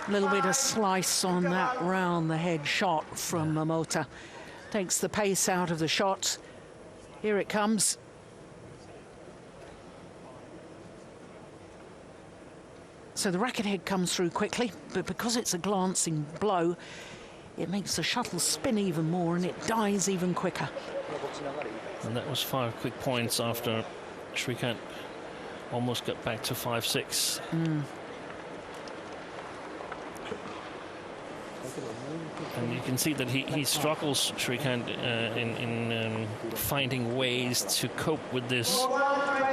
A little bit of slice on that round the head shot from Momota. Takes the pace out of the shot. Here it comes. So the racket head comes through quickly, but because it's a glancing blow, it makes the shuttle spin even more and it dies even quicker. And that was 5 quick points after Srikanth almost got back to 5-6. And you can see that he struggles, Srikanth, in finding ways to cope with this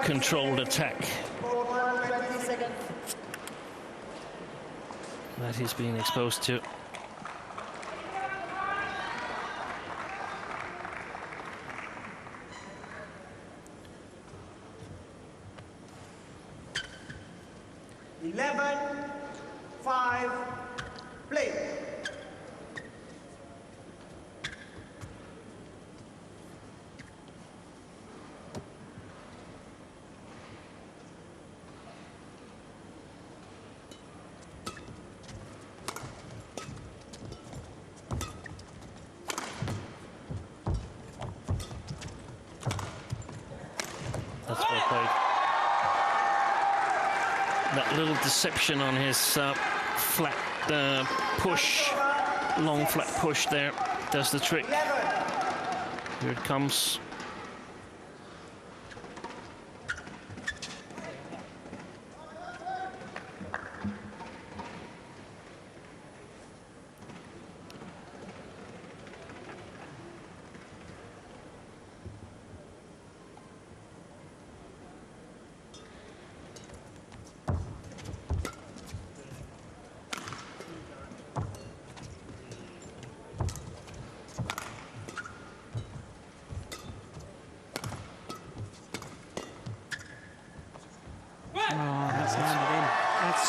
controlled attack that he's being exposed to. That little deception on his flat push, long flat push there, does the trick. Here it comes.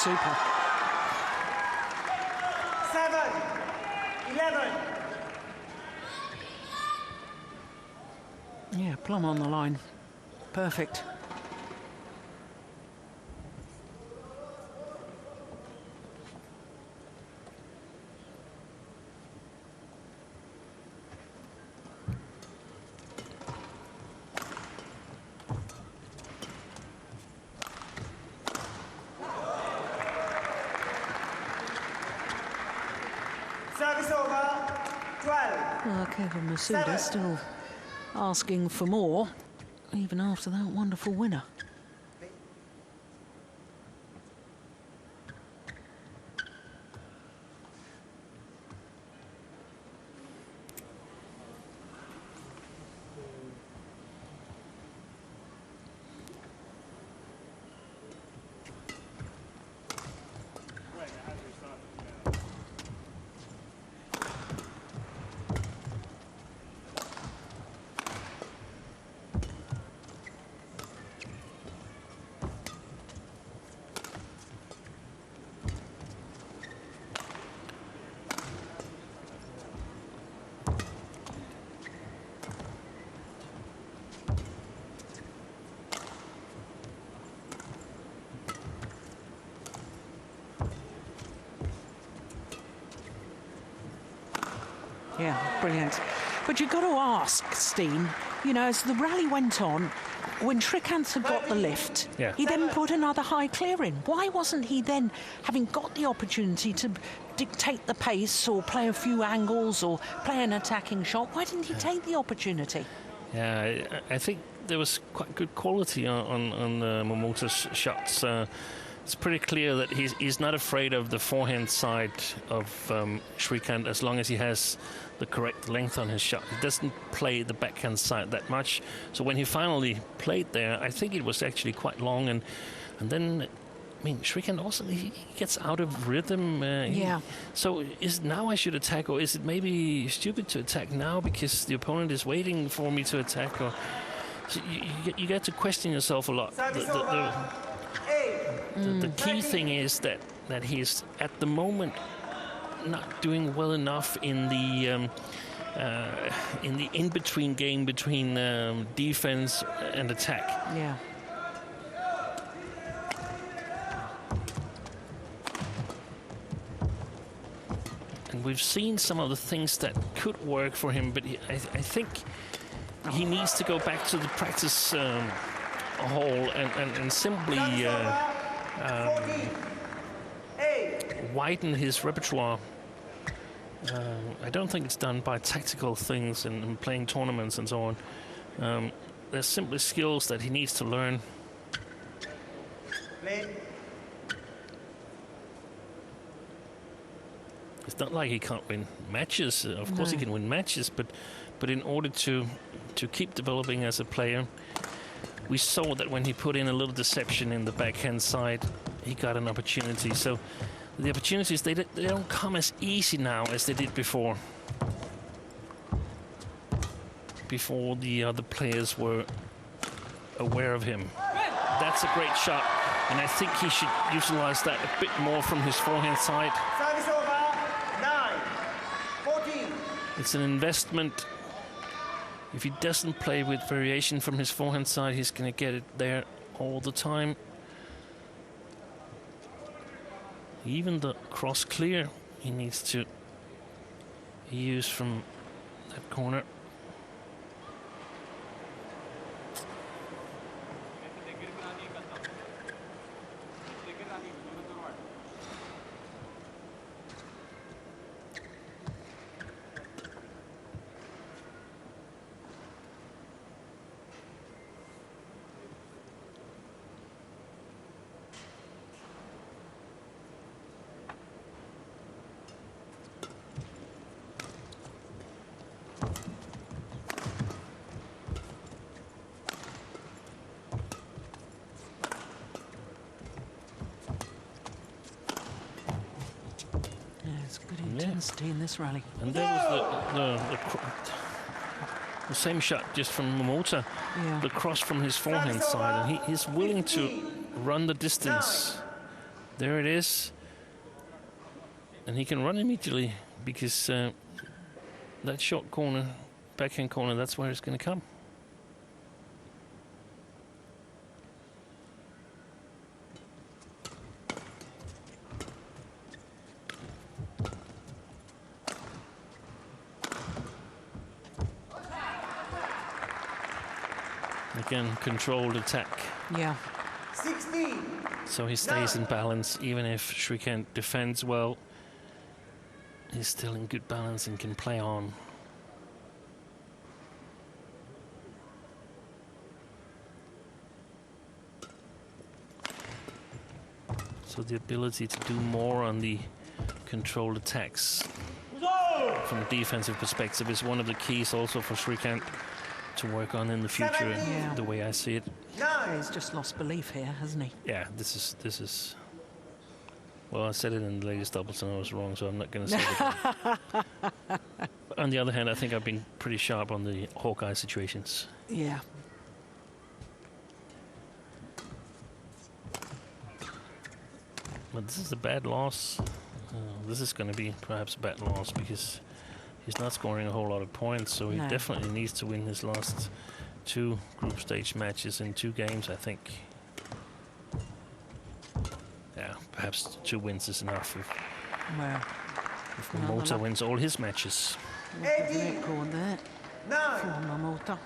super. 7-11. Yeah, plumb on the line. Perfect. Service over. 12. Well, Kevin Masuda still asking for more, even after that wonderful winner. Yeah, brilliant. But you've got to ask, Steen, you know, as the rally went on, when Srikanth had got the lift, he then put another high clear in. Why wasn't he then, having got the opportunity to dictate the pace or play a few angles or play an attacking shot, why didn't he take the opportunity? Yeah, I think there was quite good quality on Momota's shots. It's pretty clear that he's not afraid of the forehand side of Srikanth as long as he has the correct length on his shot. He doesn't play the backhand side that much. So when he finally played there, I think it was actually quite long. And then, I mean, Srikanth also, he gets out of rhythm. So is it now I should attack, or is it maybe stupid to attack now because the opponent is waiting for me to attack? Or so you get to question yourself a lot. The key thing is that he's at the moment not doing well enough in the in-between game between defense and attack. Yeah. And we've seen some of the things that could work for him, but I think he needs to go back to the practice hall and simply widen his repertoire. I don't think it's done by tactical things and playing tournaments and so on. There's simply skills that he needs to learn. It's not like he can't win matches. Of course he can win matches, but in order to keep developing as a player, we saw that when he put in a little deception in the backhand side, he got an opportunity. So the opportunities, they don't come as easy now as they did before. Before the other players were aware of him. That's a great shot, and I think he should utilize that a bit more from his forehand side. Service over. 9-14. It's an investment. If he doesn't play with variation from his forehand side, he's going to get it there all the time. Even the cross clear he needs to use from that corner. In this rally. And there was the same shot just from Momota, the cross from his forehand side, and he's willing to run the distance There it is. And he can run immediately because that short corner, backhand corner, that's where it's going to come. Again, controlled attack. Yeah. 16. So he stays in balance, even if Srikanth defends well. He's still in good balance and can play on. So the ability to do more on the controlled attacks from a defensive perspective is one of the keys also for Srikanth to work on in the future, Yeah. the way I see it. He's just lost belief here, hasn't he? Yeah, this is. Well, I said it in the latest doubles and I was wrong, so I'm not going to say it again. But on the other hand, I think I've been pretty sharp on the Hawkeye situations. Yeah. But this is a bad loss. This is going to be perhaps a bad loss because he's not scoring a whole lot of points, so he definitely needs to win his last 2 group stage matches in 2 games, I think. Yeah, perhaps 2 wins is enough if Momota wins all his matches. Record there for Momota.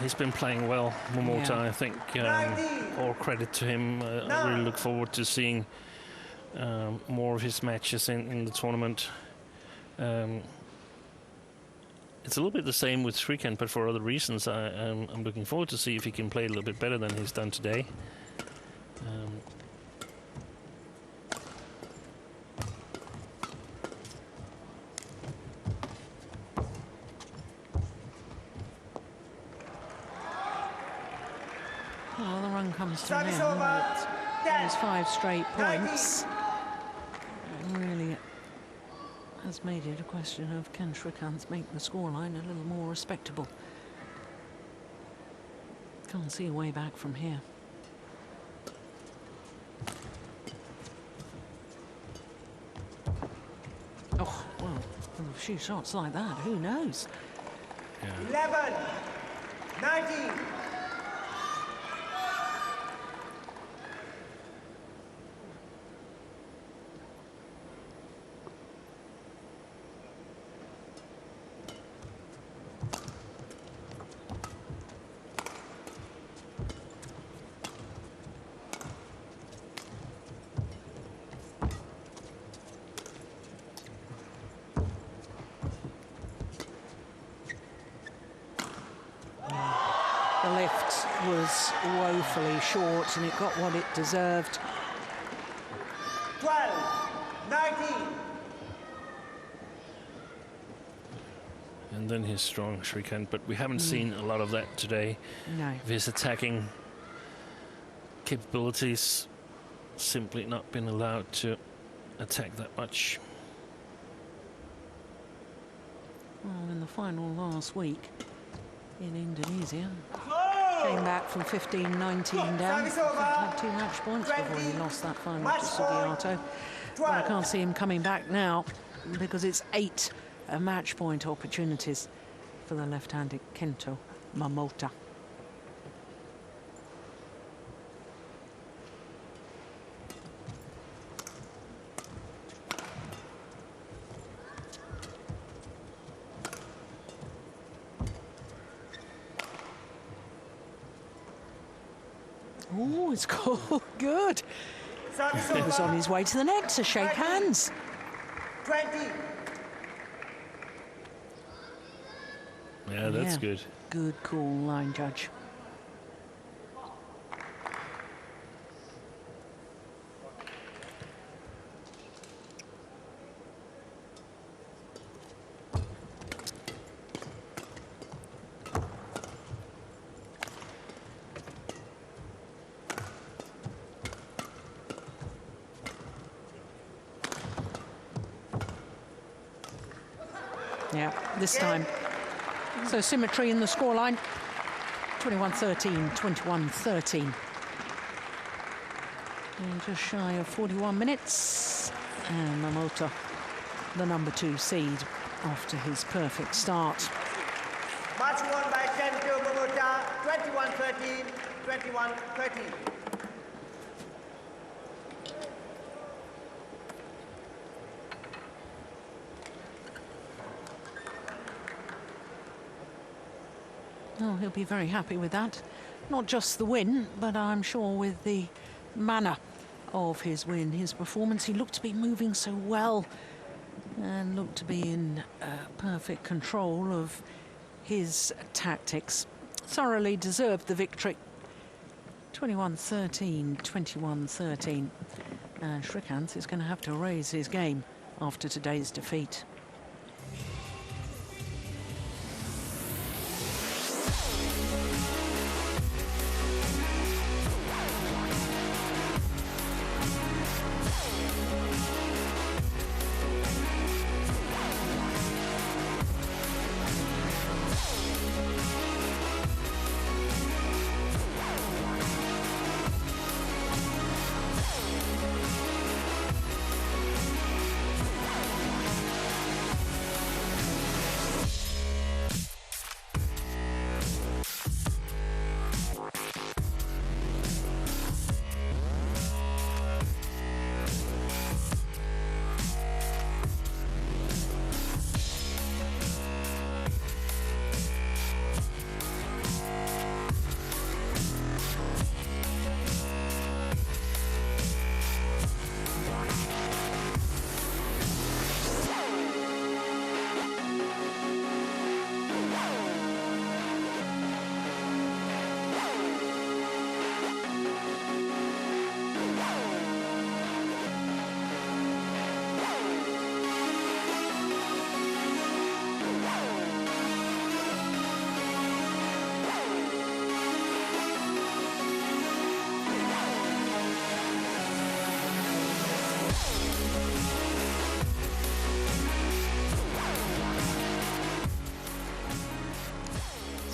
He's been playing well, Momota. I think all credit to him. I really look forward to seeing more of his matches in the tournament. It's a little bit the same with Srikanth, but for other reasons. I'm looking forward to see if he can play a little bit better than he's done today. Well, the run comes to an end. There's 5 straight points. It really has made it a question of can Srikanth make the scoreline a little more respectable. Can't see a way back from here. Oh, well, with a few shots like that, who knows? 11. 19. The lift was woefully short and it got what it deserved. 12. 19. And then his strong Srikanth, but we haven't seen a lot of that today. No. His attacking capabilities simply not been allowed to attack that much. Well, in the final last week in Indonesia, came back from 15-19 down. Had 2 match points before he lost that final to Sugiarto. But I can't see him coming back now because it's 8 match point opportunities for the left-handed Kento Momota. Oh, it's called good. He was on his way to the net to shake hands. 20. Yeah, that's good. Good call, line judge. Yeah, this time. So symmetry in the scoreline. 21-13, 21-13. And just shy of 41 minutes. And Momota, the number 2 seed, after his perfect start. Match won by Kento Momota, 21-13, 21-13. Oh, he'll be very happy with that. Not just the win, but I'm sure with the manner of his win, his performance. He looked to be moving so well and looked to be in perfect control of his tactics. Thoroughly deserved the victory. 21-13, 21-13. And Srikanth is going to have to raise his game after today's defeat.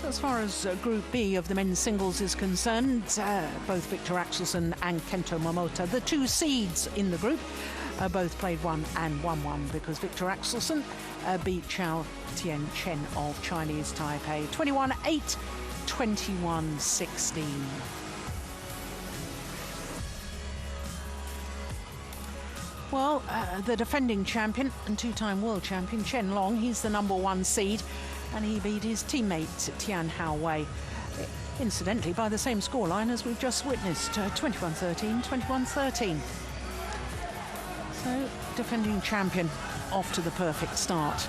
As far as Group B of the men's singles is concerned, both Viktor Axelsen and Kento Momota, the 2 seeds in the group, both played 1 and 1-1 because Viktor Axelsen beat Tian of Chinese Taipei 21-8, 21-16. Well, the defending champion and 2-time world champion Chen Long, he's the number 1 seed. And he beat his teammate Tian, incidentally, by the same scoreline as we've just witnessed, 21-13, 21-13. So, defending champion off to the perfect start.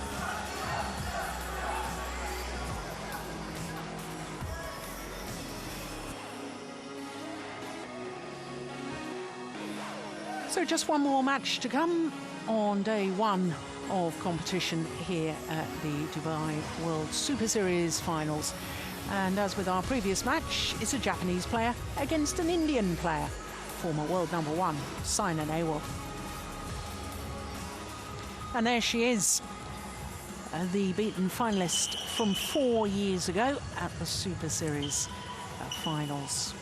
So just one more match to come on day 1 of competition here at the Dubai World Super Series finals. And as with our previous match, it's a Japanese player against an Indian player, former world number 1, Saina Nehwal. And there she is, the beaten finalist from 4 years ago at the Super Series finals.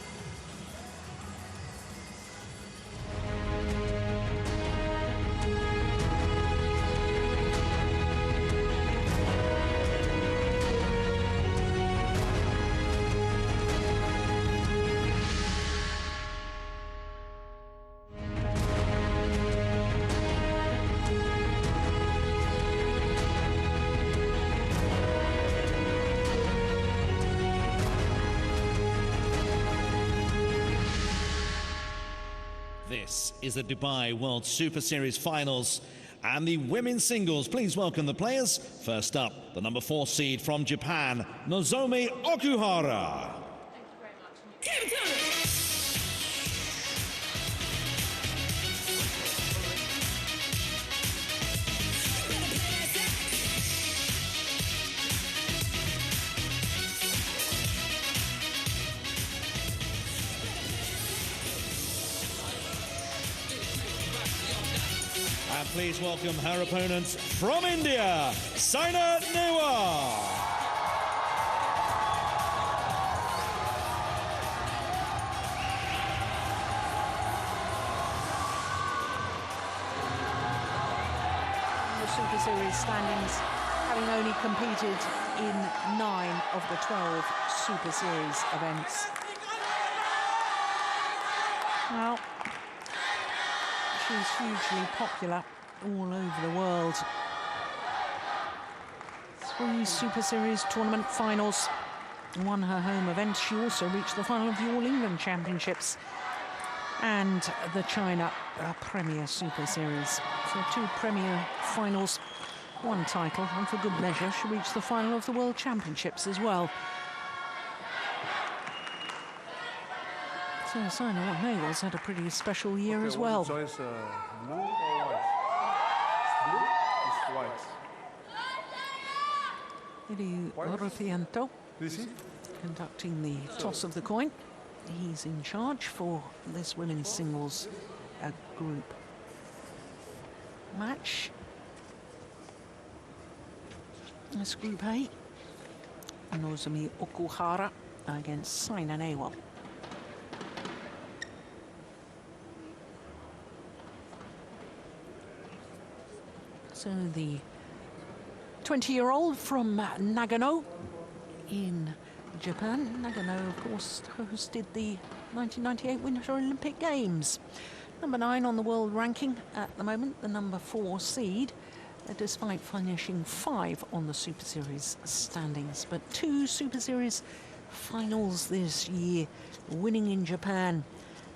This is the Dubai World Super Series finals and the women's singles. Please welcome the players. First up, the number 4 seed from Japan, Nozomi Okuhara. please welcome her opponents from India, Saina Nehwal. Super Series standings, having only competed in 9 of the 12 Super Series events. Well, she's hugely popular all over the world. 3 Super Series tournament finals. Won her home event. She also reached the final of the All England Championships and the China Premier Super Series. So 2 Premier finals, 1 title, and for good measure, she reached the final of the World Championships as well. So Saina Nehwal's had a pretty special year as well. Choice, blue or white? Blue is white. Hiroyuki conducting the toss of the coin. He's in charge for this women's singles group match. This Group A, Nozomi Okuhara against Saina Nehwal. So the 20-year-old from Nagano in Japan. Nagano, of course, hosted the 1998 Winter Olympic Games. Number 9 on the world ranking at the moment, the number 4 seed, despite finishing 5 on the Super Series standings. But 2 Super Series finals this year, winning in Japan,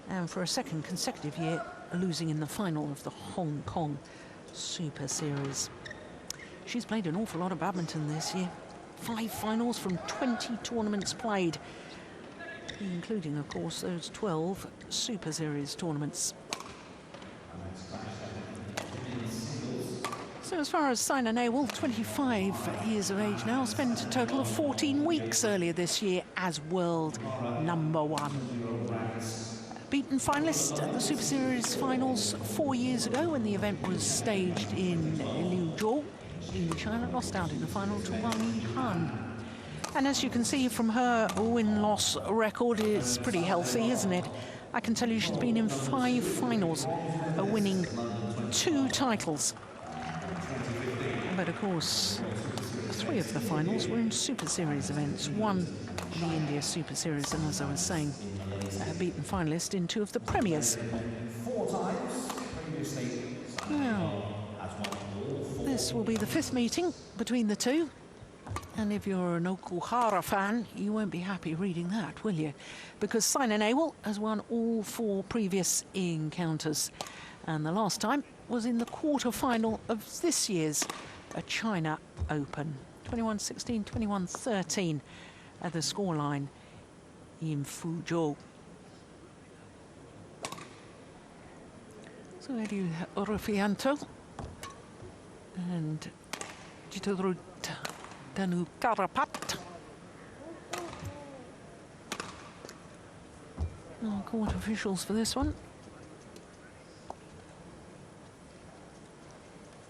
and for a second consecutive year, losing in the final of the Hong Kong Super Series. She's played an awful lot of badminton this year. 5 finals from 20 tournaments played, including, of course, those 12 Super Series tournaments. So as far as Saina Nehwal, 25 years of age now, spent a total of 14 weeks earlier this year as world number 1. Beaten finalist at the Super Series finals 4 years ago when the event was staged in Juhl in China, lost out in the final to Wang Hyun. And as you can see from her win-loss record, it's pretty healthy, isn't it? I can tell you she's been in 5 finals, winning 2 titles. But of course, 3 of the finals were in Super Series events. 1 the India Super Series, and as I was saying, a beaten finalist in 2 of the premiers. Now, this will be the 5th meeting between the 2. And if you're an Okuhara fan, you won't be happy reading that, will you? Because Saina Nehwal has won all 4 previous encounters. And the last time was in the quarter-final of this year's China Open. 21-16, 21-13 at the scoreline in Fuzhou. So Eddie Rufianto and Jitorut Danu Karapat. Court officials for this one.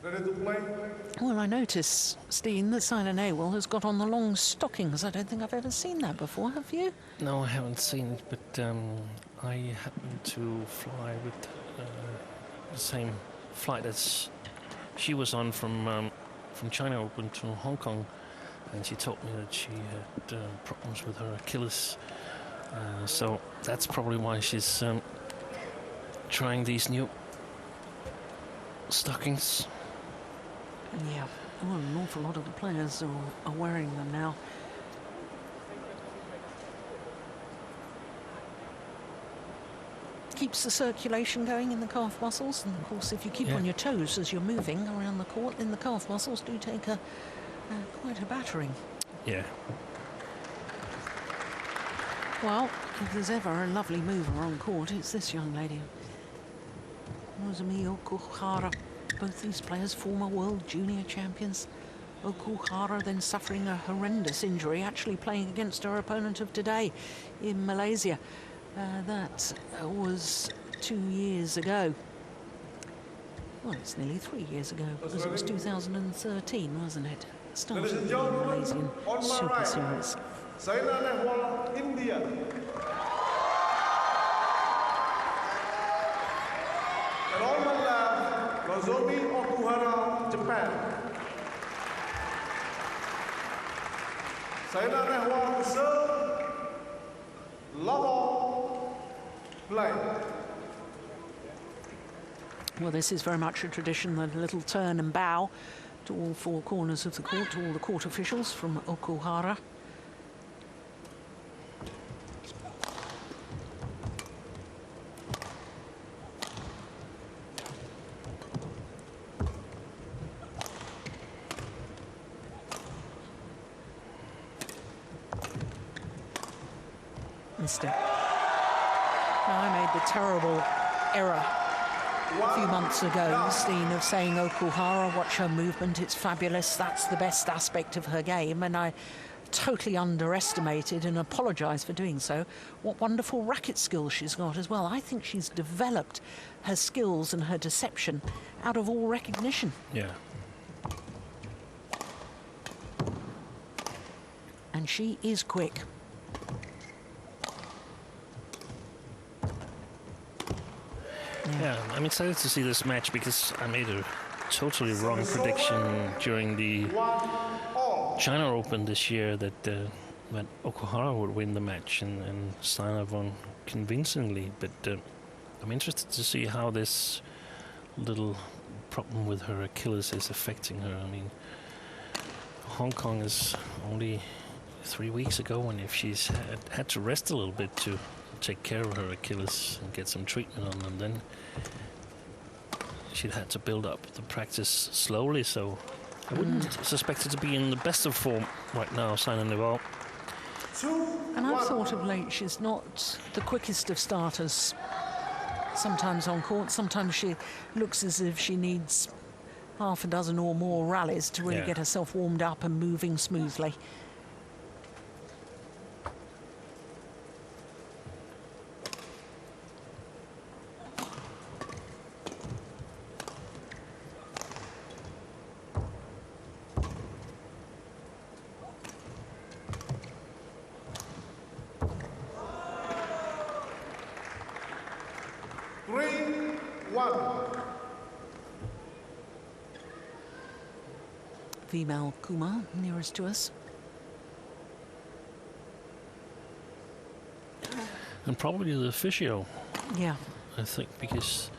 Ready to play? Well, I notice, Steen, that Saina Nehwal has got on the long stockings. I don't think I've ever seen that before, have you? No, I haven't seen it, but I happened to fly with the same flight as she was on from China Open to Hong Kong, and she told me that she had problems with her Achilles. So that's probably why she's trying these new stockings. Yeah, well, an awful lot of the players are wearing them now. Keeps the circulation going in the calf muscles, and of course if you keep on your toes as you're moving around the court, then the calf muscles do take quite a battering. Yeah. Well, if there's ever a lovely mover on court, it's this young lady. Nozomi Okuhara. Both these players, former world junior champions. Okuhara then suffering a horrendous injury, actually playing against her opponent of today in Malaysia. That was 2 years ago. Well, it's nearly 3 years ago, because it was 2013, wasn't it? Started Ladies and the gentlemen, Malaysian on my Super right, Series. Saina Nehwal, India. And on my left, Nozomi Okuhara, Japan. Saina Nehwal, serve, love all, play. Well, this is very much a tradition, the little turn and bow to all four corners of the court, to all the court officials from Okuhara. Now, I made the terrible error a few months ago, Steen, of saying Okuhara, watch her movement, it's fabulous, that's the best aspect of her game, and I totally underestimated, and apologise for doing so, what wonderful racket skills she's got as well. I think she's developed her skills and her deception out of all recognition. Yeah. And she is quick. Yeah, I'm excited to see this match because I made a totally wrong prediction during the China Open this year that Okuhara would win the match, and Steiner won convincingly. But I'm interested to see how this little problem with her Achilles is affecting her. I mean, Hong Kong is only 3 weeks ago, and if she's had to rest a little bit to take care of her Achilles and get some treatment on them, then she'd had to build up the practice slowly, so I wouldn't suspect her to be in the best of form right now, Saina Nehwal. And I've thought of late she's not the quickest of starters. Sometimes on court, sometimes she looks as if she needs half a dozen or more rallies to really get herself warmed up and moving smoothly. Vimal Kumar, nearest to us. And probably the physio. Yeah. I think because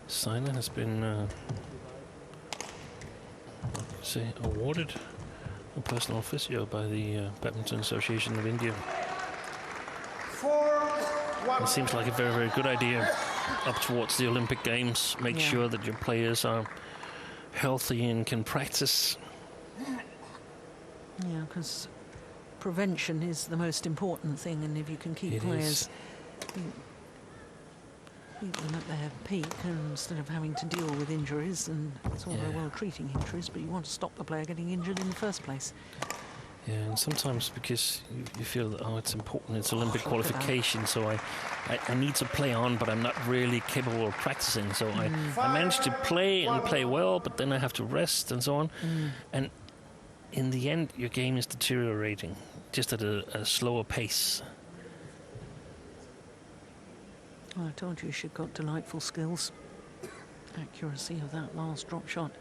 Saina has been awarded a personal physio by the Badminton Association of India. It seems like a very, very good idea up towards the Olympic Games. Make sure that your players are healthy and can practice. Yeah, because prevention is the most important thing, and if you can keep players, keep them at their peak, and instead of having to deal with injuries, and it's all very well treating injuries, but you want to stop the player getting injured in the first place. Yeah, and sometimes because you feel that, it's important, it's Olympic qualification, so I need to play on, but I'm not really capable of practicing, so I manage to play and play well, but then I have to rest and so on. And in the end, your game is deteriorating, just at a slower pace. Well, I told you she'd got delightful skills. Accuracy of that last drop shot.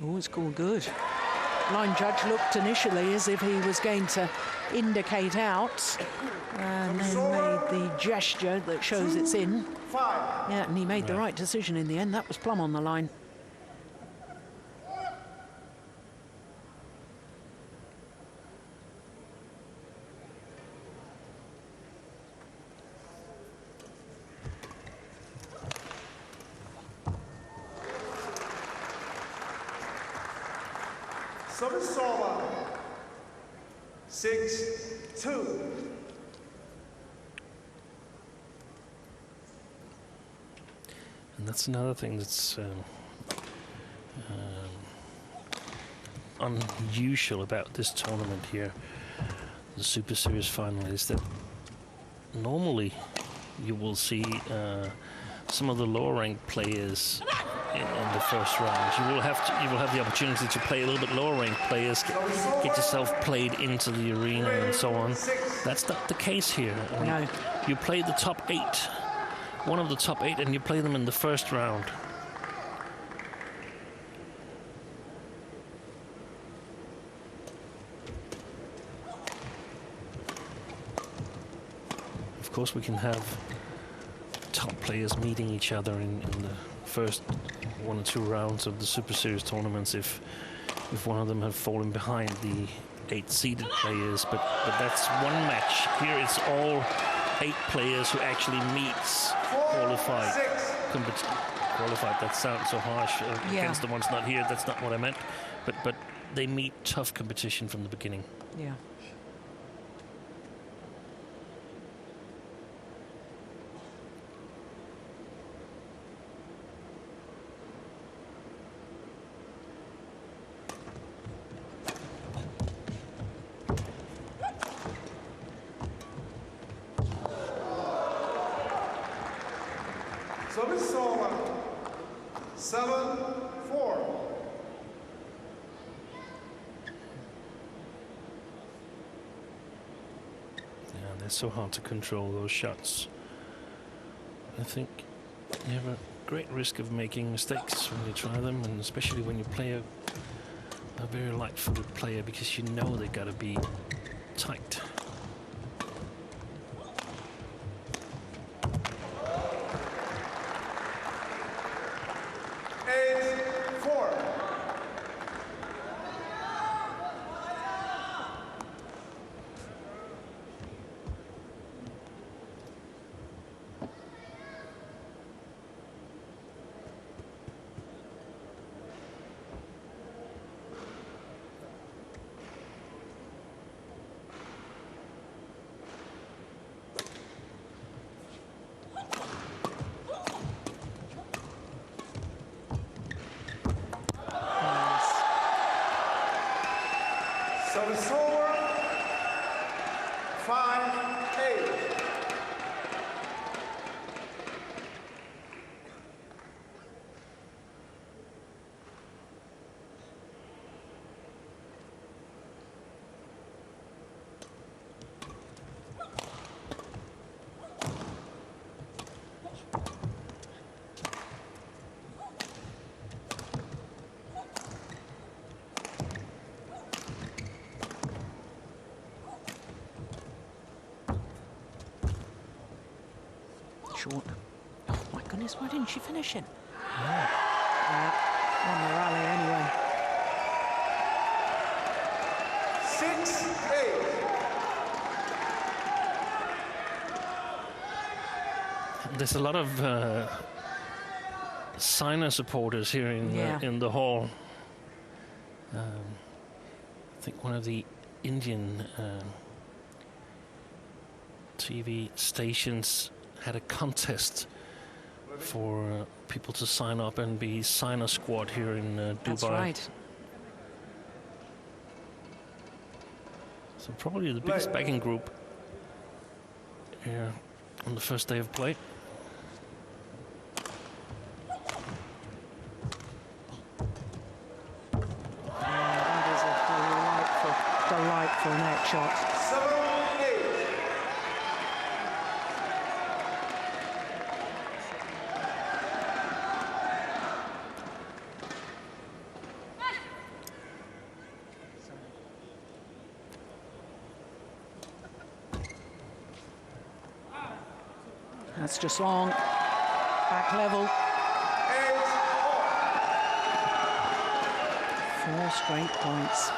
Oh, it's called good. Line judge looked initially as if he was going to indicate out, and then made the gesture that shows it's in. Yeah, and he made the right decision in the end. That was plumb on the line. Service over. 6-2. And that's another thing that's unusual about this tournament here, the Super Series final, is that normally you will see some of the lower ranked players in the first round. You will have the opportunity to play a little bit lower ranked players, get yourself played into the arena and so on. That's not the case here. No. You play the top 8, one of the top 8, and you play them in the first round. Of course, we can have top players meeting each other in the first 1 or 2 rounds of the Super Series tournaments if one of them have fallen behind the 8 seeded players, but that's one match. Here it's all 8 players who actually meets qualified. Qualified, that sounds so harsh against the ones not here. That's not what I meant, but they meet tough competition from the beginning. Yeah. Service over. 7-4. Yeah, they're so hard to control, those shots. I think you have a great risk of making mistakes when you try them, and especially when you play a very light-footed player, because you know they gotta be tight. Service over. 5-8. Short. Oh my goodness, why didn't she finish it? Yeah. Won the rally anyway. 6-8. There's a lot of Sina supporters here in the hall. I think one of the Indian TV stations had a contest for people to sign up and be Sina squad here in Dubai. That's right. So probably the biggest backing group here on the first day of play. That is a delightful net shot. 7-8. That's just long. Back level. 4 straight points.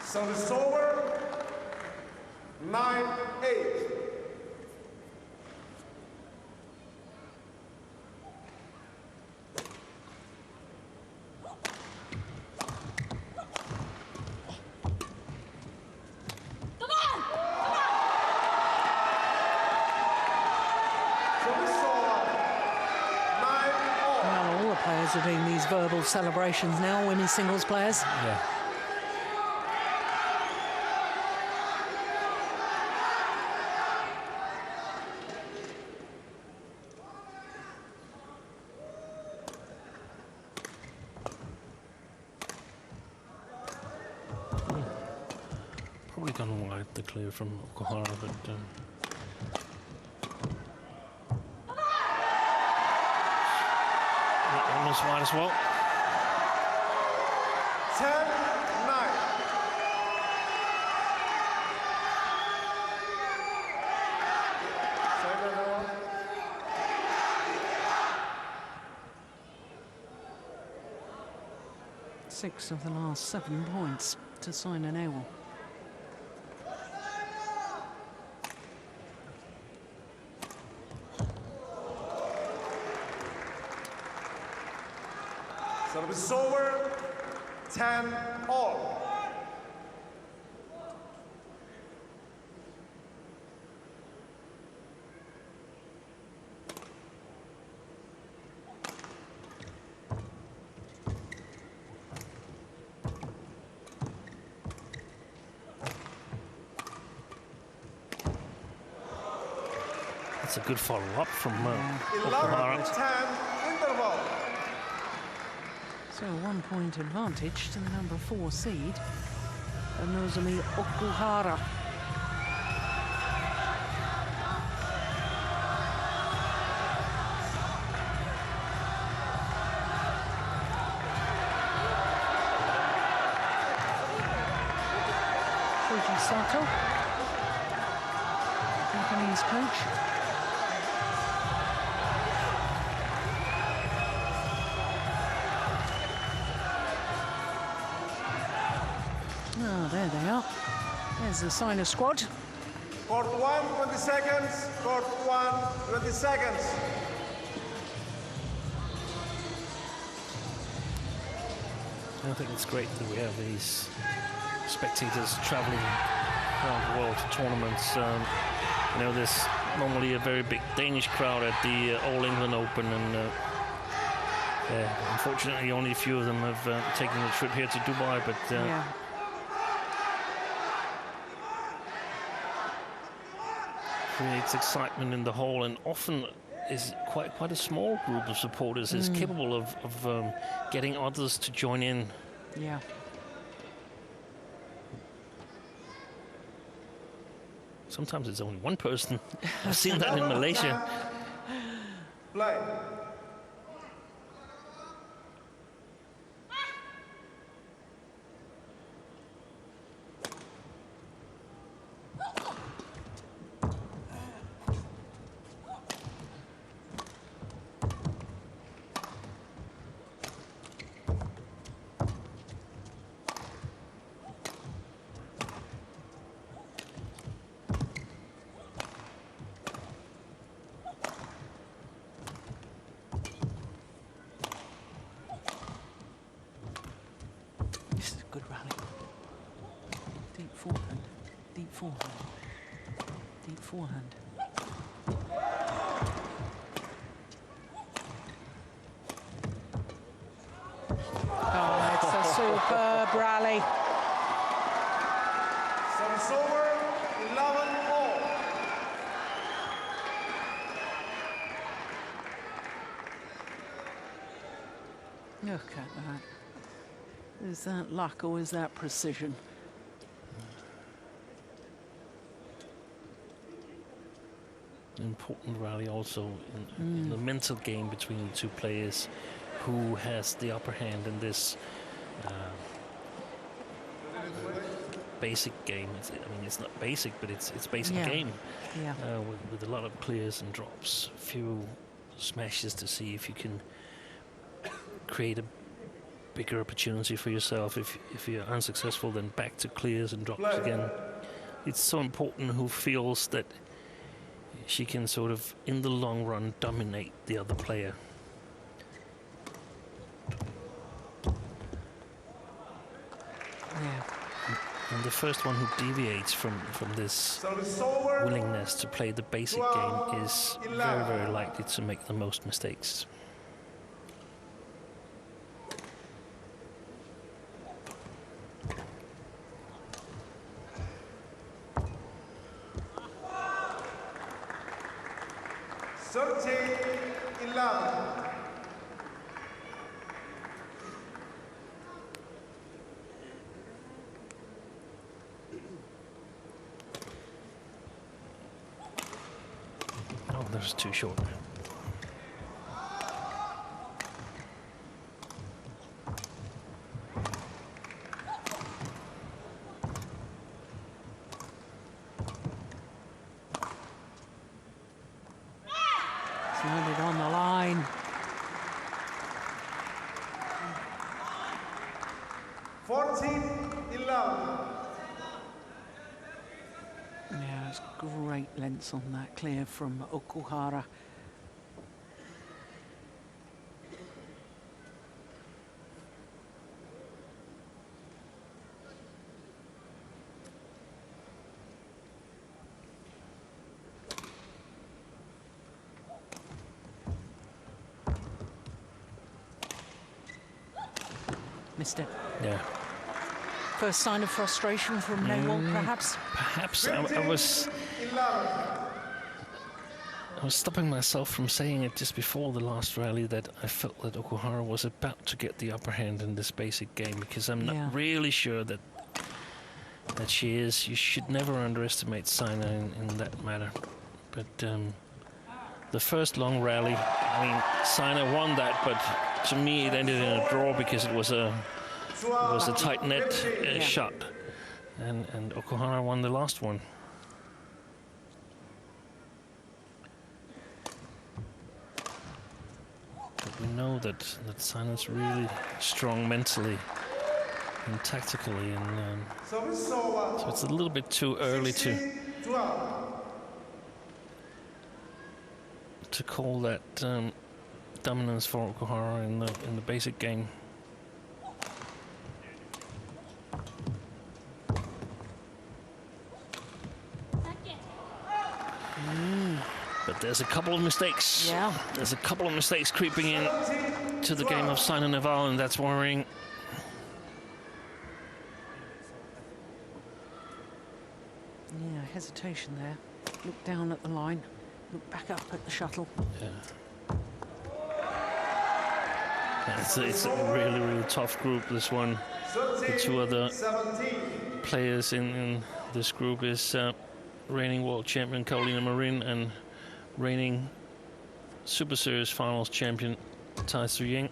Service over. 9-8. these verbal celebrations now, women's singles players. Yeah. Probably gone wide, the clear from Okuhara, but almost wide as well. 10-9. Six of the last 7 points to sign an AWOL. Service over, 10-all. That's a good follow-up from 11-10 interval. So 1 point advantage to the number 4 seed, Nozomi Okuhara. Fuji Sato, Japanese coach. Oh, there they are. There's the sign of squad. Court 1, 20 seconds. Court 1, 20 seconds. I think it's great that we have these spectators traveling around the world to tournaments. You know, there's normally a very big Danish crowd at the All England Open, and unfortunately only a few of them have taken the trip here to Dubai, but yeah. creates excitement in the hall, and often is quite a small group of supporters is capable of getting others to join in. Yeah. Sometimes it's only one person. I've seen that in Malaysia. Play. Deep forehand. Oh, it's a superb rally. Service over, 11-all. Look at that. Is that luck or is that precision? An important rally also in the mental game between the two players, who has the upper hand in this basic game. I mean, it's not basic, but it's basic game. Yeah. With a lot of clears and drops, few smashes to see if you can create a bigger opportunity for yourself. If you're unsuccessful, then back to clears and drops again. It's so important who feels that she can sort of, in the long run, dominate the other player. Yeah. And the first one who deviates from this willingness to play the basic game is very, very likely to make the most mistakes. 13-11. Oh, that was too short. Landed on the line. 14-11. Yeah, it's great lengths on that clear from Okuhara. Missed it. Yeah. First sign of frustration from Newell, perhaps? Perhaps. I was stopping myself from saying it just before the last rally that I felt that Okuhara was about to get the upper hand in this basic game, because I'm not really sure that she is. You should never underestimate Saina in that matter. But the first long rally, I mean, Saina won that, but to me it ended in a draw because it was a tight net shot, and Okuhara won the last one. But we know that Saina's really strong mentally and tactically, and so it's a little bit too early to call that dominance for Okuhara in the basic game. But there's a couple of mistakes. Yeah. There's a couple of mistakes creeping in to the game of Saina Nehwal, and that's worrying. Yeah, hesitation there. Look down at the line. Look back up at the shuttle. Yeah. It's a really, really tough group, this one. The two other players in this group is reigning world champion Carolina Marin and reigning Super Series finals champion Tai Tzu Ying.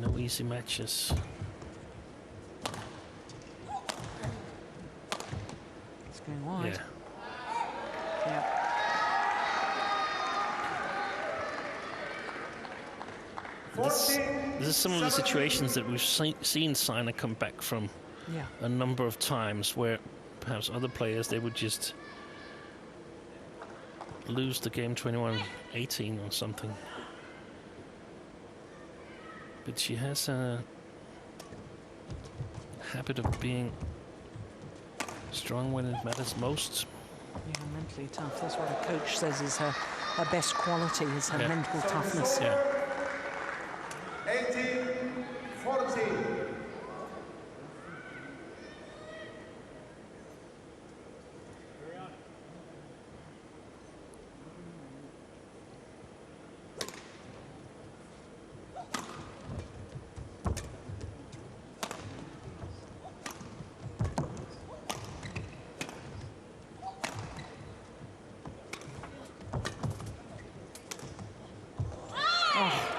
No easy matches. It's going wide. Yeah. Yeah. This is some of the situations that we've seen Saina come back from a number of times, where perhaps other players, they would just lose the game 21-18 or something. But she has a habit of being strong when it matters most. Yeah, mentally tough. That's what a coach says is her best quality, is her mental toughness. Yeah. 18-14.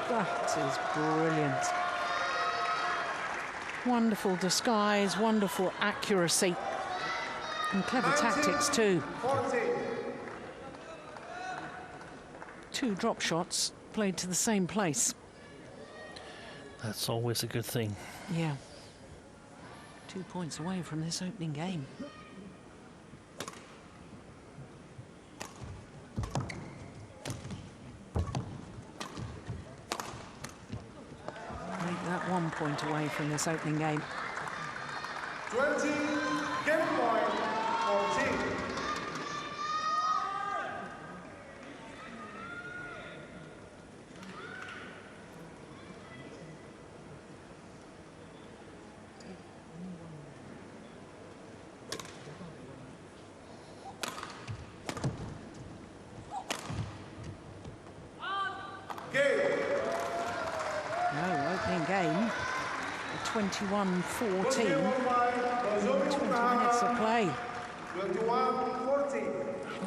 That is brilliant. Wonderful disguise, wonderful accuracy, and clever tactics too. 14. Two drop shots played to the same place. That's always a good thing. Yeah. 2 points away from this opening game. Make that 1 point away from this opening game. 20, game point, 14. game. 21-14. 20 minutes of play. 21-14.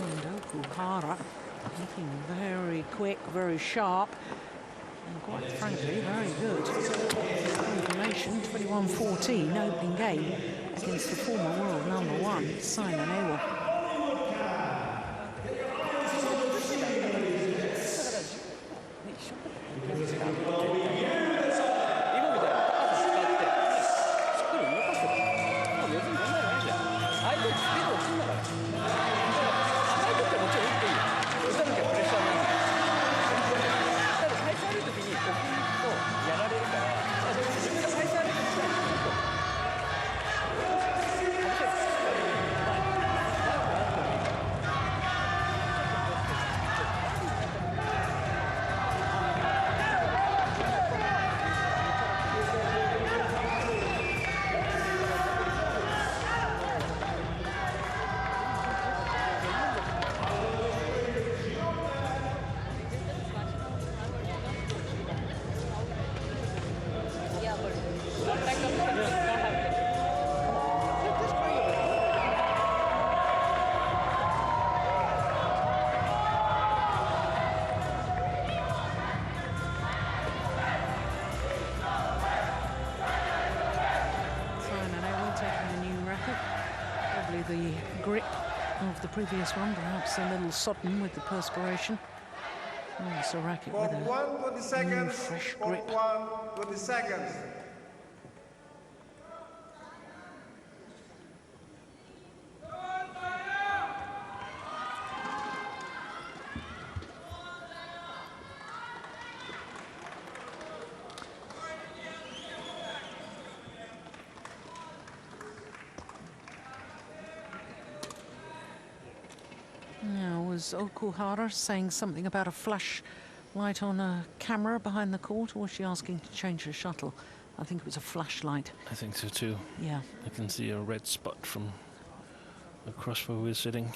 And Okuhara looking very quick, very sharp, and quite frankly, very good. Information, 21-14, opening game against the former world #1, Simon Ewell. The grip of the previous one, perhaps a little sodden with the perspiration. Oh, it's a racket with a new, fresh grip. 20 seconds. Was Okuhara saying something about a flash light on a camera behind the court, or was she asking to change her shuttle? I think it was a flashlight. I think so too. Yeah. I can see a red spot from across where we're sitting.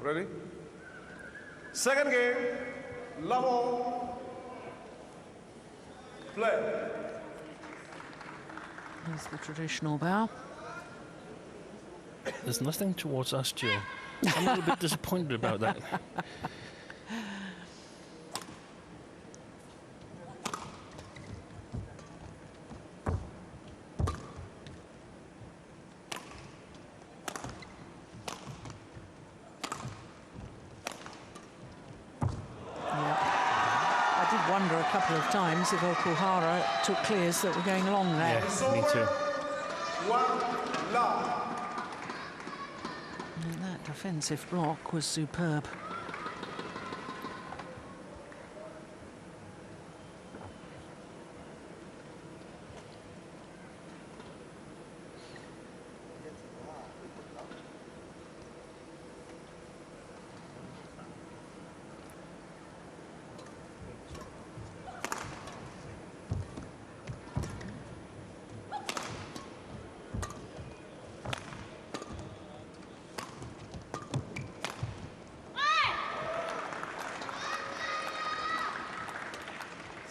Ready? Second game, level, play. Here's the traditional bow. There's nothing towards us, Jill. I'm a little bit disappointed about that. A couple of times if Okuhara took clears that were going along there. Yeah, me too. And that defensive block was superb.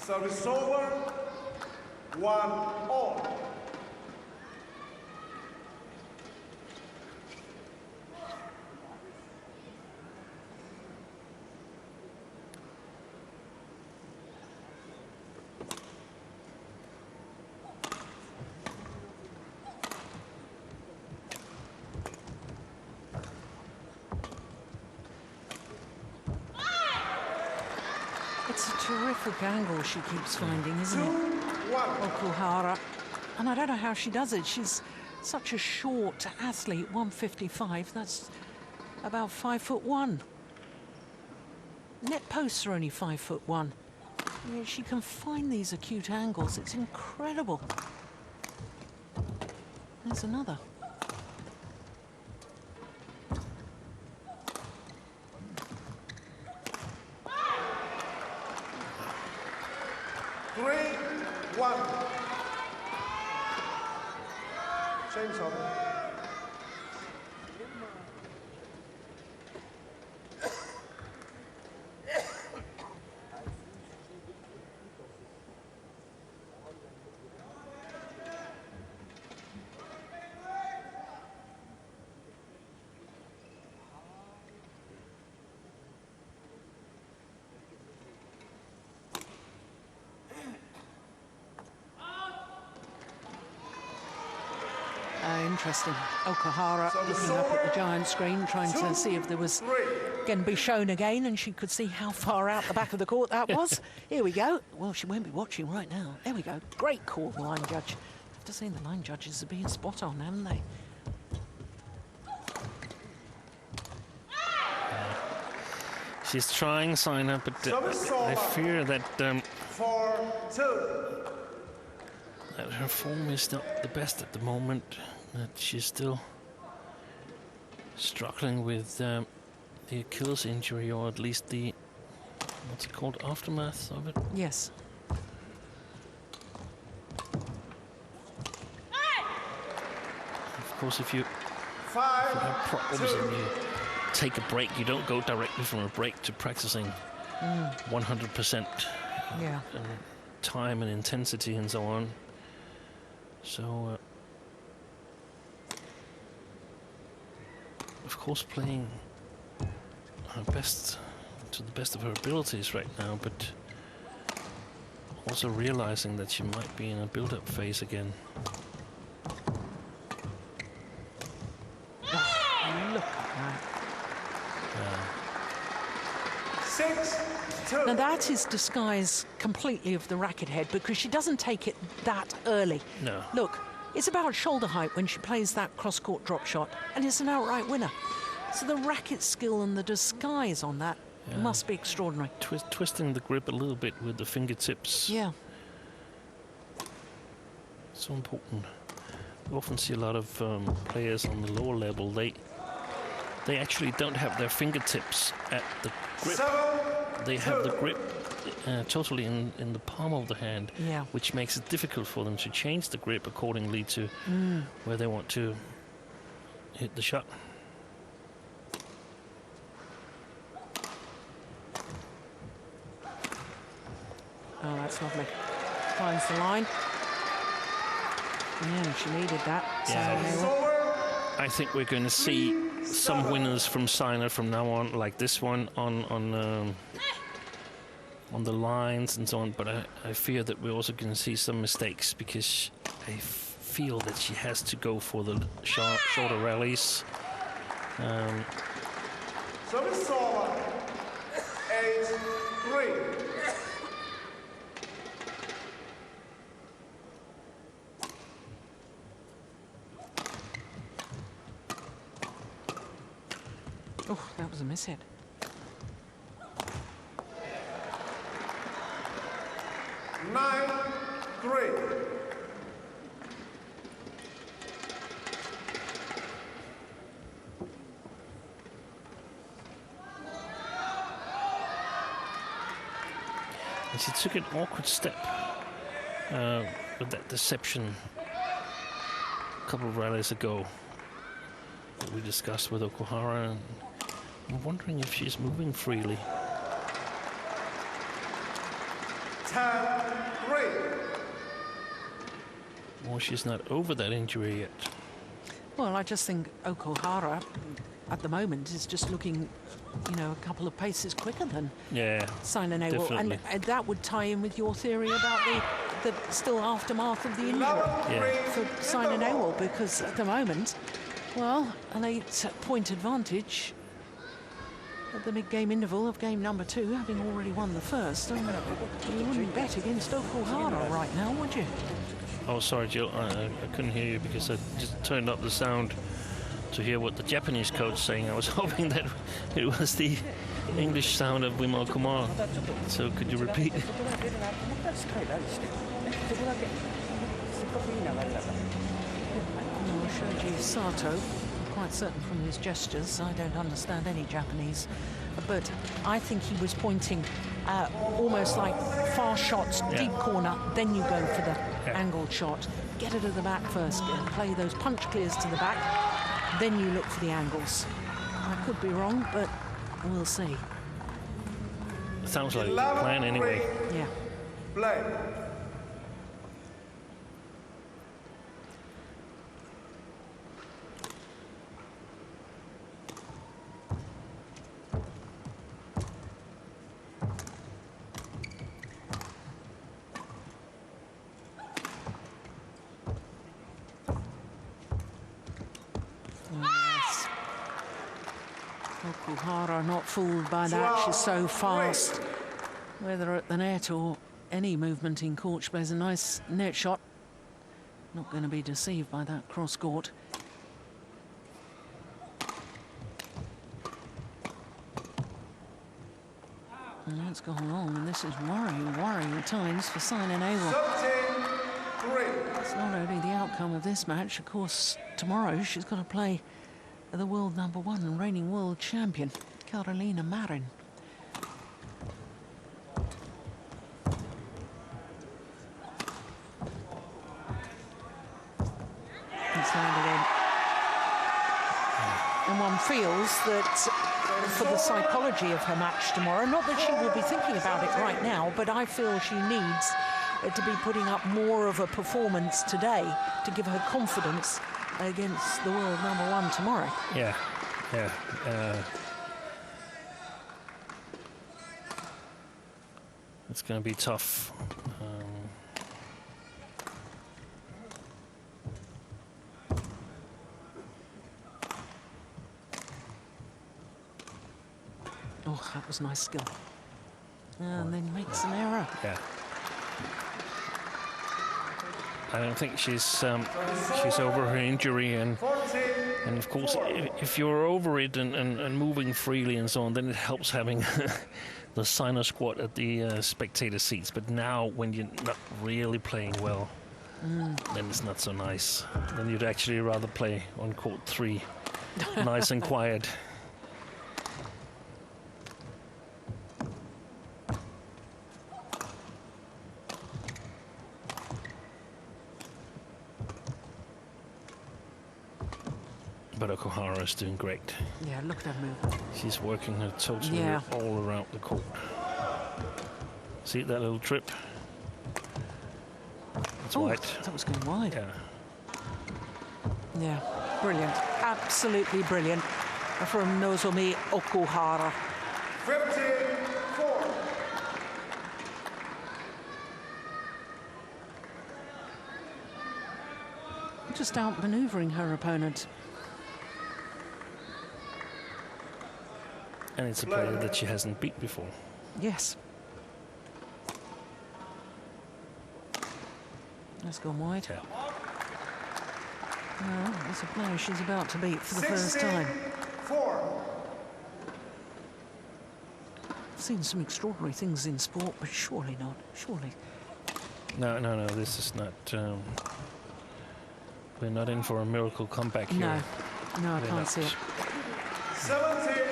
Service over, 1-all. It's a terrific angle she keeps finding, isn't it? Okuhara. And I don't know how she does it. She's such a short athlete, 155. That's about 5'1". Net posts are only 5'1". I mean, she can find these acute angles. It's incredible. There's another. Same shot. Interesting. Okuhara looking up at the giant screen, trying to see if there was going to be shown again, and she could see how far out the back of the court that was. Here we go. Well, she won't be watching right now. There we go. Great call, the line judge. I have to say, the line judges have been spot on, haven't they? She's trying, Sina, but I fear that that her form is not the best at the moment. That she's still struggling with the Achilles injury, or at least the, what's it called, aftermath of it? Yes. Of course, if you have problems and you take a break, you don't go directly from a break to practicing 100% time and intensity and so on. So, of course, playing her best to the best of her abilities right now, but also realizing that she might be in a build-up phase again. Oh, look at that. Now that is disguise completely of the racket head, because she doesn't take it that early. No. Look, it's about shoulder height when she plays that cross-court drop shot, and it's an outright winner. So the racket skill and the disguise on that must be extraordinary. Twisting the grip a little bit with the fingertips. Yeah. So important. You often see a lot of players on the lower level, they actually don't have their fingertips at the grip. They have the grip totally in the palm of the hand, which makes it difficult for them to change the grip accordingly to where they want to hit the shot. Oh, that's lovely. Finds the line. Yeah, she needed that. Yeah. I think we're going to see some winners from Sina from now on, like this one on the lines and so on. But I fear that we're also going to see some mistakes, because I feel that she has to go for the shorter rallies. Service over. 8-3. Oh, that was a mishit. Nine, 3. And she took an awkward step with that deception a couple of rallies ago that we discussed with Okuhara, and I'm wondering if she's moving freely. 10-3. Or she's not over that injury yet. Well, I just think Okuhara at the moment is just looking, you know, a couple of paces quicker than Sina Nehwal. And that would tie in with your theory about the still aftermath of the injury for Sina Nehwal, because at the moment, well, an 8-point advantage at the mid-game interval of game number 2, having already won the first. And you wouldn't bet against Okuhara right now, would you? Oh, sorry, Jill, I couldn't hear you because I just turned up the sound to hear what the Japanese coach saying. I was hoping that it was the English sound of Wimo Kumar. So could you repeat? Shoji Sato, quite certain from his gestures, I don't understand any Japanese, but I think he was pointing almost like far shots, deep corner, then you go for the angled shot. get her to the back first, play those punch clears to the back, then you look for the angles. I could be wrong, but we'll see. Sounds like a plan anyway. Yeah. Play. Yes. Okuhara not fooled by that. She's so fast. Whether at the net or any movement in court, she plays a nice net shot. Not going to be deceived by that cross court. And that's gone wrong, and this is worrying times for Simon Awell. It's not only the outcome of this match, of course, tomorrow she's got to play the world #1 and reigning world champion, Carolina Marin. It's landed in. And one feels that for the psychology of her match tomorrow, not that she will be thinking about it right now, but I feel she needs to be putting up more of a performance today to give her confidence against the world #1 tomorrow. Yeah. It's going to be tough. Oh, that was nice skill. And then makes an error. Yeah. I don't think she's over her injury, and of course if you're over it and moving freely and so on, then it helps having the signer squad at the spectator seats. But now when you're not really playing well, then it's not so nice. Then you'd actually rather play on court 3, nice and quiet. But Okuhara is doing great. Yeah, look at her move. She's working her totally all around the court. See that little trip? That's wide. That was going wide. Yeah. Yeah, brilliant. Absolutely brilliant from Nozomi Okuhara. 54. Just outmaneuvering her opponent. And it's a player that she hasn't beat before. Yes. That's gone wide. Yeah. Well, it's a player she's about to beat for the first time. 4. I've seen some extraordinary things in sport, but surely not. Surely. No, this is not... we're not in for a miracle comeback here. No, I can't see it. 17-4.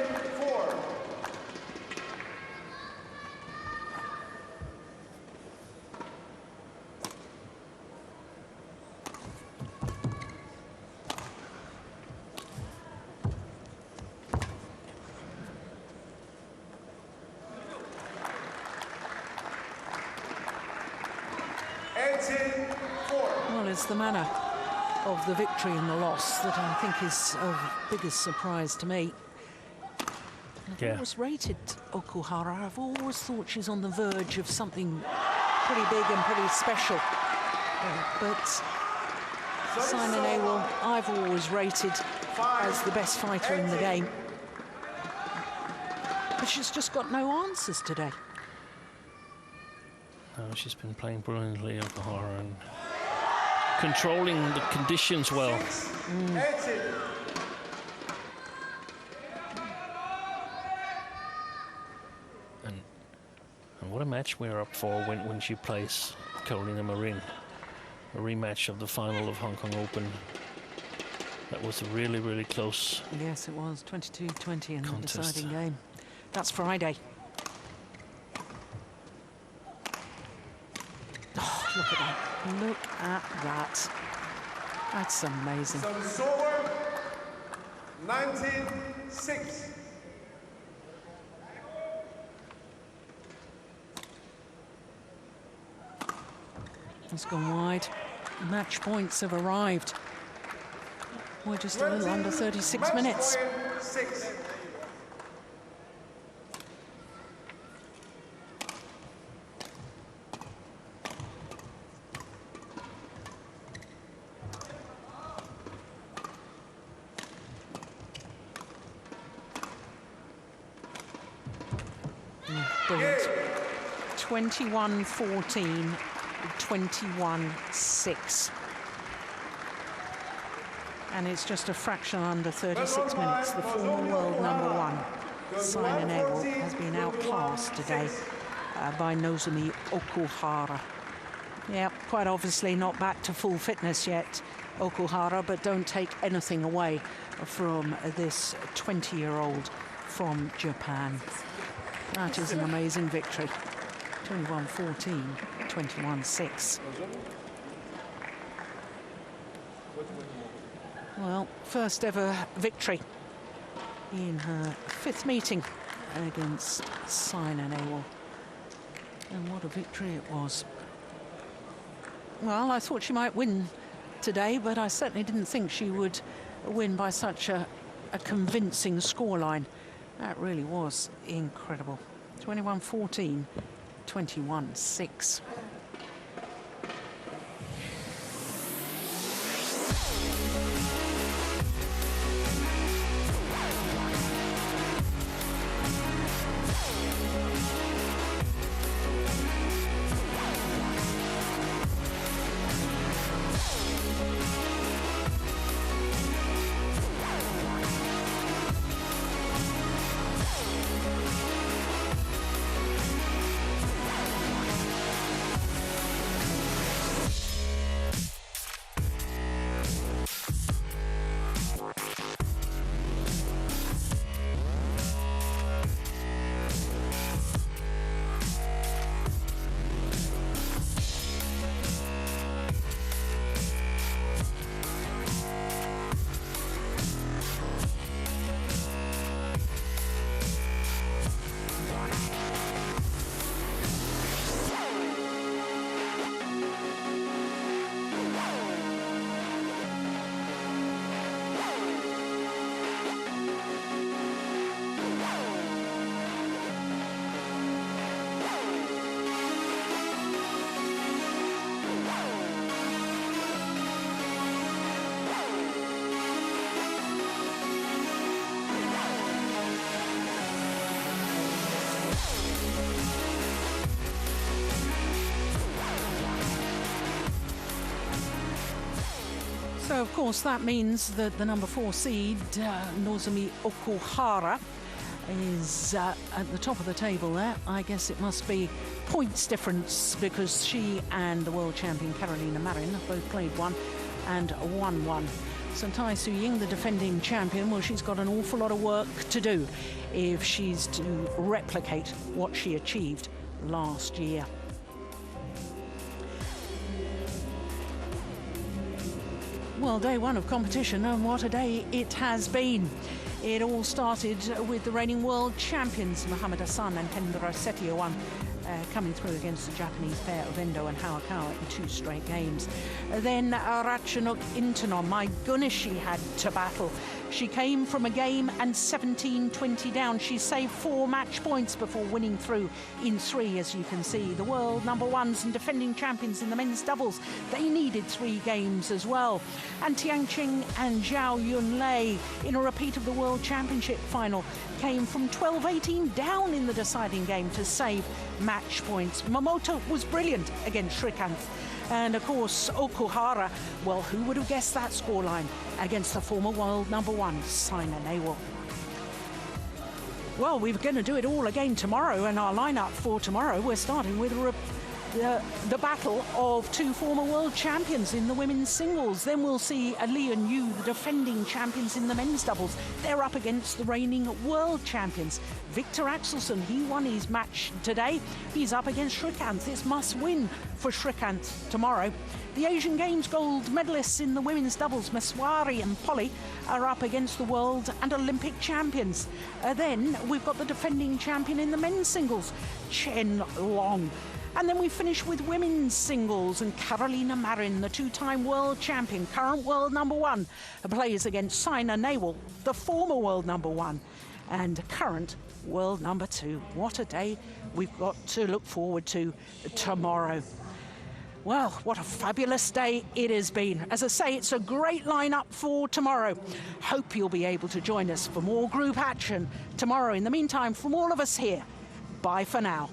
Well, it's the manner of the victory and the loss that I think is of biggest surprise to me. I've always rated Okuhara. I've always thought she's on the verge of something pretty big and pretty special. But Simon Awell, I've always rated as the best fighter in the game. But she's just got no answers today. She's been playing brilliantly, Okuhara, and controlling the conditions well. And what a match we're up for when she plays Carolina Marin. A rematch of the final of Hong Kong Open. That was a really, really close. Yes, it was 22-20 in the deciding game. That's Friday. Oh, look at that. Look at that. That's amazing. Service over. 19-6. It's gone wide. Match points have arrived. We're just a little under 36 minutes. 6. Brilliant. 21-14, 21-6. And it's just a fraction under 36 minutes. The former world #1, Simon Egel, has been outclassed today by Nozomi Okuhara. Yeah, quite obviously not back to full fitness yet, Okuhara, but don't take anything away from this 20-year-old from Japan. That is an amazing victory. 21-14, 21-6. Well, first ever victory in her 5th meeting against Simon Egel. And what a victory it was. Well, I thought she might win today, but I certainly didn't think she would win by such a convincing scoreline. That really was incredible. 21-14, 21-6. So, of course, that means that the #4 seed, Nozomi Okuhara, is at the top of the table there. I guess it must be points difference because she and the world champion Carolina Marin have both played one and won one. So Tai Tzu-Ying, the defending champion, well, she's got an awful lot of work to do if she's to replicate what she achieved last year. Well, day one of competition, and what a day it has been. It all started with the reigning world champions, Mohammad Ahsan and Hendra Setiawan, coming through against the Japanese pair of Endo and Hayakawa in 2 straight games. Then Ratchanok Intanon, my goodness, she had to battle. She came from a game and 17-20 down. She saved 4 match points before winning through in 3, as you can see. The world #1s and defending champions in the men's doubles, they needed 3 games as well. And Tian and Zhao Yunlei, in a repeat of the World Championship final, came from 12-18 down in the deciding game to save match points. Momota was brilliant against Srikanth. And, of course, Okuhara, well, who would have guessed that scoreline against the former world #1, Simon Egel. Well, we're going to do it all again tomorrow, and our lineup for tomorrow, we're starting with the battle of two former world champions in the women's singles. Then we'll see Lee and Yu, the defending champions in the men's doubles. They're up against the reigning world champions. Victor Axelsen, he won his match today. He's up against Srikanth. It's must win for Srikanth tomorrow. The Asian Games gold medalists in the women's doubles, Meswari and Polly, are up against the world and Olympic champions. Then we've got the defending champion in the men's singles, Chen Long. And then we finish with women's singles, and Carolina Marin, the two-time world champion, current world number one, plays against Saina Nehwal, the former world number one and current world number two. What a day we've got to look forward to tomorrow. Well, what a fabulous day it has been. As I say, it's a great lineup for tomorrow. Hope you'll be able to join us for more group action tomorrow. In the meantime, from all of us here, bye for now.